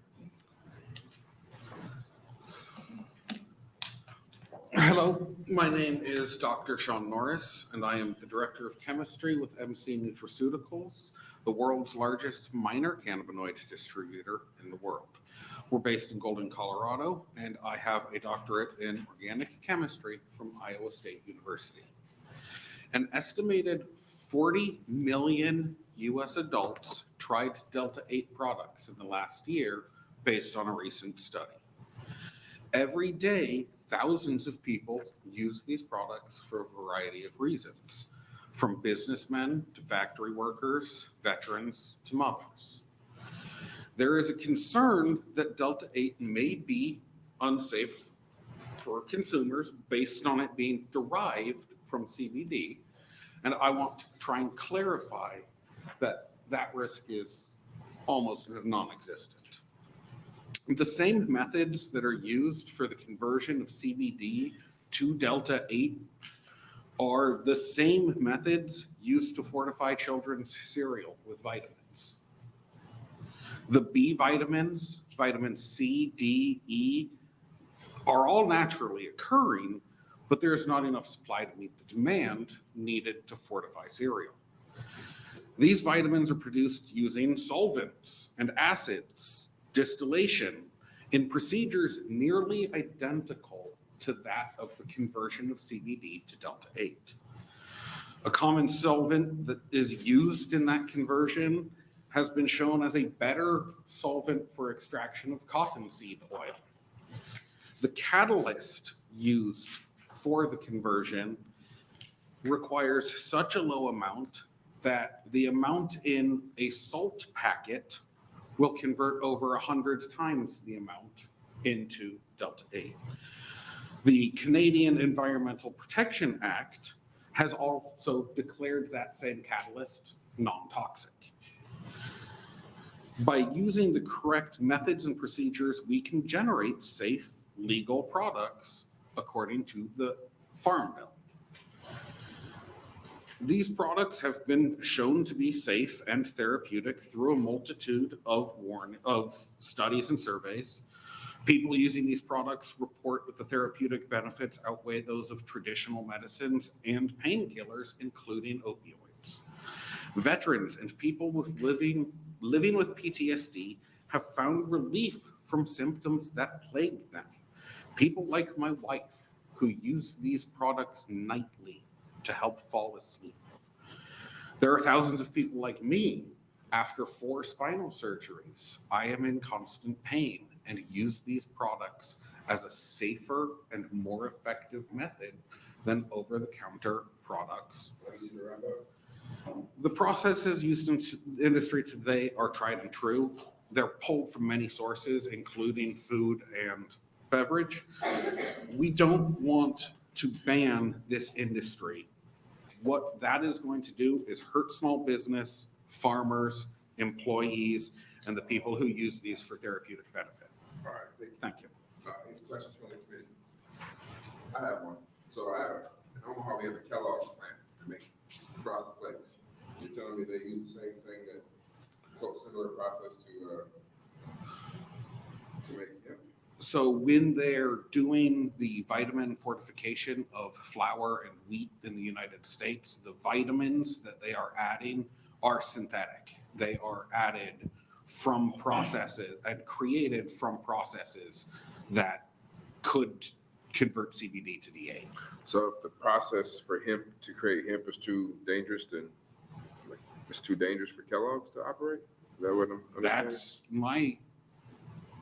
Hello, my name is Dr. Sean Norris, and I am the Director of Chemistry with MC Nutraceuticals, the world's largest minor cannabinoid distributor in the world. We're based in Golden, Colorado, and I have a doctorate in organic chemistry from Iowa State University. An estimated 40 million US adults tried Delta-8 products in the last year based on a recent study. Every day, thousands of people use these products for a variety of reasons, from businessmen to factory workers, veterans to mothers. There is a concern that Delta-8 may be unsafe for consumers based on it being derived from CBD, and I want to try and clarify that that risk is almost non-existent. The same methods that are used for the conversion of CBD to Delta-8 are the same methods used to fortify children's cereal with vitamins. The B vitamins, vitamins C, D, E, are all naturally occurring, but there's not enough supply to meet the demand needed to fortify cereal. These vitamins are produced using solvents and acids, distillation, in procedures nearly identical to that of the conversion of CBD to Delta-8. A common solvent that is used in that conversion has been shown as a better solvent for extraction of cottonseed oil. The catalyst used for the conversion requires such a low amount that the amount in a salt packet will convert over 100 times the amount into Delta-8. The Canadian Environmental Protection Act has also declared that same catalyst non-toxic. By using the correct methods and procedures, we can generate safe, legal products according to the Farm Bill. These products have been shown to be safe and therapeutic through a multitude of studies and surveys. People using these products report that the therapeutic benefits outweigh those of traditional medicines and painkillers, including opioids. Veterans and people living with PTSD have found relief from symptoms that plague them. People like my wife, who use these products nightly to help fall asleep. There are thousands of people like me. After 4 spinal surgeries, I am in constant pain and use these products as a safer and more effective method than over-the-counter products. The processes used in the industry today are tried and true. they're pulled from many sources, including food and beverage. We don't want to ban this industry. What that is going to do is hurt small business, farmers, employees, and the people who use these for therapeutic benefit. All right, Thank you. any questions from the committee? I have one. So I have, in Omaha, we have a Kellogg's plant to make Frosted Flakes. You're telling me they use the same thing that, quote, similar process to make hemp? So when they're doing the vitamin fortification of flour and wheat in the United States, the vitamins that they are adding are synthetic. They are added from processes and created from processes that could convert CBD to DA. So if the process for hemp to create hemp is too dangerous, then it's too dangerous for Kellogg's to operate? Is that what I'm understanding? That's my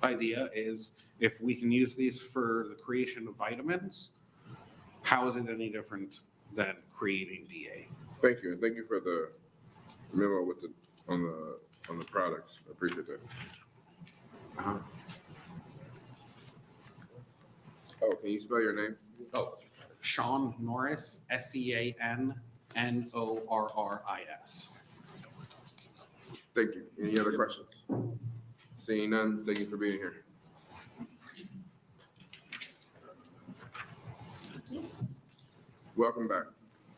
idea, is if we can use these for the creation of vitamins, how is it any different than creating DA? Thank you, and thank you for the memo with on the products. I appreciate that. Oh, can you spell your name? Oh, Sean Norris, SeanNorris. Thank you. Any other questions? Seeing none, thank you for being here. Welcome back.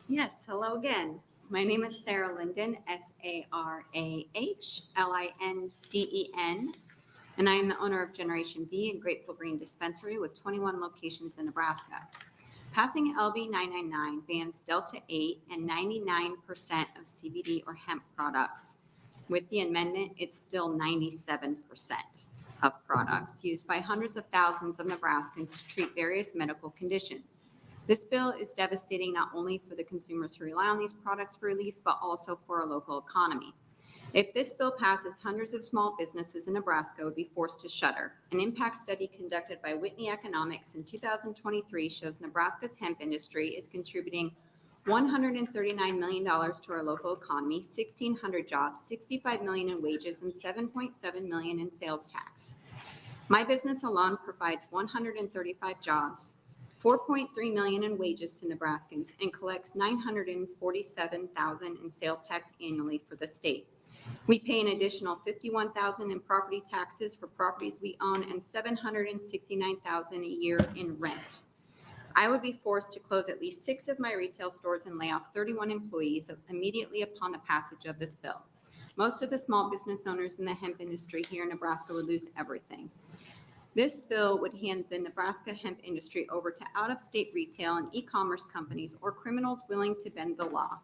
Yes, hello again. My name is Sarah Linden, SarahLinden, and I am the owner of Generation V and Grateful Green Dispensary with 21 locations in Nebraska. Passing LB 999 bans Delta 8 and 99% of CBD or hemp products. With the amendment, it's still 97% of products used by hundreds of thousands of Nebraskans to treat various medical conditions. This bill is devastating not only for the consumers who rely on these products for relief, but also for our local economy. If this bill passes, hundreds of small businesses in Nebraska would be forced to shutter. An impact study conducted by Whitney Economics in 2023 shows Nebraska's hemp industry is contributing $139 million to our local economy, 1,600 jobs, $65 million in wages, and $7.7 million in sales tax. My business alone provides 135 jobs, $4.3 million in wages to Nebraskans, and collects $947,000 in sales tax annually for the state. We pay an additional $51,000 in property taxes for properties we own and $769,000 a year in rent. I would be forced to close at least 6 of my retail stores and lay off 31 employees immediately upon the passage of this bill. Most of the small business owners in the hemp industry here in Nebraska would lose everything. This bill would hand the Nebraska hemp industry over to out-of-state retail and e-commerce companies or criminals willing to bend the law.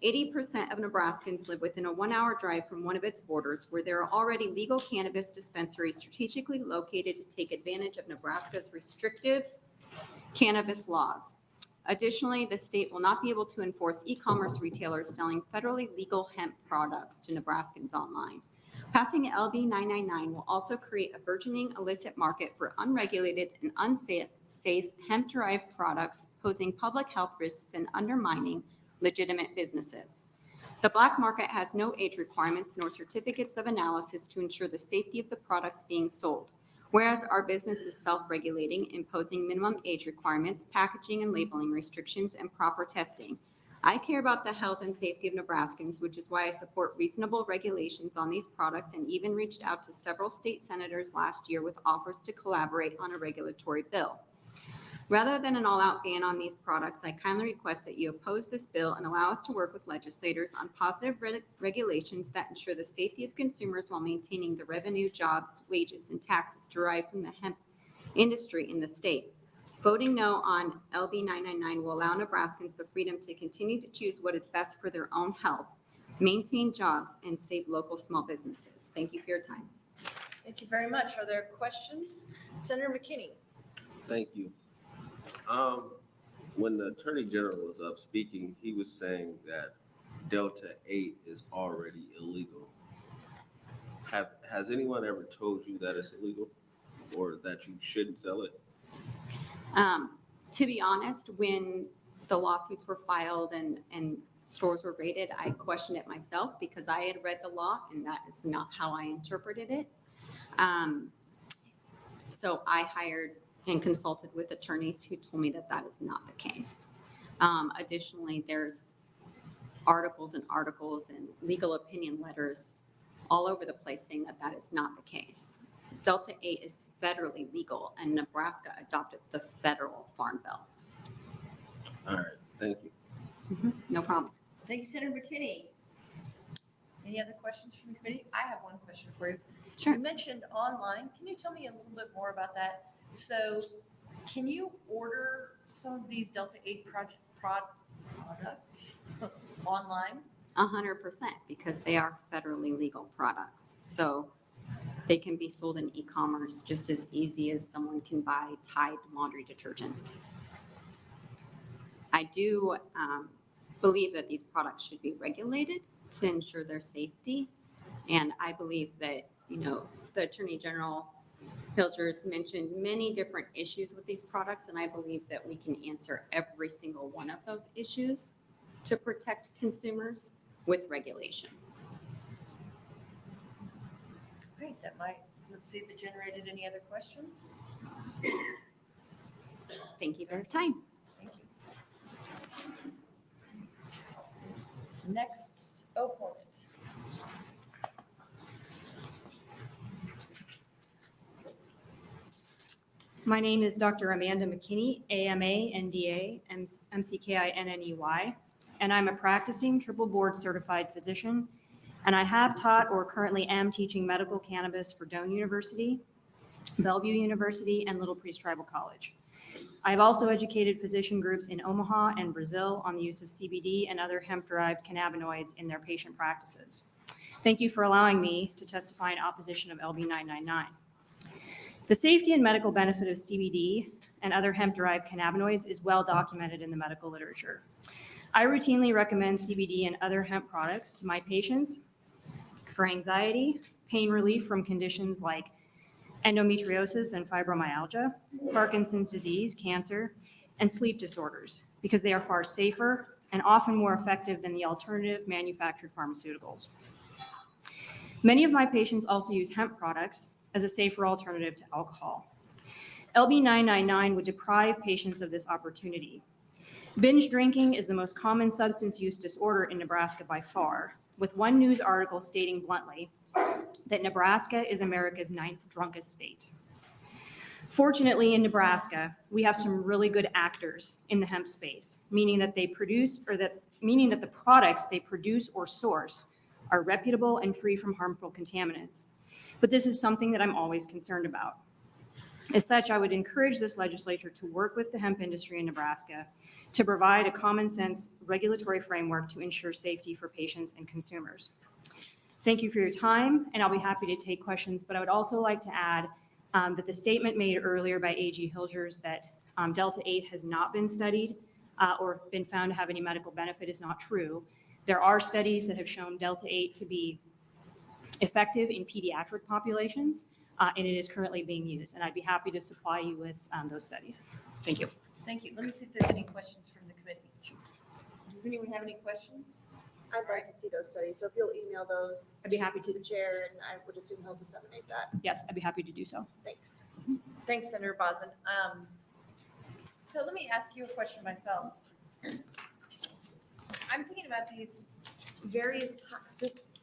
80% of Nebraskans live within a 1-hour drive from one of its borders, where there are already legal cannabis dispensaries strategically located to take advantage of Nebraska's restrictive cannabis laws. Additionally, the state will not be able to enforce e-commerce retailers selling federally legal hemp products to Nebraskans online. Passing LB 999 will also create a burgeoning illicit market for unregulated and unsafe hemp-derived products, posing public health risks and undermining legitimate businesses. The black market has no age requirements nor certificates of analysis to ensure the safety of the products being sold. Whereas our business is self-regulating, imposing minimum age requirements, packaging and labeling restrictions, and proper testing. I care about the health and safety of Nebraskans, which is why I support reasonable regulations on these products and even reached out to several state senators last year with offers to collaborate on a regulatory bill. Rather than an all-out ban on these products, I kindly request that you oppose this bill and allow us to work with legislators on positive regulations that ensure the safety of consumers while maintaining the revenue, jobs, wages, and taxes derived from the hemp industry in the state. Voting no on LB 999 will allow Nebraskans the freedom to continue to choose what is best for their own health, maintain jobs, and save local small businesses. Thank you for your time. Thank you very much. Are there questions? Senator McKinney. Thank you. When the Attorney General was up speaking, he was saying that Delta 8 is already illegal. Has anyone ever told you that it's illegal or that you shouldn't sell it? To be honest, when the lawsuits were filed and stores were raided, I questioned it myself because I had read the law and that is not how I interpreted it. So I hired and consulted with attorneys who told me that that is not the case. Additionally, there's articles and legal opinion letters all over the place saying that that is not the case. Delta 8 is federally legal and Nebraska adopted the federal Farm Bill. All right, thank you. No problem. Thank you, Senator McKinney. Any other questions from the committee? I have one question for you. Sure. You mentioned online. Can you tell me a little bit more about that? So can you order some of these Delta 8 products online? 100%, because they are federally legal products. So they can be sold in e-commerce just as easy as someone can buy Tide laundry detergent. I do believe that these products should be regulated to ensure their safety. And I believe that, the Attorney General Hilgers mentioned many different issues with these products, and I believe that we can answer every single one of those issues to protect consumers with regulation. Okay, let's see if it generated any other questions. Thank you for your time. Thank you. Next opponent. My name is Dr. Amanda McKinney, AMA, NDA, MCKI, and I'm a practicing triple board certified physician, and I have taught or currently am teaching medical cannabis for Doane University, Bellevue University, and Little Priest Tribal College. I've also educated physician groups in Omaha and Brazil on the use of CBD and other hemp-derived cannabinoids in their patient practices. Thank you for allowing me to testify in opposition of LB 999. The safety and medical benefit of CBD and other hemp-derived cannabinoids is well documented in the medical literature. I routinely recommend CBD and other hemp products to my patients for anxiety, pain relief from conditions like endometriosis and fibromyalgia, Parkinson's disease, cancer, and sleep disorders, because they are far safer and often more effective than the alternative manufactured pharmaceuticals. Many of my patients also use hemp products as a safer alternative to alcohol. LB 999 would deprive patients of this opportunity. Binge drinking is the most common substance use disorder in Nebraska by far, with one news article stating bluntly that Nebraska is America's 9th drunkest state. Fortunately, in Nebraska, we have some really good actors in the hemp space, meaning that the products they produce or source are reputable and free from harmful contaminants. But this is something that I'm always concerned about. As such, I would encourage this legislature to work with the hemp industry in Nebraska to provide a common sense regulatory framework to ensure safety for patients and consumers. Thank you for your time, and I'll be happy to take questions, but I would also like to add that the statement made earlier by AG Hilgers that Delta 8 has not been studied or been found to have any medical benefit is not true. There are studies that have shown Delta 8 to be effective in pediatric populations, and it is currently being used. And I'd be happy to supply you with those studies. Thank you. Thank you. Let me see if there's any questions from the committee. Does anyone have any questions? I'd like to see those studies, so if you'll email those. I'd be happy to. The chair, and I would assume he'll disseminate that. Yes, I'd be happy to do so. Thanks. Thanks, Senator Bosn. So let me ask you a question myself. I'm thinking about these various toxicity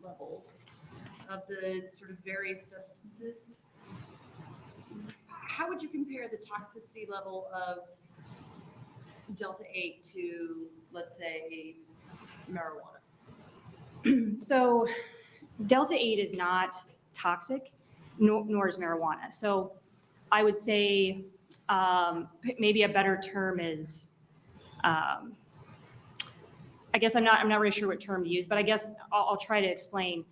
levels of the sort of various substances. How would you compare the toxicity level of Delta 8 to, let's say, marijuana? So Delta 8 is not toxic, nor is marijuana. So I would say maybe a better term is, I guess I'm not really sure what term to use, but I guess I'll try to explain.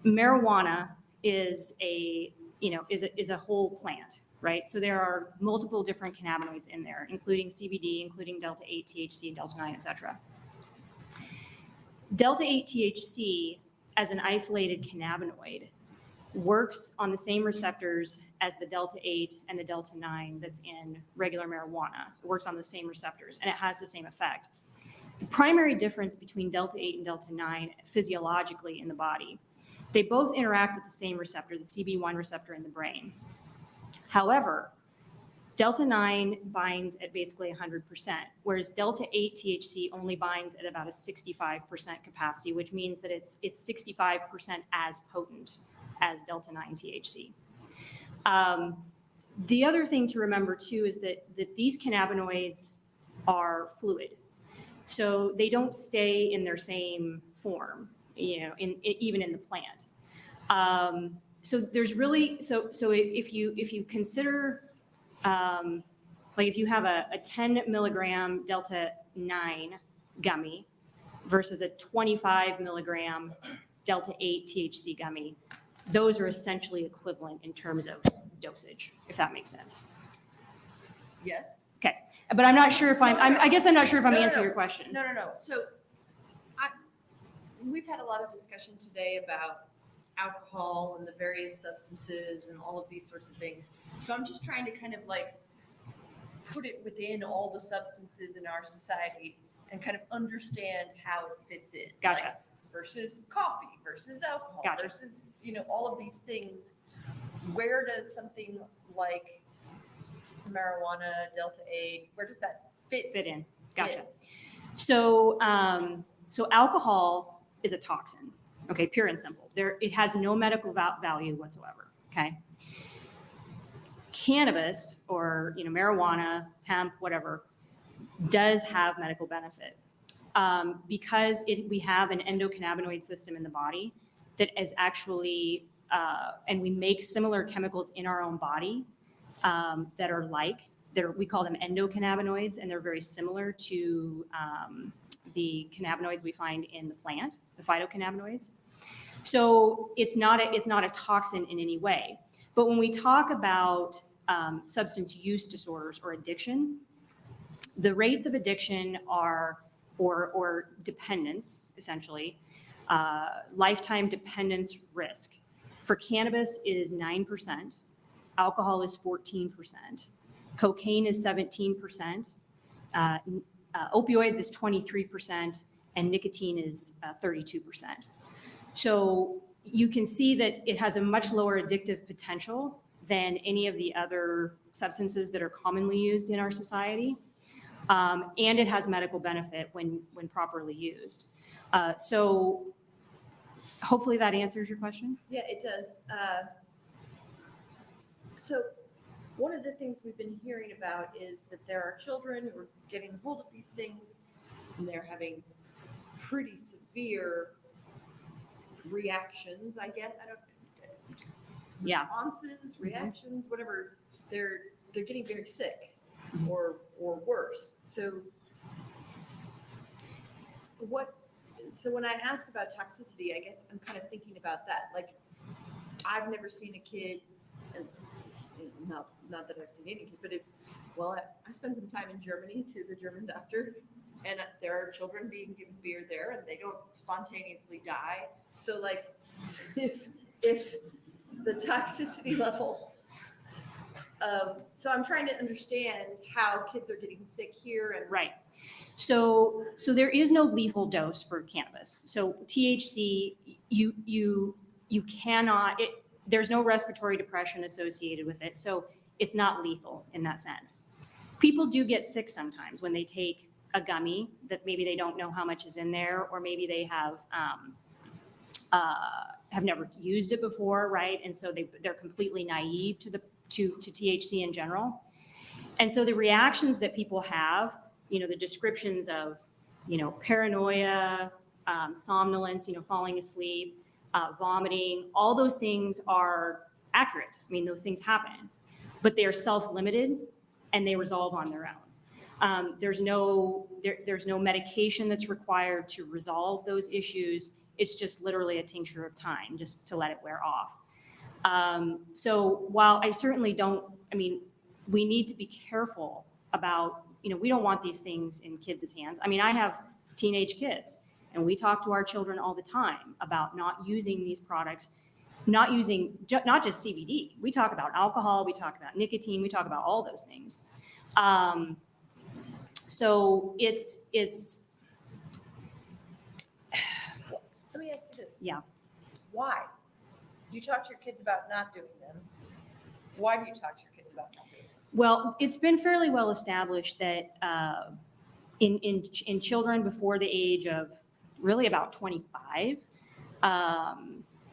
Marijuana is a whole plant, right? So there are multiple different cannabinoids in there, including CBD, including Delta 8, THC, Delta 9, et cetera. Delta 8 THC as an isolated cannabinoid works on the same receptors as the Delta 8 and the Delta 9 that's in regular marijuana. It works on the same receptors and it has the same effect. The primary difference between Delta 8 and Delta 9 physiologically in the body, they both interact with the same receptor, the CB1 receptor in the brain. However, Delta 9 binds at basically 100%, whereas Delta 8 THC only binds at about a 65% capacity, which means that it's 65% as potent as Delta 9 THC. The other thing to remember too is that these cannabinoids are fluid. So they don't stay in their same form, even in the plant. So there's really, so if you consider, like if you have a 10 milligram Delta 9 gummy versus a 25 milligram Delta 8 THC gummy, those are essentially equivalent in terms of dosage, if that makes sense. Yes? Okay, but I'm not sure if I guess I'm not sure if I'm answering your question. No. So we've had a lot of discussion today about alcohol and the various substances and all of these sorts of things. So I'm just trying to kind of like put it within all the substances in our society and kind of understand how it fits in. Gotcha. Like versus coffee, versus alcohol, Gotcha. versus, all of these things. Where does something like marijuana, Delta 8, where does that fit in? Gotcha. So alcohol is a toxin, okay, pure and simple. It has no medical value whatsoever, okay? Cannabis or, marijuana, hemp, whatever, does have medical benefit because we have an endocannabinoid system in the body that is actually, and we make similar chemicals in our own body that are we call them endocannabinoids, and they're very similar to the cannabinoids we find in the plant, the phytocannabinoids. So it's not a toxin in any way. But when we talk about substance use disorders or addiction, the rates of addiction are, or dependence, essentially, lifetime dependence risk. For cannabis, it is 9%. Alcohol is 14%. Cocaine is 17%. Opioids is 23%, and nicotine is 32%. So you can see that it has a much lower addictive potential than any of the other substances that are commonly used in our society. And it has medical benefit when properly used. So hopefully that answers your question. Yeah, it does. So one of the things we've been hearing about is that there are children who are getting hold of these things and they're having pretty severe reactions, I guess. Responses, reactions, whatever. They're getting very sick or worse. So when I ask about toxicity, I guess I'm kind of thinking about that. Like, I've never seen a kid, and not that I've seen any kid, but I spent some time in Germany to the German doctor, and there are children being given beer there, and they don't spontaneously die. So like, if the toxicity level so I'm trying to understand how kids are getting sick here. And right. So there is no lethal dose for cannabis. So THC, you cannot, there's no respiratory depression associated with it. So it's not lethal in that sense. People do get sick sometimes when they take a gummy that maybe they don't know how much is in there, or maybe they have never used it before, right? And so they're completely naive to THC in general. And so the reactions that people have, the descriptions of, paranoia, somnolence, falling asleep, vomiting, all those things are accurate. I mean, those things happen, but they are self-limited and they resolve on their own. There's no medication that's required to resolve those issues. It's just literally a tincture of time just to let it wear off. So while I certainly we need to be careful about, we don't want these things in kids' hands. I mean, I have teenage kids, and we talk to our children all the time about not using these products, not just CBD. We talk about alcohol, we talk about nicotine, we talk about all those things. So it's Yeah. Why? You talk to your kids about not doing them. Why do you talk to your kids about not doing them? Well, it's been fairly well established that in children before the age of really about 25,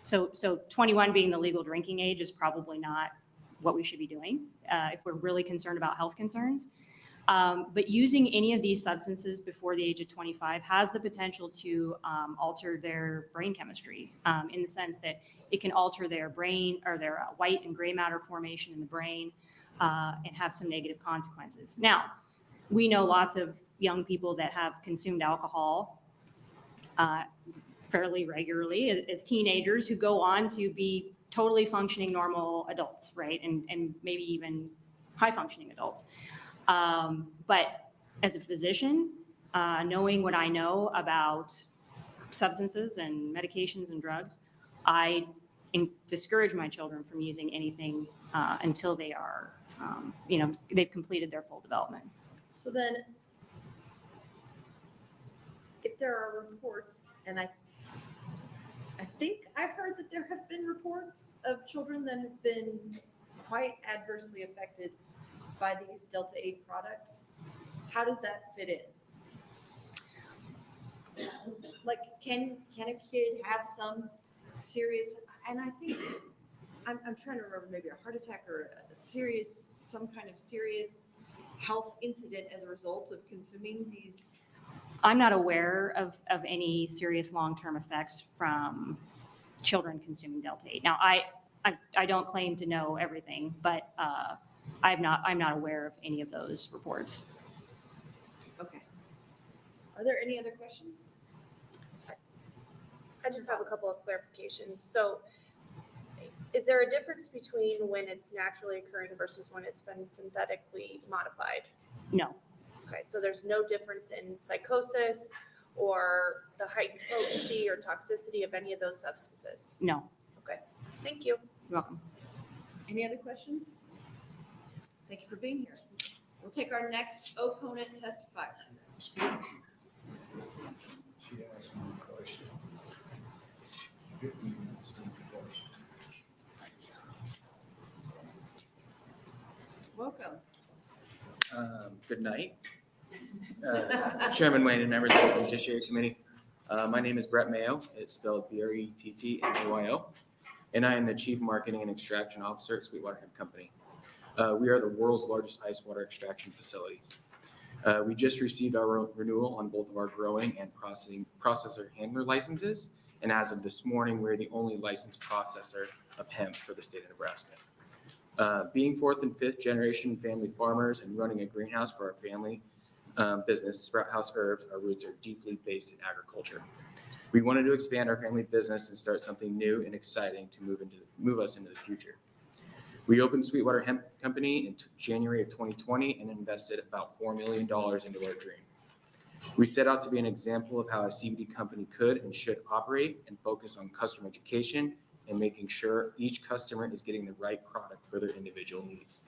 so 21 being the legal drinking age is probably not what we should be doing if we're really concerned about health concerns. But using any of these substances before the age of 25 has the potential to alter their brain chemistry in the sense that it can alter their brain or their white and gray matter formation in the brain and have some negative consequences. Now, we know lots of young people that have consumed alcohol fairly regularly as teenagers who go on to be totally functioning normal adults, right? And maybe even high functioning adults. But as a physician, knowing what I know about substances and medications and drugs, I discourage my children from using anything until they are, they've completed their full development. So then, if there are reports, and I think I've heard that there have been reports of children that have been quite adversely affected by these Delta 8 products, how does that fit in? Like, can a kid have some serious, and I think, I'm trying to remember, maybe a heart attack or some kind of serious health incident as a result of consuming these? I'm not aware of any serious long-term effects from children consuming Delta 8. Now, I don't claim to know everything, but I'm not aware of any of those reports. Okay. Are there any other questions? I just have a couple of clarifications. So is there a difference between when it's naturally occurring versus when it's been synthetically modified? No. Okay, so there's no difference in psychosis or the heightened potency or toxicity of any of those substances? No. Okay, thank you. You're welcome. Any other questions? Thank you for being here. We'll take our next opponent testifier. She asked me a question. Welcome. Good night. Chairman Wayne and members of the Judiciary Committee. My name is Brett Mayo. It's spelled Brettmayo. And I am the Chief Marketing and Extraction Officer at Sweetwater Hemp Company. We are the world's largest ice water extraction facility. We just received our renewal on both of our growing and processor handler licenses. And as of this morning, we're the only licensed processor of hemp for the state of Nebraska. Being fourth and fifth generation family farmers and running a greenhouse for our family business, Sprout House Herbs, our roots are deeply based in agriculture. We wanted to expand our family business and start something new and exciting to move us into the future. We opened Sweetwater Hemp Company in January of 2020 and invested about $4 million into our dream. We set out to be an example of how a CBD company could and should operate and focus on customer education and making sure each customer is getting the right product for their individual needs.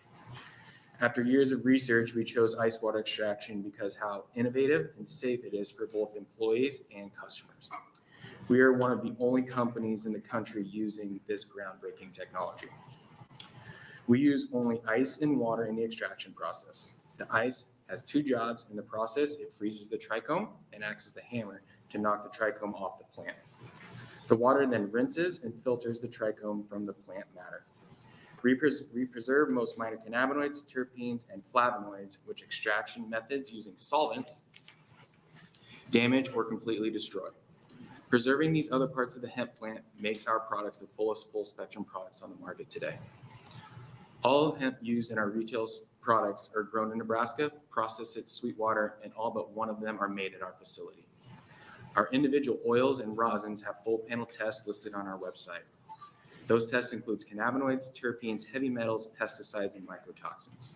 After years of research, we chose ice water extraction because how innovative and safe it is for both employees and customers. We are one of the only companies in the country using this groundbreaking technology. We use only ice and water in the extraction process. The ice has two jobs in the process. It freezes the trichome and acts as the hammer to knock the trichome off the plant. The water then rinses and filters the trichome from the plant matter. We preserve most minor cannabinoids, terpenes, and flavonoids, which extraction methods using solvents damage or completely destroy. Preserving these other parts of the hemp plant makes our products the fullest full spectrum products on the market today. All hemp used in our retail products are grown in Nebraska, processed at Sweetwater, and all but one of them are made at our facility. Our individual oils and rosins have full panel tests listed on our website. Those tests include cannabinoids, terpenes, heavy metals, pesticides, and mycotoxins.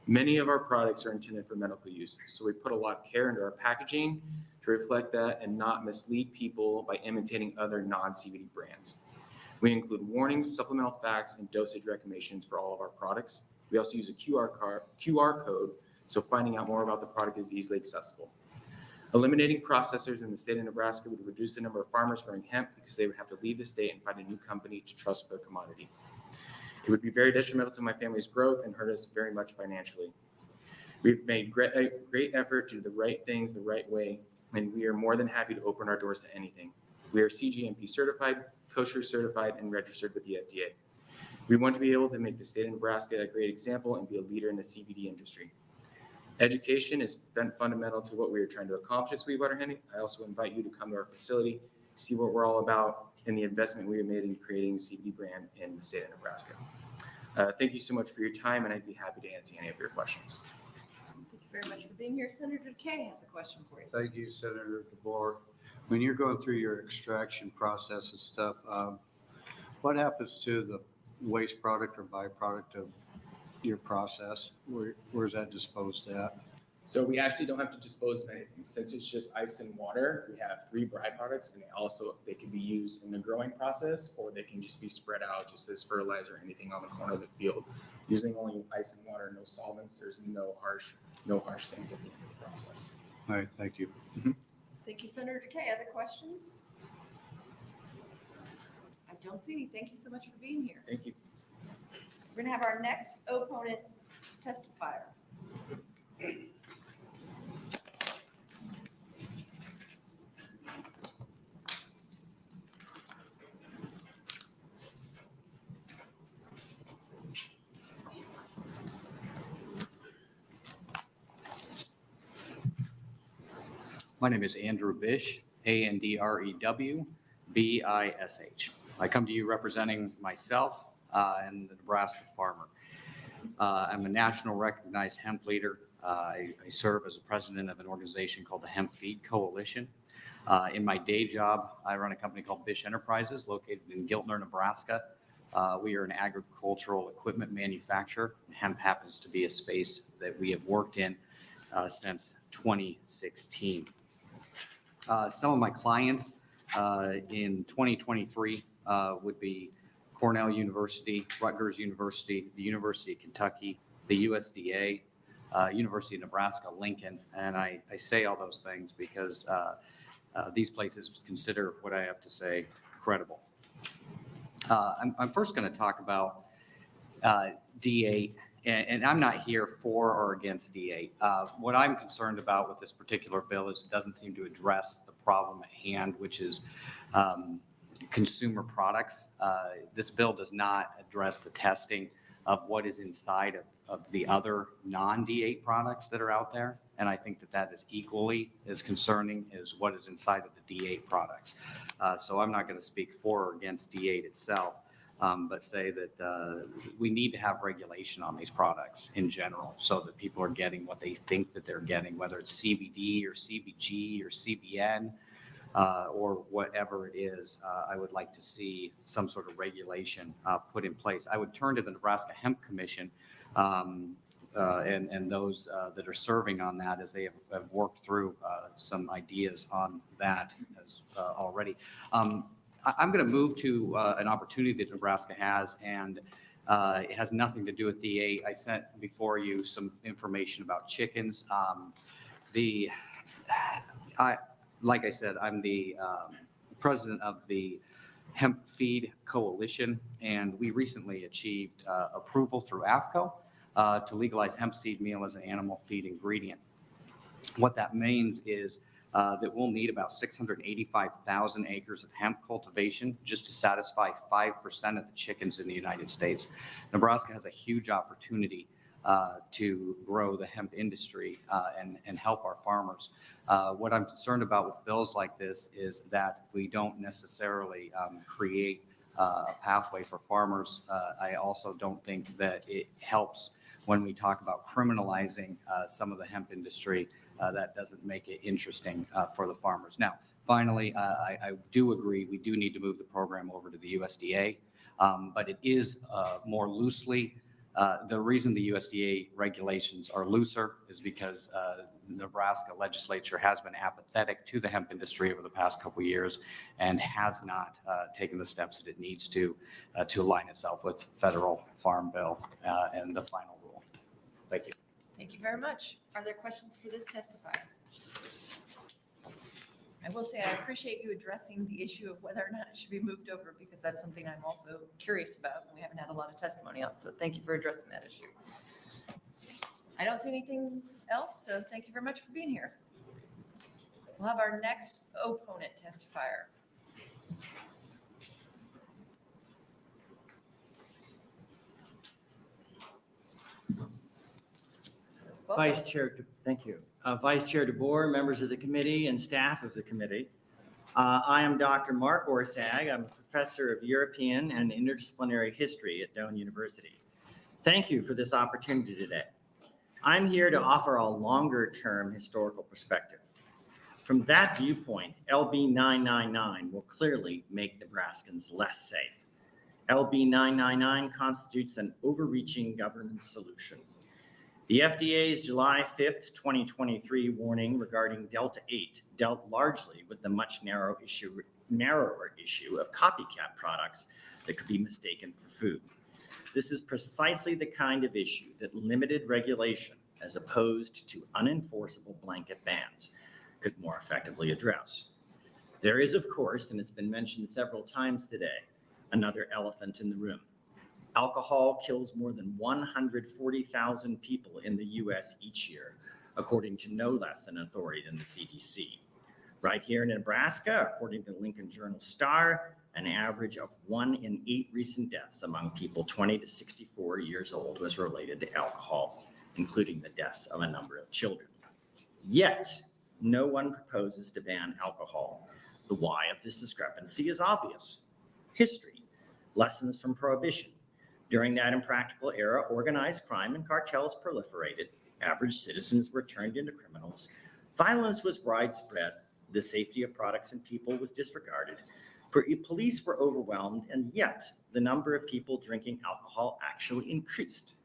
Many of our products are intended for medical use, so we put a lot of care into our packaging to reflect that and not mislead people by imitating other non-CBD brands. We include warnings, supplemental facts, and dosage recommendations for all of our products. We also use a QR code, so finding out more about the product is easily accessible. Eliminating processors in the state of Nebraska would reduce the number of farmers growing hemp because they would have to leave the state and find a new company to trust their commodity. It would be very detrimental to my family's growth and hurt us very much financially. We've made great effort to do the right things the right way, and we are more than happy to open our doors to anything. We are CGMP certified, kosher certified, and registered with the FDA. We want to be able to make the state of Nebraska a great example and be a leader in the CBD industry. Education is fundamental to what we are trying to accomplish at Sweetwater Henry. I also invite you to come to our facility, see what we're all about, and the investment we have made in creating a CBD brand in the state of Nebraska. Thank you so much for your time, and I'd be happy to answer any of your questions. Thank you very much for being here. Senator Kay has a question for you. Thank you, Senator DeBoer. When you're going through your extraction process and stuff, what happens to the waste product or byproduct of your process? Where's that disposed at? So we actually don't have to dispose of anything. Since it's just ice and water, we have 3 byproducts, and they can be used in the growing process, or they can just be spread out just as fertilizer or anything on the corner of the field. Using only ice and water, no solvents, there's no harsh things at the end of the process. All right, thank you. Thank you, Senator Kay. Other questions? I don't see any. Thank you so much for being here. Thank you. We're going to have our next opponent testifier. My name is Andrew Bish, Andrew Bish. I come to you representing myself and the Nebraska farmer. I'm a national recognized hemp leader. I serve as a president of an organization called the Hemp Feed Coalition. In my day job, I run a company called Bish Enterprises located in Giltner, Nebraska. We are an agricultural equipment manufacturer. Hemp happens to be a space that we have worked in since 2016. Some of my clients in 2023 would be Cornell University, Rutgers University, the University of Kentucky, the USDA, University of Nebraska, Lincoln. And I say all those things because these places consider what I have to say credible. I'm first going to talk about D8, and I'm not here for or against D8. What I'm concerned about with this particular bill is it doesn't seem to address the problem at hand, which is consumer products. This bill does not address the testing of what is inside of the other non-D8 products that are out there. And I think that that is equally as concerning as what is inside of the D8 products. So I'm not going to speak for or against D8 itself, but say that we need to have regulation on these products in general so that people are getting what they think that they're getting, whether it's CBD or CBG or CBN. Or whatever it is, I would like to see some sort of regulation put in place. I would turn to the Nebraska Hemp Commission and those that are serving on that as they have worked through some ideas on that as already. I'm going to move to an opportunity that Nebraska has, and it has nothing to do with D8. I sent before you some information about chickens. Like I said, I'm the president of the Hemp Feed Coalition, and we recently achieved approval through AFCO to legalize hemp seed meal as an animal feed ingredient. What that means is that we'll need about 685,000 acres of hemp cultivation just to satisfy 5% of the chickens in the United States. Nebraska has a huge opportunity to grow the hemp industry and help our farmers. What I'm concerned about with bills like this is that we don't necessarily create a pathway for farmers. I also don't think that it helps when we talk about criminalizing some of the hemp industry. That doesn't make it interesting for the farmers. Now, finally, I do agree we do need to move the program over to the USDA, but it is more loosely. The reason the USDA regulations are looser is because the Nebraska Legislature has been apathetic to the hemp industry over the past couple of years and has not taken the steps that it needs to align itself with federal farm bill and the final rule. Thank you. Thank you very much. Are there questions for this testifier? I will say I appreciate you addressing the issue of whether or not it should be moved over, because that's something I'm also curious about. We haven't had a lot of testimony on, so thank you for addressing that issue. I don't see anything else, so thank you very much for being here. We'll have our next opponent testifier. Vice Chair, thank you. Vice Chair DeBoer, members of the committee and staff of the committee. I am Dr. Mark Orsag. I'm a professor of European and interdisciplinary history at Doane University. Thank you for this opportunity today. I'm here to offer a longer-term historical perspective. From that viewpoint, LB 999 will clearly make Nebraskans less safe. LB 999 constitutes an overreaching government solution. The FDA's July 5th, 2023 warning regarding Delta 8 dealt largely with the much narrower issue of copycat products that could be mistaken for food. This is precisely the kind of issue that limited regulation, as opposed to unenforceable blanket bans, could more effectively address. There is, of course, and it's been mentioned several times today, another elephant in the room. Alcohol kills more than 140,000 people in the US each year, according to no less an authority than the CDC. Right here in Nebraska, according to the Lincoln Journal-Star, an average of 1 in 8 recent deaths among people 20 to 64 years old was related to alcohol, including the deaths of a number of children. Yet, no one proposes to ban alcohol. The why of this discrepancy is obvious. History, lessons from Prohibition. During that impractical era, organized crime and cartels proliferated. Average citizens were turned into criminals. Violence was widespread. The safety of products and people was disregarded. Police were overwhelmed, and yet the number of people drinking alcohol actually increased.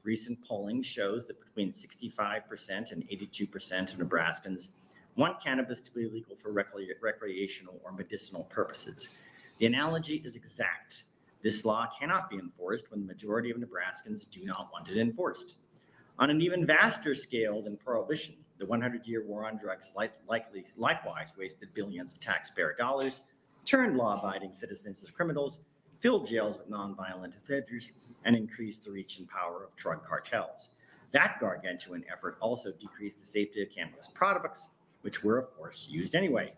Recent polling shows that between 65% and 82% of Nebraskans want cannabis to be legal for recreational or medicinal purposes. The analogy is exact. This law cannot be enforced when the majority of Nebraskans do not want it enforced. On an even vaster scale than Prohibition, the 100-year war on drugs likewise wasted billions of taxpayer dollars, turned law-abiding citizens as criminals, filled jails with nonviolent offenders, and increased the reach and power of drug cartels. That gargantuan effort also decreased the safety of cannabis products, which were, of course, used anyway.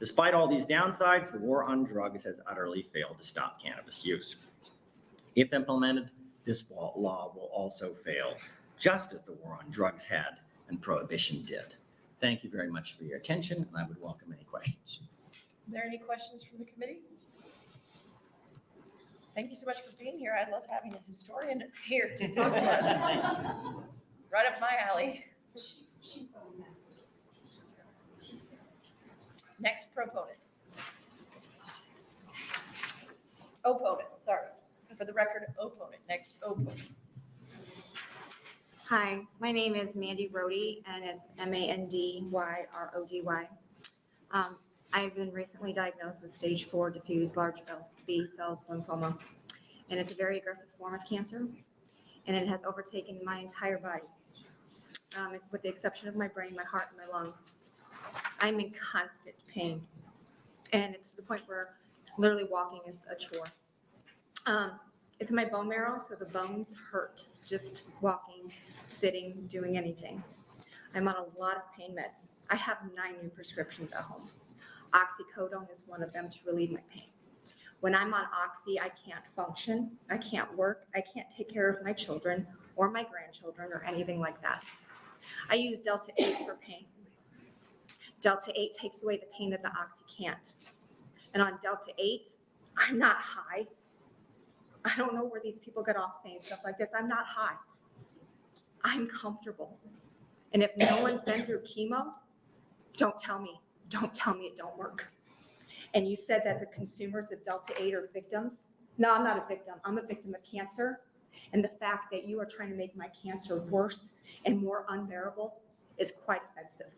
Despite all these downsides, the war on drugs has utterly failed to stop cannabis use. If implemented, this law will also fail, just as the war on drugs had and Prohibition did. Thank you very much for your attention, and I would welcome any questions. Are there any questions from the committee? Thank you so much for being here. I love having a historian here to talk to us. Right up my alley. She's going next. Next proponent. Opponent, sorry. For the record, opponent. Next opponent. Hi, my name is Mandy Rody, and it's MandyRody. I've been recently diagnosed with stage 4 diffuse large B-cell lymphoma, and it's a very aggressive form of cancer, and it has overtaken my entire body, with the exception of my brain, my heart, and my lungs. I'm in constant pain, and it's to the point where literally walking is a chore. It's in my bone marrow, so the bones hurt just walking, sitting, doing anything. I'm on a lot of pain meds. I have 9 new prescriptions at home. Oxycodone is one of them to relieve my pain. When I'm on Oxy, I can't function, I can't work, I can't take care of my children or my grandchildren or anything like that. I use Delta 8 for pain. Delta 8 takes away the pain that the Oxy can't. And on Delta 8, I'm not high. I don't know where these people get off saying stuff like this. I'm not high. I'm comfortable. And if no one's been through chemo, don't tell me. Don't tell me it don't work. And you said that the consumers of Delta 8 are victims. No, I'm not a victim. I'm a victim of cancer. And the fact that you are trying to make my cancer worse and more unbearable is quite offensive.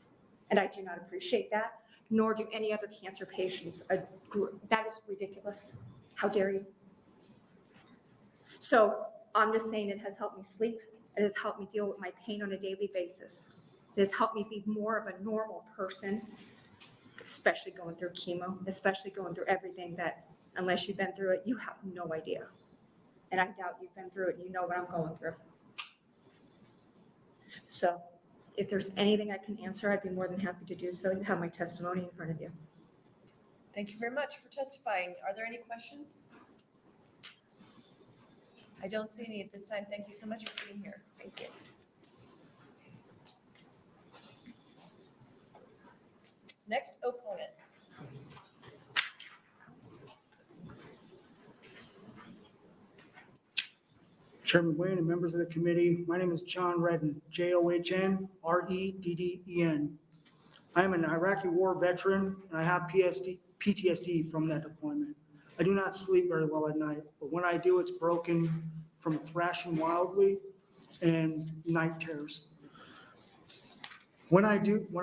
And I do not appreciate that, nor do any other cancer patients. That is ridiculous. How dare you? So I'm just saying it has helped me sleep. It has helped me deal with my pain on a daily basis. It has helped me be more of a normal person. especially going through chemo, especially going through everything that, unless you've been through it, you have no idea. And I doubt you've been through it, you know what I'm going through. So if there's anything I can answer, I'd be more than happy to do so. You have my testimony in front of you. Thank you very much for testifying. Are there any questions? I don't see any at this time. Thank you so much for being here. Thank you. Next opponent. Chairman Wayne and members of the committee, my name is John Redden, John-R-E-D-D-E-N. I am an Iraqi war veteran and I have PTSD from that deployment. I do not sleep very well at night, but when I do, it's broken from thrashing wildly and night terrors. When I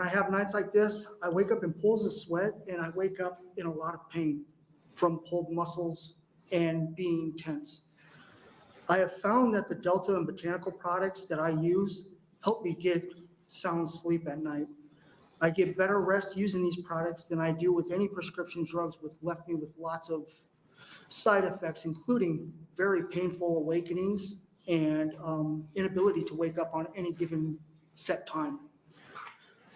have nights like this, I wake up in pools of sweat and I wake up in a lot of pain from pulled muscles and being tense. I have found that the Delta and botanical products that I use help me get sound sleep at night. I get better rest using these products than I do with any prescription drugs, which left me with lots of side effects, including very painful awakenings and inability to wake up on any given set time.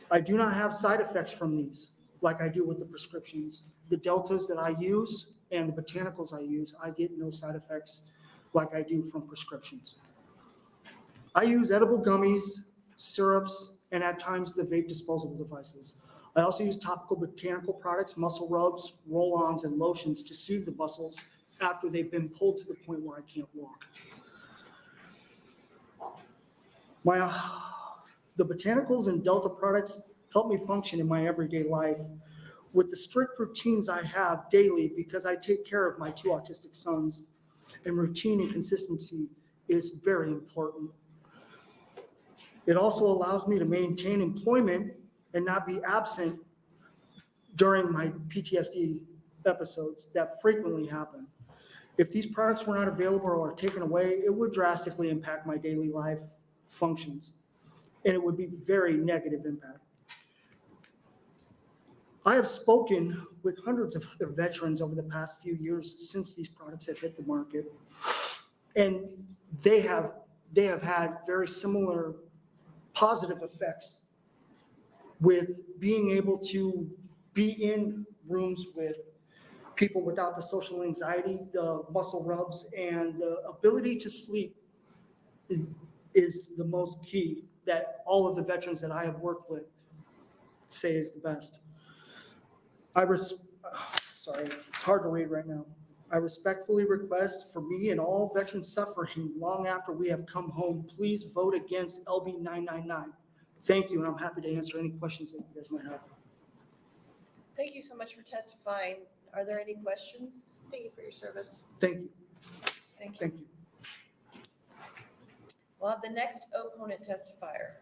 I do not have side effects from these like I do with the prescriptions. The Deltas that I use and the botanicals I use, I get no side effects like I do from prescriptions. I use edible gummies, syrups, and at times the vape disposable devices. I also use topical botanical products, muscle rubs, roll-ons, and lotions to soothe the muscles after they've been pulled to the point where I can't walk. The botanicals and Delta products help me function in my everyday life with the strict routines I have daily because I take care of my 2 autistic sons, and routine and consistency is very important. It also allows me to maintain employment and not be absent during my PTSD episodes that frequently happen. If these products were not available or taken away, it would drastically impact my daily life functions, and it would be very negative impact. I have spoken with hundreds of other veterans over the past few years since these products have hit the market, and they have had very similar positive effects with being able to be in rooms with people without the social anxiety, the muscle rubs, and the ability to sleep is the most key that all of the veterans that I have worked with say is the best. Sorry, it's hard to read right now. I respectfully request for me and all veterans suffering long after we have come home, please vote against LB 999. Thank you, and I'm happy to answer any questions that you guys might have. Thank you so much for testifying. Are there any questions? Thank you for your service. Thank you. Thank you. Thank you. We'll have the next opponent testifier.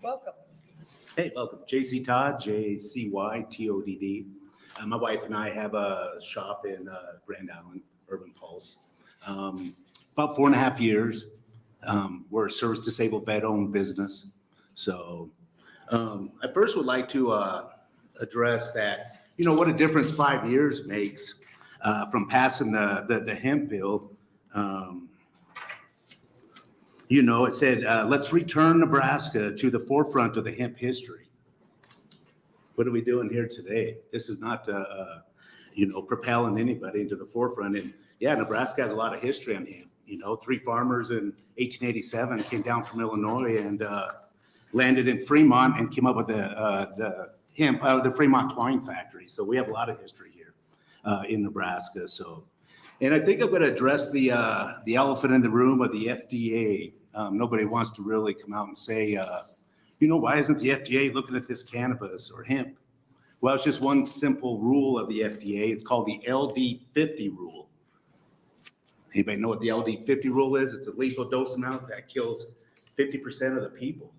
Welcome. Hey, welcome. JC Todd, JCYTODD. My wife and I have a shop in Grand Island, Urban Pulse. About 4.5 years. We're a service disabled vet owned business. So I first would like to address that, what a difference 5 years makes from passing the hemp bill. It said, let's return Nebraska to the forefront of the hemp history. What are we doing here today? This is not, propelling anybody into the forefront. And yeah, Nebraska has a lot of history on hemp. 3 farmers in 1887 came down from Illinois and landed in Fremont and came up with the hemp out of the Fremont twine factory. So we have a lot of history here in Nebraska. And I think I'm going to address the elephant in the room of the FDA. Nobody wants to really come out and say, why isn't the FDA looking at this cannabis or hemp? Well, it's just one simple rule of the FDA. It's called the LD50 rule. Anybody know what the LD50 rule is? It's a lethal dose amount that kills 50% of the people.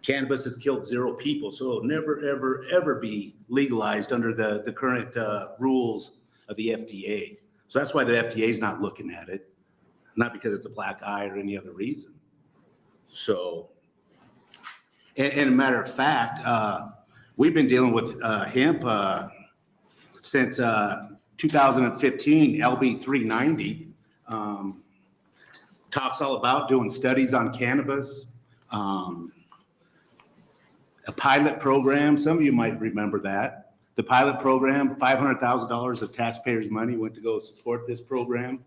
Cannabis has killed 0 people, so it'll never, ever, ever be legalized under the current rules of the FDA. So that's why the FDA is not looking at it, not because it's a black eye or any other reason. So, and a matter of fact, we've been dealing with hemp since 2015. LB 390 talks all about doing studies on cannabis. A pilot program, some of you might remember that. The pilot program, $500,000 of taxpayers' money went to go support this program.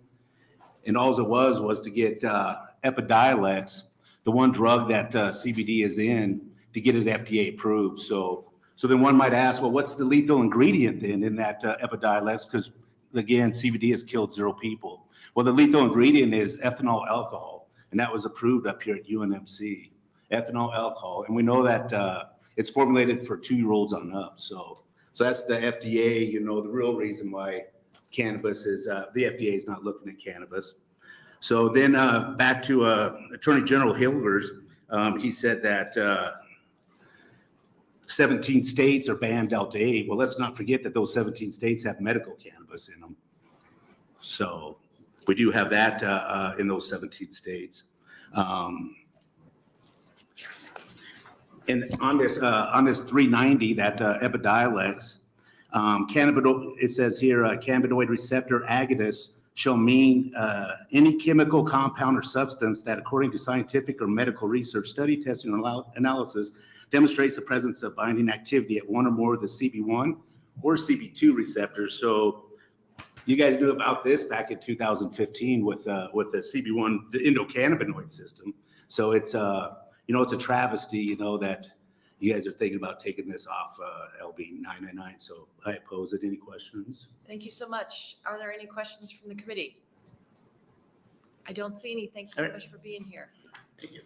And all it was to get Epidiolex, the one drug that CBD is in, to get it FDA approved. So then one might ask, well, what's the lethal ingredient then in that Epidiolex? Because again, CBD has killed 0 people. Well, the lethal ingredient is ethanol alcohol, and that was approved up here at UNMC. Ethanol alcohol, and we know that it's formulated for 2-year-olds on up. So that's the FDA. You know, the real reason why cannabis is the FDA is not looking at cannabis. So then back to Attorney General Hilgers, he said that 17 states are banned Delta 8. Well, let's not forget that those 17 states have medical cannabis in them. So we do have that in those 17 states. And on this 390, that Epidiolex, it says here, cannabinoid receptor agonist shall mean any chemical compound or substance that, according to scientific or medical research, study, testing, or analysis, demonstrates the presence of binding activity at one or more of the CB1 or CB2 receptors. So you guys knew about this back in 2015 with the CB1, the endocannabinoid system. So it's it's a travesty, that you guys are thinking about taking this off LB 999. So I oppose it. Any questions? Thank you so much. Are there any questions from the committee? I don't see any. Thank you so much for being here. Thank you.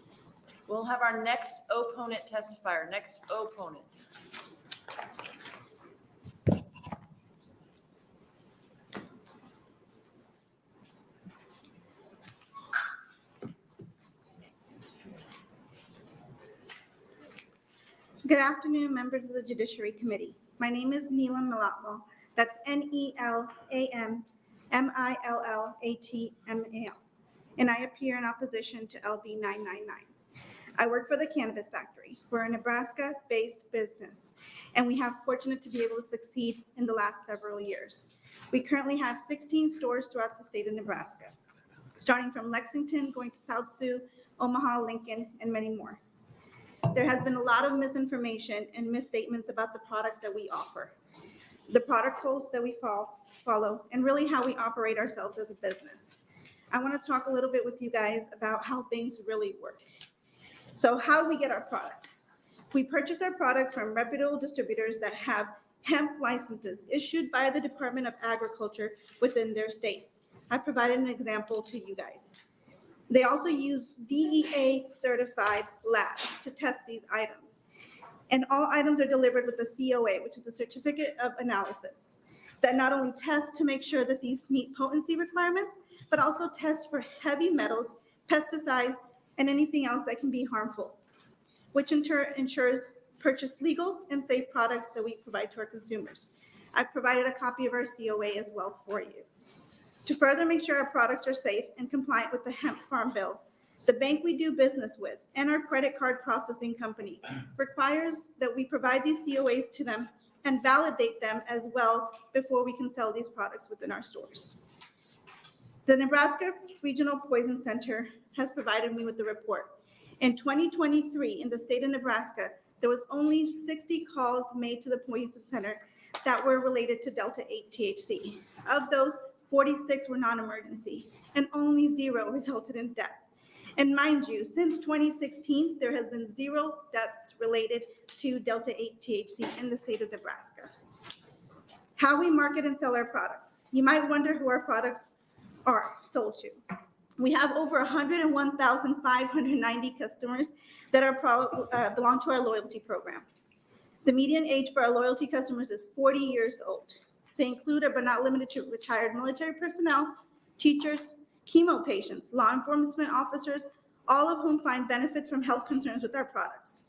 We'll have our next opponent testifier. Next opponent. Good afternoon, members of the Judiciary Committee. My name is Neelam Malatmal. That's NELAMMILLATMAL. And I appear in opposition to LB 999. I work for the Cannabis Factory. We're a Nebraska-based business, and we have fortunate to be able to succeed in the last several years. We currently have 16 stores throughout the state of Nebraska, starting from Lexington, going to South Sioux, Omaha, Lincoln, and many more. There has been a lot of misinformation and misstatements about the products that we offer, the product codes that we follow, and really how we operate ourselves as a business. I want to talk a little bit with you guys about how things really work. So how we get our products. We purchase our products from reputable distributors that have hemp licenses issued by the Department of Agriculture within their state. I provided an example to you guys. They also use DEA certified labs to test these items. And all items are delivered with a COA, which is a certificate of analysis, that not only tests to make sure that these meet potency requirements, but also tests for heavy metals, pesticides, and anything else that can be harmful, which in turn ensures purchase legal and safe products that we provide to our consumers. I've provided a copy of our COA as well for you. To further make sure our products are safe and compliant with the Hemp Farm Bill, the bank we do business with and our credit card processing company requires that we provide these COAs to them and validate them as well before we can sell these products within our stores. The Nebraska Regional Poison Center has provided me with the report. In 2023, in the state of Nebraska, there was only 60 calls made to the Poison Center that were related to Delta 8 THC. Of those, 46 were non-emergency, and only 0 resulted in death. And mind you, since 2016, there has been 0 deaths related to Delta 8 THC in the state of Nebraska. How we market and sell our products. You might wonder who our products are sold to. We have over 101,590 customers that are belong to our loyalty program. The median age for our loyalty customers is 40 years old. They include, but not limited to, retired military personnel, teachers, chemo patients, law enforcement officers, all of whom find benefits from health concerns with our products.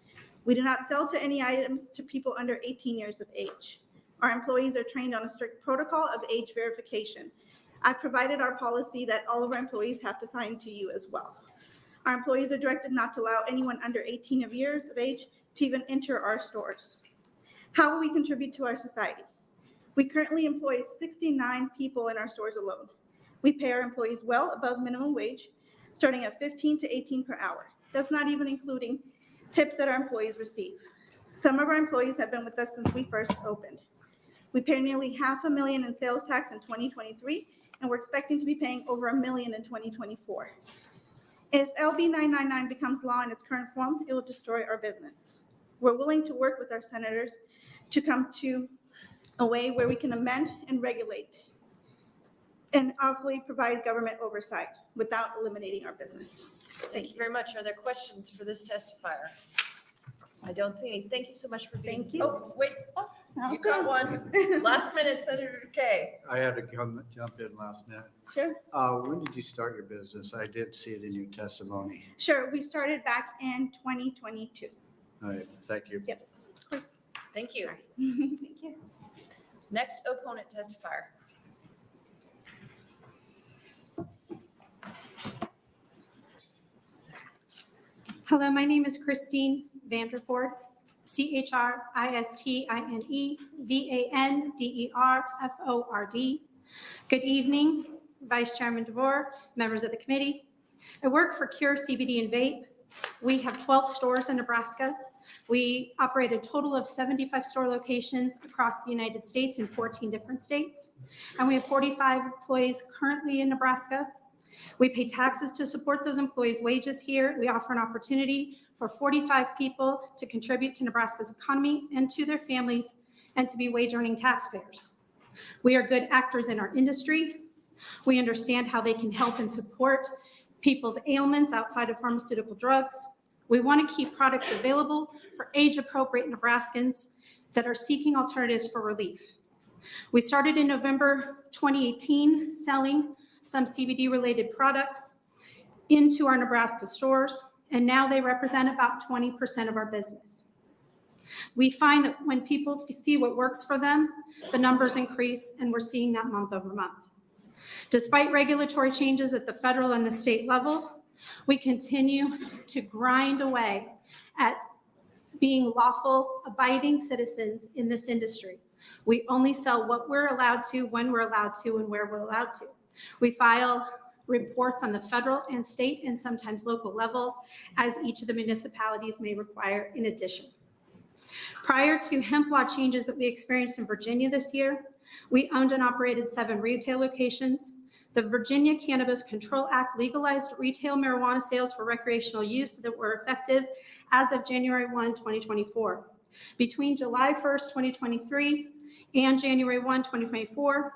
We do not sell to any items to people under 18 years of age. Our employees are trained on a strict protocol of age verification. I provided our policy that all of our employees have to sign to you as well. Our employees are directed not to allow anyone under 18 years of age to even enter our stores. How will we contribute to our society? We currently employ 69 people in our stores alone. We pay our employees well above minimum wage, starting at 15 to 18 per hour. That's not even including tips that our employees receive. Some of our employees have been with us since we first opened. We pay nearly $500,000 in sales tax in 2023, and we're expecting to be paying over $1 million in 2024. If LB 999 becomes law in its current form, it will destroy our business. We're willing to work with our senators to come to a way where we can amend and regulate and hopefully provide government oversight without eliminating our business. Thank you very much. Are there questions for this testifier? I don't see any. Thank you so much for being. Thank you. Oh, wait. Oh, you got one. Last minute, Senator Kay. I had to jump in last minute. Sure. When did you start your business? I did see it in your testimony. Sure, we started back in 2022. All right, thank you. Yep, of course. Thank you. Thank you. Next opponent testifier. Hello, my name is Christine Vanderford, Christine Vanderford. Good evening, Vice Chairman DeBoer, members of the committee. I work for Cure CBD and Vape. We have 12 stores in Nebraska. We operate a total of 75 store locations across the United States in 14 different states. And we have 45 employees currently in Nebraska. We pay taxes to support those employees' wages here. We offer an opportunity for 45 people to contribute to Nebraska's economy and to their families and to be wage-earning taxpayers. We are good actors in our industry. We understand how they can help and support people's ailments outside of pharmaceutical drugs. We want to keep products available for age-appropriate Nebraskans that are seeking alternatives for relief. We started in November 2018 selling some CBD-related products into our Nebraska stores, and now they represent about 20% of our business. We find that when people see what works for them, the numbers increase, and we're seeing that month over month. Despite regulatory changes at the federal and the state level, we continue to grind away at being lawful, abiding citizens in this industry. We only sell what we're allowed to, when we're allowed to, and where we're allowed to. We file reports on the federal and state and sometimes local levels, as each of the municipalities may require in addition. Prior to hemp law changes that we experienced in Virginia this year, we owned and operated 7 retail locations. The Virginia Cannabis Control Act legalized retail marijuana sales for recreational use that were effective as of January 1, 2024. Between July 1st, 2023 and January 1, 2024,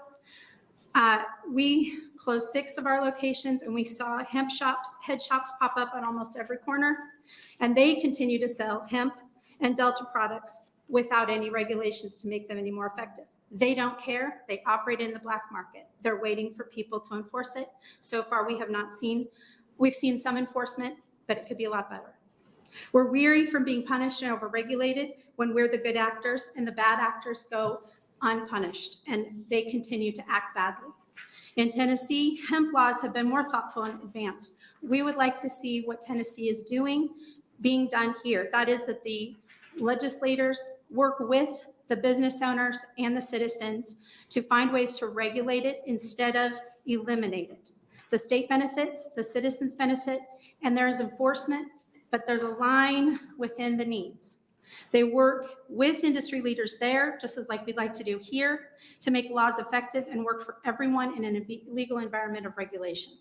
we closed 6 of our locations, and we saw hemp shops, head shops pop up on almost every corner, and they continue to sell hemp and Delta products without any regulations to make them any more effective. They don't care. They operate in the black market. They're waiting for people to enforce it. So far, we've seen some enforcement, but it could be a lot better. We're weary from being punished and overregulated when we're the good actors and the bad actors go unpunished, and they continue to act badly. In Tennessee, hemp laws have been more thoughtful and advanced. We would like to see what Tennessee is doing being done here. That is that the legislators work with the business owners and the citizens to find ways to regulate it instead of eliminate it. The state benefits, the citizens benefit, and there's enforcement, but there's a line within the needs. They work with industry leaders there, just as like we'd like to do here, to make laws effective and work for everyone in a legal environment of regulation.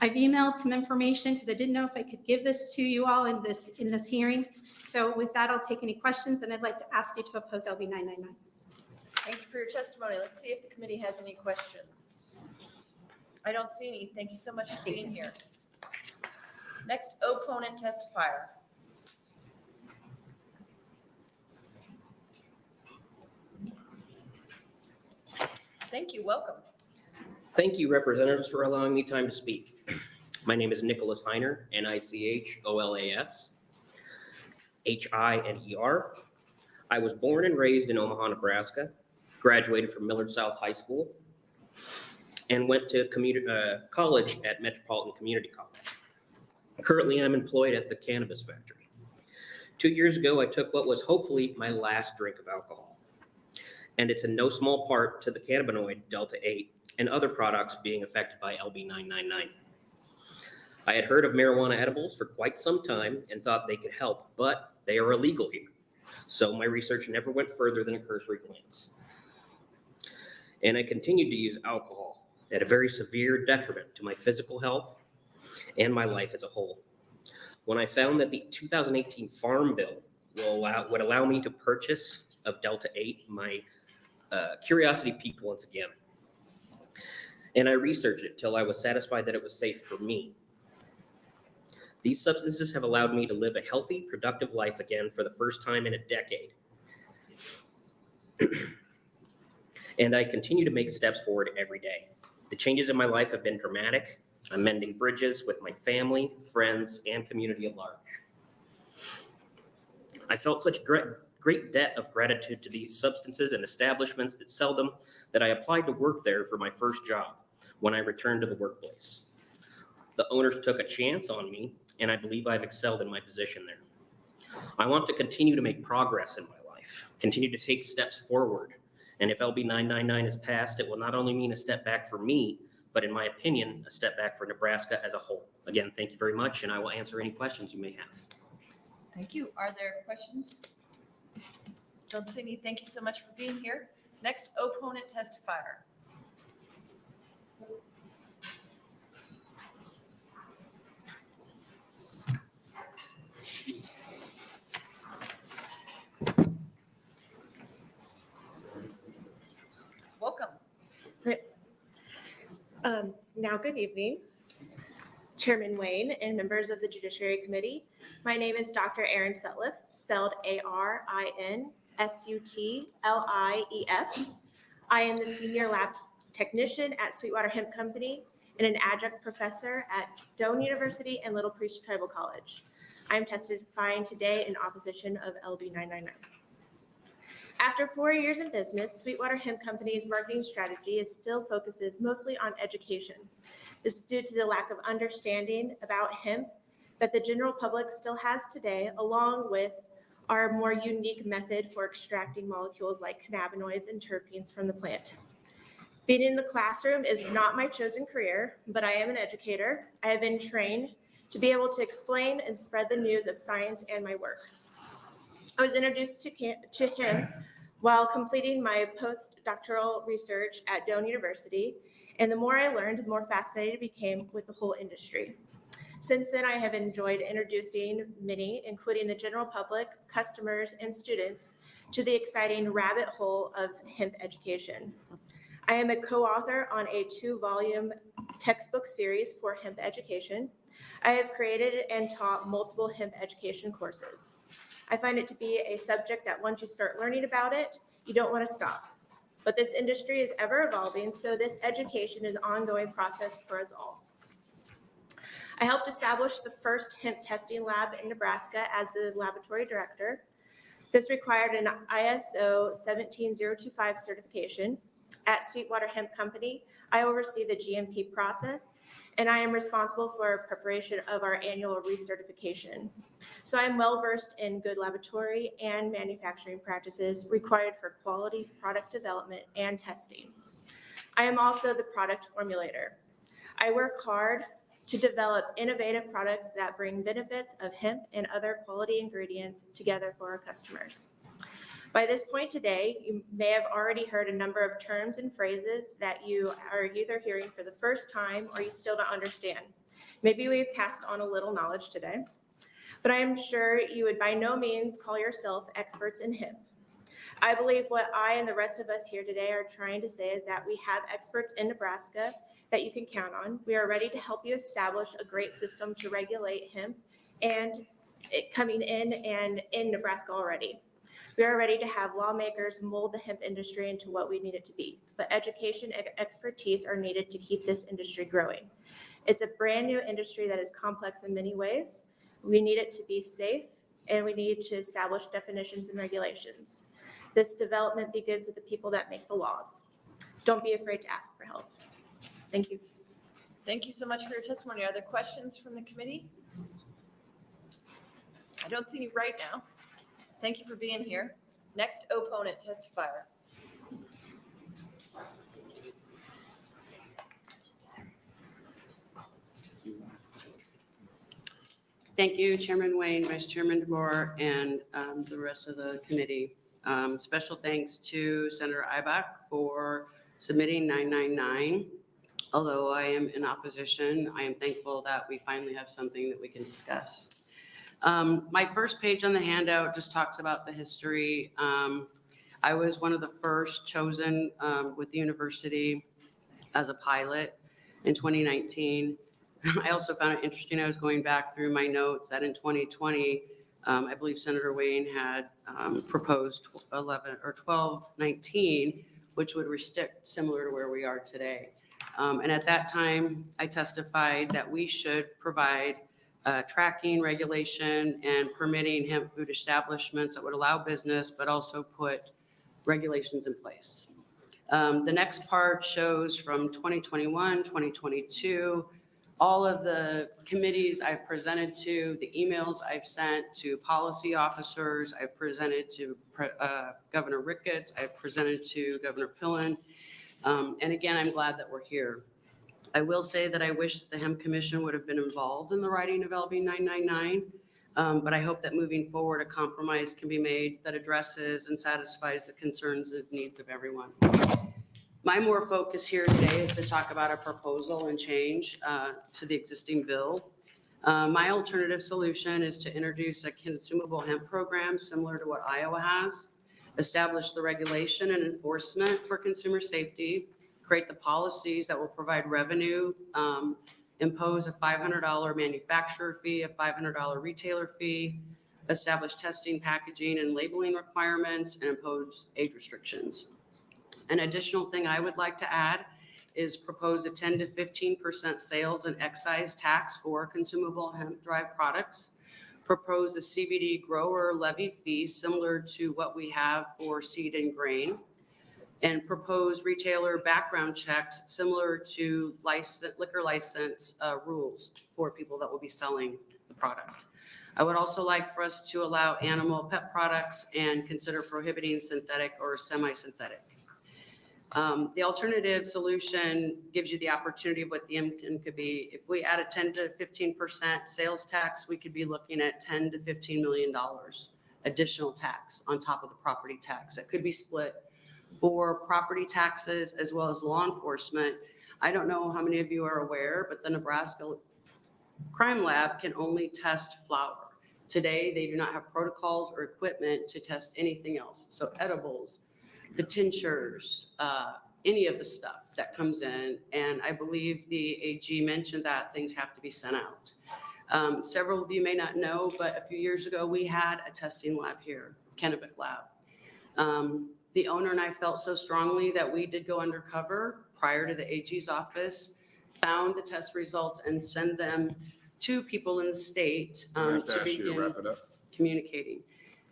I've emailed some information because I didn't know if I could give this to you all in this hearing. So with that, I'll take any questions, and I'd like to ask you to oppose LB 999. Thank you for your testimony. Let's see if the committee has any questions. I don't see any. Thank you so much for being here. Next opponent testifier. Thank you. Welcome. Thank you, representatives, for allowing me time to speak. My name is Nicholas Heiner, Nicholas, H-I-N-E-R. I was born and raised in Omaha, Nebraska, graduated from Millard South High School. and went to college at Metropolitan Community College. Currently, I'm employed at the cannabis factory. 2 years ago, I took what was hopefully my last drink of alcohol, and it's in no small part to the cannabinoid Delta-8 and other products being affected by LB 999. I had heard of marijuana edibles for quite some time and thought they could help, but they are illegal here. So my research never went further than a cursory glance. And I continued to use alcohol at a very severe detriment to my physical health and my life as a whole. When I found that the 2018 Farm Bill would allow me to purchase of Delta-8, my curiosity peaked once again. And I researched it till I was satisfied that it was safe for me. These substances have allowed me to live a healthy, productive life again for the first time in a decade. And I continue to make steps forward every day. The changes in my life have been dramatic. I'm mending bridges with my family, friends, and community at large. I felt such great debt of gratitude to these substances and establishments that sell them that I applied to work there for my first job when I returned to the workplace. The owners took a chance on me, and I believe I've excelled in my position there. I want to continue to make progress in my life, continue to take steps forward. And if LB 999 is passed, it will not only mean a step back for me, but in my opinion, a step back for Nebraska as a whole. Again, thank you very much, and I will answer any questions you may have. Thank you. Are there questions? Don't see any. Thank you so much for being here. Next opponent testifier. Welcome. Now, good evening, Chairman Wayne and members of the Judiciary Committee. My name is Dr. Erin Sutliff, spelled ARINSUTLIEF. I am the Senior Lab Technician at Sweetwater Hemp Company and an adjunct professor at Doane University and Little Priest Tribal College. I am testifying today in opposition of LB 999. After 4 years in business, Sweetwater Hemp Company's marketing strategy still focuses mostly on education. This is due to the lack of understanding about hemp that the general public still has today, along with our more unique method for extracting molecules like cannabinoids and terpenes from the plant. Being in the classroom is not my chosen career, but I am an educator. I have been trained to be able to explain and spread the news of science and my work. I was introduced to hemp while completing my postdoctoral research at Doane University, and the more I learned, the more fascinated I became with the whole industry. Since then, I have enjoyed introducing many, including the general public, customers, and students, to the exciting rabbit hole of hemp education. I am a co-author on a 2-volume textbook series for hemp education. I have created and taught multiple hemp education courses. I find it to be a subject that once you start learning about it, you don't want to stop. But this industry is ever evolving, so this education is an ongoing process for us all. I helped establish the first hemp testing lab in Nebraska as the laboratory director. This required an ISO 17025 certification. At Sweetwater Hemp Company, I oversee the GMP process, and I am responsible for preparation of our annual recertification. So I'm well-versed in good laboratory and manufacturing practices required for quality product development and testing. I am also the product formulator. I work hard to develop innovative products that bring benefits of hemp and other quality ingredients together for our customers. By this point today, you may have already heard a number of terms and phrases that you are either hearing for the first time or you still don't understand. Maybe we've passed on a little knowledge today, but I am sure you would by no means call yourself experts in hemp. I believe what I and the rest of us here today are trying to say is that we have experts in Nebraska that you can count on. We are ready to help you establish a great system to regulate hemp and it coming in and in Nebraska already. We are ready to have lawmakers mold the hemp industry into what we need it to be, but education and expertise are needed to keep this industry growing. It's a brand new industry that is complex in many ways. We need it to be safe, and we need to establish definitions and regulations. This development begins with the people that make the laws. Don't be afraid to ask for help. Thank you. Thank you so much for your testimony. Are there questions from the committee? I don't see any right now. Thank you for being here. Next opponent testifier. Thank you, Chairman Wayne, Vice Chairman DeBoer, and the rest of the committee. Special thanks to Senator Ibach for submitting 999. Although I am in opposition, I am thankful that we finally have something that we can discuss. My first page on the handout just talks about the history. I was one of the first chosen with the university as a pilot in 2019. I also found it interesting, I was going back through my notes that in 2020, I believe Senator Wayne had proposed 1219, which would restrict similar to where we are today. And at that time, I testified that we should provide tracking, regulation, and permitting hemp food establishments that would allow business, but also put regulations in place. The next part shows from 2021, 2022, all of the committees I've presented to, the emails I've sent to policy officers, I've presented to Governor Ricketts, I've presented to Governor Pillen. And again, I'm glad that we're here. I will say that I wish the Hemp Commission would have been involved in the writing of LB 999, but I hope that moving forward, a compromise can be made that addresses and satisfies the concerns and needs of everyone. My more focus here today is to talk about a proposal and change to the existing bill. My alternative solution is to introduce a consumable hemp program similar to what Iowa has, establish the regulation and enforcement for consumer safety, create the policies that will provide revenue, impose a $500 manufacturer fee, a $500 retailer fee, establish testing, packaging, and labeling requirements, and impose age restrictions. An additional thing I would like to add is propose a 10 to 15% sales and excise tax for consumable hemp-derived products, propose a CBD grower levy fee similar to what we have for seed and grain, and propose retailer background checks similar to liquor license rules for people that will be selling the product. I would also like for us to allow animal pet products and consider prohibiting synthetic or semi-synthetic. The alternative solution gives you the opportunity of what the income could be. If we add a 10 to 15% sales tax, we could be looking at $10 to $15 million additional tax on top of the property tax. It could be split for property taxes as well as law enforcement. I don't know how many of you are aware, but the Nebraska Crime Lab can only test flour. Today, they do not have protocols or equipment to test anything else. So edibles, the tinctures, any of the stuff that comes in. And I believe the AG mentioned that things have to be sent out. Several of you may not know, but a few years ago, we had a testing lab here, Kennebec Lab. The owner and I felt so strongly that we did go undercover prior to the AG's office, found the test results and send them to people in the state to begin communicating.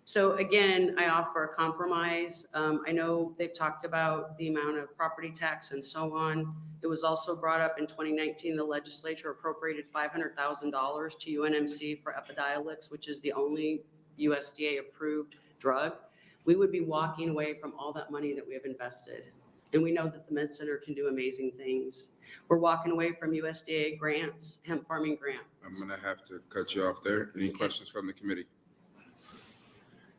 So again, I offer a compromise. I know they've talked about the amount of property tax and so on. It was also brought up in 2019, the legislature appropriated $500,000 to UNMC for Epidiolex, which is the only USDA approved drug. We would be walking away from all that money that we have invested. And we know that the Med Center can do amazing things. We're walking away from USDA grants, hemp farming grants. I'm gonna have to cut you off there. Any questions from the committee?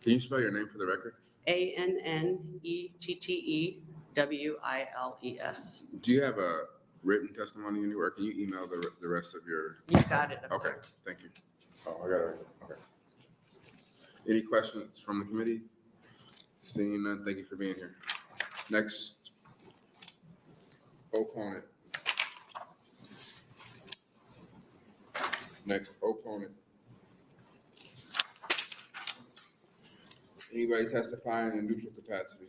Can you spell your name for the record? ANNETTEWILES. Do you have a written testimony anywhere? Can you email the rest of your? You got it. Okay, thank you. Oh, I got it. Okay. Any questions from the committee? Seeing none, thank you for being here. Next opponent. Anybody testifying in neutral capacity?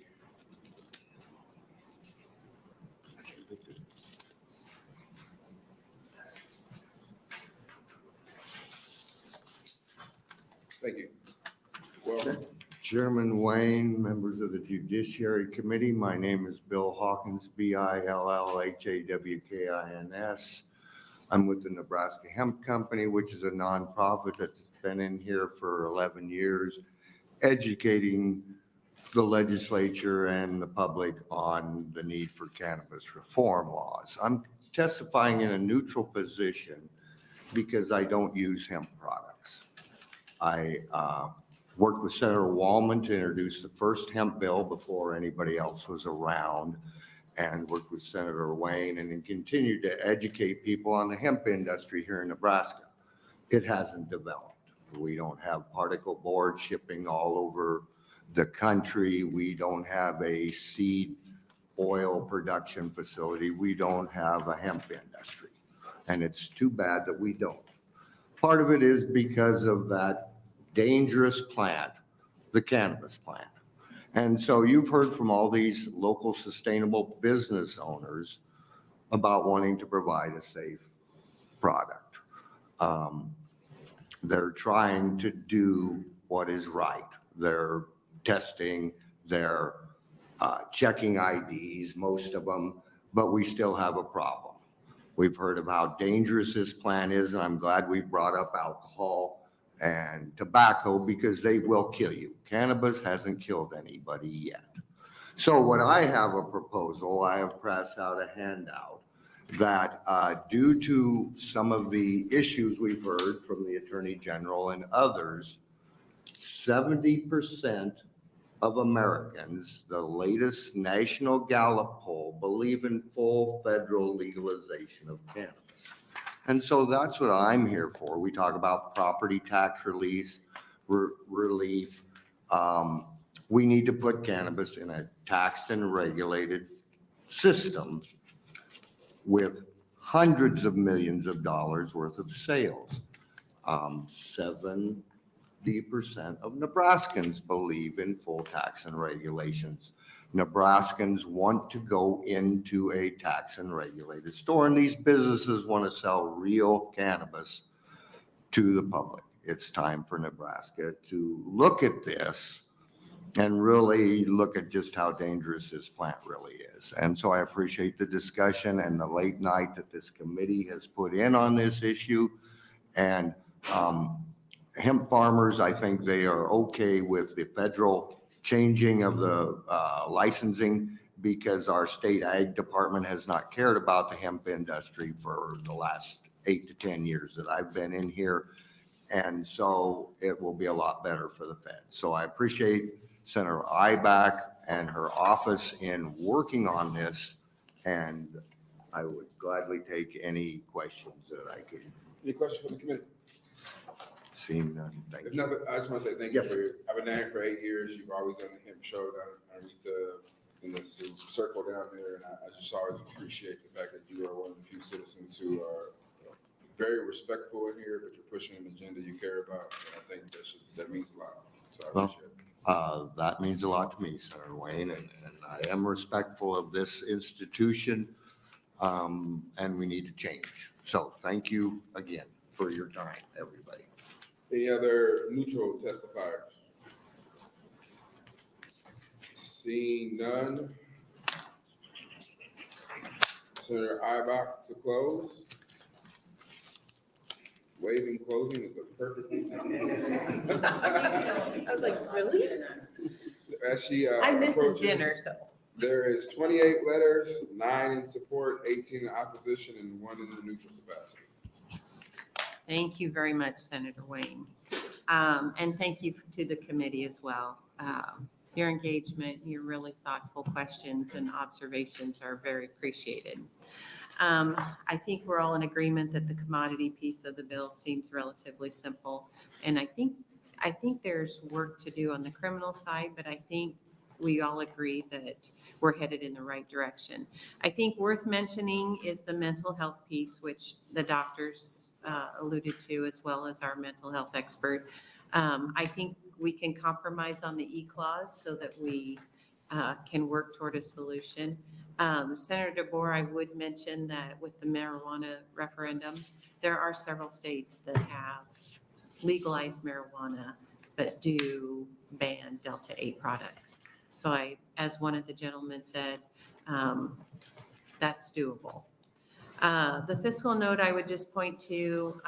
Thank you. Welcome. Chairman Wayne, members of the Judiciary Committee, my name is Bill Hawkins, Billhawkins. I'm with the Nebraska Hemp Company, which is a nonprofit that's been in here for 11 years, educating the legislature and the public on the need for cannabis reform laws. I'm testifying in a neutral position because I don't use hemp products. I worked with Senator Wallman to introduce the first hemp bill before anybody else was around, and worked with Senator Wayne and then continued to educate people on the hemp industry here in Nebraska. It hasn't developed. We don't have particle board shipping all over the country. We don't have a seed oil production facility. We don't have a hemp industry. And it's too bad that we don't. Part of it is because of that dangerous plant, the cannabis plant. And so you've heard from all these local sustainable business owners about wanting to provide a safe product. They're trying to do what is right. They're testing, they're checking IDs, most of them, but we still have a problem. We've heard of how dangerous this plant is, and I'm glad we brought up alcohol and tobacco because they will kill you. Cannabis hasn't killed anybody yet. So what I have a proposal, I have passed out a handout that due to some of the issues we've heard from the Attorney General and others, 70% of Americans, the latest National Gallup poll, believe in full federal legalization of cannabis. And so that's what I'm here for. We talk about property tax relief. We need to put cannabis in a taxed and regulated system with hundreds of millions of dollars worth of sales. 70% of Nebraskans believe in full tax and regulations. Nebraskans want to go into a tax and regulated store, and these businesses want to sell real cannabis to the public. It's time for Nebraska to look at this and really look at just how dangerous this plant really is. And so I appreciate the discussion and the late night that this committee has put in on this issue. And hemp farmers, I think they are okay with the federal changing of the licensing because our state ag department has not cared about the hemp industry for the last 8 to 10 years that I've been in here. And so it will be a lot better for the Fed. So I appreciate Senator Ibach and her office in working on this. And I would gladly take any questions that I could. Any questions from the committee? Seeing none. Thank If you. nothing, I just want to say thank Yes, you for your, I've been down here for 8 years. You've always done the hemp show down underneath the, in this circle down there. And I just always appreciate the fact that you are one of the few citizens who are very respectful in here, but you're pushing an agenda you care about. And I think that means a lot. So I appreciate it. That means a lot to me, Senator Wayne, and I am respectful of this institution, and we need to change. So thank you again for your time, everybody. Any other neutral testifiers? Seeing none. Senator Ibach to close. Waiving closing is a perfect. I was like, really? As she I missed the approaches, dinner, so. There is 28 letters, 9 in support, 18 in opposition, and 1 in the neutral capacity. Thank you very much, Senator Wayne. And thank you to the committee as well. Your engagement, your really thoughtful questions and observations are very appreciated. I think we're all in agreement that the commodity piece of the bill seems relatively simple. And I think there's work to do on the criminal side, but I think we all agree that we're headed in the right direction. I think worth mentioning is the mental health piece, which the doctors alluded to, as well as our mental health expert. I think we can compromise on the E-clause so that we can work toward a solution. Senator DeBoer, I would mention that with the marijuana referendum, there are several states that have legalized marijuana but do ban Delta 8 products. So as one of the gentlemen said, that's doable. The fiscal note I would just point to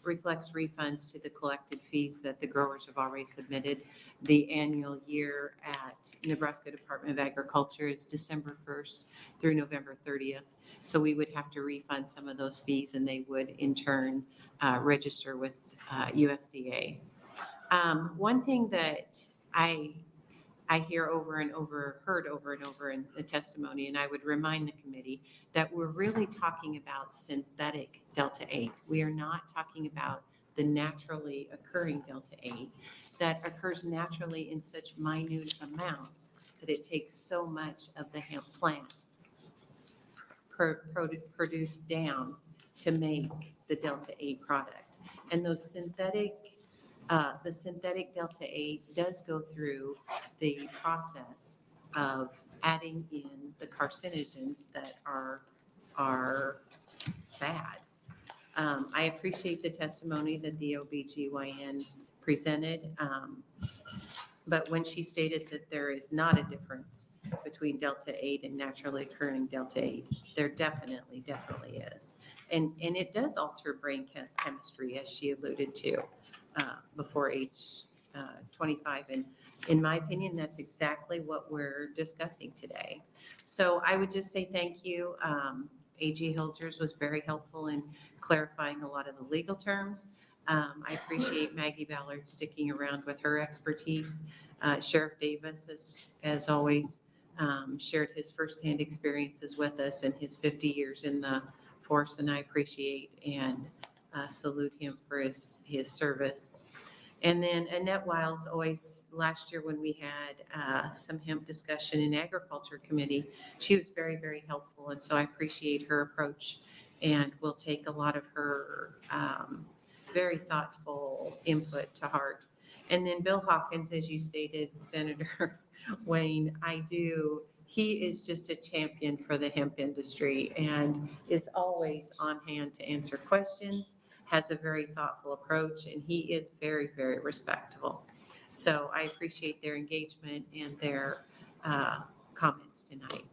reflects refunds to the collected fees that the growers have already submitted. The annual year at Nebraska Department of Agriculture is December 1st through November 30th. So we would have to refund some of those fees, and they would in turn register with USDA. One thing that I heard over and over in the testimony, and I would remind the committee that we're really talking about synthetic Delta 8. We are not talking about the naturally occurring Delta 8 that occurs naturally in such minute amounts that it takes so much of the hemp plant produced down to make the Delta 8 product. And those the synthetic Delta 8 does go through the process of adding in the carcinogens that are bad. I appreciate the testimony that the OBGYN presented, but when she stated that there is not a difference between Delta 8 and naturally occurring Delta 8, there definitely is. And it does alter brain chemistry, as she alluded to, before age 25. And in my opinion, that's exactly what we're discussing today. So I would just say thank you. AG Hilgers was very helpful in clarifying a lot of the legal terms. I appreciate Maggie Ballard sticking around with her expertise. Sheriff Davis, as always, shared his firsthand experiences with us and his 50 years in the force, and I appreciate and salute him for his service. And then Annette Wiles, always last year when we had some hemp discussion in Agriculture Committee, she was very, very helpful. And so I appreciate her approach, and will take a lot of her very thoughtful input to heart. And then Bill Hawkins, as you stated, Senator Wayne, he is just a champion for the hemp industry and is always on hand to answer questions, has a very thoughtful approach, and he is very, very respectful. So I appreciate their engagement and their comments tonight.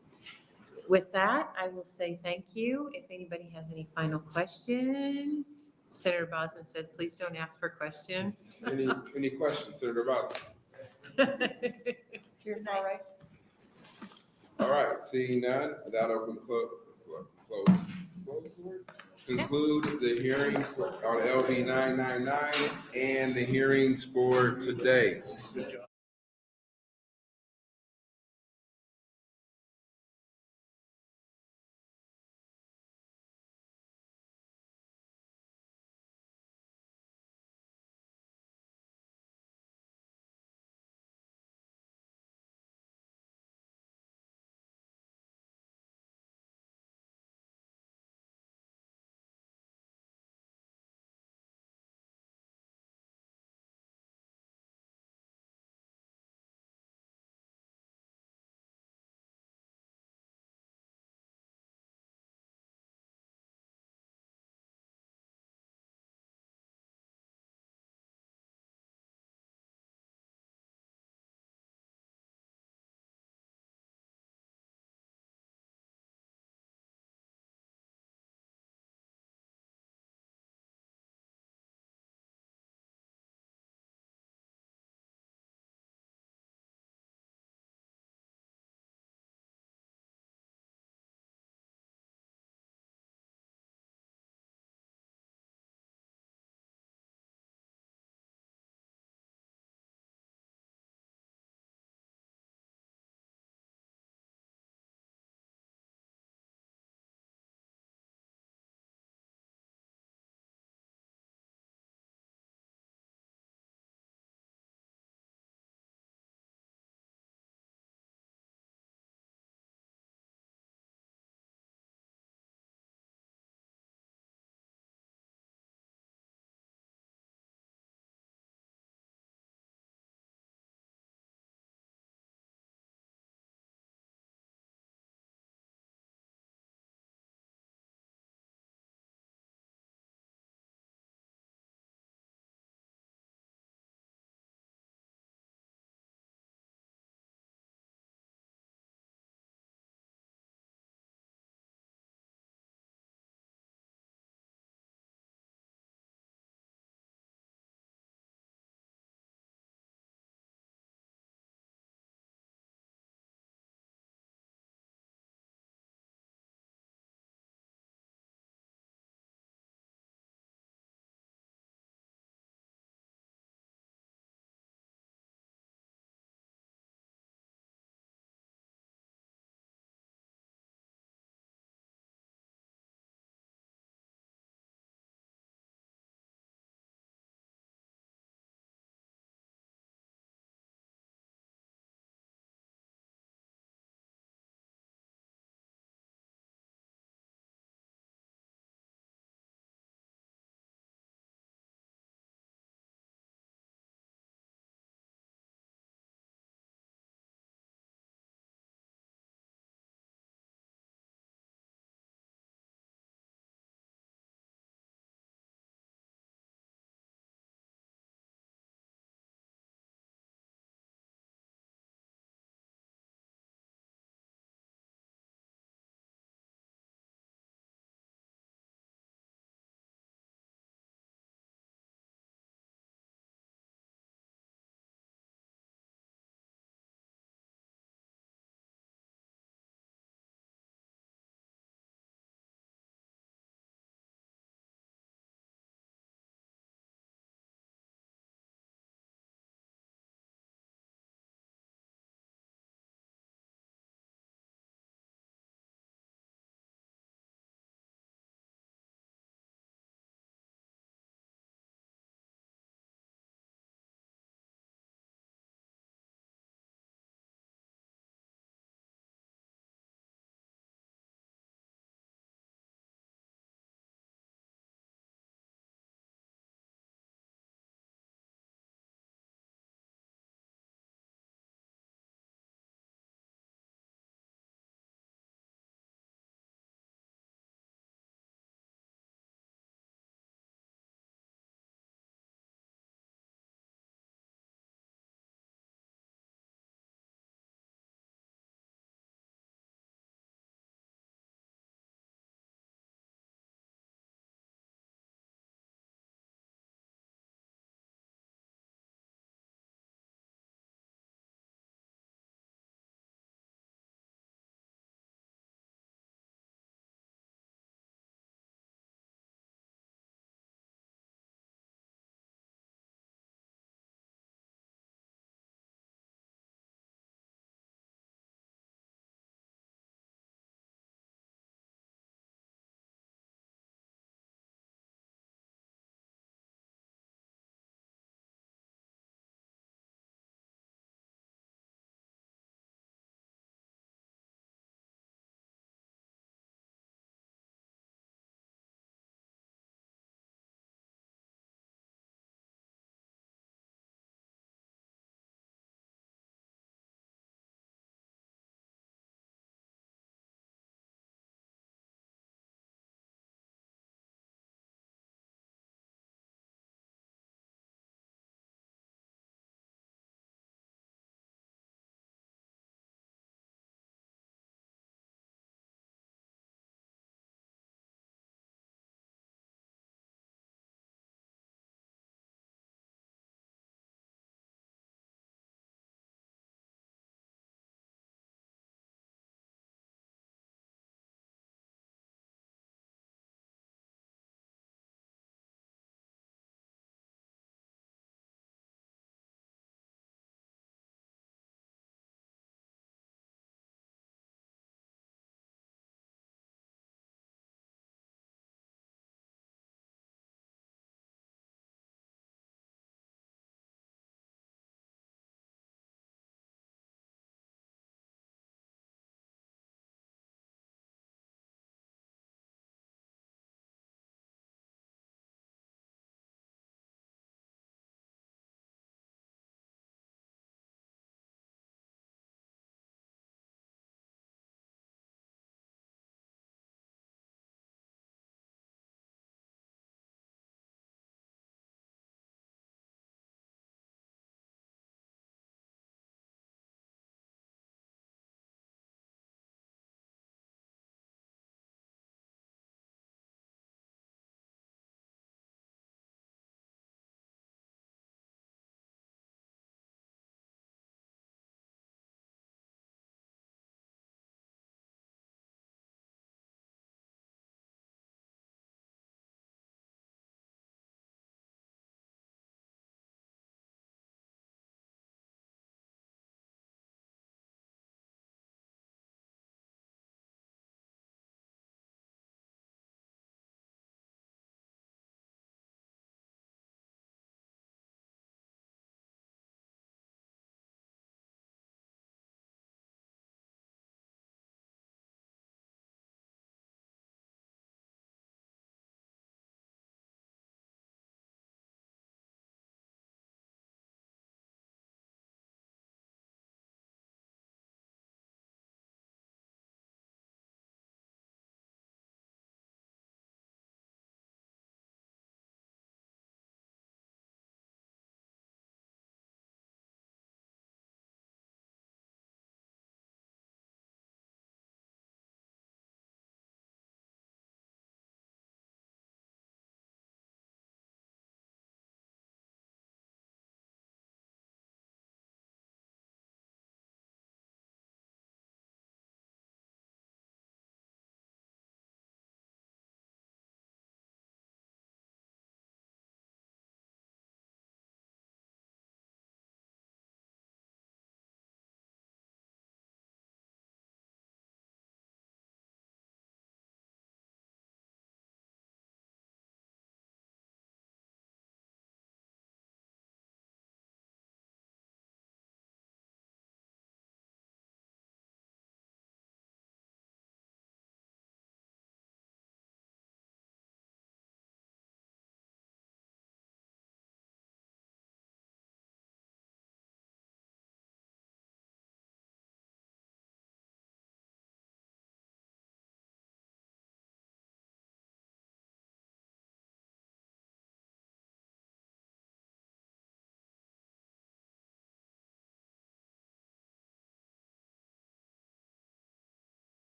With that, I will say thank you. If anybody has any final questions, Senator Bosn says, please don't ask for questions. Any questions, Senator Bosn? You're all right. All right, seeing none, that'll conclude the hearings on LB 999 and the hearings for today.